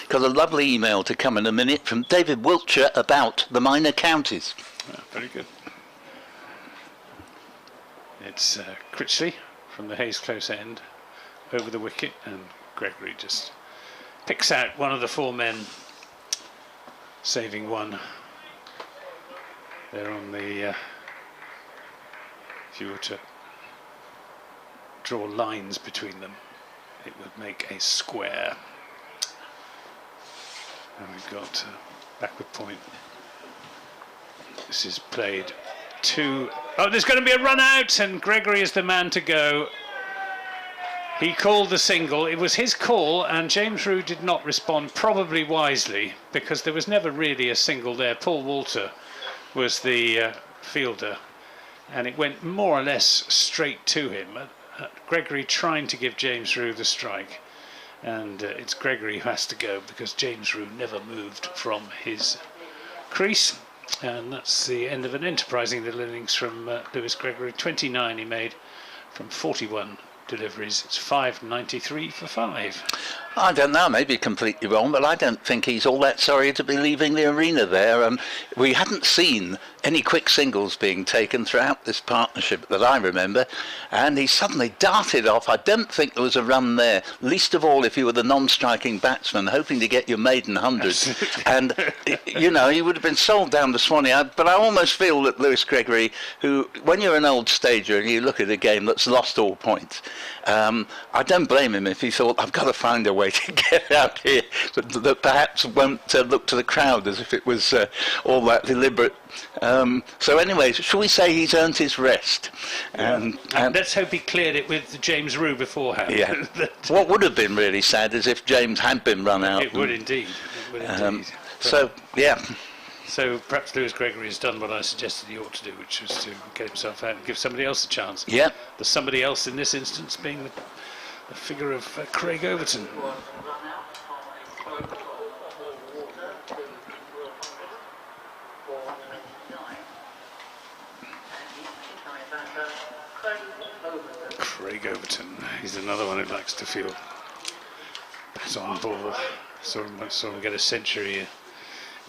Got a lovely email to come in a minute from David Wiltshire about the minor counties. Very good. It's Critchley from the Hayes Close end over the wicket, and Gregory just picks out one of the 4 men, saving one. They're on the, if you were to draw lines between them, it would make a square. And we've got backward point. This is played to... Oh, there's going to be a run out, and Gregory is the man to go. He called the single. It was his call, and James Rew did not respond, probably wisely, because there was never really a single there. Paul Walter was the fielder, and it went more or less straight to him. Gregory trying to give James Rew the strike, and it's Gregory who has to go because James Rew never moved from his crease. And that's the end of an enterprising little innings from Lewis Gregory. 29 he made from 41 deliveries. It's 593 for 5. I don't know, maybe completely wrong, but I don't think he's all that sorry to be leaving the arena there. We hadn't seen any quick singles being taken throughout this partnership that I remember, and he suddenly darted off. I don't think there was a run there, least of all if you were the non-striking batsman hoping to get your maiden 100. And, you know, he would have been sold down to Swanee. But I almost feel that Lewis Gregory, who, when you're an old stager and you look at a game that's lost all points, I don't blame him if he thought, I've got to find a way to get out here, but that perhaps won't look to the crowd as if it was all that deliberate. So anyway, shall we say he's earned his rest? And let's hope he cleared it with James Rew beforehand. Yeah. What would have been really sad is if James had been run out. It would indeed. It would indeed. So, yeah. So perhaps Lewis Gregory has done what I suggested he ought to do, which was to get himself out and give somebody else a chance. Yeah. The somebody else in this instance being the figure of Craig Overton. Craig Overton, he's another one who likes to feel bat on ball. Saw him get a century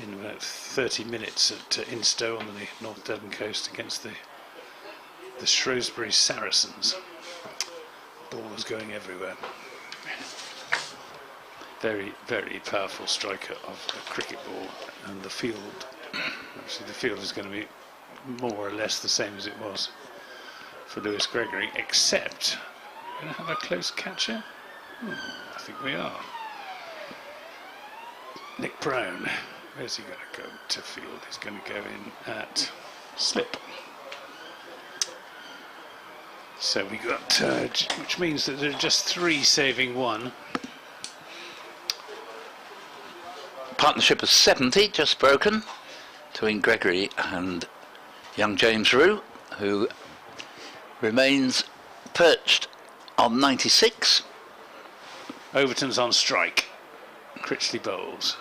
in about 30 minutes at Instow on the North Devon coast against the Shrewsbury Saracens. The ball was going everywhere. Very, very powerful striker of a cricket ball, and the field, actually the field is going to be more or less the same as it was for Lewis Gregory, except we're going to have a close catcher. I think we are. Nick Brown. Where's he going to go to field? He's going to go in at slip. So we got, which means that there are just 3 saving 1. Partnership of 70 just broken between Gregory and young James Rew, who remains perched on 96. Overton's on strike. Critchley bowls.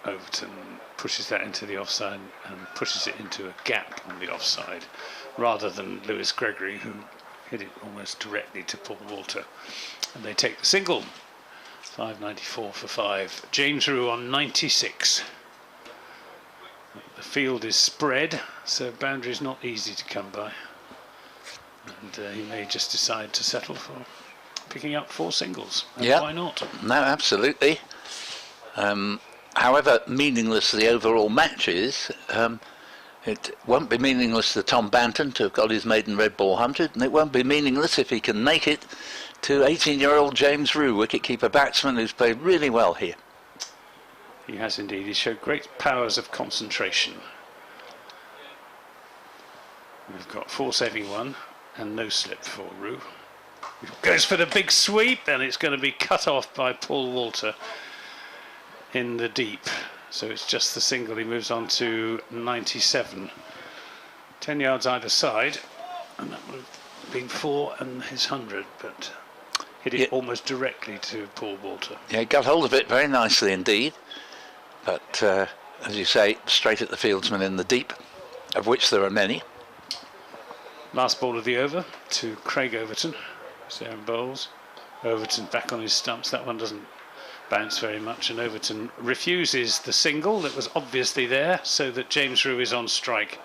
Overton pushes that into the offside and pushes it into a gap on the offside, rather than Lewis Gregory, who hit it almost directly to Paul Walter. And they take the single. 594 for 5. James Rew on 96. The field is spread, so boundary is not easy to come by. And he may just decide to settle for picking up 4 singles. And yeah. why not? No, absolutely. However meaningless the overall match is, it won't be meaningless to Tom Banton to have got his maiden red ball 100, and it won't be meaningless if he can make it to 18-year-old James Rew, wicket-keeper batsman, who's played really well here. He has indeed. He showed great powers of concentration. We've got 4 saving 1 and no slip for Rew. Goes for the big sweep, and it's going to be cut off by Paul Walter in the deep. So it's just the single. He moves on to 97. 10 yards either side, and that would have been 4 and his 100, but hit it almost directly to Paul Walter. Yeah, he got hold of it very nicely indeed, but as you say, straight at the fieldsman in the deep, of which there are many. Last ball of the over to Craig Overton. Aaron bowls. Overton back on his stumps. That one doesn't bounce very much, and Overton refuses the single that was obviously there, so that James Rew is on strike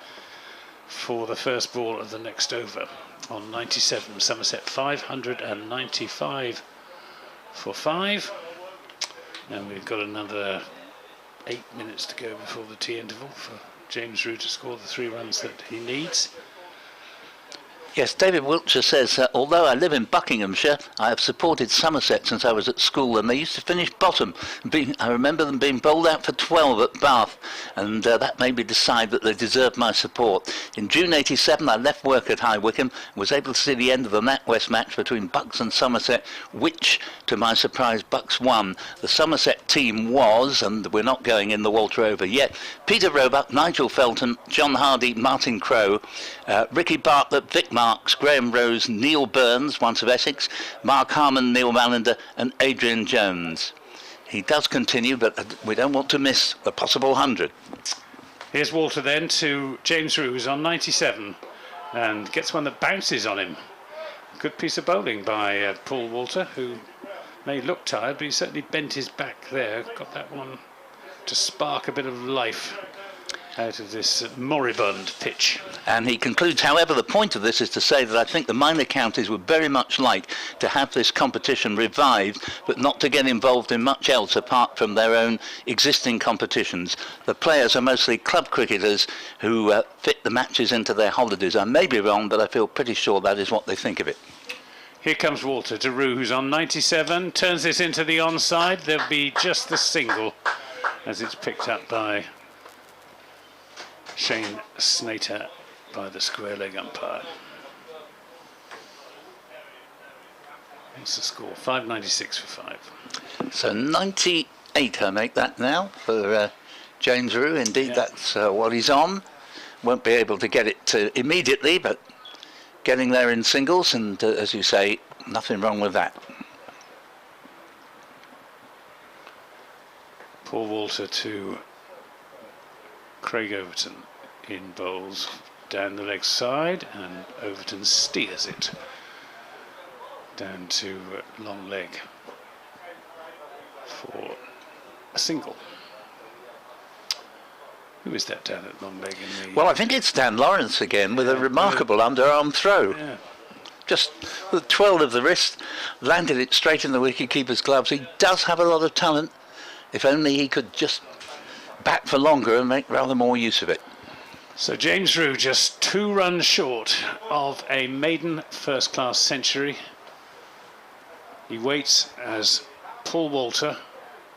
for the first ball of the next over on 97. Somerset 595 for 5, and we've got another 8 minutes to go before the tea interval for James Rew to score the 3 runs that he needs. Yes, David Wiltshire says, although I live in Buckinghamshire, I have supported Somerset since I was at school, and they used to finish bottom. I remember them being bowled out for 12 at Bath, and that made me decide that they deserved my support. In June 87, I left work at High Wycombe and was able to see the end of the NatWest match between Bucks and Somerset, which, to my surprise, Bucks won. The Somerset team was, and we're not going in the Walter over yet, Peter Roebuck, Nigel Felton, John Hardy, Martin Crowe, Ricky Bartlett, Vic Marks, Graham Rose, Neil Burns, once of Essex, Mark Harmon, Neil Mallender and Adrian Jones. He does continue, but we don't want to miss the possible 100. Here's Walter then to James Rew, who's on 97 and gets one that bounces on him. Good piece of bowling by Paul Walter, who may look tired, but he certainly bent his back there. Got that one to spark a bit of life out of this moribund pitch. And he concludes, however, the point of this is to say that I think the minor counties would very much like to have this competition revived, but not to get involved in much else apart from their own existing competitions. The players are mostly club cricketers who fit the matches into their holidays. I may be wrong, but I feel pretty sure that is what they think of it. Here comes Walter to Rew, who's on 97, turns this into the onside. There'll be just the single as it's picked up by Shane Snater by the square leg umpire. What's the score? 596 for 5. So 98, I make that now for James Rew. Indeed, yeah. That's what he's on. Won't be able to get it immediately, but getting there in singles, and as you say, nothing wrong with that. Paul Walter to Craig Overton in bowls down the leg side, and Overton steers it down to long leg for a single. Who is that down at long leg in the... Well, I think it's Dan Lawrence again with a remarkable underarm throw. Yeah. Just with a twirl of the wrist, landed it straight in the wicket-keeper's gloves. He does have a lot of talent. If only he could just bat for longer and make rather more use of it. So James Rew just 2 runs short of a maiden first-class century. He waits as Paul Walter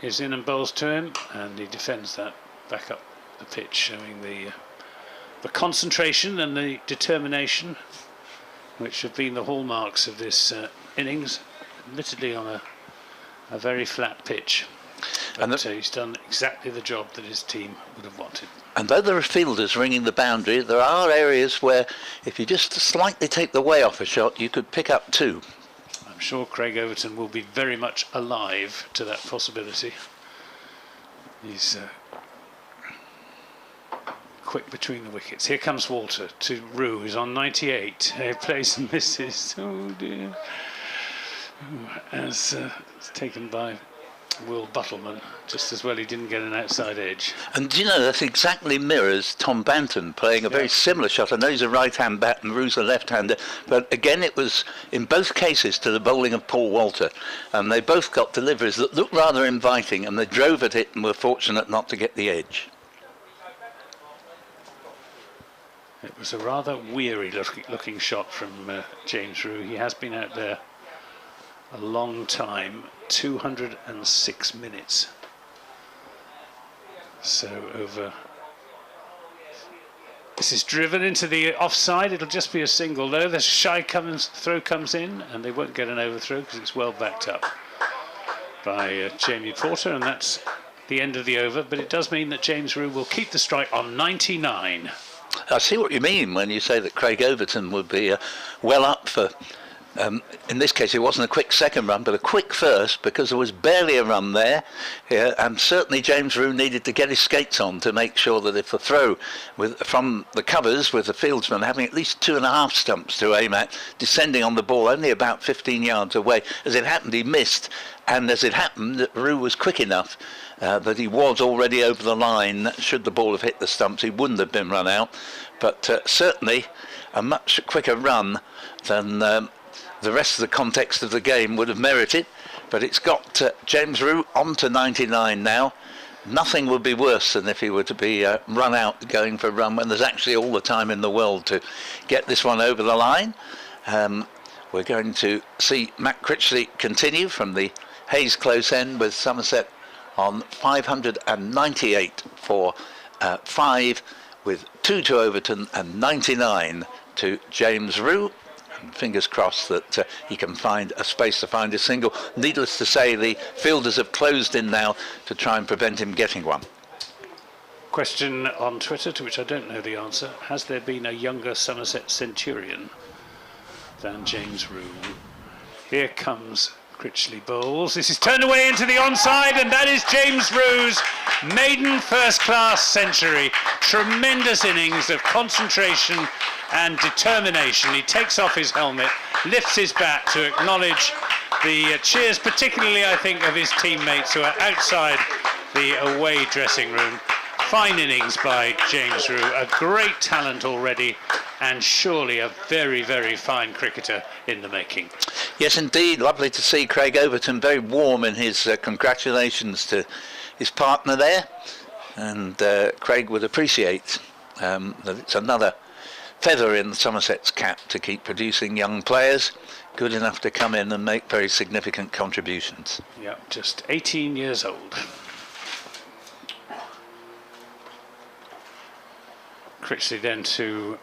is in and bowls to him, and he defends that back up the pitch, showing the concentration and the determination which have been the hallmarks of this innings, admittedly on a very flat pitch. But he's done exactly the job that his team would have wanted. And though there are fielders ringing the boundary, there are areas where if you just slightly take the way off a shot, you could pick up 2. I'm sure Craig Overton will be very much alive to that possibility. He's quick between the wickets. Here comes Walter to Rew, who's on 98. He plays and misses. Oh dear. As it's taken by Will Buttleman, just as well he didn't get an outside edge. And do you know, that exactly mirrors Tom Banton playing a very similar shot. I know he's a right-hand bat and Rew's a left-hander, but again it was in both cases to the bowling of Paul Walter, and they both got deliveries that looked rather inviting, and they drove at it and were fortunate not to get the edge. It was a rather weary looking shot from James Rew. He has been out there a long time, 206 minutes. So over. This is driven into the offside. It'll just be a single though. The shy throw comes in, and they won't get an overthrow because it's well backed up by Jamie Porter, and that's the end of the over. But it does mean that James Rew will keep the strike on 99. I see what you mean when you say that Craig Overton would be well up for. In this case, it wasn't a quick second run, but a quick first, because there was barely a run there. And certainly James Rew needed to get his skates on to make sure that if the throw from the covers, with the fieldsman having at least 2.5 stumps to aim at, descending on the ball only about 15 yards away, as it happened, he missed. And as it happened, Rew was quick enough that he was already over the line. Should the ball have hit the stumps, he wouldn't have been run out. But certainly a much quicker run than the rest of the context of the game would have merited. But it's got James Rew on to 99 now. Nothing would be worse than if he were to be run out going for a run when there's actually all the time in the world to get this one over the line. We're going to see Matt Critchley continue from the Hayes close end with Somerset on 598 for 5, with 2 to Overton and 99 to James Rew. Fingers crossed that he can find a space to find a single. Needless to say, the fielders have closed in now to try and prevent him getting one. Question on Twitter, to which I don't know the answer. Has there been a younger Somerset centurion than James Rew? Here comes Critchley bowls. This is turned away into the onside, and that is James Rew's maiden first-class century. Tremendous innings of concentration and determination. He takes off his helmet, lifts his bat to acknowledge the cheers, particularly I think of his teammates who are outside the away dressing room. Fine innings by James Rew, a great talent already, and surely a very, very fine cricketer in the making. Yes, indeed. Lovely to see Craig Overton very warm in his congratulations to his partner there, and Craig would appreciate that it's another feather in Somerset's cap to keep producing young players good enough to come in and make very significant contributions. Yeah, just 18 years old. Critchley then to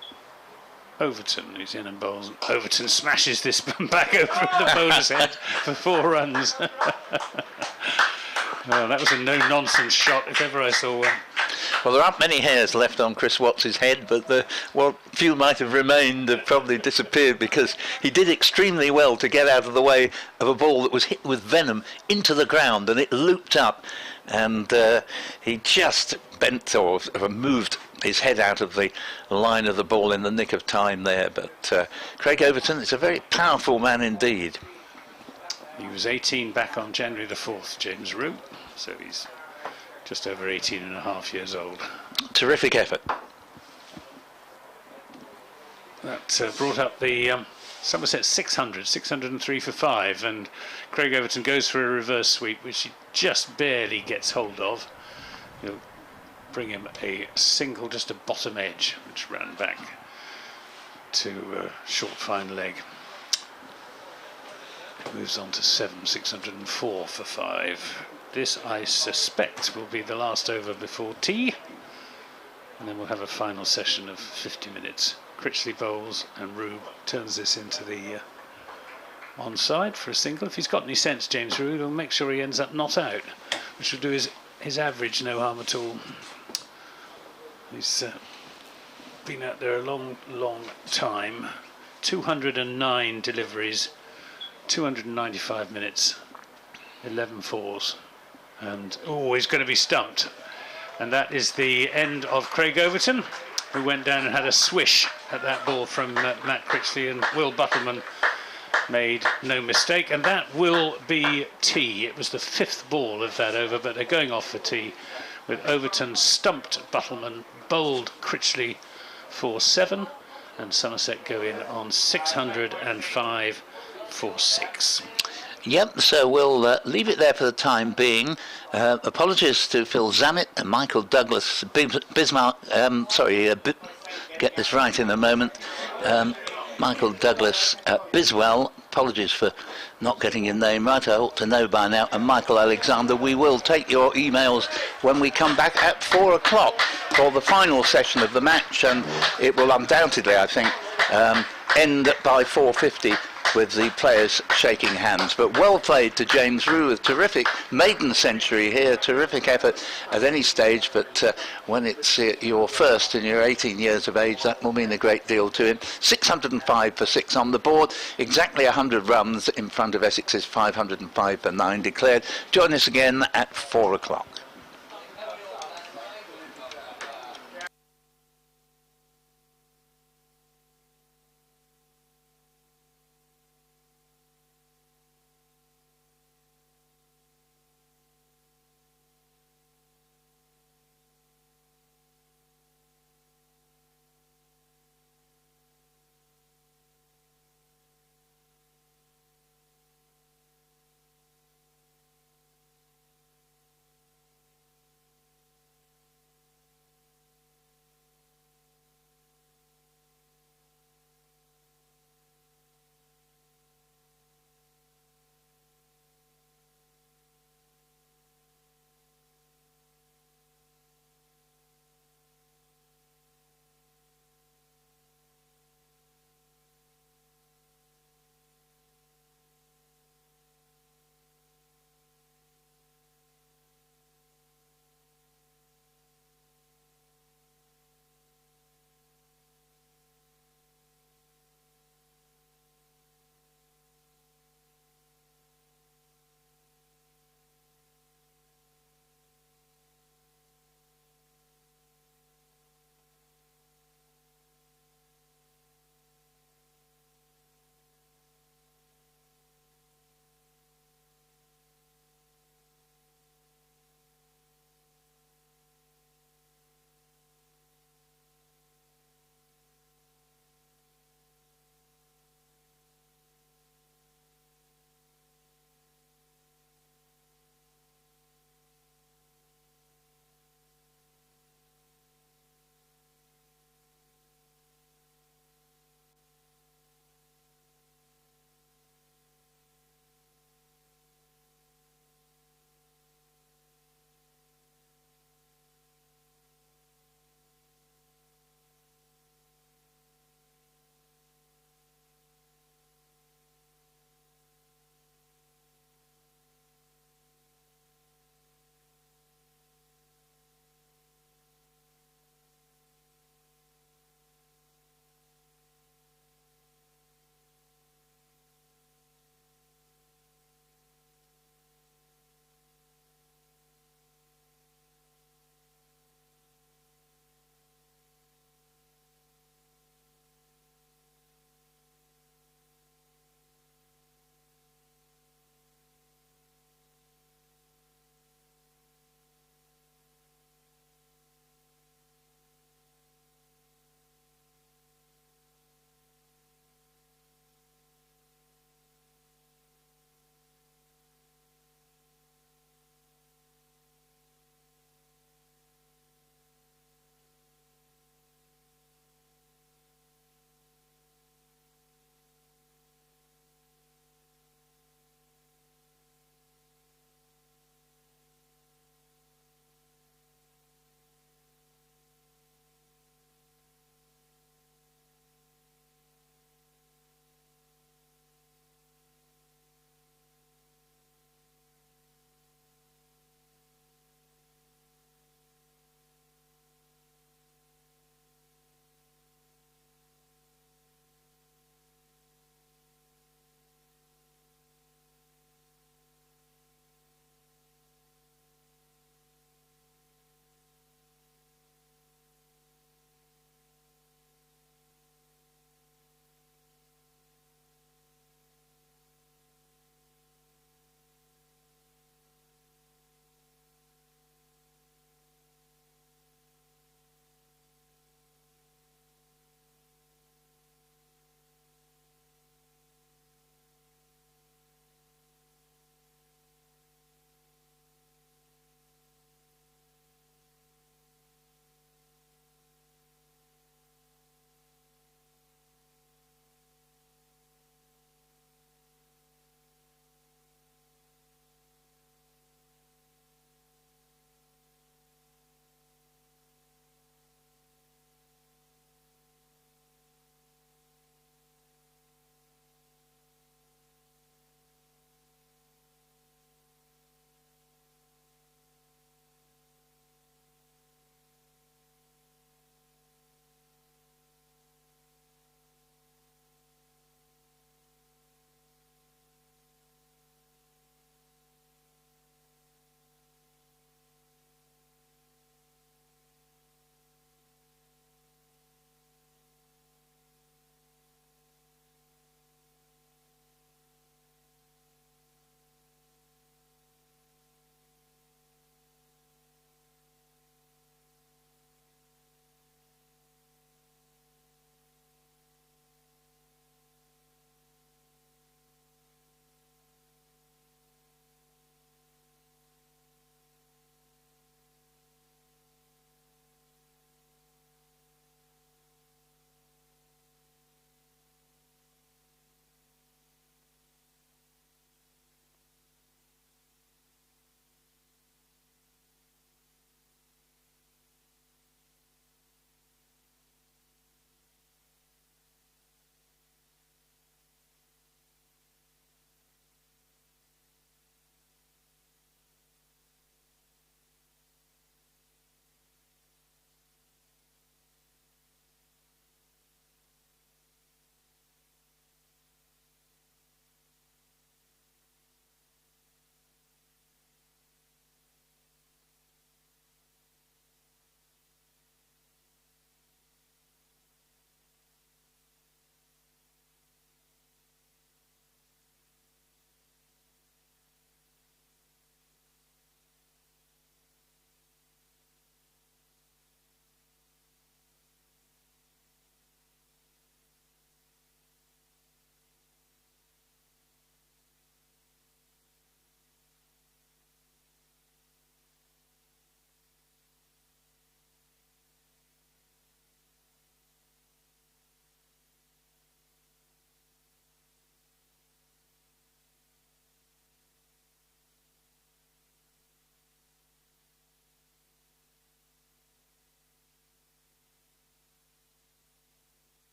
Overton, who's in and bowls. Overton smashes this back over the bowler's head for 4 runs. Oh, that was a no-nonsense shot if ever I saw one. Well, there aren't many hairs left on Chris Watts's head, but what few might have remained have probably disappeared, because he did extremely well to get out of the way of a ball that was hit with venom into the ground, and it looped up, and he just bent or moved his head out of the line of the ball in the nick of time there. But Craig Overton is a very powerful man indeed. He was 18 back on January the 4th, James Rew, so he's just over 18 and a half years old. Terrific effort. That brought up the Somerset 603 for 5, and Craig Overton goes for a reverse sweep, which he just barely gets hold of. He'll bring him a single, just a bottom edge, which ran back to short fine leg. Moves on to 604 for 5. This, I suspect, will be the last over before tea, and then we'll have a final session of 50 minutes. Critchley bowls, and Rew turns this into the onside for a single. If he's got any sense, James Rew, he'll make sure he ends up not out, which will do his average no harm at all. He's been out there a long, long time. 209 deliveries, 295 minutes, 11 fours. And, oh, he's going to be stumped. And that is the end of Craig Overton, who went down and had a swish at that ball from Matt Critchley, and Will Buttleman made no mistake, and that will be tee. It was the 5th ball of that over, but they're going off for tee with Overton stumped Buttleman, bowled Critchley for 7, and Somerset go in on 605 for 6. Yep, so we'll leave it there for the time being. Apologies to Phil Zammit and Michael Douglas, Bismarck, get this right in a moment. Michael Douglas Biswell, apologies for not getting your name right, I ought to know by now, and Michael Alexander. We will take your emails when we come back at 4 o'clock for the final session of the match, and it will undoubtedly, I think, end by 4:50 with the players shaking hands. But well played to James Rew, a terrific maiden century here, terrific effort at any stage, but when it's your first and you're 18 years of age, that will mean a great deal to him. 605 for 6 on the board, exactly 100 runs in front of Essex's 505 for 9 declared. Join us again at 4 o'clock.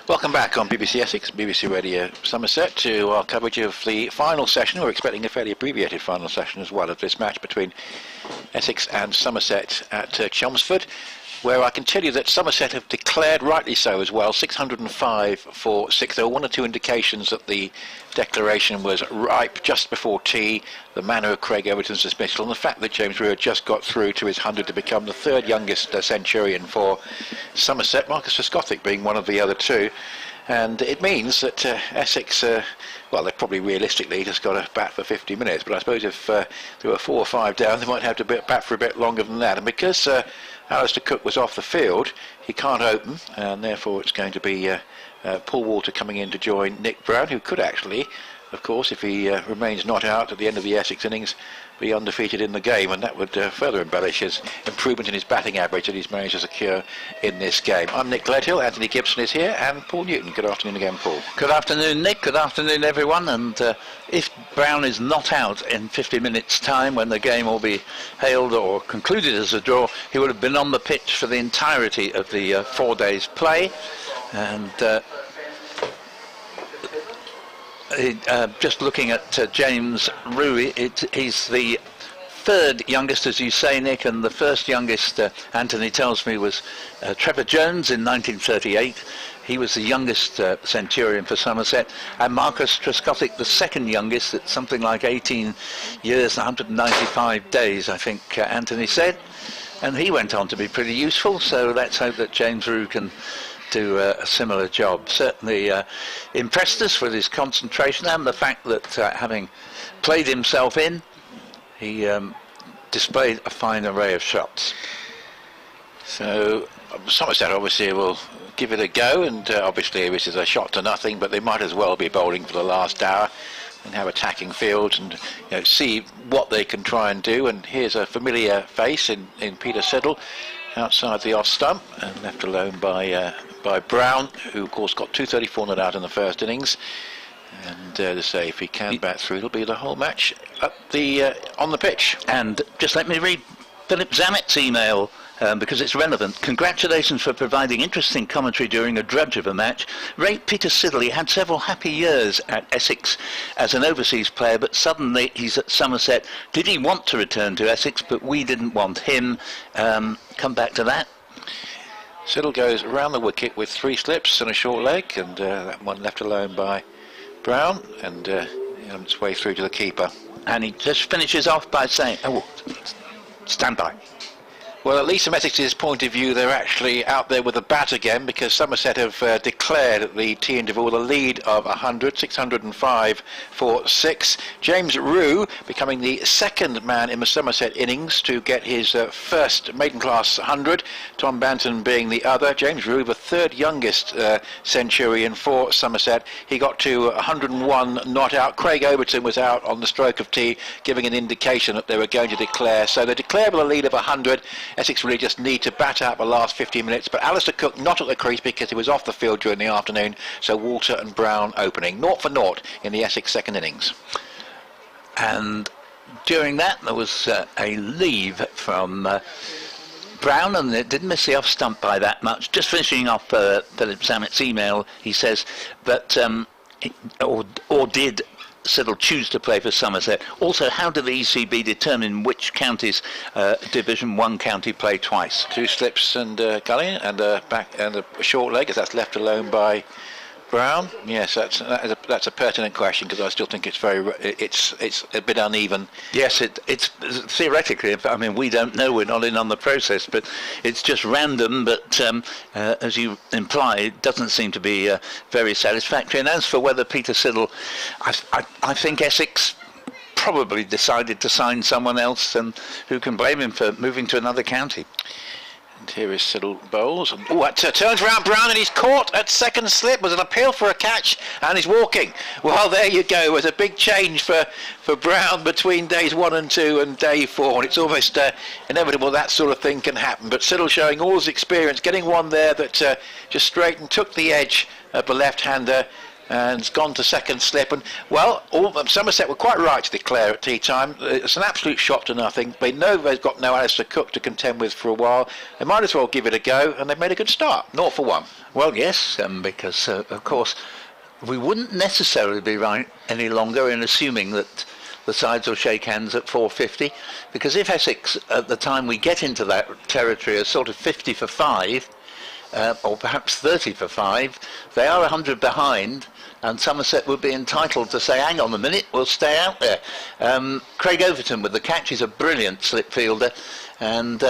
Welcome back on BBC Essex, BBC Radio Somerset, to our coverage of the final session. We're expecting a fairly abbreviated final session as well of this match between Essex and Somerset at Chelmsford, where I can tell you that Somerset have declared, rightly so as well, 605 for 6. There were one or two indications that the declaration was ripe just before tea, the manner of Craig Overton's dismissal, and the fact that James Rew had just got through to his 100 to become the third youngest centurion for Somerset, Marcus Trescothick being one of the other two. And it means that Essex, well, they've probably realistically just got to bat for 50 minutes, but I suppose if there were 4 or 5 down, they might have to bat for a bit longer than that. And because Alistair Cook was off the field, he can't open, and therefore it's going to be Paul Walter coming in to join Nick Brown, who could actually, of course, if he remains not out at the end of the Essex innings, be undefeated in the game, and that would further embellish his improvement in his batting average that he's managed to secure in this game. I'm Nick Gledhill, Anthony Gibson is here, and Paul Newton. Good afternoon again, Paul. Good afternoon, Nick. Good afternoon, everyone. And if Brown is not out in 50 minutes' time, when the game will be hailed or concluded as a draw, he would have been on the pitch for the entirety of the 4 days' play. And just looking at James Rew, he's the third youngest, as you say, Nick, and the first youngest, Anthony tells me, was Trevor Jones in 1938. He was the youngest centurion for Somerset, and Marcus Trescothick, the second youngest, at something like 18 years, 195 days, I think Anthony said. And he went on to be pretty useful, so let's hope that James Rew can do a similar job. Certainly impressed us with his concentration and the fact that having played himself in, he displayed a fine array of shots. So Somerset obviously will give it a go, and obviously this is a shot to nothing, but they might as well be bowling for the last hour and have attacking fields and see what they can try and do. And here's a familiar face in Peter Siddle outside the off stump and left alone by Brown, who of course got 234 not out in the first innings. And to say, if he can bat through, it'll be the whole match up the on the pitch. And just let me read Philip Zamet's email because it's relevant. Congratulations for providing interesting commentary during a drudge of a match. Rate Peter Siddle. He had several happy years at Essex as an overseas player, but suddenly he's at Somerset. Did he want to return to Essex, but we didn't want him? Come back to that. Siddle goes around the wicket with 3 slips and a short leg, and that one left alone by Brown, and on its way through to the keeper. And he just finishes off by saying, oh, stand by. Well, at least from Essex's point of view, they're actually out there with a bat again, because Somerset have declared at the tea interval the lead of 100, 605 for 6. James Rew becoming the second man in the Somerset innings to get his first maiden class 100, Tom Banton being the other. James Rew, the third youngest centurion for Somerset. He got to 101 not out. Craig Overton was out on the stroke of tea, giving an indication that they were going to declare. So they declare with a lead of 100. Essex really just need to bat out the last 15 minutes, but Alistair Cook not at the crease because he was off the field during the afternoon, so Walter and Brown opening. 0 for 0 in the Essex second innings. And during that there was a leave from Brown, and it didn't miss the off stump by that much. Just finishing off Philip Zamet's email, he says that, or did Siddle choose to play for Somerset? Also, how do the ECB determine which counties Division 1 county play twice? 2 slips and gully and a back and a short leg, as that's left alone by Brown. Yes, that's a pertinent question, because I still think it's it's a bit uneven. Yes, it's theoretically. I mean, we don't know. We're not in on the process, but it's just random. But as you imply, it doesn't seem to be very satisfactory. And as for whether Peter Siddle, I think Essex probably decided to sign someone else, and who can blame him for moving to another county? And here is Siddle bowls. Oh, that turns around Brown, and he's caught at second slip. Was an appeal for a catch, and he's walking. Well, there you go. It was a big change for Brown between days 1 and 2 and day 4, and it's almost inevitable that sort of thing can happen. But Siddle showing all his experience, getting one there that just straight and took the edge of the left-hander. and it's gone to second slip. And well, Somerset were quite right to declare at tea time. It's an absolute shot to nothing. They know they've got no Alistair Cook to contend with for a while. They might as well give it a go, and they've made a good start. 0 for 1. Well, yes, because of course we wouldn't necessarily be right any longer in assuming that the sides will shake hands at 450, because if Essex at the time we get into that territory are sort of 50 for 5, or perhaps 30 for 5, they are 100 behind, and Somerset would be entitled to say, hang on a minute, we'll stay out there. Craig Overton with the catch, he's a brilliant slip fielder, and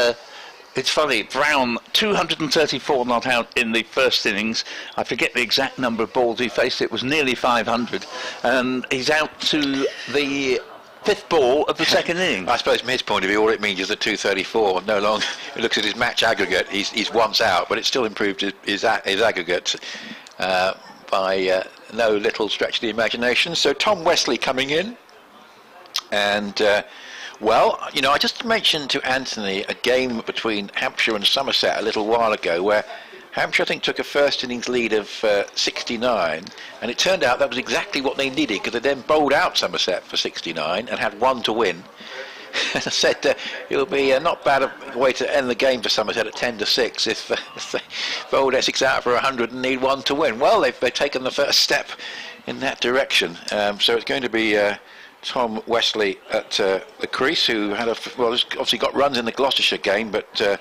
it's funny, Brown, 234 not out in the first innings. I forget the exact number of balls he faced, it was nearly 500, and he's out to the 5th ball of the second inning. I suppose from his point of view, all it means is the 234. No longer, he looks at his match aggregate, he's once out, but it's still improved his aggregate by no little stretch of the imagination. So Tom Wesley coming in, and well, you know, I just mentioned to Anthony a game between Hampshire and Somerset a little while ago where Hampshire, I think, took a first innings lead of 69, and it turned out that was exactly what they needed, because they then bowled out Somerset for 69 and had 1 to win. I said it'll be not bad a way to end the game for Somerset at 10 to 6 if they bowled Essex out for 100 and need 1 to win. Well, they've taken the first step in that direction. So it's going to be Tom Wesley at the crease, who had has obviously got runs in the Gloucestershire game, but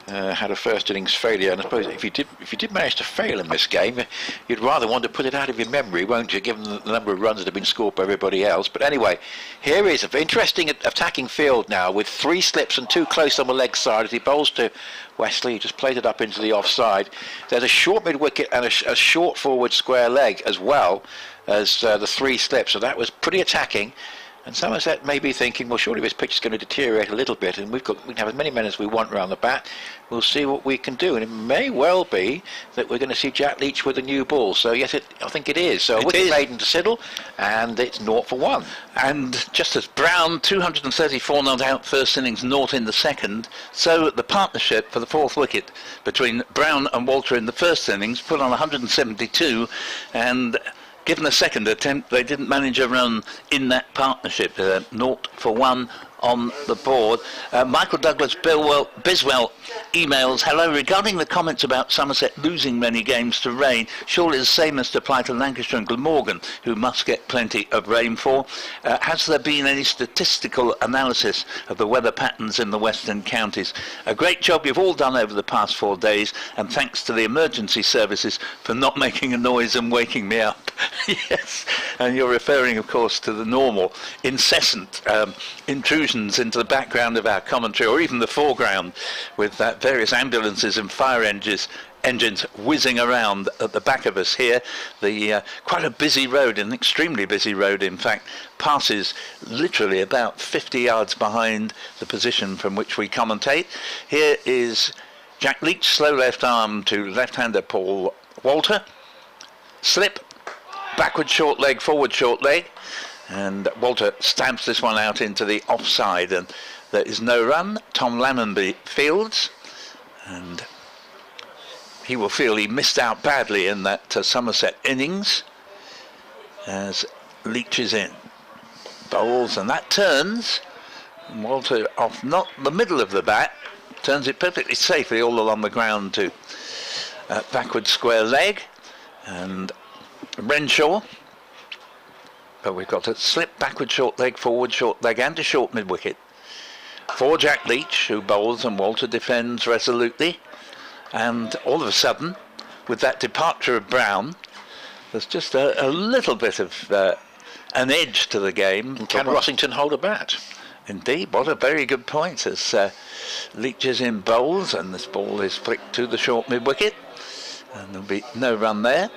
had a first innings failure. And I suppose if you did manage to fail in this game, you'd rather want to put it out of your memory, won't you, given the number of runs that have been scored by everybody else. But anyway, here is an interesting attacking field now, with 3 slips and 2 close on the leg side as he bowls to Wesley. He just played it up into the offside. There's a short mid wicket and a short forward square leg, as well as the 3 slips, so that was pretty attacking. And Somerset may be thinking, well, surely this pitch is going to deteriorate a little bit, and we can have as many men as we want round the bat. We'll see what we can do, and it may well be that we're going to see Jack Leach with a new ball. So yes, I think it is. So wicket maiden to Siddle, and it's 0 for 1. And just as Brown, 234 not out first innings, 0 in the second, so the partnership for the 4th wicket between Brown and Walter in the first innings put on 172, and given the second attempt, they didn't manage a run in that partnership. 0 for 1 on the board. Michael Douglas Biswell emails, hello, regarding the comments about Somerset losing many games to rain, surely the same must apply to Lancashire and Glamorgan, who must get plenty of rainfall. Has there been any statistical analysis of the weather patterns in the western counties? A great job you've all done over the past 4 days, and thanks to the emergency services for not making a noise and waking me up. Yes, and you're referring, of course, to the normal, incessant intrusions into the background of our commentary, or even the foreground, with various ambulances and fire engines whizzing around at the back of us here. The quite a busy road, an extremely busy road in fact, passes literally about 50 yards behind the position from which we commentate. Here is Jack Leach, slow left arm to left-hander Paul Walter, slip, backward short leg, forward short leg, and Walter stamps this one out into the offside, and there is no run. Tom Lammonby fields, and he will feel he missed out badly in that Somerset innings as Leach is in. Bowls, and that turns, and Walter off not the middle of the bat, turns it perfectly safely all along the ground to backward square leg, and Renshaw. But we've got a slip, backward short leg, forward short leg, and a short mid wicket for Jack Leach, who bowls, and Walter defends resolutely. And all of a sudden, with that departure of Brown, there's just a little bit of an edge to the game. And can Rossington hold a bat? Indeed, what a very good point, as Leach is in bowls, and this ball is flicked to the short mid wicket, and there'll be no run there.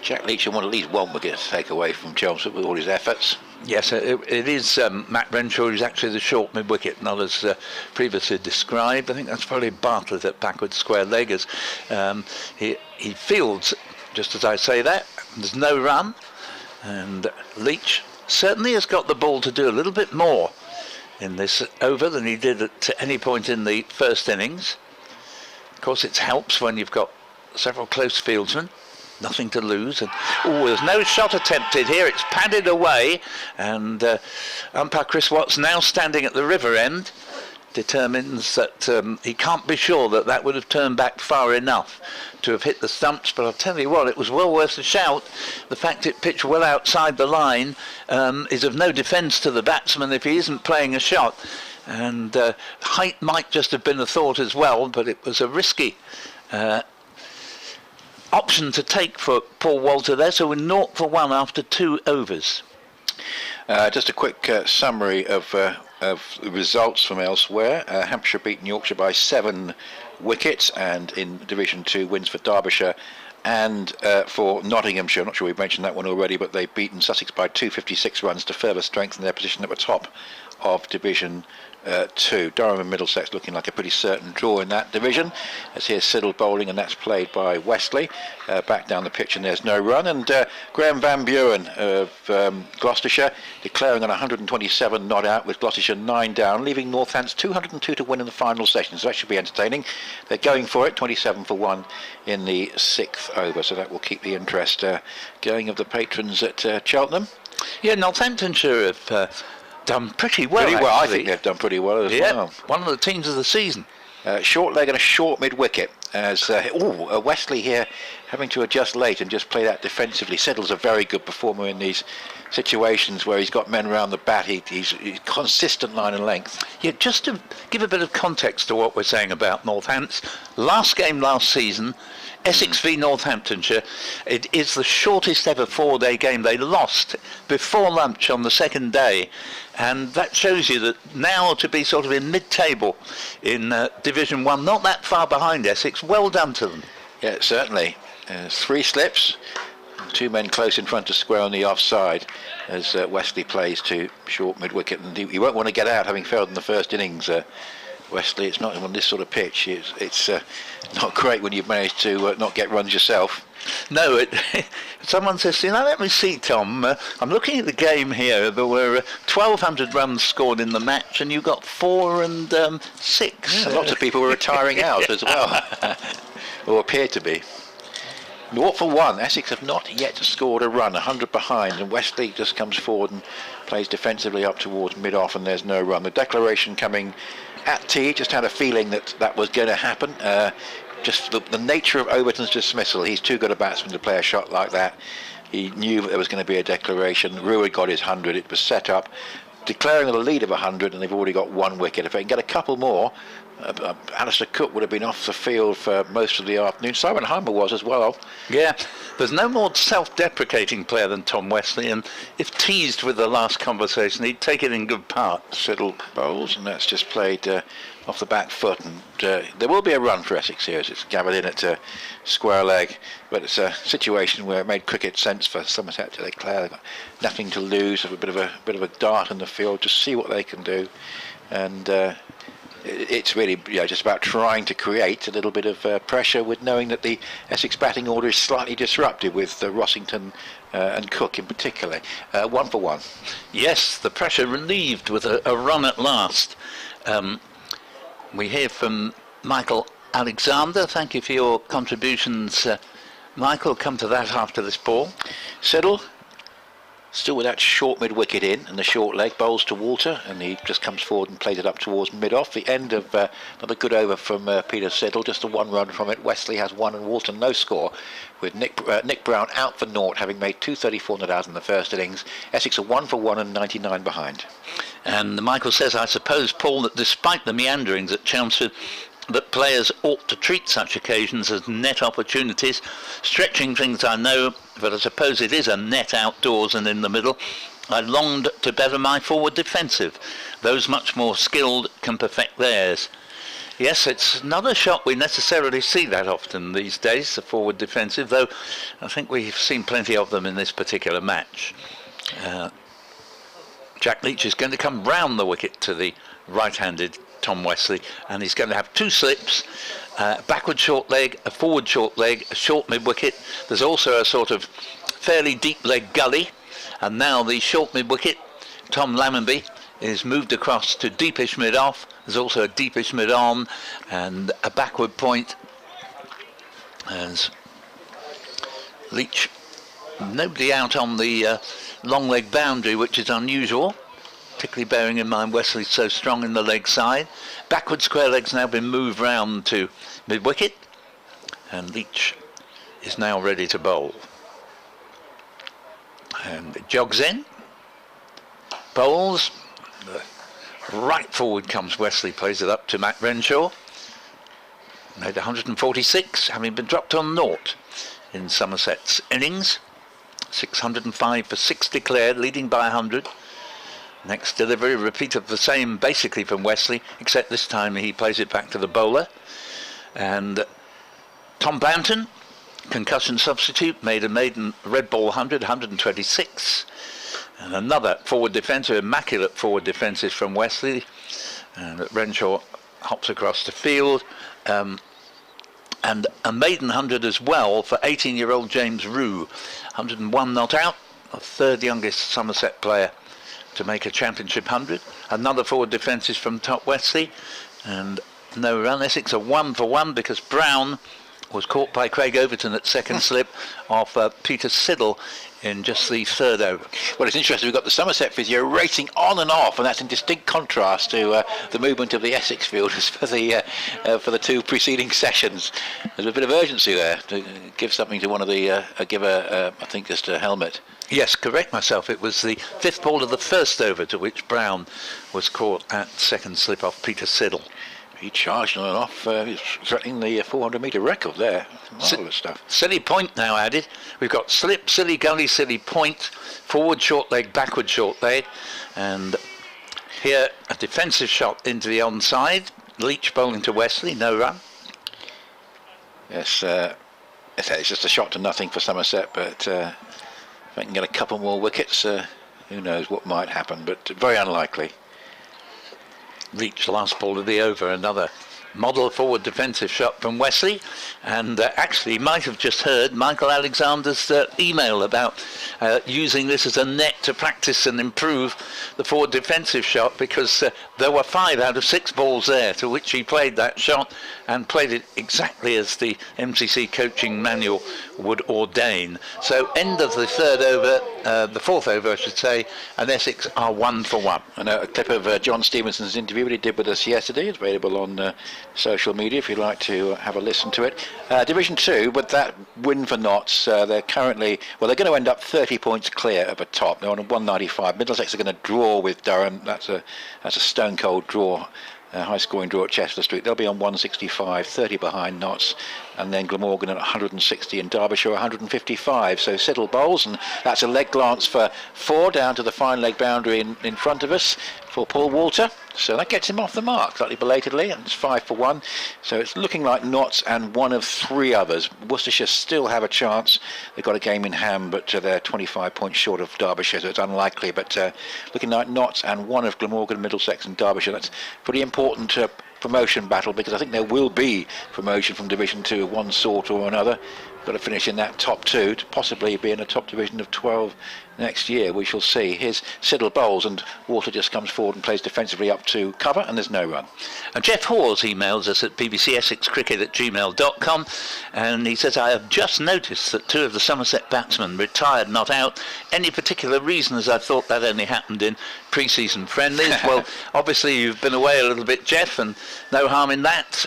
Jack Leach will want at least 1 wicket to take away from Chelmsford with all his efforts. Yes, it is Matt Renshaw who's actually the short mid-wicket, not as previously described. I think that's probably Bartlett at backward square leg, as he fields, just as I say that. There's no run, and Leach certainly has got the ball to do a little bit more in this over than he did at any point in the first innings. Of course, it helps when you've got several close fieldsmen. nothing to lose. And there's no shot attempted here. It's padded away, and umpire Chris Watts, now standing at the river end, determines that he can't be sure that that would have turned back far enough to have hit the stumps. But I'll tell you what, it was well worth a shout. The fact it pitched well outside the line is of no defence to the batsman if he isn't playing a shot. And height might just have been a thought as well, but it was a risky option to take for Paul Walter there. So we're 0 for 1 after 2 overs. Just a quick summary of the results from elsewhere. Hampshire beaten Yorkshire by 7 wickets, and in Division 2 wins for Derbyshire and for Nottinghamshire. I'm not sure we've mentioned that one already, but they've beaten Sussex by 256 runs to further strengthen their position at the top of Division 2. Durham and Middlesex looking like a pretty certain draw in that division. As here's Siddle bowling, and that's played by Wesley. Back down the pitch, and there's no run. And Graham Van Buren of Gloucestershire declaring on 127 not out, with Gloucestershire 9 down, leaving Northants 202 to win in the final session. So that should be entertaining. They're going for it, 27 for 1 in the 6th over. So that will keep the interest going of the patrons at Cheltenham. Yeah, Northamptonshire have done pretty well. Pretty well, I think they've done pretty well as well. One of the teams of the season. Short leg and a short mid wicket. As Wesley here having to adjust late and just play that defensively. Siddle's a very good performer in these situations where he's got men around the bat. He's consistent line and length. Yeah, just to give a bit of context to what we're saying about Northants, last game last season, Essex v Northamptonshire, it is the shortest ever 4-day game. They lost before lunch on the second day, and that shows you that now to be sort of in mid-table in Division 1, not that far behind Essex, well done to them. Yeah, certainly. 3 slips, 2 men close in front to square on the offside as Wesley plays to short mid-wicket, and he won't want to get out having failed in the first innings. Wesley, it's not on this sort of pitch. It's not great when you've managed to not get runs yourself. No, someone says, let me see, Tom. I'm looking at the game here. There were 1,200 runs scored in the match, and you got 4 and 6. Yeah, lots of people were retiring out as well, or appear to be. 0 for 1. Essex have not yet scored a run, 100 behind, and Wesley just comes forward and plays defensively up towards mid-off, and there's no run. The declaration coming at tee, just had a feeling that was going to happen. Just the nature of Overton's dismissal. He's too good a batsman to play a shot like that. He knew that there was going to be a declaration. Rew had got his 100. It was set up, declaring a lead of 100, and they've already got 1 wicket. If they can get a couple more, Alistair Cook would have been off the field for most of the afternoon. Simon Heimer was as well. Yeah, there's no more self-deprecating player than Tom Wesley, and if teased with the last conversation, he'd take it in good part. Siddle bowls, and that's just played off the back foot, and there will be a run for Essex here as it's gathered in at square leg, but it's a situation where it made cricket sense for Somerset to declare they've got nothing to lose, have a bit of a dart in the field, just see what they can do, and it's really just about trying to create a little bit of pressure, with knowing that the Essex batting order is slightly disrupted with Rossington and Cook in particular. 1 for 1. Yes, the pressure relieved with a run at last. We hear from Michael Alexander. Thank you for your contributions, Michael. Come to that after this ball. Siddle, still with that short mid-wicket in, and the short leg bowls to Walter, and he just comes forward and plays it up towards mid-off. The end of another good over from Peter Siddle, just a 1 run from it. Wesley has 1 and Walter no score, with Nick Brown out for naught, having made 234 not out in the first innings. Essex are 1 for 1 and 99 behind. And Michael says, I suppose, Paul, that despite the meanderings at Chelmsford, that players ought to treat such occasions as net opportunities. Stretching things, I know, but I suppose it is a net outdoors and in the middle. I longed to better my forward defensive. Those much more skilled can perfect theirs. Yes, it's not a shot we necessarily see that often these days, the forward defensive, though I think we've seen plenty of them in this particular match. Jack Leach is going to come round the wicket to the right-handed Tom Wesley, and he's going to have 2 slips, backward short leg, a forward short leg, a short mid-wicket. There's also a sort of fairly deep leg gully, and now the short mid-wicket, Tom Lammonby, is moved across to deepish mid-off. There's also a deepish mid-on and a backward point as Leach, nobody out on the long leg boundary, which is unusual, particularly bearing in mind Wesley's so strong in the leg side. Backward square leg's now been moved round to mid-wicket, and Leach is now ready to bowl. And it jogs in, bowls, right forward comes Wesley, plays it up to Matt Renshaw. Made 146, having been dropped on naught in Somerset's innings. 605 for 6 declared, leading by 100. Next delivery, repeat of the same basically from Wesley, except this time he plays it back to the bowler. And Tom Banton, concussion substitute, made a maiden red ball 100, 126. And another forward defensive, immaculate forward defensive from Wesley. And Renshaw hops across the field. And a maiden 100 as well for 18-year-old James Rew. 101 not out, the third youngest Somerset player to make a championship 100. Another forward defensive from Top Wesley. And no run. Essex are 1 for 1 because Brown was caught by Craig Overton at second slip off Peter Siddle in just the third over. Well, it's interesting, we've got the Somerset physio racing on and off, and that's in distinct contrast to the movement of the Essex fielders for the two preceding sessions. There's a bit of urgency there to give something to one of the I think just a helmet. Yes, correct myself. It was the fifth ball of the first over to which Brown was caught at second slip off Peter Siddle. He charged on and off, threatening the 400-metre record there. Marvellous stuff. Silly point now added. We've got slip, silly gully, silly point, forward short leg, backward short leg. And here a defensive shot into the onside. Leach bowling to Wesley, no run. Yes, it's just a shot to nothing for Somerset, but if they can get a couple more wickets, who knows what might happen, but very unlikely. Leach, last ball of the over, another model forward defensive shot from Wesley. And actually you might have just heard Michael Alexander's email about using this as a net to practice and improve the forward defensive shot, because there were 5 out of 6 balls there to which he played that shot and played it exactly as the MCC coaching manual would ordain. So end of the third over, the fourth over I should say, and Essex are 1 for 1. I know a clip of John Stevenson's interview that he did with us yesterday. It's available on social media if you'd like to have a listen to it. Division 2, with that win for Notts, they're currently, well, they're going to end up 30 points clear of a top. They're on 195. Middlesex are going to draw with Durham. That's a stone cold draw. High scoring draw at Chester Street. They'll be on 165, 30 behind Notts, and then Glamorgan at 160 and Derbyshire 155. So Siddle bowls, and that's a leg glance for 4 down to the fine leg boundary in front of us for Paul Walter. So that gets him off the mark slightly belatedly, and it's 5 for 1. So it's looking like Notts and one of 3 others. Worcestershire still have a chance. They've got a game in hand, but they're 25 points short of Derbyshire, so it's unlikely. But looking like Notts and one of Glamorgan, Middlesex and Derbyshire. That's pretty important promotion battle, because I think there will be promotion from Division 2 of one sort or another. Got to finish in that top 2 to possibly be in a top division of 12 next year. We shall see. Here's Siddle bowls, and Walter just comes forward and plays defensively up to cover, and there's no run. And Jeff Hawes emails us at bbcessexcricket@gmail.com, and he says, I have just noticed that 2 of the Somerset batsmen retired not out. Any particular reason, as I thought that only happened in pre-season friendlies? Well, obviously you've been away a little bit, Jeff, and no harm in that,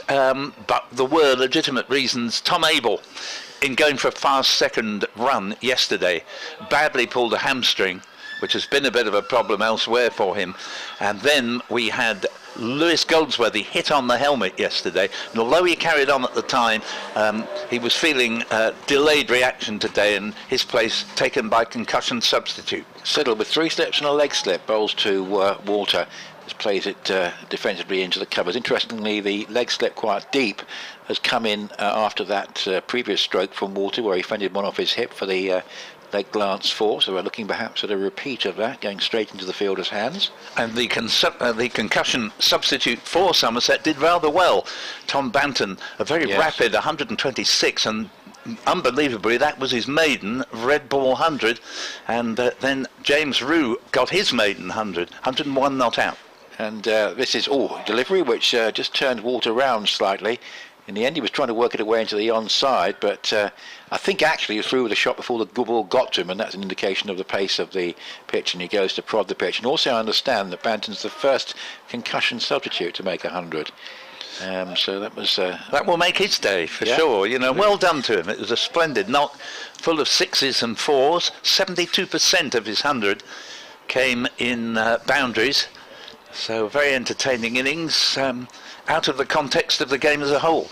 but there were legitimate reasons. Tom Abel, in going for a fast second run yesterday, badly pulled a hamstring, which has been a bit of a problem elsewhere for him. And then we had Lewis Goldsworthy hit on the helmet yesterday, and although he carried on at the time, he was feeling delayed reaction today, and his place taken by concussion substitute. Siddle with 3 slips and a leg slip, bowls to Walter. Plays it defensively into the covers. Interestingly, the leg slip quite deep has come in after that previous stroke from Walter, where he fended one off his hip for the leg glance 4. So we're looking perhaps at a repeat of that, going straight into the fielder's hands. And the concussion substitute for Somerset did rather well. Tom Banton, a very rapid 126, and unbelievably that was his maiden red ball 100, and then James Rew got his maiden 100, 101 not out. And this is delivery, which just turned Walter round slightly. In the end, he was trying to work it away into the onside, but I think actually he was through with a shot before the ball got to him, and that's an indication of the pace of the pitch, and he goes to prod the pitch. And also I understand that Banton's the first concussion substitute to make 100. So that was... that will make his day, for sure. You know, well done to him. It was a splendid knock, full of 6s and 4s. 72% of his 100 came in boundaries. So a very entertaining innings, out of the context of the game as a whole.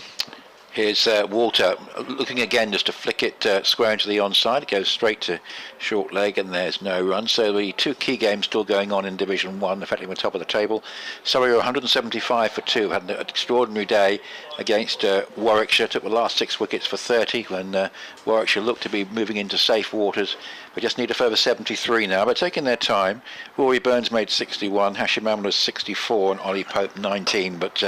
Here's Walter looking again just to flick it square into the onside. It goes straight to short leg, and there's no run. So the two key games still going on in Division 1, effectively on top of the table. Surrey were 175 for 2, had an extraordinary day against Warwickshire. Took the last 6 wickets for 30 when Warwickshire looked to be moving into safe waters. We just need a further 73 now. But taking their time, Rory Burns made 61, Hashim Amla's 64, and Ollie Pope 19. But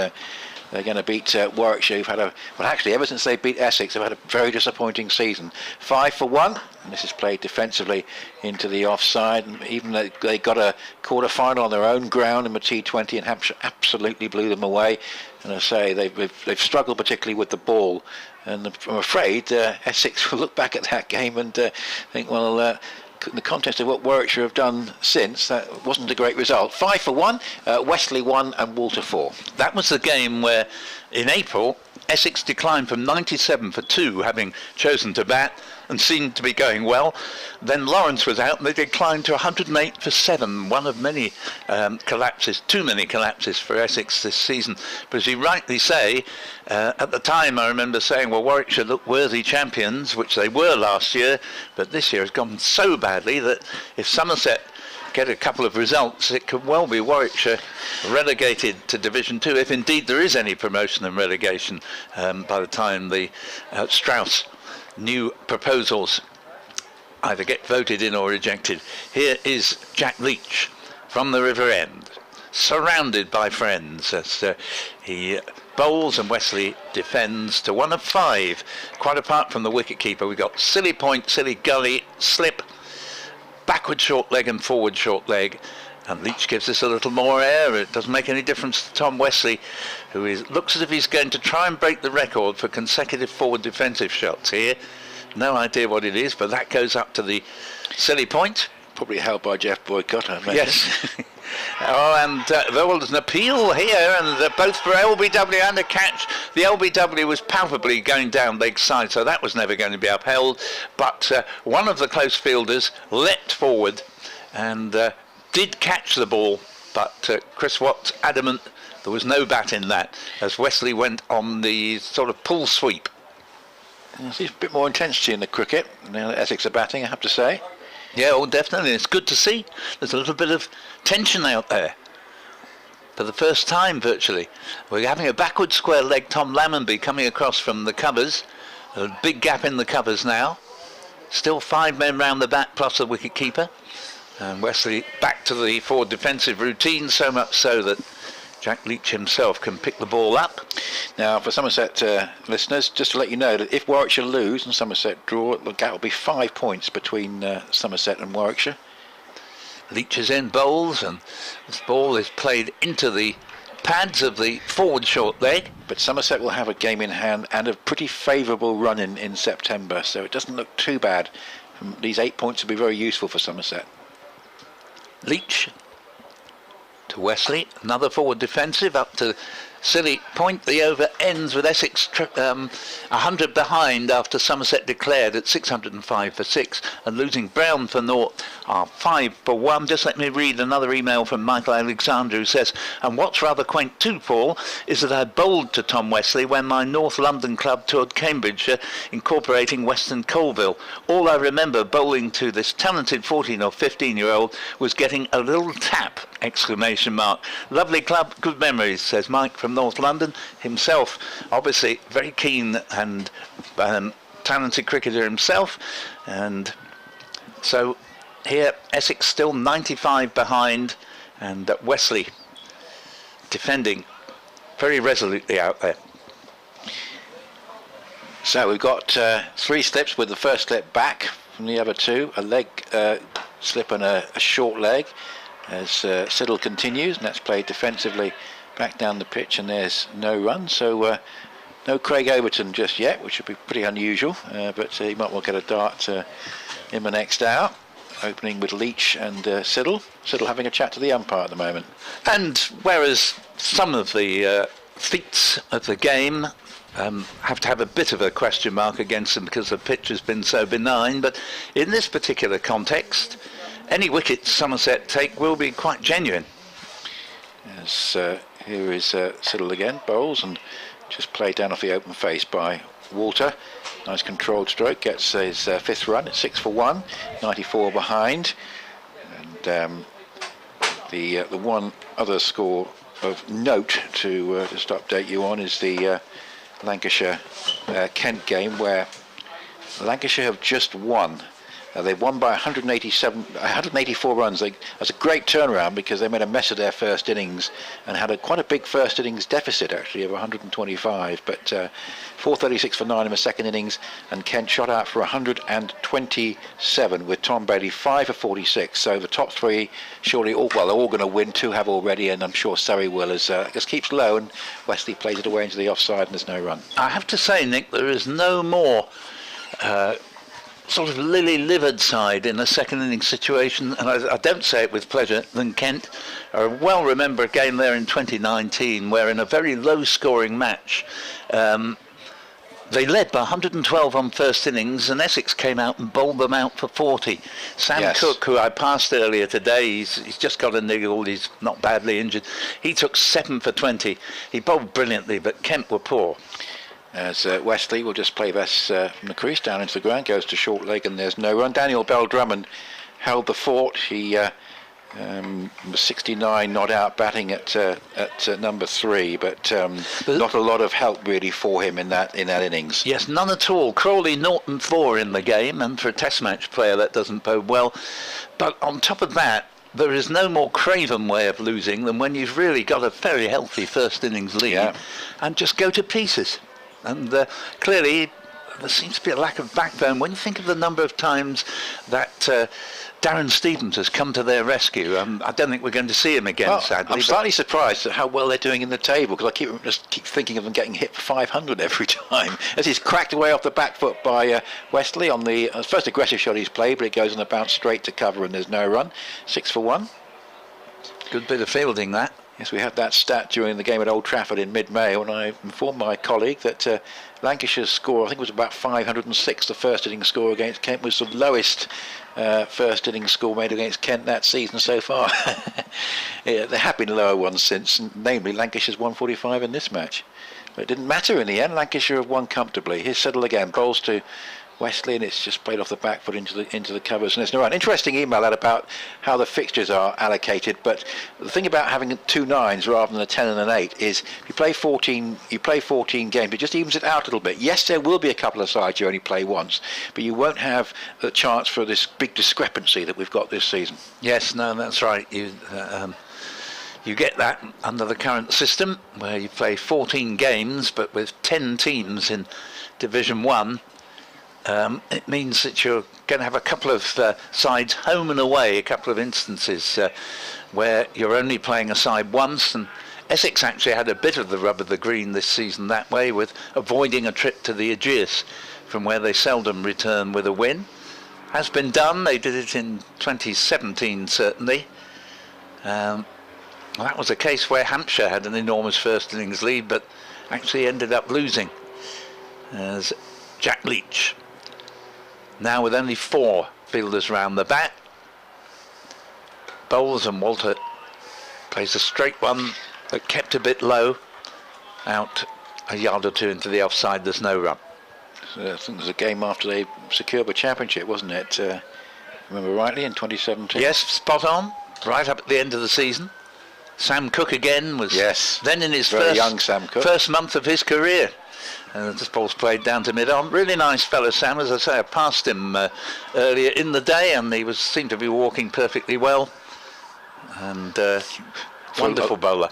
they're going to beat Warwickshire, who've had actually ever since they beat Essex, they've had a very disappointing season. 5 for 1, and this is played defensively into the offside. And even though they got a quarter-final on their own ground in the T20, and Hampshire absolutely blew them away. And I say they've struggled particularly with the ball. And I'm afraid Essex will look back at that game and think, well, in the context of what Warwickshire have done since, that wasn't a great result. 5 for 1, Wesley 1 and Walter 4. That was the game where, in April, Essex declined from 97 for 2, having chosen to bat and seemed to be going well. Then Lawrence was out and they declined to 108 for 7, one of many collapses, too many collapses for Essex this season. But as you rightly say, at the time I remember saying, well, Warwickshire looked worthy champions, which they were last year, but this year has gone so badly that if Somerset get a couple of results, it could well be Warwickshire relegated to Division 2, if indeed there is any promotion and relegation by the time the Strauss new proposals either get voted in or rejected. Here is Jack Leach from the River End, surrounded by friends as he bowls and Wesley defends to 1 of 5, quite apart from the wicketkeeper. We've got silly point, silly gully, slip, backward short leg and forward short leg, and Leach gives us a little more air. It doesn't make any difference to Tom Wesley, who looks as if he's going to try and break the record for consecutive forward defensive shots here. No idea what it is, but that goes up to the silly point. Probably held by Jeff Boycott, I imagine. Yes. And there was an appeal here, and both for LBW and a catch. The LBW was palpably going down leg side, so that was never going to be upheld. But one of the close fielders leapt forward and did catch the ball, but Chris Watts adamant there was no bat in that, as Wesley went on the sort of pull sweep. There's a bit more intensity in the cricket now that Essex are batting, I have to say. Yeah, oh, definitely. It's good to see. There's a little bit of tension out there. For the first time, virtually. We're having a backward square leg Tom Lammonby coming across from the covers. A big gap in the covers now. Still 5 men round the bat plus the wicket keeper. And Wesley back to the forward defensive routine, so much so that Jack Leach himself can pick the ball up. Now, for Somerset listeners, just to let you know that if Warwickshire lose and Somerset draw, the gap will be 5 points between Somerset and Warwickshire. Leach is in bowls, and this ball is played into the pads of the forward short leg. But Somerset will have a game in hand and a pretty favourable run in September, so it doesn't look too bad. These 8 points will be very useful for Somerset. Leach to Wesley, another forward defensive up to silly point. The over ends with Essex 100 behind after Somerset declared at 605 for 6 and losing Brown for naught are 5 for 1. Just let me read another email from Michael Alexander, who says, and what's rather quaint too, Paul, is that I bowled to Tom Wesley when my North London club toured Cambridgeshire, incorporating Western Colville. All I remember bowling to this talented 14 or 15 year old was getting a little tap, exclamation mark. Lovely club, good memories, says Mike from North London, himself obviously very keen and talented cricketer himself. And so here Essex still 95 behind, and Wesley defending very resolutely out there. So we've got 3 slips, with the first slip back from the other 2, a leg slip and a short leg as Siddle continues, and that's played defensively back down the pitch, and there's no run. So no No Craig Overton just yet, which would be pretty unusual, but he might well get a dart in the next hour. Opening with Leach and Siddle. Siddle having a chat to the umpire at the moment. And whereas some of the feats of the game have to have a bit of a question mark against them because the pitch has been so benign, but in this particular context, any wicket Somerset take will be quite genuine. As here is Siddle again, bowls and just played down off the open face by Walter. Nice controlled stroke, gets his fifth run at 6 for 1, 94 behind. And the one other score of note to just update you on is the Lancashire Kent game, where Lancashire have just won. They've won by 184 runs. That's a great turnaround because they made a mess of their first innings and had quite a big first innings deficit actually of 125. But 436 for 9 in the second innings, and Kent shot out for 127 with Tom Bailey 5 for 46. So the top three surely they're all going to win. 2 have already, and I'm sure Surrey will as just keeps low, and Wesley plays it away into the offside and there's no run. I have to say, Nick, there is no more sort of lily-livered side in a second innings situation, and I don't say it with pleasure, than Kent. I well remember a game there in 2019 where in a very low-scoring match they led by 112 on first innings, and Essex came out and bowled them out for 40. Sam Cook, who I passed earlier today, he's just got a niggle, he's not badly injured. He took 7 for 20. He bowled brilliantly, but Kent were poor. As Wesley will just play this from the crease down into the ground, goes to short leg and there's no run. Daniel Bell-Drummond held the fort. He was 69 not out batting at number 3, but not a lot of help really for him in that innings. Yes, none at all. Crawley 0-4 in the game, and for a test match player that doesn't bode well. But on top of that, there is no more craven way of losing than when you've really got a very healthy first innings lead and just go to pieces. And clearly there seems to be a lack of backbone when you think of the number of times that Darren Stevens has come to their rescue. I don't think we're going to see him again, sadly. I'm slightly surprised at how well they're doing in the table, because I keep thinking of them getting hit for 500 every time. As he's cracked away off the back foot by Wesley on the first aggressive shot he's played, but it goes on a bounce straight to cover and there's no run. 6 for 1. Good bit of fielding, that. Yes, we had that stat during the game at Old Trafford in mid-May when I informed my colleague that Lancashire's score, I think it was about 506, the first innings score against Kent, was the lowest first innings score made against Kent that season so far. There have been lower ones since, namely Lancashire's 145 in this match. But it didn't matter in the end. Lancashire have won comfortably. Here's Siddle again, bowls to Wesley, and it's just played off the back foot into the covers, and there's no run. Interesting email out about how the fixtures are allocated, but the thing about having 2 9s rather than a 10 and an 8 is if you play 14 games, it just evens it out a little bit. Yes, there will be a couple of sides you only play once, but you won't have the chance for this big discrepancy that we've got this season. Yes, no, that's right. You get that under the current system where you play 14 games, but with 10 teams in Division 1. It means that you're going to have a couple of sides home and away, a couple of instances where you're only playing a side once, and Essex actually had a bit of the rub of the green this season that way, with avoiding a trip to the Aegeus, from where they seldom return with a win. Has been done. They did it in 2017 certainly. Well, that was a case where Hampshire had an enormous first innings lead but actually ended up losing, as Jack Leach now with only 4 fielders round the bat bowls, and Walter plays a straight one that kept a bit low, out a yard or 2 into the offside. There's no run. So I think it was a game after they secured the championship, wasn't it? Remember rightly, in 2017? Yes, spot on, right up at the end of the season. Sam Cook again was then in his first month of his career. This ball's played down to mid-on. Really nice fellow, Sam. As I say, I passed him earlier in the day, and he seemed to be walking perfectly well. And wonderful bowler.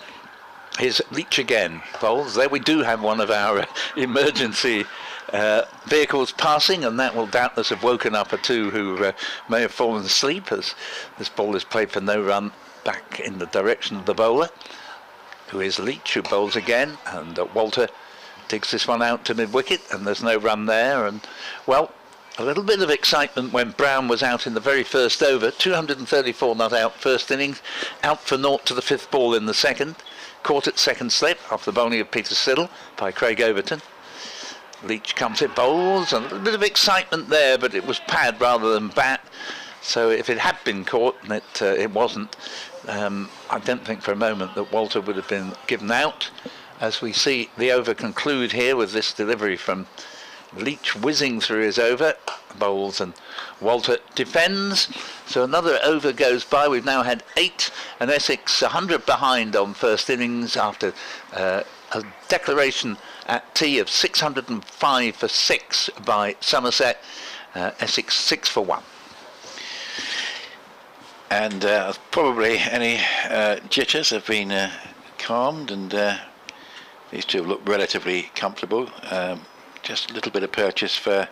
Here's Leach again. Bowls. There we do have one of our emergency vehicles passing, and that will doubtless have woken up a 2 who may have fallen asleep, as this ball is played for no run back in the direction of the bowler, who is Leach, who bowls again, and Walter digs this one out to mid-wicket, and there's no run there. And, well, a little bit of excitement when Brown was out in the very first over. 234 not out first innings, out for naught to the 5th ball in the second. Caught at second slip off the bowling of Peter Siddle by Craig Overton. Leach comes in, bowls, and a little bit of excitement there, but it was pad rather than bat. So if it had been caught, and it wasn't, I don't think for a moment that Walter would have been given out. As we see the over conclude here with this delivery from Leach whizzing through his over, bowls, and Walter defends. So another over goes by. We've now had 8, and Essex 100 behind on first innings after a declaration at tea of 605 for 6 by Somerset. Essex 6 for 1. And probably any jitters have been calmed, and these two have looked relatively comfortable. Just a little bit of purchase for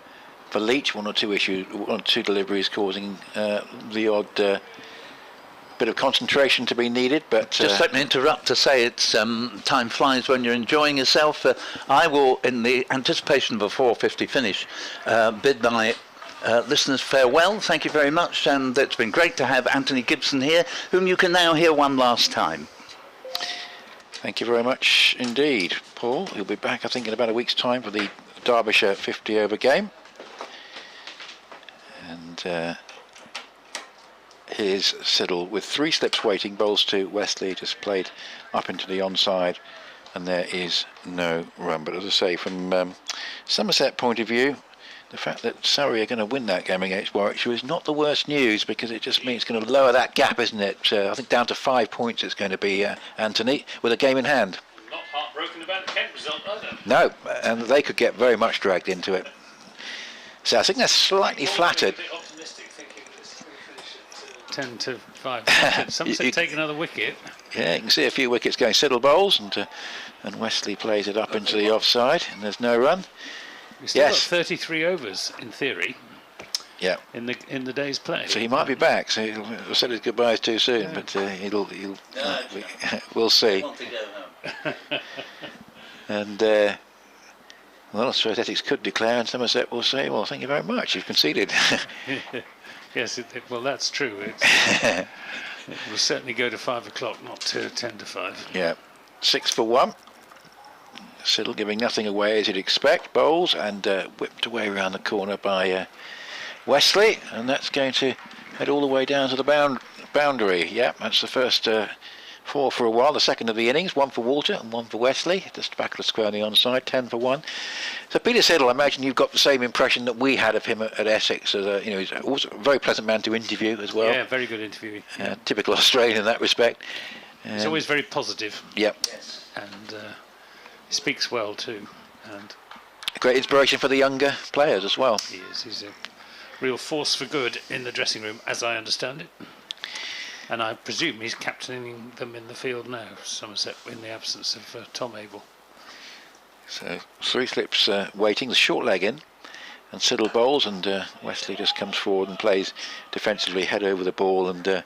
Leach, one or two deliveries causing the odd bit of concentration to be needed. But just let me interrupt to say it's time flies when you're enjoying yourself. I will, in the anticipation of a 4:50 finish, bid my listeners farewell. Thank you very much, and it's been great to have Anthony Gibson here, whom you can now hear one last time. Thank you very much indeed, Paul. He'll be back, I think, in about a week's time for the Derbyshire 50 over game. And here's Siddle with 3 slips waiting, bowls to Wesley, just played up into the onside, and there is no run. But as I say, from Somerset point of view, the fact that Surrey are going to win that game against Warwickshire is not the worst news, because it just means it's going to lower that gap, isn't it? I think down to 5 points it's going to be, Anthony, with a game in hand. Not heartbroken about the Kent result either. No, and they could get very much dragged into it. So I think they're slightly flattered. A bit optimistic, thinking this will finish at 10 to 5. Somerset take another wicket. Yeah, you can see a few wickets going. Siddle bowls, and Wesley plays it up into the offside, and there's no run. We've still got 33 overs in theory. Yeah. In the day's play. So he might be back. So he'll said his goodbyes too soon, yeah. But we'll see. And well, I suppose Essex could declare, and Somerset will say, "Well, thank you very much. You've conceded." Yes. Well, that's true. It will certainly go to 5 o'clock, not to 10 to 5. Yeah. 6 for 1. Siddle giving nothing away as you'd expect. Bowls, and whipped away around the corner by Wesley, and that's going to head all the way down to the boundary. Yeah, that's the first 4 for a while. The second of the innings, 1 for Walter and 1 for Wesley. Just back of the square on the onside, 10 for 1. So Peter Siddle, I imagine you've got the same impression that we had of him at Essex. As he's also a very pleasant man to interview as well. Yeah, very good interview. Yeah. Typical Australian in that respect. He's always very positive. Yep. Yes. And he speaks well too, and a great inspiration for the younger players as well. He is. He's a real force for good in the dressing room, as I understand it. And I presume he's captaining them in the field now, Somerset, in the absence of Tom Abel. So 3 slips waiting, the short leg in, and Siddle bowls, and Wesley just comes forward and plays defensively, head over the ball, and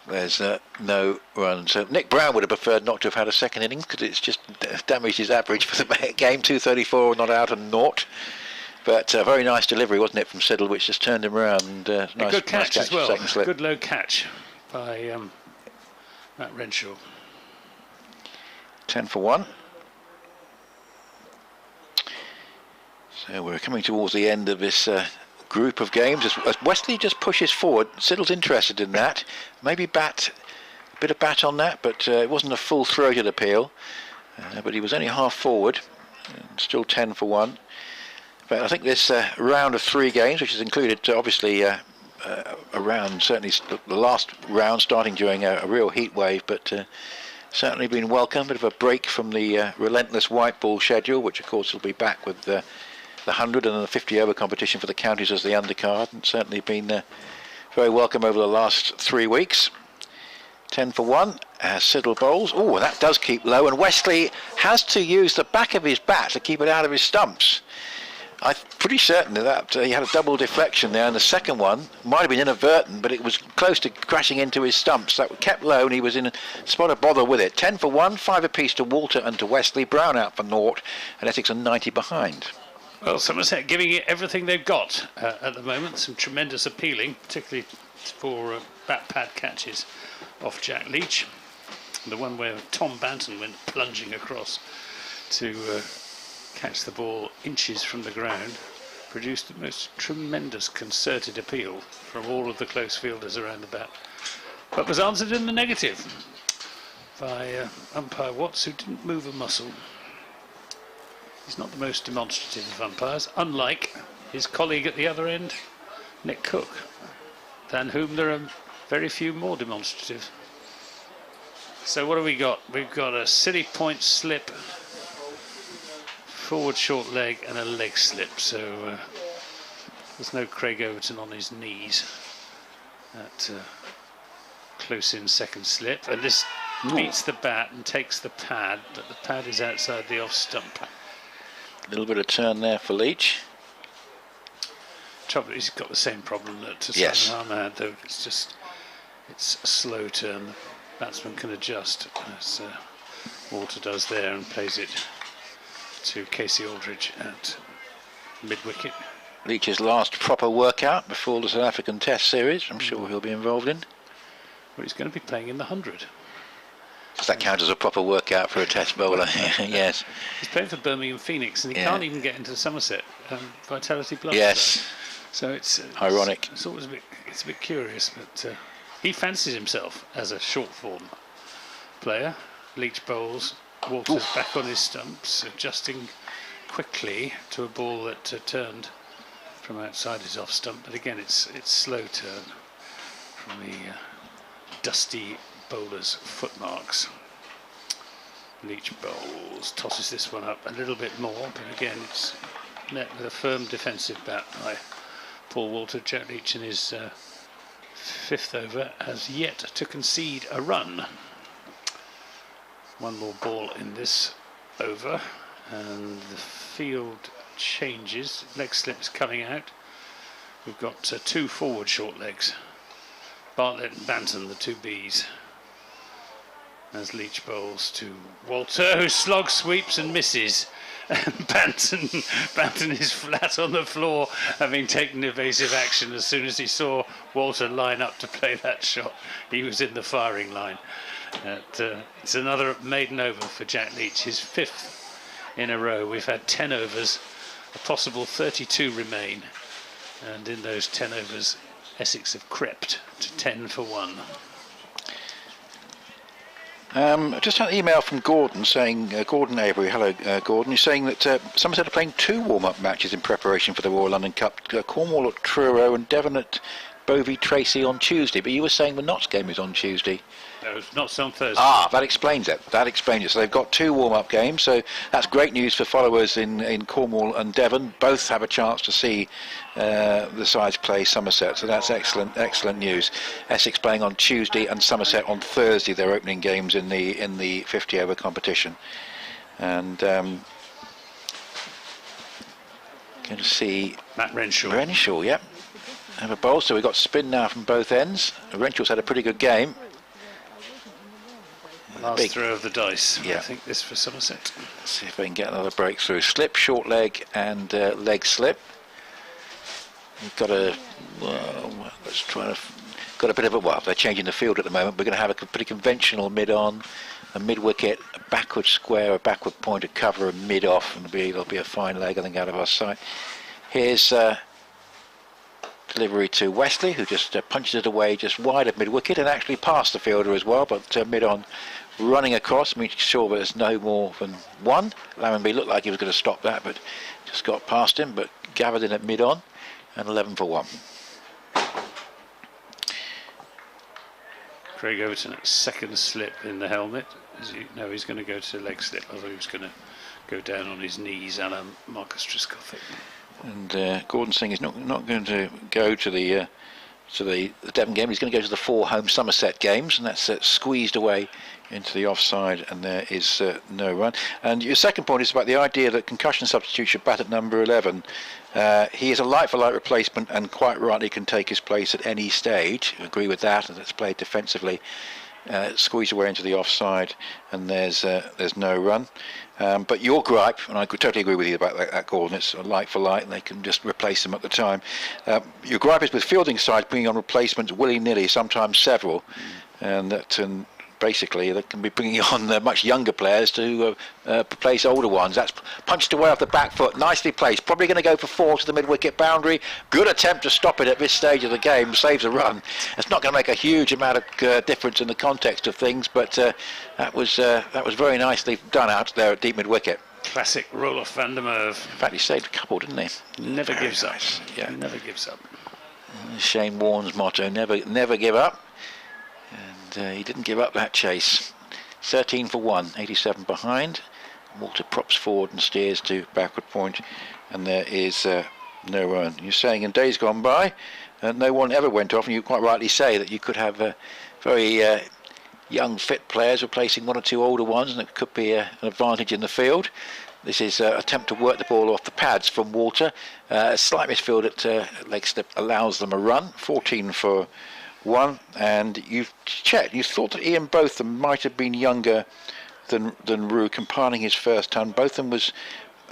there's no run. So Nick Brown would have preferred not to have had a second innings, because it's just damaged his average for the game. 234 not out and naught. But a very nice delivery, wasn't it, from Siddle, which just turned him around. And nice, good catch, nice as well. Second slip. Good low catch by Matt Renshaw. 10 for 1. So we're coming towards the end of this group of games. As Wesley just pushes forward, Siddle's interested in that. Maybe a bit of bat on that, but it wasn't a full-throated appeal. But he was only half forward, and still 10 for 1. But I think this round of 3 games, which has included obviously a round, certainly the last round starting during a real heat wave, but certainly been welcome. Bit of a break from the relentless white ball schedule, which of course will be back with the 100 and the 50 over competition for the counties as the undercard, and certainly been very welcome over the last 3 weeks. 10 for 1 as Siddle bowls. Oh, that does keep low, and Wesley has to use the back of his bat to keep it out of his stumps. I'm pretty certain that he had a double deflection there, and the second one might have been inadvertent, but it was close to crashing into his stumps. That kept low, and he was in a spot of bother with it. 10 for 1, 5 apiece to Walter and to Wesley. Brown out for naught, and Essex are 90 behind. Well, Somerset giving it everything they've got at the moment. Some tremendous appealing, particularly for bat pad catches off Jack Leach. The one where Tom Banton went plunging across to catch the ball inches from the ground produced the most tremendous concerted appeal from all of the close fielders around the bat, but was answered in the negative by umpire Watts, who didn't move a muscle. He's not the most demonstrative of umpires, unlike his colleague at the other end, Nick Cook, than whom there are very few more demonstrative. So what have we got? We've got a city point slip, forward short leg and a leg slip. So there's no Craig Overton on his knees at close in second slip. And this meets the bat and takes the pad, but the pad is outside the off stump. A little bit of turn there for Leach. Trouble is, he's got the same problem that Yes. Simon Harmer had, though. It's a slow turn. The batsman can adjust, as Walter does there, and plays it to Casey Aldridge at mid-wicket. Leach's last proper workout before the South African Test series. I'm sure he'll be involved in. Well, he's going to be playing in the 100. Does that count as a proper workout for a Test bowler? Yes. He's playing for Birmingham Phoenix, and he can't even get into Somerset. Vitality Blood. Yes. So it's ironic. It's always a bit curious, but he fancies himself as a short form player. Leach bowls. Walter's back on his stumps, adjusting quickly to a ball that turned from outside his off stump. But again, it's slow turn from the dusty bowler's footmarks. Leach bowls, tosses this one up a little bit more, but again it's met with a firm defensive bat by Paul Walter. Jack Leach in his fifth over has yet to concede a run. One more ball in this over, and the field changes. Leg slips coming out. We've got two forward short legs. Bartlett and Banton, the two Bs. As Leach bowls to Walter, who slog sweeps and misses. And Banton is flat on the floor, having taken evasive action as soon as he saw Walter line up to play that shot. He was in the firing line. It's another maiden over for Jack Leach, his fifth in a row. We've had 10 overs, a possible 32 remain, and in those 10 overs Essex have crept to 10 for 1. I just had an email from Gordon saying, Gordon Avery, hello Gordon, he's saying that Somerset are playing 2 warm-up matches in preparation for the Royal London Cup, Cornwall at Truro and Devon at Bovey Tracy on Tuesday, but you were saying the Notts game is on Tuesday. No, it's not on Thursday. Ah, that explains it. So they've got 2 warm-up games, so that's great news for followers in Cornwall and Devon. Both have a chance to see the sides play Somerset, so that's excellent news. Essex playing on Tuesday and Somerset on Thursday, their opening games in the 50-over competition. And going to see Matt Renshaw. Renshaw, yep. Have a bowl, so we've got spin now from both ends. Renshaw's had a pretty good game. Last throw of the dice. Yeah. I think this for Somerset. Let's see if we can get another breakthrough. Slip, short leg, and leg slip. We've got a got a bit of a, well, they're changing the field at the moment. We're going to have a pretty conventional mid-on, a mid-wicket, a backward square, a backward point, a cover, a mid-off, and there'll be a fine leg, I think, out of our sight. Here's delivery to Wesley, who just punches it away just wide of mid-wicket and actually past the fielder as well, but mid-on running across, making sure that there's no more than one. Laramby looked like he was going to stop that, but just got past him, but gathered in at mid-on, and 11 for 1. Craig Overton at second slip in the helmet. As you know, he's going to go to leg slip, although he was going to go down on his knees, a la Marcus Trescott. And Gordon saying he's not going to go to the to the Devon game. He's going to go to the 4 home Somerset games, and that's squeezed away into the offside, and there is no run. And your second point is about the idea that concussion substitute should bat at number 11. He is a like-for-like replacement, and quite rightly can take his place at any stage. I agree with that, and that's played defensively. Squeezed away into the offside, and there's no run. But your gripe, and I could totally agree with you about that call, and it's like for like, and they can just replace them at the time. Your gripe is with fielding sides bringing on replacements willy-nilly, sometimes several, and that basically they can be bringing on much younger players to replace older ones. That's punched away off the back foot, nicely placed, probably going to go for 4 to the mid-wicket boundary. Good attempt to stop it at this stage of the game, saves a run. It's not going to make a huge amount of difference in the context of things, but that was very nicely done out there at deep mid-wicket. Classic Roelof van der Merwe. In fact, he saved a couple, didn't he? Never gives up. Yeah. Never gives up. Shane Warne's motto, never give up. And he didn't give up that chase. 13 for 1, 87 behind. Walter props forward and steers to backward point, and there is no run. You're saying in days gone by, no one ever went off, and you quite rightly say that you could have very young, fit players replacing 1 or 2 older ones, and it could be an advantage in the field. This is an attempt to work the ball off the pads from Walter. A slight misfield at leg slip allows them a run. 14 for 1, and you've checked. You thought that Ian Botham might have been younger than Rew, compiling his first ton. Botham was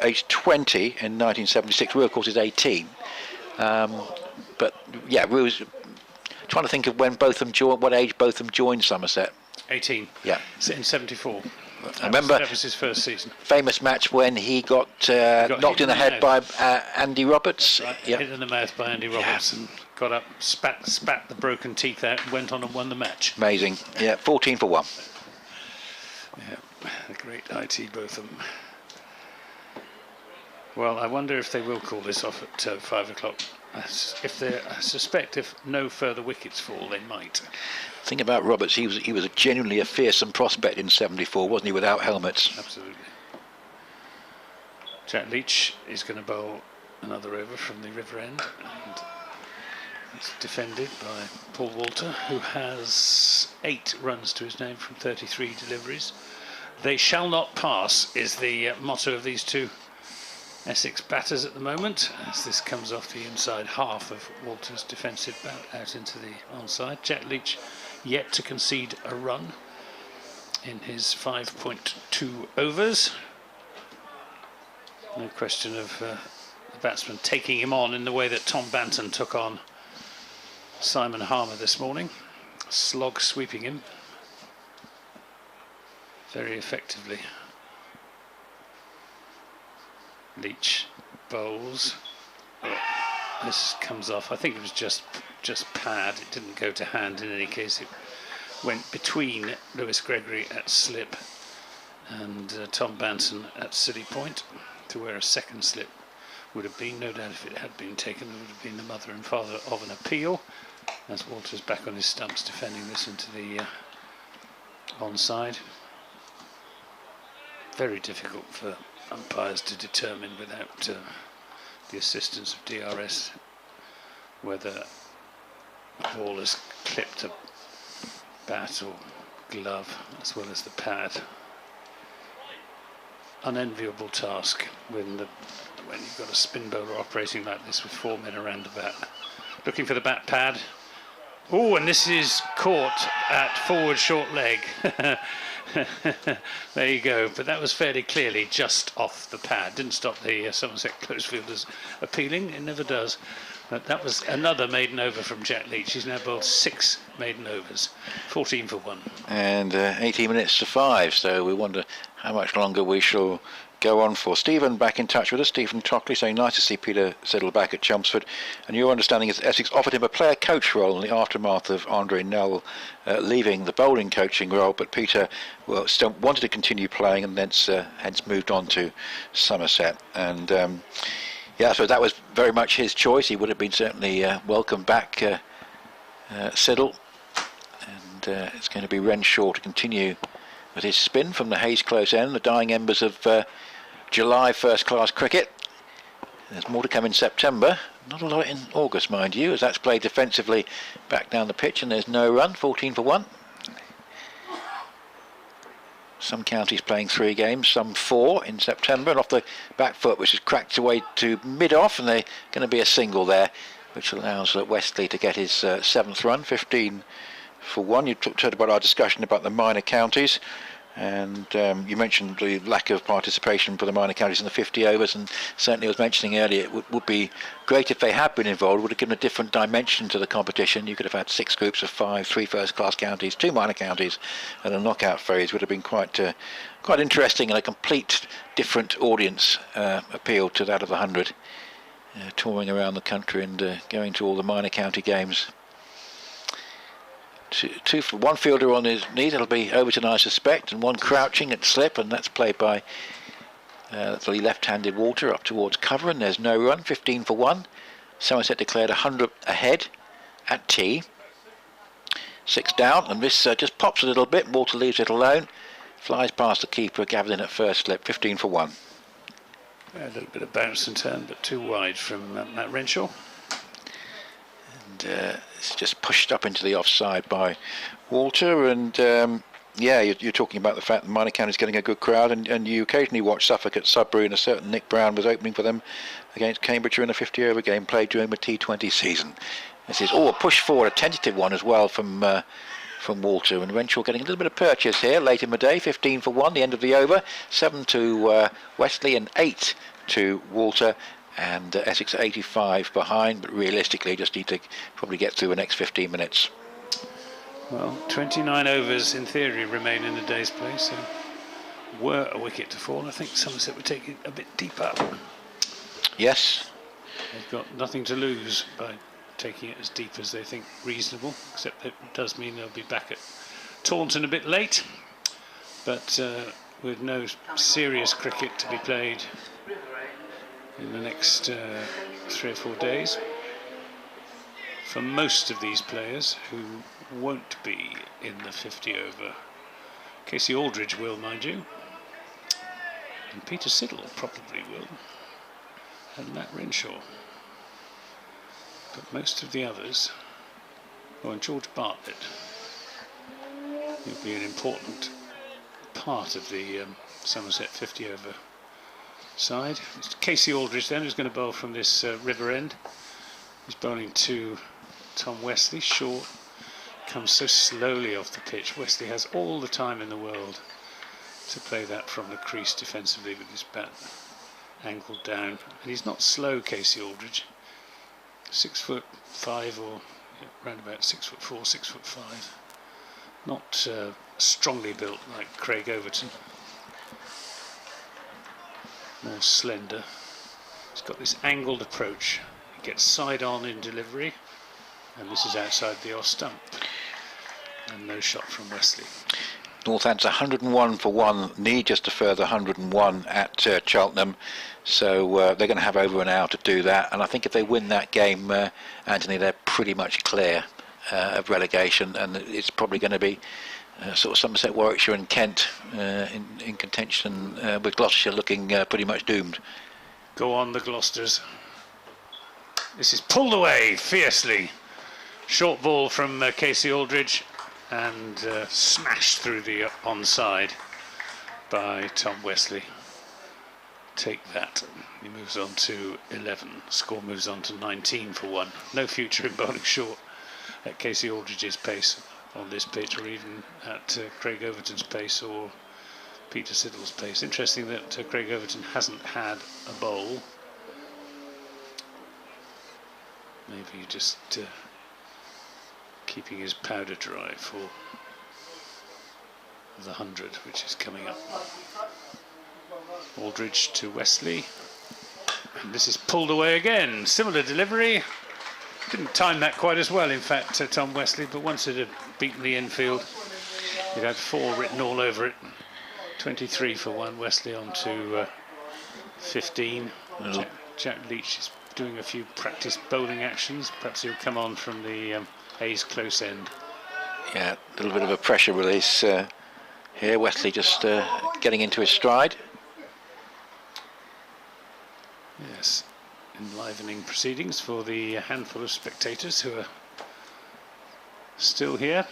aged 20 in 1976. Rew, of course, is 18. But yeah, Rew was trying to think of when Botham joined, what age Botham joined Somerset. 18. Yeah, in 74. I remember that was his first season. Famous match when he got knocked in the head by Andy Roberts. Right, Yep. hit in the mouth by Andy Roberts, and got up, spat the broken teeth out, and went on and won the match. Amazing. Yeah, 14 for 1. Yeah, the great IT Botham. Well, I wonder if they will call this off at 5 o'clock. I suspect if no further wickets fall, they might. Thing about Roberts, he was genuinely a fearsome prospect in 74, wasn't he, without helmets? Absolutely. Jack Leach is going to bowl another over from the river end, and it's defended by Paul Walter, who has 8 runs to his name from 33 deliveries. They shall not pass is the motto of these two Essex batters at the moment, as this comes off the inside half of Walter's defensive bat out into the onside. Jack Leach yet to concede a run in his 5.2 overs. No question of the batsman taking him on in the way that Tom Banton took on Simon Harmer this morning. Slog sweeping him very effectively. Leach bowls. This comes off. I think it was just pad. It didn't go to hand in any case. It went between Lewis Gregory at slip and Tom Banton at City Point, to where a second slip would have been. No doubt if it had been taken, it would have been the mother and father of an appeal, as Walter's back on his stumps defending this into the onside. Very difficult for umpires to determine without the assistance of DRS whether a ball has clipped a bat or glove as well as the pad. Unenviable task when you've got a spin bowler operating like this with 4 men around the bat. Looking for the bat pad. Oh, and this is caught at forward short leg. There you go. But that was fairly clearly just off the pad. Didn't stop the Somerset close fielders appealing. It never does. But that was another maiden over from Jack Leach. He's now bowled 6 maiden overs. 14 for 1. And 18 minutes to 5. So we wonder how much longer we shall go on for. Stephen back in touch with us. Stephen Tockley saying nice to see Peter settle back at Chelmsford, and your understanding is Essex offered him a player coach role in the aftermath of Andre Null leaving the bowling coaching role, but Peter still wanted to continue playing, and hence moved on to Somerset. And yeah, so that was very much his choice. He would have been certainly welcome back, Siddle, and it's going to be Renshaw to continue with his spin from the Hayes close end, the dying embers of July first-class cricket. There's more to come in September, Not a lot in August, mind you, as that's played defensively back down the pitch, and there's no run. 14 for 1. Some counties playing 3 games, some 4 in September, and off the back foot, which is cracked away to mid-off, and they're going to be a single there, which allows Wesley to get his 7th run. 15 for 1. You talked about our discussion about the minor counties, and you mentioned the lack of participation for the minor counties in the 50 overs, and certainly I was mentioning earlier it would be great if they had been involved. It would have given a different dimension to the competition. You could have had 6 groups of 5, 3 first-class counties, 2 minor counties, and a knockout phase would have been quite interesting, and a complete different audience appeal to that of the 100, touring around the country and going to all the minor county games. 1 fielder on his knee, that'll be Overton I suspect, and 1 crouching at slip, and that's played by the left-handed Walter up towards cover, and there's no run. 15 for 1. Somerset declared 100 ahead at tee. 6 down, and this just pops a little bit. Walter leaves it alone, flies past the keeper, gathered in at first slip. 15 for 1. A little bit of bounce and turn, but too wide from Matt Renshaw. It's just pushed up into the offside by Walter, and yeah, you're talking about the fact that minor county's getting a good crowd, and you occasionally watch Suffolk at Sudbury, and a certain Nick Brown was opening for them against Cambridgeshire in a 50 over game played during the T20 season. This is a push forward, a tentative one as well from Walter, and Renshaw getting a little bit of purchase here late in the day. 15 for 1, the end of the over. 7 to Wesley and 8 to Walter. And Essex at 85 behind, but realistically just need to probably get through the next 15 minutes. Well, 29 overs in theory remain in the day's play, so were a wicket to fall, I think Somerset would take it a bit deeper. Yes. They've got nothing to lose by taking it as deep as they think reasonable, except that it does mean they'll be back at Taunton a bit late, but with no serious cricket to be played in the next 3 or 4 days for most of these players who won't be in the 50 over. Casey Aldridge will, mind you, and Peter Siddle probably will, and Matt Renshaw, but most of the others, and George Bartlett will be an important part of the Somerset 50 over side. It's Casey Aldridge then who's going to bowl from this river end. He's bowling to Tom Wesley. Short comes so slowly off the pitch. Wesley has all the time in the world to play that from the crease defensively with his bat angled down, and he's not slow, Casey Aldridge. 6'5" or around about 6'4", 6'5". Not strongly built like Craig Overton. More slender. He's got this angled approach. He gets side on in delivery, and this is outside the off stump. And no shot from Wesley. Northampton's 101 for 1, need just a further 101 at Cheltenham, so they're going to have over an hour to do that, and I think if they win that game, Anthony, they're pretty much clear of relegation, and it's probably going to be sort of Somerset, Warwickshire and Kent in contention, with Gloucestershire looking pretty much doomed. Go on the Gloucesters. This is pulled away fiercely. Short ball from Casey Aldridge, and smashed through the onside by Tom Wesley. Take that. He moves on to 11. Score moves on to 19 for 1. No future in bowling short at Casey Aldridge's pace on this pitch, or even at Craig Overton's pace or Peter Siddle's pace. Interesting that Craig Overton hasn't had a bowl. Maybe just keeping his powder dry for the 100, which is coming up. Aldridge to Wesley, and this is pulled away again. Similar delivery. Didn't time that quite as well, in fact, Tom Wesley, but once it had beaten the infield, it had 4 written all over it. 23 for 1. Wesley on to 15. Jack Leach is doing a few practice bowling actions. Perhaps he'll come on from the Hayes close end. Yeah, a little bit of a pressure release here. Wesley just getting into his stride. Yes, enlivening proceedings for the handful of spectators who are still here.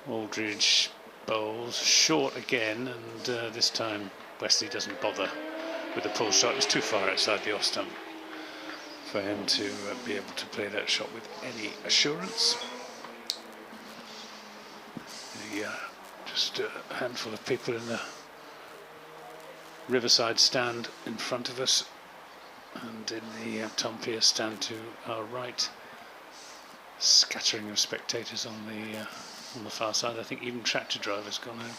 Aldridge bowls short again, and this time Wesley doesn't bother with the pull shot. It's too far outside the off stump for him to be able to play that shot with any assurance. Just a handful of people in the Riverside stand in front of us, and in the Tom Pearce stand to our right, scattering of spectators on the far side. I think even tractor drivers gone home.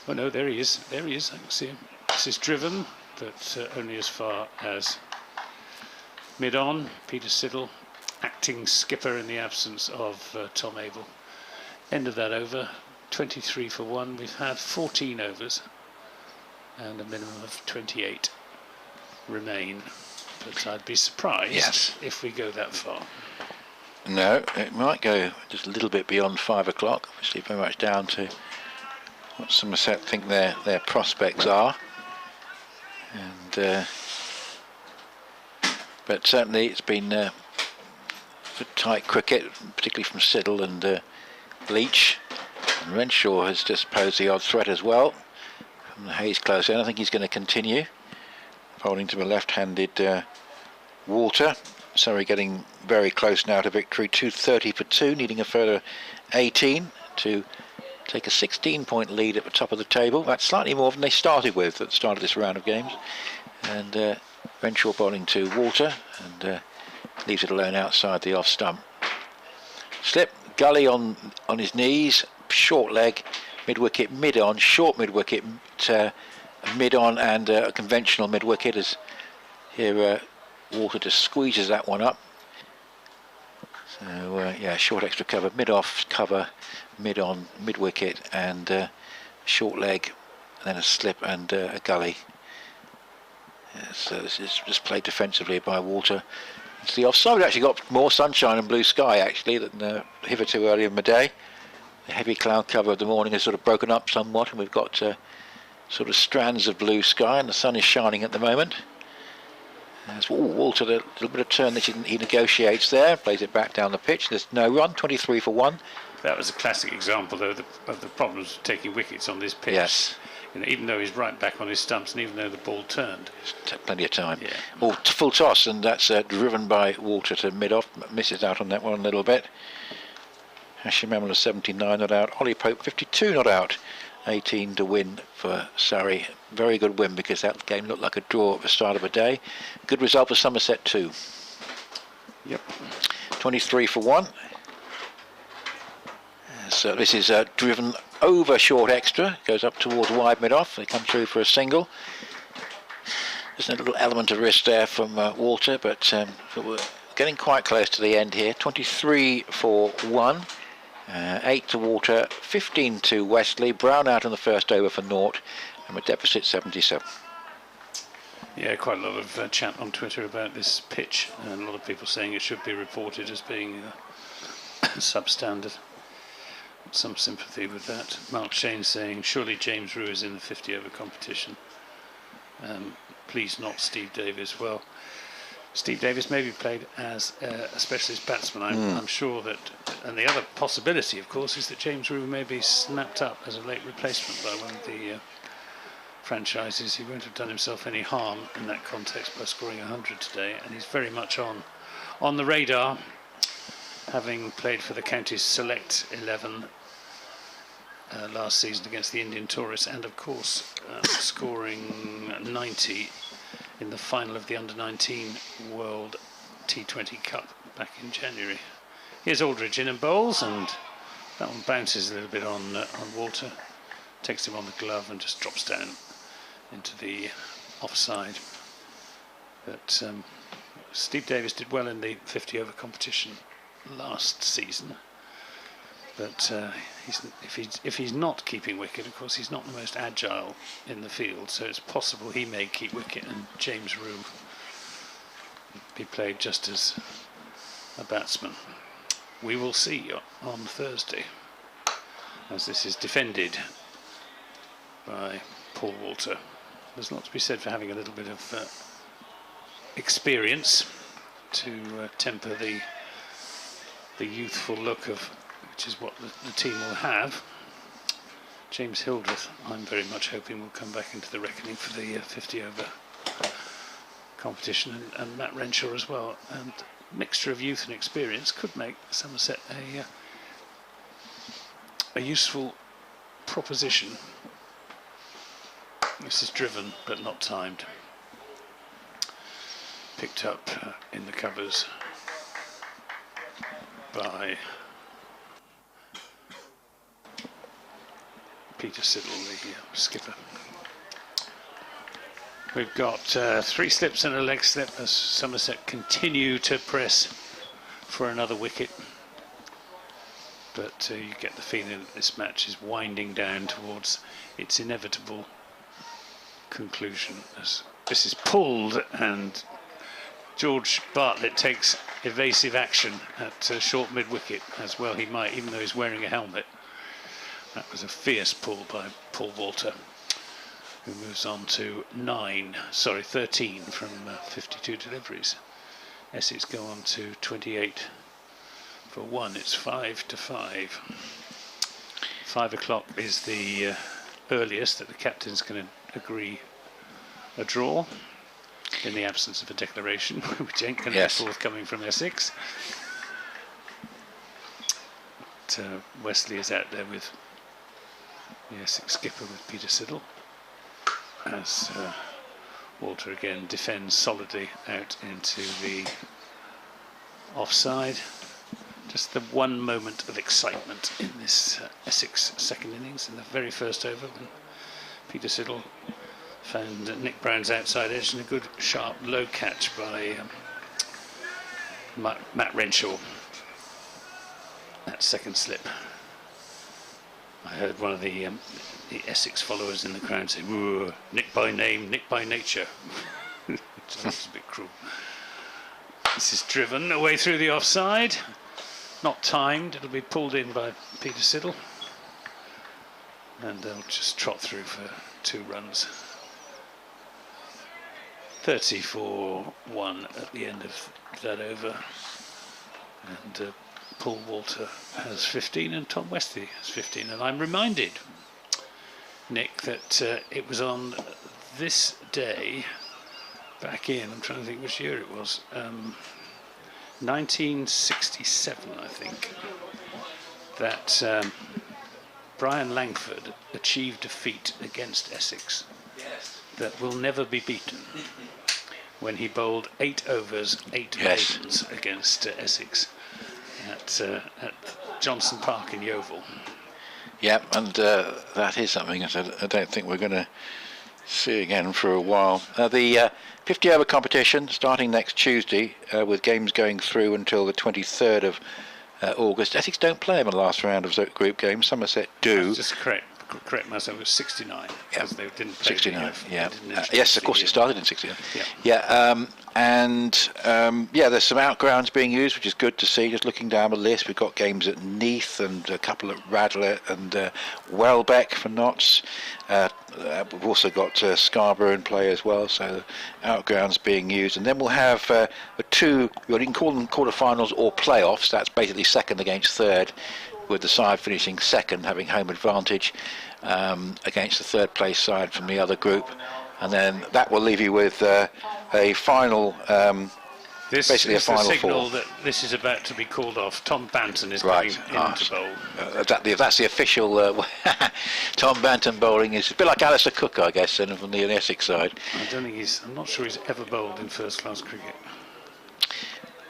Oh no, there he is. There he is. I can see him. This is driven, but only as far as mid-on. Peter Siddle, acting skipper in the absence of Tom Abel. End of that over. 23 for 1. We've had 14 overs and a minimum of 28 remain. But I'd be surprised if we go that far. No, it might go just a little bit beyond 5 o'clock. Obviously very much down to what Somerset think their prospects are. And but certainly it's been tight cricket, particularly from Siddle and Leach. And Renshaw has just posed the odd threat as well from the Hayes close end. I think he's going to continue folding to a left-handed Walter. Surrey getting very close now to victory, 230 for 2, needing a further 18 to take a 16-point lead at the top of the table. That's slightly more than they started with at the start of this round of games. And Renshaw bowling to Walter, and leaves it alone outside the off stump. Slip, Gully on his knees, short leg, mid-wicket, mid-on, short mid-wicket, mid-on, and a conventional mid-wicket, as here Walter just squeezes that one up. So yeah, short extra cover, mid-off cover, mid-on, mid-wicket, and short leg, and then a slip and a gully. Yeah, so this is just played defensively by Walter. It's the offside. We've actually got more sunshine and blue sky actually than hitherto earlier in the day. The heavy cloud cover of the morning has sort of broken up somewhat, and we've got sort of strands of blue sky, and the sun is shining at the moment. Walter, a little bit of turn that he negotiates there, plays it back down the pitch. There's no run, 23 for 1. That was a classic example, though, of the problems of taking wickets on this pitch. Yes. You know, even though he's right back on his stumps, and even though the ball turned. Plenty of time. Yeah. Full toss, and that's driven by Walter to mid-off. Misses out on that one a little bit. Hashim Amla 79 not out. Ollie Pope 52 not out. 18 to win for Surrey. Very good win, because that game looked like a draw at the start of the day. Good result for Somerset too. Yep. 23 for 1. So this is driven over short extra, goes up towards wide mid-off. They come through for a single. There's a little element of risk there from Walter, but we're getting quite close to the end here. 23 for 1. 8 to Walter, 15 to Wesley. Brown out in the first over for naught, and we're deficit 77. Yeah, quite a lot of chat on Twitter about this pitch, and a lot of people saying it should be reported as being substandard. Some sympathy with that. Mark Shane saying, surely James Rew is in the 50 over competition. Please not Steve Davis. Well, Steve Davis maybe played as a specialist batsman. I'm sure that, and the other possibility, of course, is that James Rew may be snapped up as a late replacement by one of the franchises. He won't have done himself any harm in that context by scoring 100 today, and he's very much on the radar, having played for the county's select 11 last season against the Indian Tourists, and of course scoring 90 in the final of the Under-19 World T20 Cup back in January. Here's Aldridge in and bowls, and that one bounces a little bit on Walter, takes him on the glove and just drops down into the offside. But Steve Davis did well in the 50 over competition last season, but if he's not keeping wicket, of course he's not the most agile in the field, so it's possible he may keep wicket and James Rew be played just as a batsman. We will see on Thursday, as this is defended by Paul Walter. there's a lot to be said for having a little bit of experience to temper the youthful look of, which is what the team will have. James Hildreth, I'm very much hoping, will come back into the reckoning for the 50 over competition, and Matt Renshaw as well. And mixture of youth and experience could make Somerset a useful proposition. This is driven but not timed. Picked up in the covers by Peter Siddle, the skipper. We've got 3 slips and a leg slip as Somerset continue to press for another wicket. But you get the feeling that this match is winding down towards its inevitable conclusion as this is pulled, and George Bartlett takes evasive action at short mid-wicket, as well he might, even though he's wearing a helmet. That was a fierce pull by Paul Walter, who moves on to 13 from 52 deliveries. Essex go on to 28 for 1. It's 5 to 5. 5 o'clock is the earliest that the captain's going to agree a draw, in the absence of a declaration, which ain't going to be forthcoming from Essex. But, Wesley is out there with the Essex skipper, with Peter Siddle, as Walter again defends solidly out into the offside. Just the one moment of excitement in this Essex second innings, in the very first over, when Peter Siddle found Nick Brown's outside edge and a good sharp low catch by Matt Renshaw. That second slip. I heard one of the Essex followers in the crowd say, "Nick by name, Nick by nature." That's a bit cruel. This is driven away through the offside. Not timed, it'll be pulled in by Peter Siddle. And they'll just trot through for 2 runs. 30 for 1 at the end of that over. And Paul Walter has 15 and Tom Wesley has 15. And I'm reminded, Nick, that it was on this day, back in, I'm trying to think which year it was, 1967, I think, that Brian Langford achieved a feat against Essex that will never be beaten, when he bowled 8 overs, 8 maidens against Essex at Johnson Park in Yeovil. Yeah, and that is something that I don't think we're going to see again for a while. The 50 over competition starting next Tuesday, with games going through until the 23rd of August. Essex don't play in the last round of group games. Somerset do. Just correct myself, it was 69. Yeah, they didn't play 69. Yeah. Yes, of course, it started in 69. Yeah. There's some outgrounds being used, which is good to see. Just looking down the list, we've got games at Neath and a couple at Radlett and Welbeck for Notts. We've also got Scarborough in play as well, so outgrounds being used. And then we'll have the 2, you can call them quarterfinals or playoffs. That's basically second against third, with the side finishing second having home advantage against the third place side from the other group. And then that will leave you with a final, basically a final 4. This is the signal that this is about to be called off. Tom Banton is coming into bowl. That's the official Tom Banton bowling. Is a bit like Alistair Cook, I guess, and from the Essex side. I'm not sure he's ever bowled in first class cricket.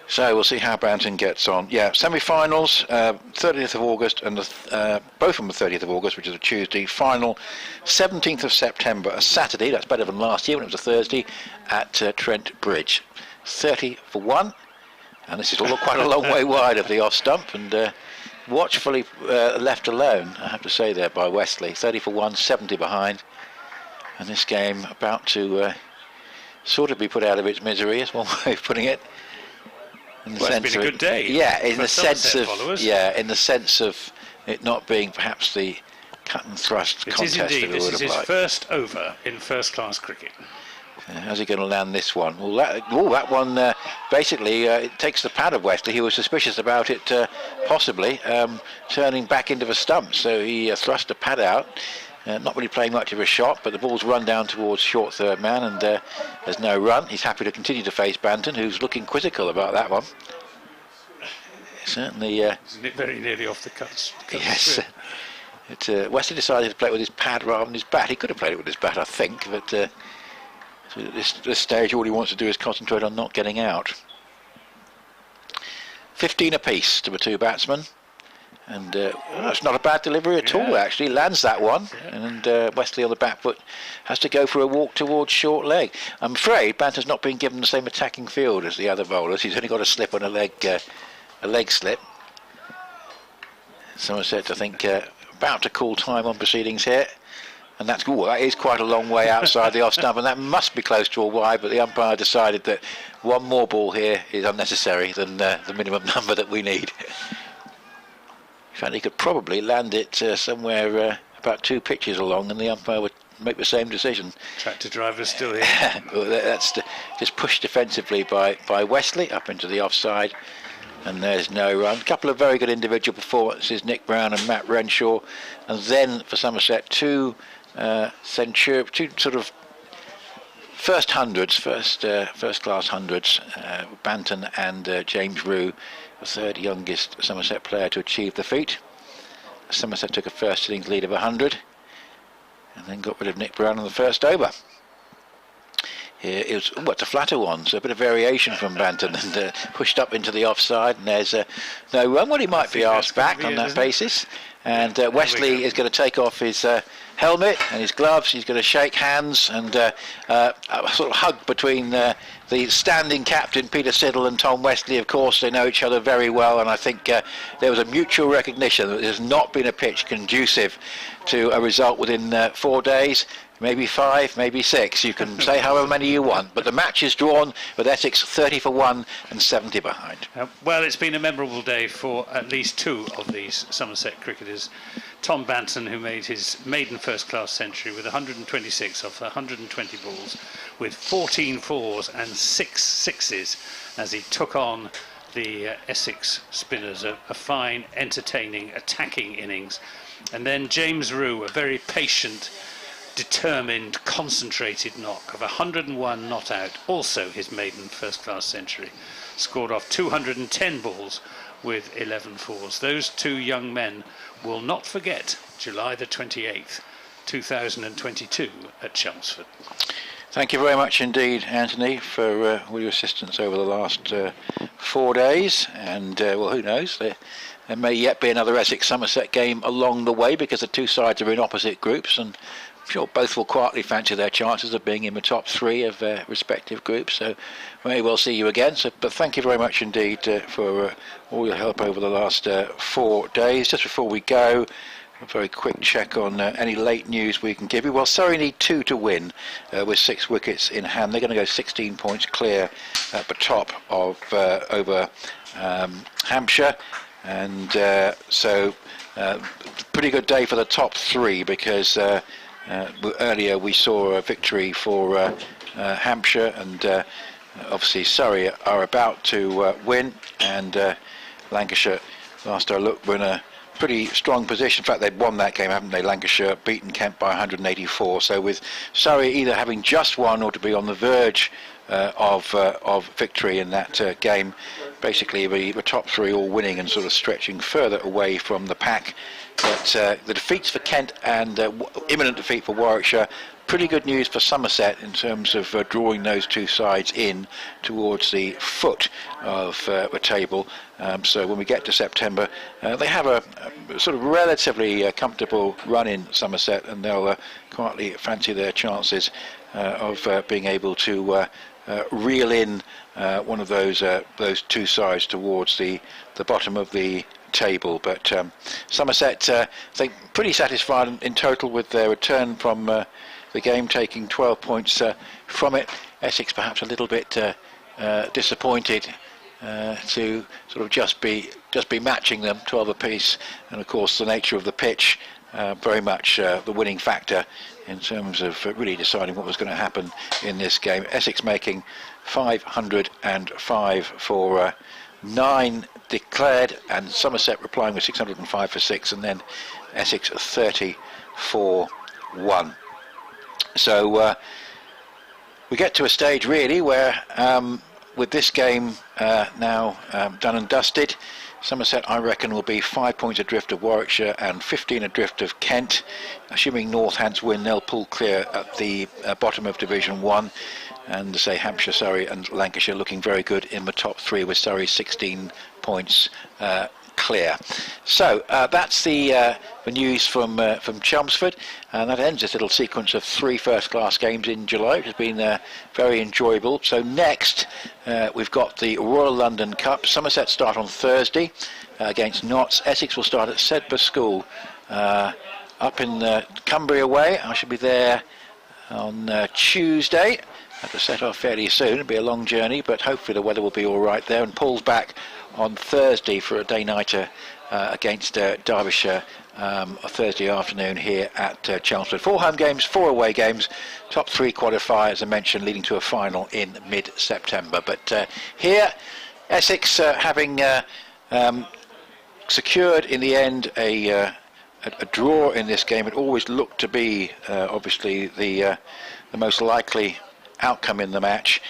So we'll see how Banton gets on. Yeah, semi-finals, 30th of August, and both on the 30th of August, which is a Tuesday. Final, 17th of September, a Saturday. That's better than last year when it was a Thursday, at Trent Bridge. 30 for 1, and this is all quite a long way wide of the off stump, and watchfully left alone, I have to say, there by Wesley. 30 for 1, 70 behind, and this game about to sort of be put out of its misery, is one way of putting it. It's been a good day. Yeah, in the sense of in the sense of it not being perhaps the cut and thrust It contest. is indeed. This is his liked. first over in first-class cricket. How's he going to land this one? Well, that one basically it takes the pad of Wesley. He was suspicious about it, possibly turning back into the stump. So he thrust the pad out. Not really playing much of a shot, but the ball's run down towards short third man, and there's no run. He's happy to continue to face Banton, who's looking quizzical about that one. Certainly. Isn't it very nearly off the cut? Yes. Wesley decided to play it with his pad rather than his bat. He could have played it with his bat, I think, but so at this stage, all he wants to do is concentrate on not getting out. 15 apiece to the two batsmen. And that's not a bad delivery at all, actually. Lands that one, and Wesley on the back foot has to go for a walk towards short leg. I'm afraid Banton's not been given the same attacking field as the other bowlers. He's only got a slip on a leg slip. Somerset, I think, about to call time on proceedings here. And that is quite a long way outside the off stump, and that must be close to a wide, but the umpire decided that one more ball here is unnecessary than the minimum number that we need. In fact, he could probably land it somewhere about 2 pitches along, and the umpire would make the same decision. Tractor driver's still here. Well, that's just pushed defensively by Wesley up into the offside, and there's no run. A couple of very good individual performances, Nick Brown and Matt Renshaw, and then for Somerset, two sort of first class hundreds, Banton and James Rew, the third youngest Somerset player to achieve the feat. Somerset took a first innings lead of 100 and then got rid of Nick Brown on the first over. Here it was, it's a flatter one, so a bit of variation from Banton, and pushed up into the offside, and there's no run. Well, he might be asked back on that basis. And Wesley is going to take off his helmet and his gloves. He's going to shake hands, and a sort of hug between the standing captain Peter Siddle and Tom Wesley. Of course, they know each other very well, and I think there was a mutual recognition that there's not been a pitch conducive to a result within 4 days. Maybe 5, maybe 6. You can say however many you want, but the match is drawn with Essex 30 for 1 and 70 behind. Well, it's been a memorable day for at least 2 of these Somerset cricketers. Tom Banton, who made his maiden first-class century with 126 off 120 balls, with 14 fours and 6 sixes as he took on the Essex spinners. A fine, entertaining, attacking innings. And then James Rew, a very patient, determined, concentrated knock of 101 not out, also his maiden first-class century, scored off 210 balls with 11 fours. Those 2 young men will not forget July the 28th, 2022 at Chelmsford. Thank you very much indeed, Anthony, for all your assistance over the last 4 days, and well, who knows, there may yet be another Essex-Somerset game along the way, because the 2 sides are in opposite groups, and I'm sure both will quietly fancy their chances of being in the top 3 of their respective groups, so we may well see you again. But thank you very much indeed for all your help over the last 4 days. Just before we go, a very quick check on any late news we can give you. Well, Surrey need 2 to win with 6 wickets in hand. They're going to go 16 points clear at the top of over Hampshire, and so pretty good day for the top 3, because earlier we saw a victory for Hampshire, and obviously Surrey are about to win, and Lancashire, last I looked, were in a pretty strong position. In fact, they've won that game, haven't they? Lancashire beaten Kent by 184. So with Surrey either having just won or to be on the verge of victory in that game, basically the top 3 all winning and sort of stretching further away from the pack. But the defeats for Kent and imminent defeat for Warwickshire, pretty good news for Somerset in terms of drawing those 2 sides in towards the foot of the table. So when we get to September, they have a sort of relatively comfortable run in Somerset, and they'll quietly fancy their chances of being able to reel in one of those 2 sides towards the bottom of the table. But Somerset, I think, pretty satisfied in total with their return from the game, taking 12 points from it. Essex perhaps a little bit disappointed to sort of just be matching them 12 apiece, and of course the nature of the pitch very much the winning factor in terms of really deciding what was going to happen in this game. Essex making 505 for 9 declared, and Somerset replying with 605 for 6, and then Essex 30 for 1. So we get to a stage really where with this game now done and dusted, Somerset, I reckon, will be 5 points adrift of Warwickshire and 15 adrift of Kent. Assuming Northants win, they'll pull clear at the bottom of Division 1. And say Hampshire, Surrey and Lancashire looking very good in the top 3, with Surrey 16 points clear. So that's the news from Chelmsford, and that ends this little sequence of 3 first-class games in July, which has been very enjoyable. So next we've got the Royal London Cup. Somerset start on Thursday against Notts. Essex will start at Sedbergh School up in Cumbria way. I should be there on Tuesday. Have to set off fairly soon. It'll be a long journey, but hopefully the weather will be all right there. And Paul's back on Thursday for a day-nighter against Derbyshire, a Thursday afternoon here at Chelmsford. 4 home games, 4 away games, top 3 qualify, as I mentioned, leading to a final in mid-September. But here, Essex having secured in the end a draw in this game. It always looked to be obviously the most likely outcome in the match,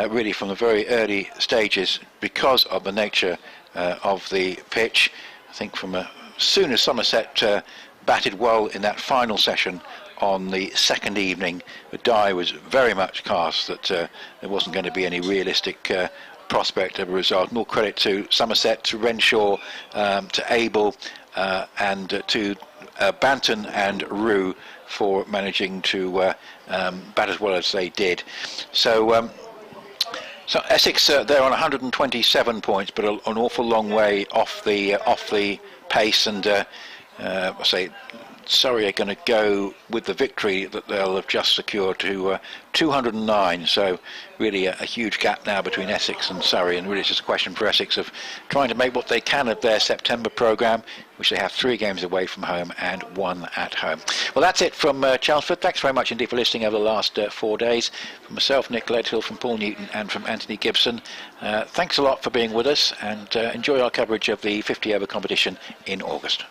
really from the very early stages, because of the nature of the pitch. I think from as soon as Somerset batted well in that final session on the second evening, the die was very much cast that there wasn't going to be any realistic prospect of a result. More credit to Somerset, to Renshaw, to Abel, and to Banton and Rew for managing to bat as well as they did. So Essex they're on 127 points, but an awful long way off the pace, and I say Surrey are going to go with the victory that they'll have just secured to 209. So really a huge gap now between Essex and Surrey, and really it's just a question for Essex of trying to make what they can of their September programme, which they have 3 games away from home and 1 at home. Well, that's it from Chelmsford. Thanks very much indeed for listening over the last 4 days. From myself, Nick Leadhill, from Paul Newton and from Anthony Gibson, thanks a lot for being with us, and enjoy our coverage of the 50 over competition in August.